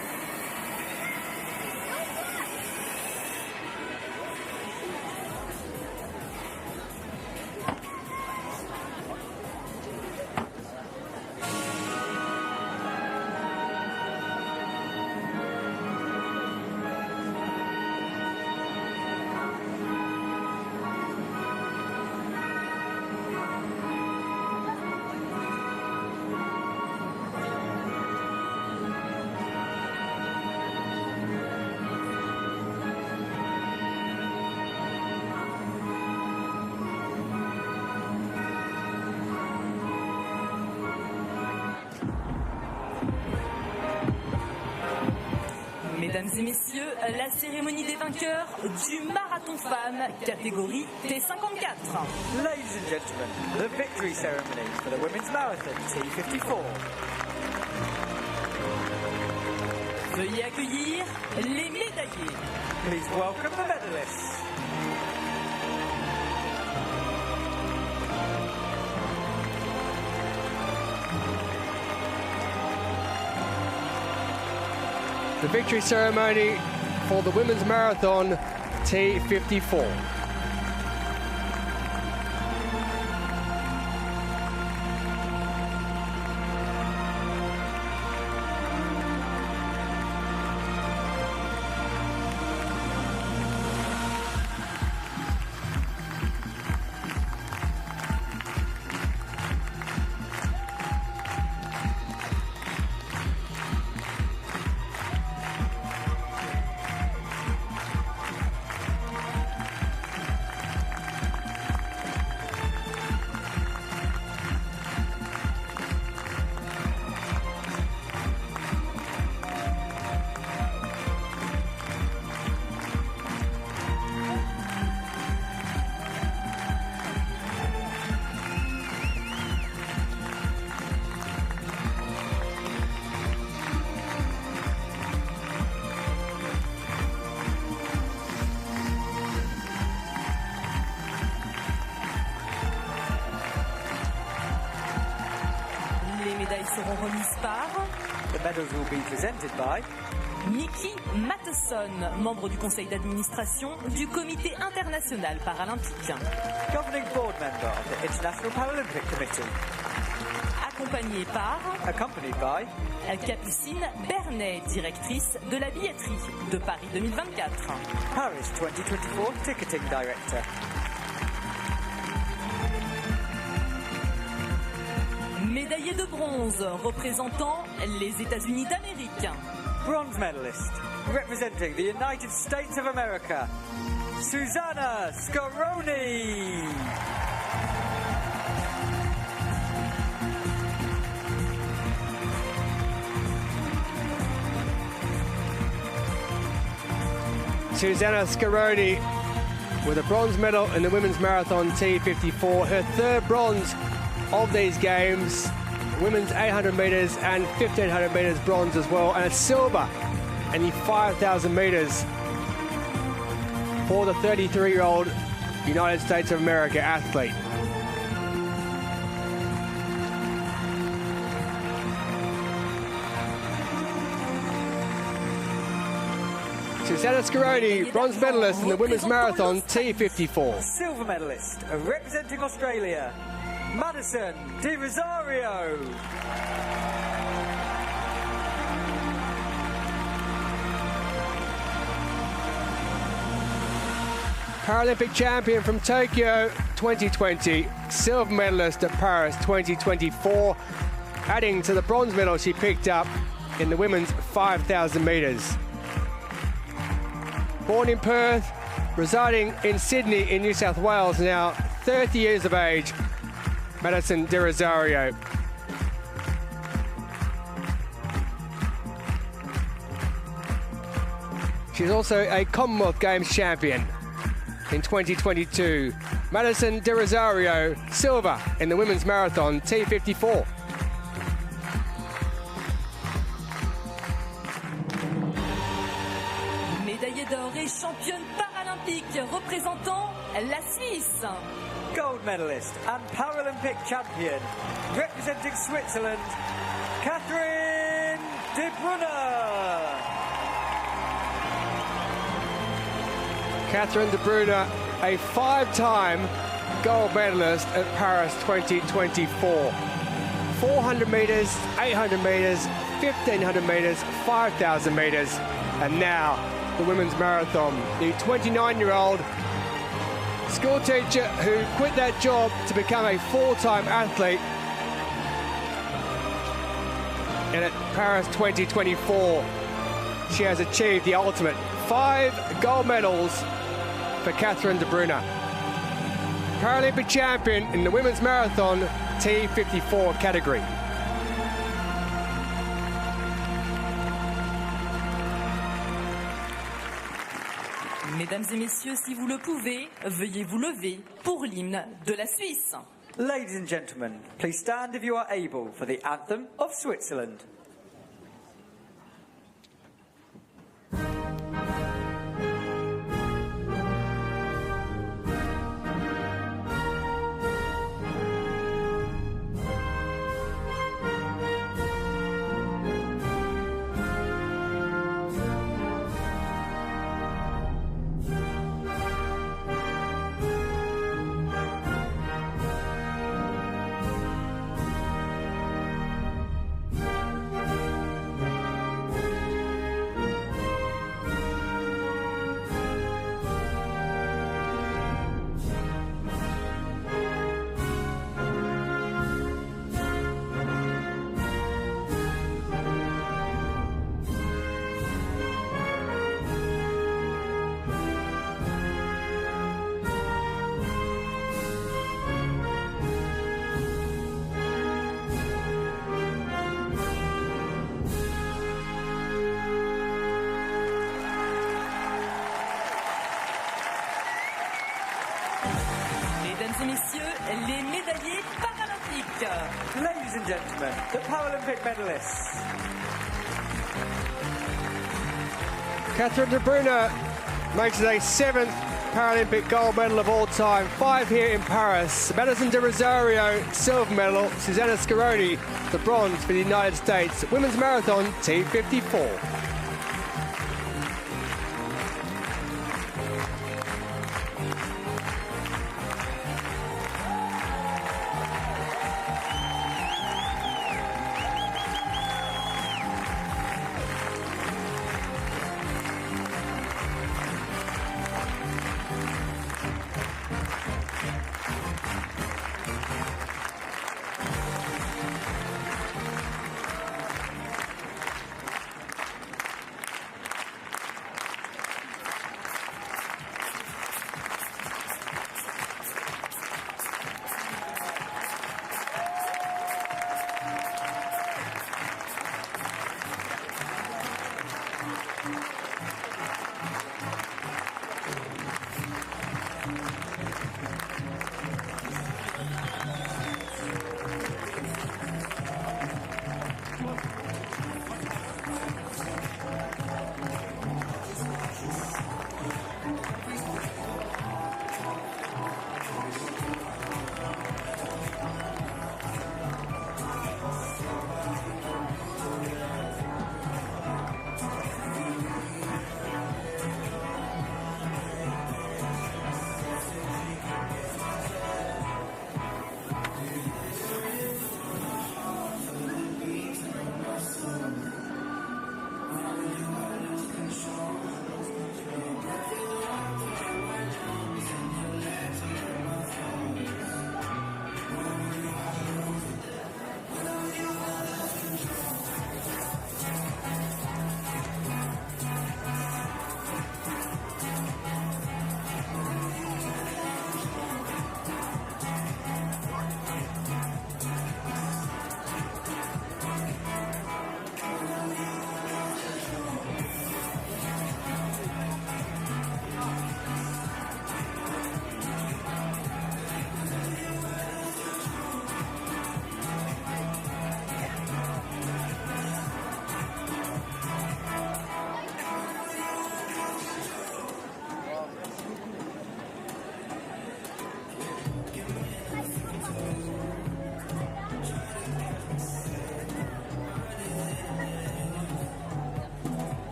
Mesdames et messieurs, la cérémonie des vainqueurs du marathon femmes, catégorie T54. Ladies and gentlemen, the victory ceremony for the women's marathon T54. Veuillez accueillir les médaillés. Please welcome the medalists. The victory ceremony for the women's marathon T54. Seront remises par The medals will be presented by Nikki Matheson, membre du conseil d'administration du Comité international paralympique. Governing board member of the International Paralympic Committee. Accompagnée par Accompanied by Capucine Bernet, directrice de la billetterie de Paris 2024. Paris 2024 Ticketing Director. Médaillé de bronze représentant les États-Unis d'Amérique. Bronze medalist representing the United States of America, Susanna Scaroni. Susanna Scaroni with a bronze medal in the women's marathon T54, her third bronze of these games. Women's 800 metres and 1500 metres bronze as well, and a silver in the 5,000 metres for the 33-year-old United States of America athlete. Susanna Scaroni, bronze medalist in the women's marathon T54. Silver medalist representing Australia, Madison de Rosario. Paralympic champion from Tokyo 2020, silver medalist at Paris 2024, adding to the bronze medal she picked up in the women's 5,000 metres. Born in Perth, residing in Sydney in New South Wales, now 30 years of age, Madison de Rosario. She's also a Commonwealth Games champion in 2022. Madison de Rosario, silver in the women's marathon T54. Médaillé médaillée d'or et championne paralympique représentant la Suisse. Gold medalist and Paralympic champion, representing Switzerland, Catherine de Bruyne. Catherine de Bruyne, a 5-time gold medalist at Paris 2024. 400 metres, 800 metres, 1,500 metres, 5,000 metres, and now the women's marathon. The 29-year-old school teacher who quit that job to become a full-time athlete, and at Paris 2024, she has achieved the ultimate. 5 gold medals for Catherine de Bruyne. Paralympic champion in the women's marathon T54 category. Mesdames et messieurs, si vous le pouvez, veuillez vous lever pour l'hymne de la Suisse. Ladies and gentlemen, please stand if you are able for the anthem of Switzerland. Mesdames et messieurs, les médaillés paralympiques. Ladies and gentlemen, the Paralympic medalists. Catherine de Bruyne makes it a 7th Paralympic gold medal of all time. 5 here in Paris. Madison de Rosario, silver medal. Susanna Scaroni, the bronze for the United States. Women's marathon T54.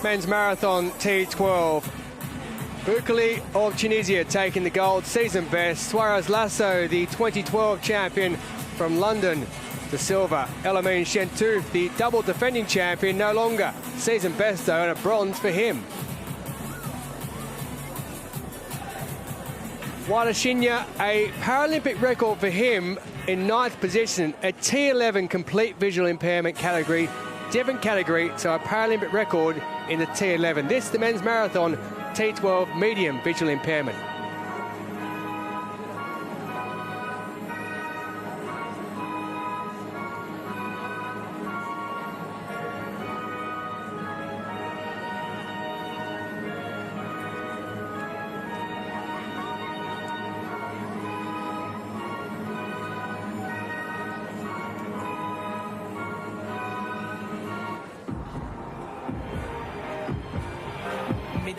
men's marathon T12. Bukali of Tunisia taking the gold, season best. Suarez Lasso, the 2012 champion from London, the silver. Elamine Shentouf, the double defending champion, no longer. Season best though, and a bronze for him. Wadashinya, a Paralympic record for him in 9th position, a T11 complete visual impairment category, different category, so a Paralympic record in the T11. This, the men's marathon T12 medium visual impairment.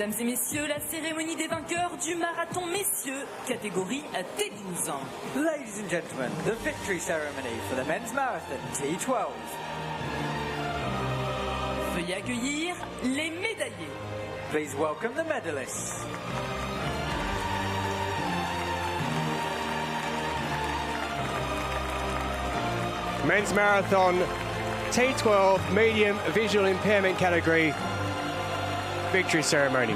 Mesdames et messieurs, la cérémonie des vainqueurs du marathon messieurs, catégorie T12. Ladies and gentlemen, the victory ceremony for the men's marathon T12. Veuillez accueillir les médaillés. Please welcome the medalists. Men's marathon T12 medium visual impairment category victory ceremony.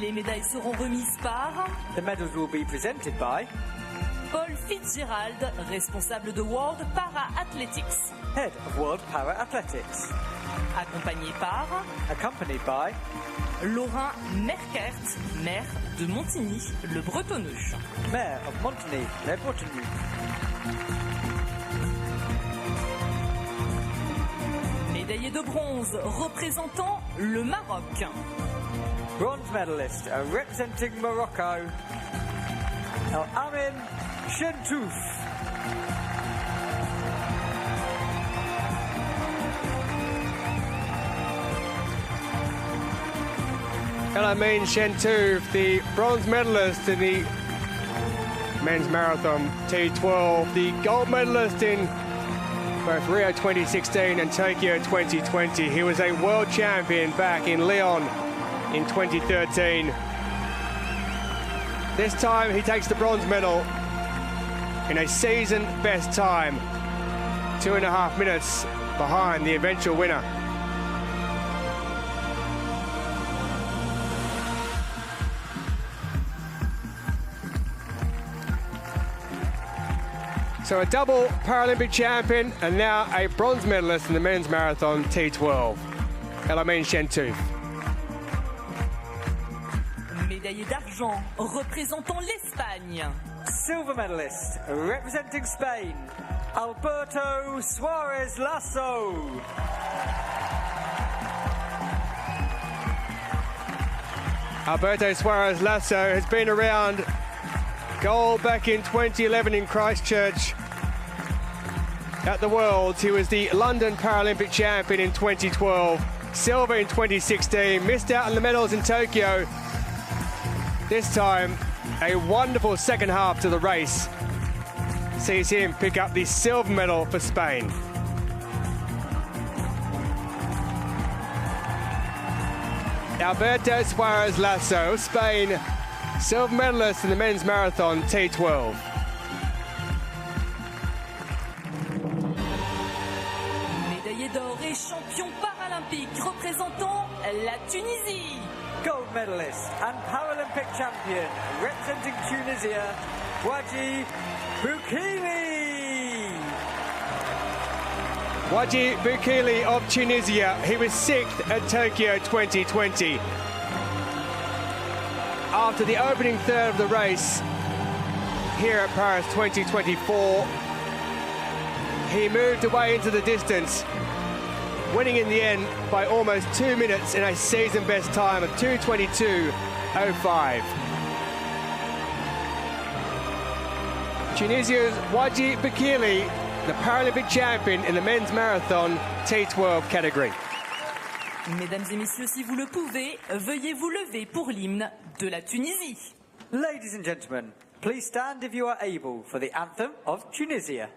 Les médailles seront remises par The medals will be presented by Paul Fitzgerald, responsable de World Para Athletics, Head of World Para Athletics, accompagné par accompanied by Laurent Merkert, maire de Montigny, le Bretonneux. Mayor of Montigny, les Bretonneux. Médaillé de bronze représentant le Maroc. Bronze medalist representing Morocco, Elamine Shentouf. Elamine Shentouf, the bronze medalist in the men's marathon T12, the gold medalist in both Rio 2016 and Tokyo 2020. He was a world champion back in Lyon in 2013. This time he takes the bronze medal in a season best time, 2.5 minutes behind the eventual winner. So a double Paralympic champion and now a bronze medalist in the men's marathon T12, Elamine Shentouf. Médaillé d'argent représentant l'Espagne. Silver medalist representing Spain, Alberto Suarez Lasso. Alberto Suarez Lasso has been around. Gold back in 2011 in Christchurch. at the Worlds. He was the London Paralympic champion in 2012, silver in 2016, missed out on the medals in Tokyo. This time, a wonderful second half to the race sees him pick up the silver medal for Spain. Alberto Suarez Lasso, Spain, silver medalist in the men's marathon T12. Médaillé d'or et champion paralympique représentant la Tunisie. Gold medalist and Paralympic champion representing Tunisia, Wadji Boukili. Wadji Boukili of Tunisia, he was 6th at Tokyo 2020. After the opening third of the race here at Paris 2024, he moved away into the distance, winning in the end by almost 2 minutes in a season best time of 2:22.05. Tunisia's Wadji Boukili, the Paralympic champion in the men's marathon T12 category. Mesdames et messieurs, si vous le pouvez, veuillez vous lever pour l'hymne de la Tunisie. Ladies and gentlemen, please stand if you are able for the anthem of Tunisia.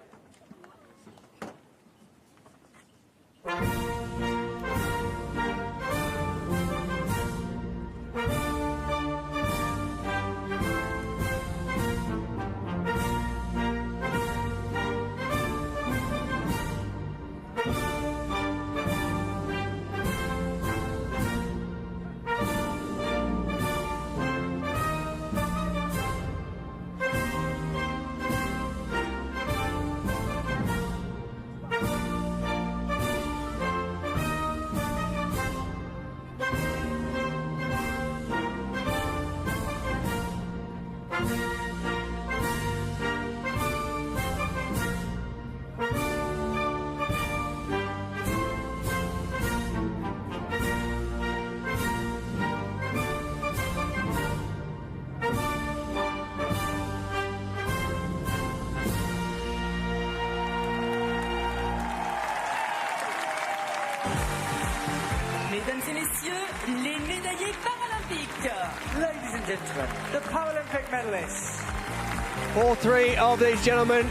Mesdames et messieurs, les médaillés paralympiques. Ladies and gentlemen, the Paralympic medalists. All three of these gentlemen,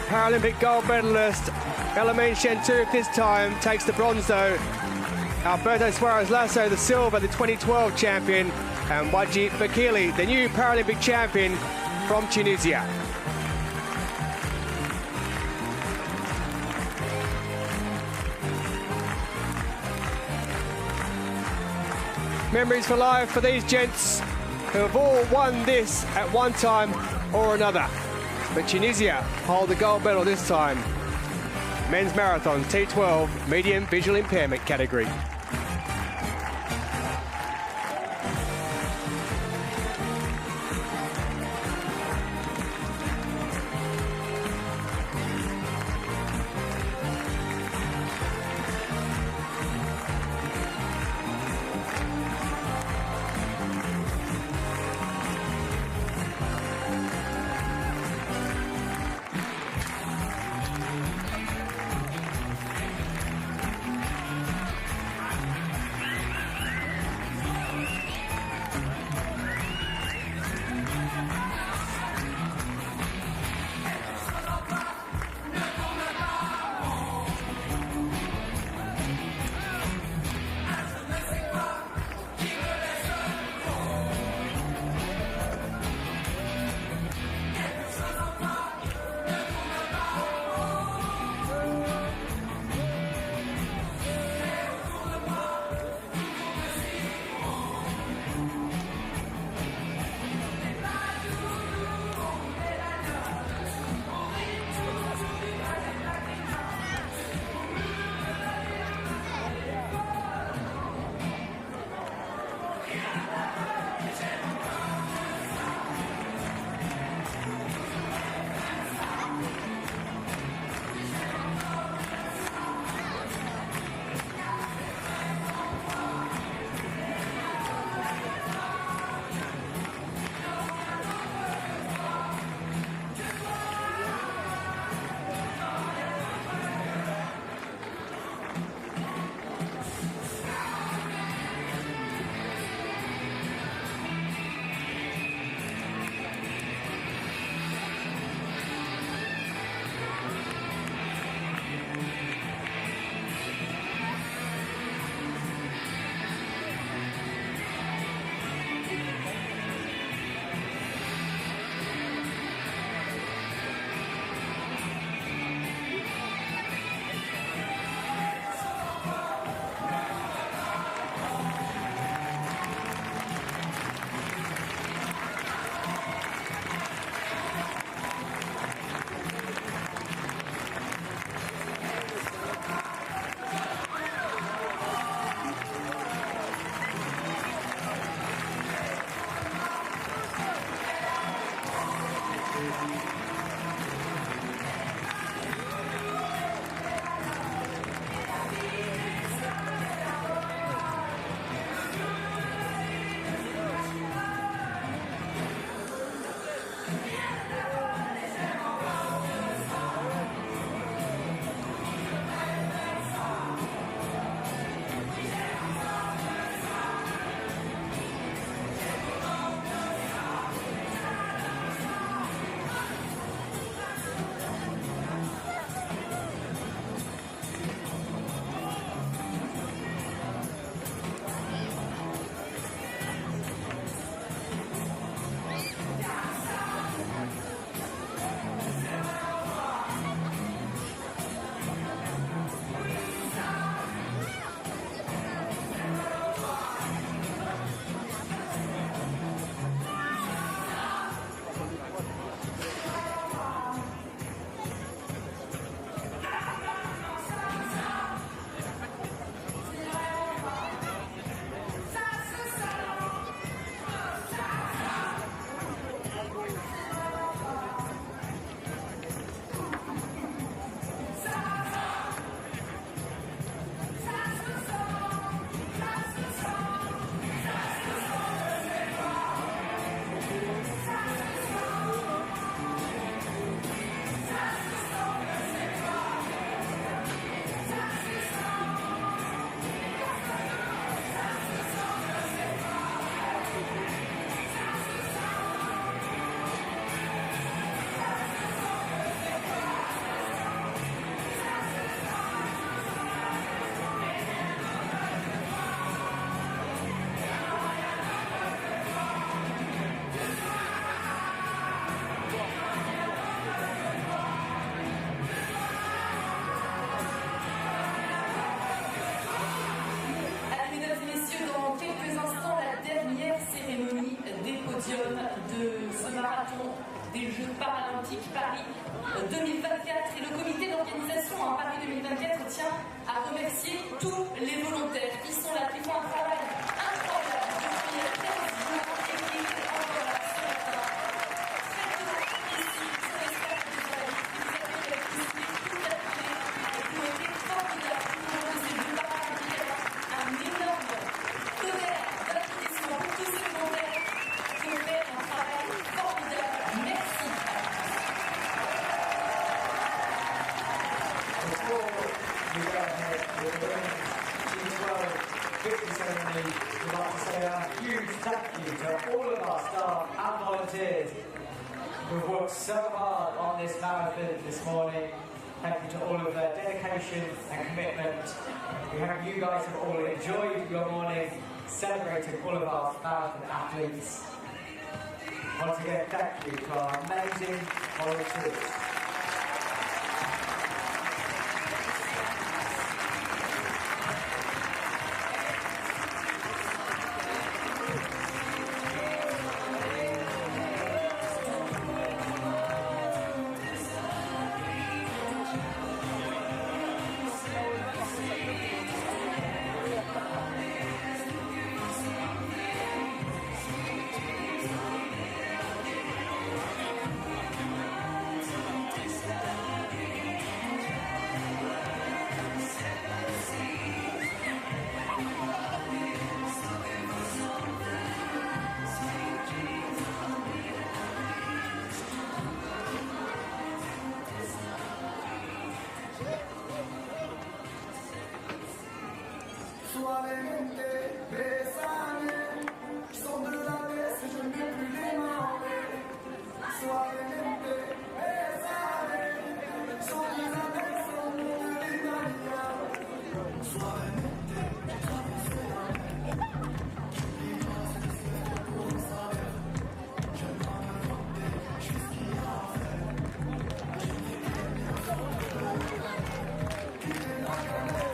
Paralympic gold medalist Elamine Chateau this time takes the bronze though. Alberto Suarez Lasso, the silver, the 2012 champion, and Wadji Boukili, the new Paralympic champion from Tunisia. Memories for life for these gents who have all won this at one time or another. But Tunisia hold the gold medal this time. Men's marathon T12 medium visual impairment category. de ce marathon des Jeux Paralympiques Paris 2024 et le comité d'organisation en Paris 2024 tient à remercier tous les volontaires qui sont là, qui font un travail incroyable depuis 15 jours et qui étaient encore là sur le terrain. Très tôt ici, sur les stades de Versailles, vous avez participé toute la journée et vous avez été formidables tout au long de ces Jeux Paralympiques. Un énorme tonnerre d'applaudissements pour tous ces volontaires qui ont fait un travail formidable. Merci. We go ahead with the T12 victory ceremony. We'd like to say a huge thank you to all of our staff and volunteers who've worked so hard on this marathon this morning. Thank you to all of their dedication and commitment. We hope you guys have all enjoyed your morning, celebrating all of our marathon athletes. Once again, thank you to our amazing volunteers. Suavemente, bésame, son de la baisse et je ne mets plus les mains en l'air. Suavemente, bésame, son de la baisse, on ne les mains en Suavemente, les mains se pour sa mère. J'aime pas me vanter, je fais ce qu'il y a à faire. Je n'ai plus quitter la galère.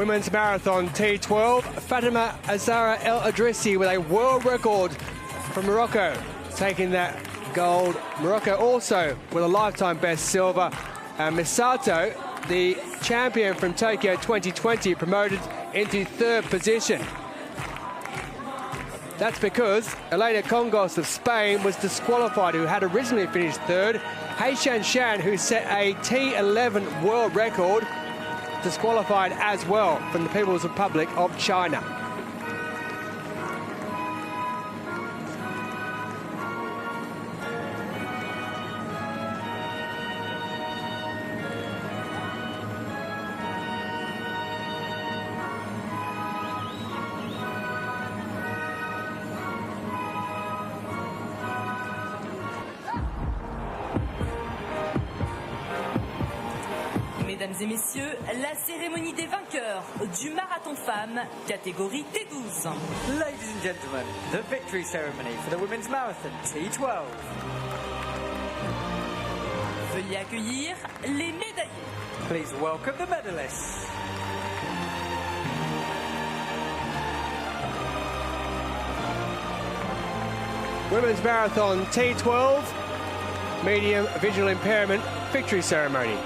Women's Marathon T12, Fatima Azara El Adrissi with a world record from Morocco, taking that gold. Morocco also with a lifetime best silver. And Misato, the champion from Tokyo 2020, promoted into third position. That's because Elena Congos of Spain was disqualified, who had originally finished third. Hei Shan, who set a T11 world record, disqualified as well from the People's Republic of China. Mesdames et messieurs, la cérémonie des vainqueurs du marathon femmes, catégorie T12. Ladies and gentlemen, the victory ceremony for the women's marathon T12. Veuillez accueillir les médaillés. Please welcome the medalists. Women's Marathon T12, medium visual impairment victory ceremony.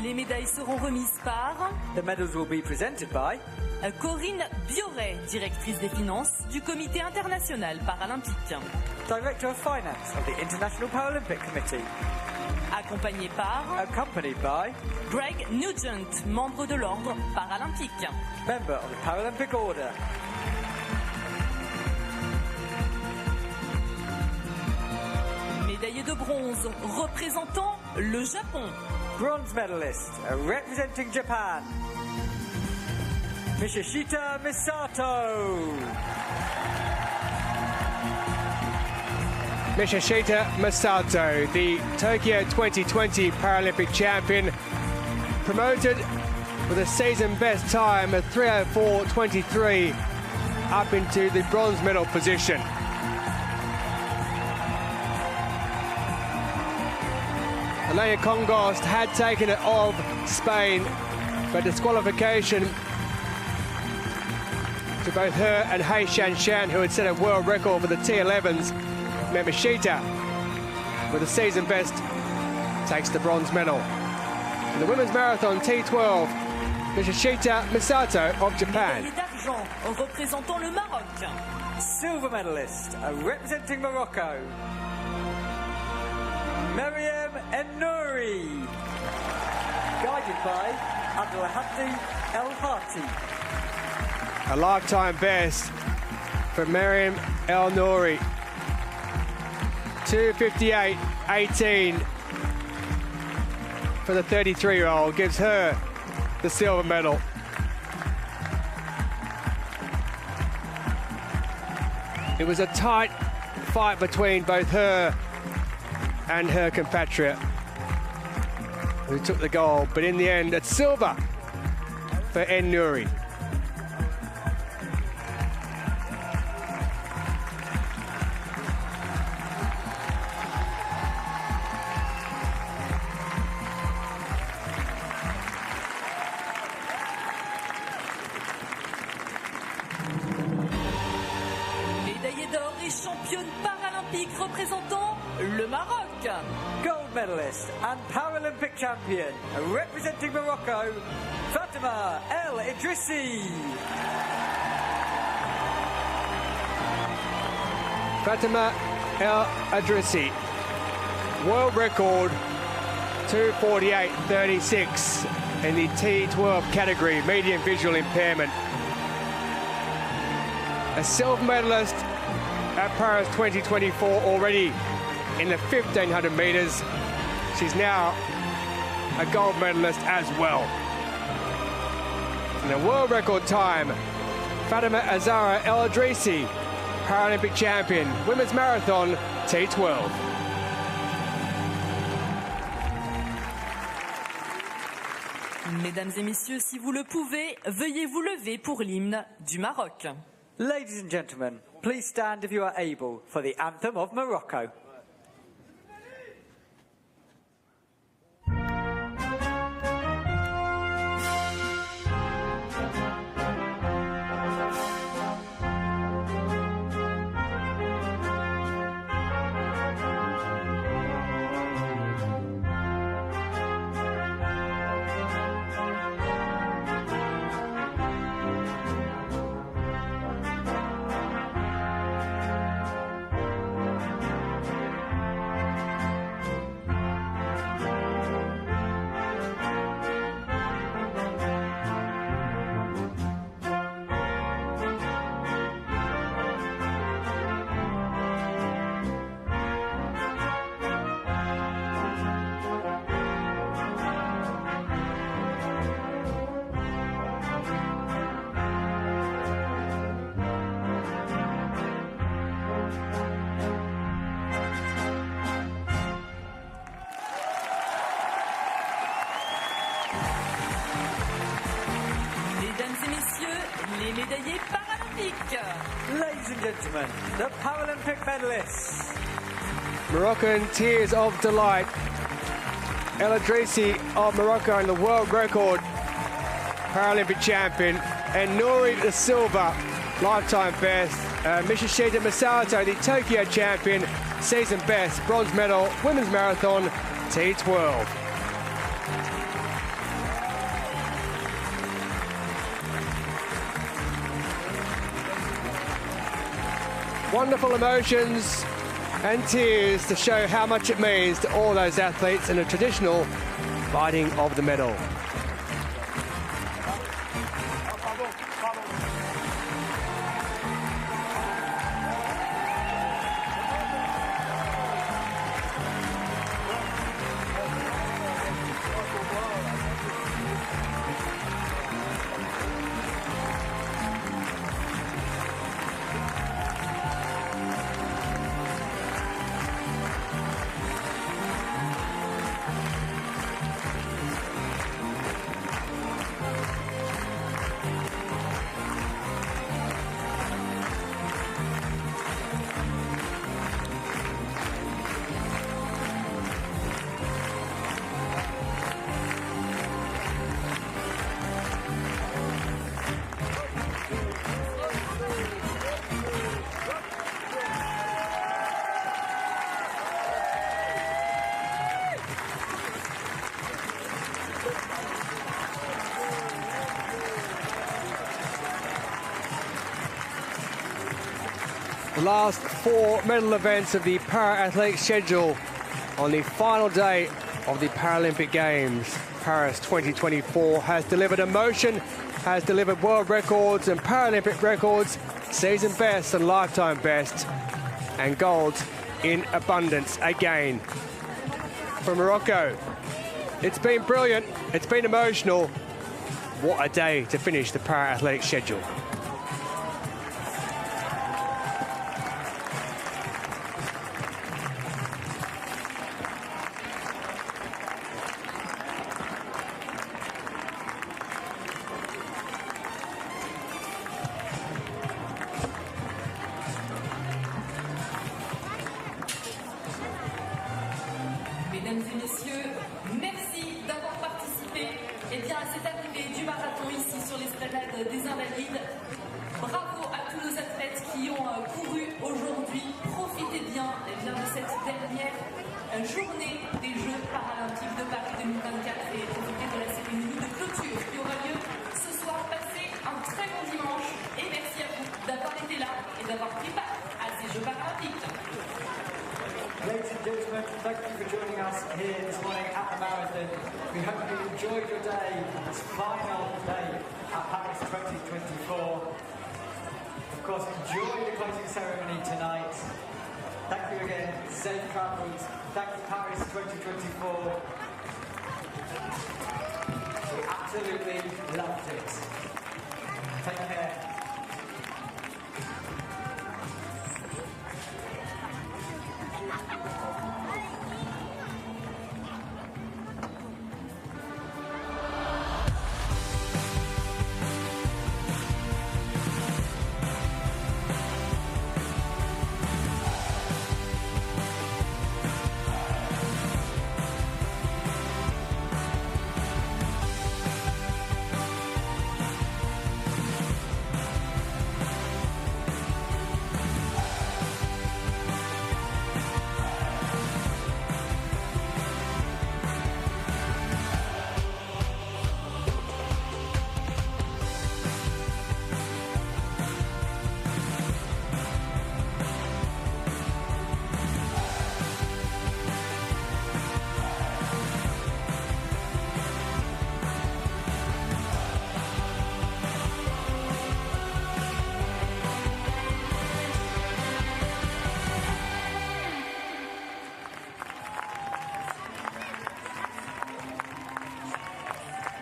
Les médailles seront remises par The medals will be presented by Corinne Bioret, directrice des finances du Comité international paralympique. Director of Finance of the International Paralympic Committee. Accompagnée par Accompanied by Greg Nugent, membre de l'ordre paralympique. Member of the Paralympic Order. Médaillé de bronze représentant le Japon. Bronze medalist representing Japan. Mishishita Misato. Mishishita Misato, the Tokyo 2020 Paralympic champion, promoted with a season best time of 3:04.23 up into the bronze medal position. Elena Congos had taken it of Spain, but disqualification to both her and Hei Shan, who had set a world record for the T11s. Mishishita, with a season best, takes the bronze medal. In the women's marathon T12, Mishishita Misato of Japan. Médaille d'argent représentant le Maroc. Silver medalist representing Morocco. Mariam En-Nouri. Guided by Abdelhadi El Hati. A lifetime best for Mariam El Nouri. 2:58.18 for the 33-year-old, gives her the silver medal. It was a tight fight between both her and her compatriot who took the gold, but in the end it's silver for En-Nouri. championne paralympique représentant le Maroc. Gold medalist and Paralympic champion representing Morocco, Fatima El Idrissi. Fatima El Idrissi, world record 2:48.36 in the T12 category, medium visual impairment. A silver medalist at Paris 2024 already in the 1500 metres. She's now a gold medalist as well. In a world record time, Fatima Azara El Idrissi, Paralympic champion, women's marathon, T12. Mesdames et messieurs, si vous le pouvez, veuillez vous lever pour l'hymne du Maroc. Ladies and gentlemen, please stand if you are able for the anthem of Morocco. Les médaillés paralympiques. Ladies and gentlemen, the Paralympic medalists. Moroccan tears of delight. El Idrissi of Morocco and the world record Paralympic champion, and Nouri the silver lifetime best. Mishishita Masato, the Tokyo champion, season best, bronze medal, women's marathon, T12. Wonderful emotions and tears to show how much it means to all those athletes in the traditional fighting of the medal. The last four medal events of the para-athletic schedule on the final day of the Paralympic Games. Paris 2024 has delivered emotion, has delivered world records and Paralympic records, season best and lifetime best, and gold in abundance again. For Morocco, it's been brilliant, it's been emotional. What a day to finish the para-athletic schedule. Mesdames et messieurs, merci d'avoir participé à cette arrivée du marathon ici sur l'esplanade des Invalides. thank you for joining us here this morning at the marathon. We hope you enjoyed your day, this final day at Paris 2024. Of course, enjoy the closing ceremony tonight. Thank you again, safe travels. Thank you, Paris 2024. We absolutely loved it. Take care.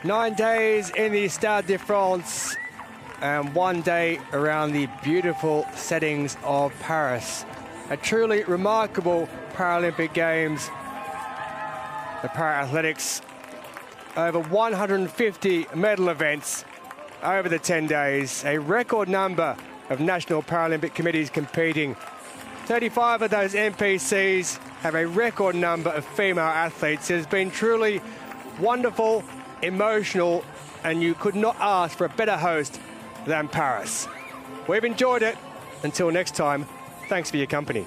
Nine days in the Stade de France and 1 day around the beautiful settings of Paris. A truly remarkable Paralympic Games. The para-athletics, over 150 medal events over the 10 days. A record number of National Paralympic Committees competing. 35 of those NPCs have a record number of female athletes. It has been truly wonderful, emotional, and you could not ask for a better host than Paris. We've enjoyed it. Until next time, thanks for your company.